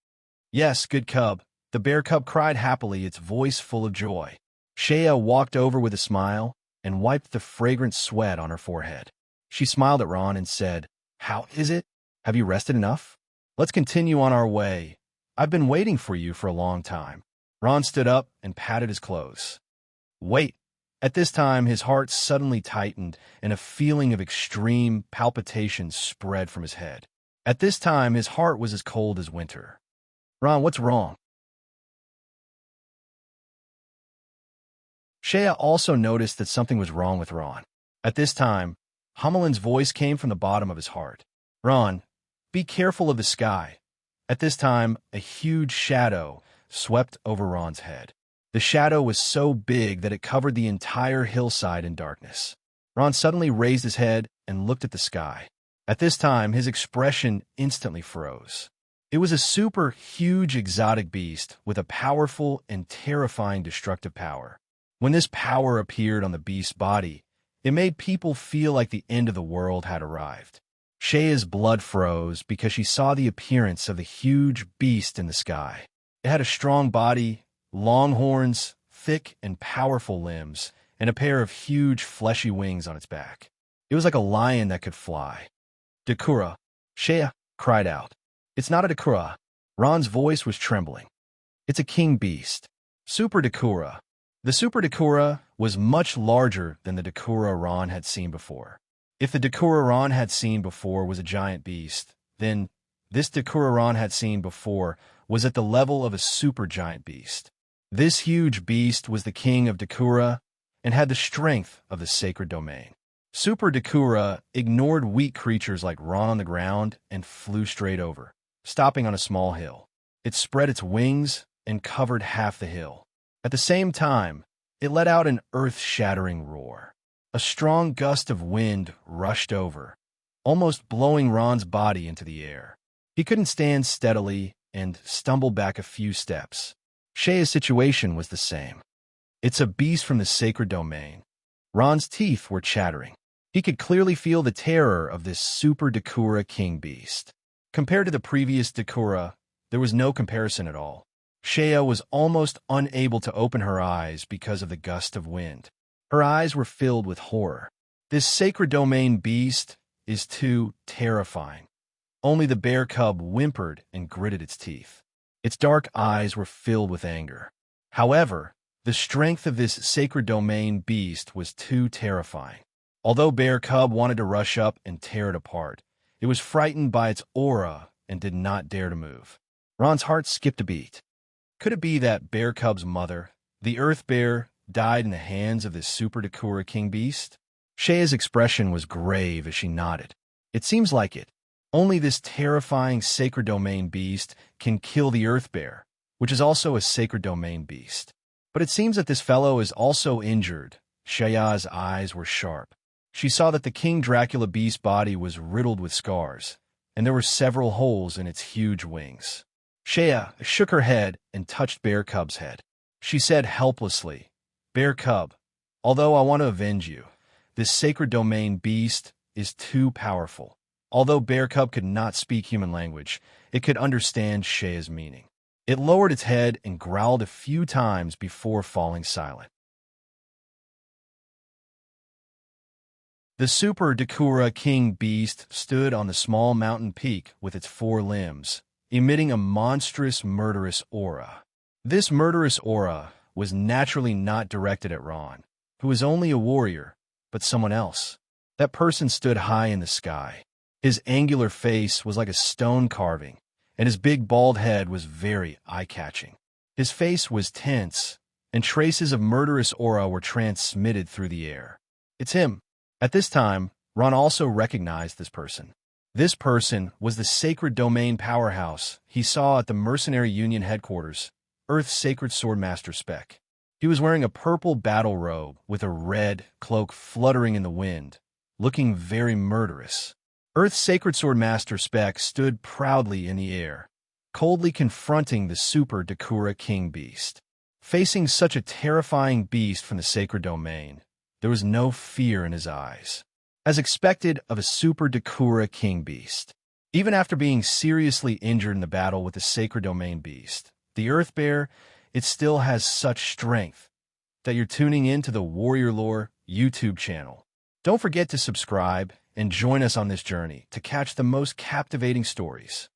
"Yes, good cub." The bear cub cried happily, its voice full of joy. Shea walked over with a smile and wiped the fragrant sweat on her forehead. She smiled at Ron and said, "How is it? Have you rested enough? Let's continue on our way. I've been waiting for you for a long time." Ron stood up and patted his clothes. "Wait." At this time, his heart suddenly tightened and a feeling of extreme palpitation spread from his head. At this time, his heart was as cold as winter. "Ron, what's wrong?" Shea also noticed that something was wrong with Ron. At this time, Hummelin's voice came from the bottom of his heart. Ron, be careful of the sky. At this time, a huge shadow swept over Ron's head. The shadow was so big that it covered the entire hillside in darkness. Ron suddenly raised his head and looked at the sky. At this time, his expression instantly froze. It was a super huge exotic beast with a powerful and terrifying destructive power. When this power appeared on the beast's body, it made people feel like the end of the world had arrived. Shaya's blood froze because she saw the appearance of the huge beast in the sky. It had a strong body, long horns, thick and powerful limbs, and a pair of huge fleshy wings on its back. It was like a lion that could fly. Dakura, Shaya cried out. It's not a Dakura. Ron's voice was trembling. It's a king beast. Super Dakura. The Super Dakura was much larger than the Dakura Ron had seen before. If the Dakura Ron had seen before was a giant beast, then this Dakura Ron had seen before was at the level of a super giant beast. This huge beast was the king of Dakura and had the strength of the sacred domain. Super Dakura ignored weak creatures like Ron on the ground and flew straight over, stopping on a small hill. It spread its wings and covered half the hill. At the same time, it let out an earth-shattering roar. A strong gust of wind rushed over, almost blowing Ron's body into the air. He couldn't stand steadily and stumbled back a few steps. Shaya's situation was the same. It's a beast from the sacred domain. Ron's teeth were chattering. He could clearly feel the terror of this super Dakura king beast. Compared to the previous Dakura, there was no comparison at all. Shaya was almost unable to open her eyes because of the gust of wind. Her eyes were filled with horror. This sacred domain beast is too terrifying. Only the bear cub whimpered and gritted its teeth. Its dark eyes were filled with anger. However, the strength of this sacred domain beast was too terrifying. Although Bear Cub wanted to rush up and tear it apart, it was frightened by its aura and did not dare to move. Ron's heart skipped a beat. Could it be that Bear Cub's mother, the Earth Bear, died in the hands of this Super Dakura King Beast? Shaya's expression was grave as she nodded. It seems like it. Only this terrifying sacred domain beast can kill the Earth Bear, which is also a sacred domain beast. But it seems that this fellow is also injured. Shaya's eyes were sharp. She saw that the King Dracula beast body was riddled with scars, and there were several holes in its huge wings. Shaya shook her head and touched Bear Cub's head. She said helplessly, Bear Cub, although I want to avenge you, this sacred domain beast is too powerful. Although Bear Cub could not speak human language, it could understand Shaya's meaning. It lowered its head and growled a few times before falling silent. The Super Dakura King Beast stood on the small mountain peak with its 4 limbs, emitting a monstrous, murderous aura. This murderous aura was naturally not directed at Ron, who was only a warrior, but someone else. That person stood high in the sky. His angular face was like a stone carving, and his big bald head was very eye-catching. His face was tense, and traces of murderous aura were transmitted through the air. It's him. At this time, Ron also recognized this person. This person was the Sacred Domain powerhouse he saw at the Mercenary Union headquarters, Earth's Sacred Swordmaster Spec. He was wearing a purple battle robe with a red cloak fluttering in the wind, looking very murderous. Earth's Sacred Swordmaster Spec stood proudly in the air, coldly confronting the Super Dakura King Beast. Facing such a terrifying beast from the Sacred Domain, there was no fear in his eyes, as expected of a Super Dakura King Beast. Even after being seriously injured in the battle with the Sacred Domain Beast, the Earth Bear, it still has such strength that you're tuning in to the Warrior Lore YouTube channel. Don't forget to subscribe and join us on this journey to catch the most captivating stories.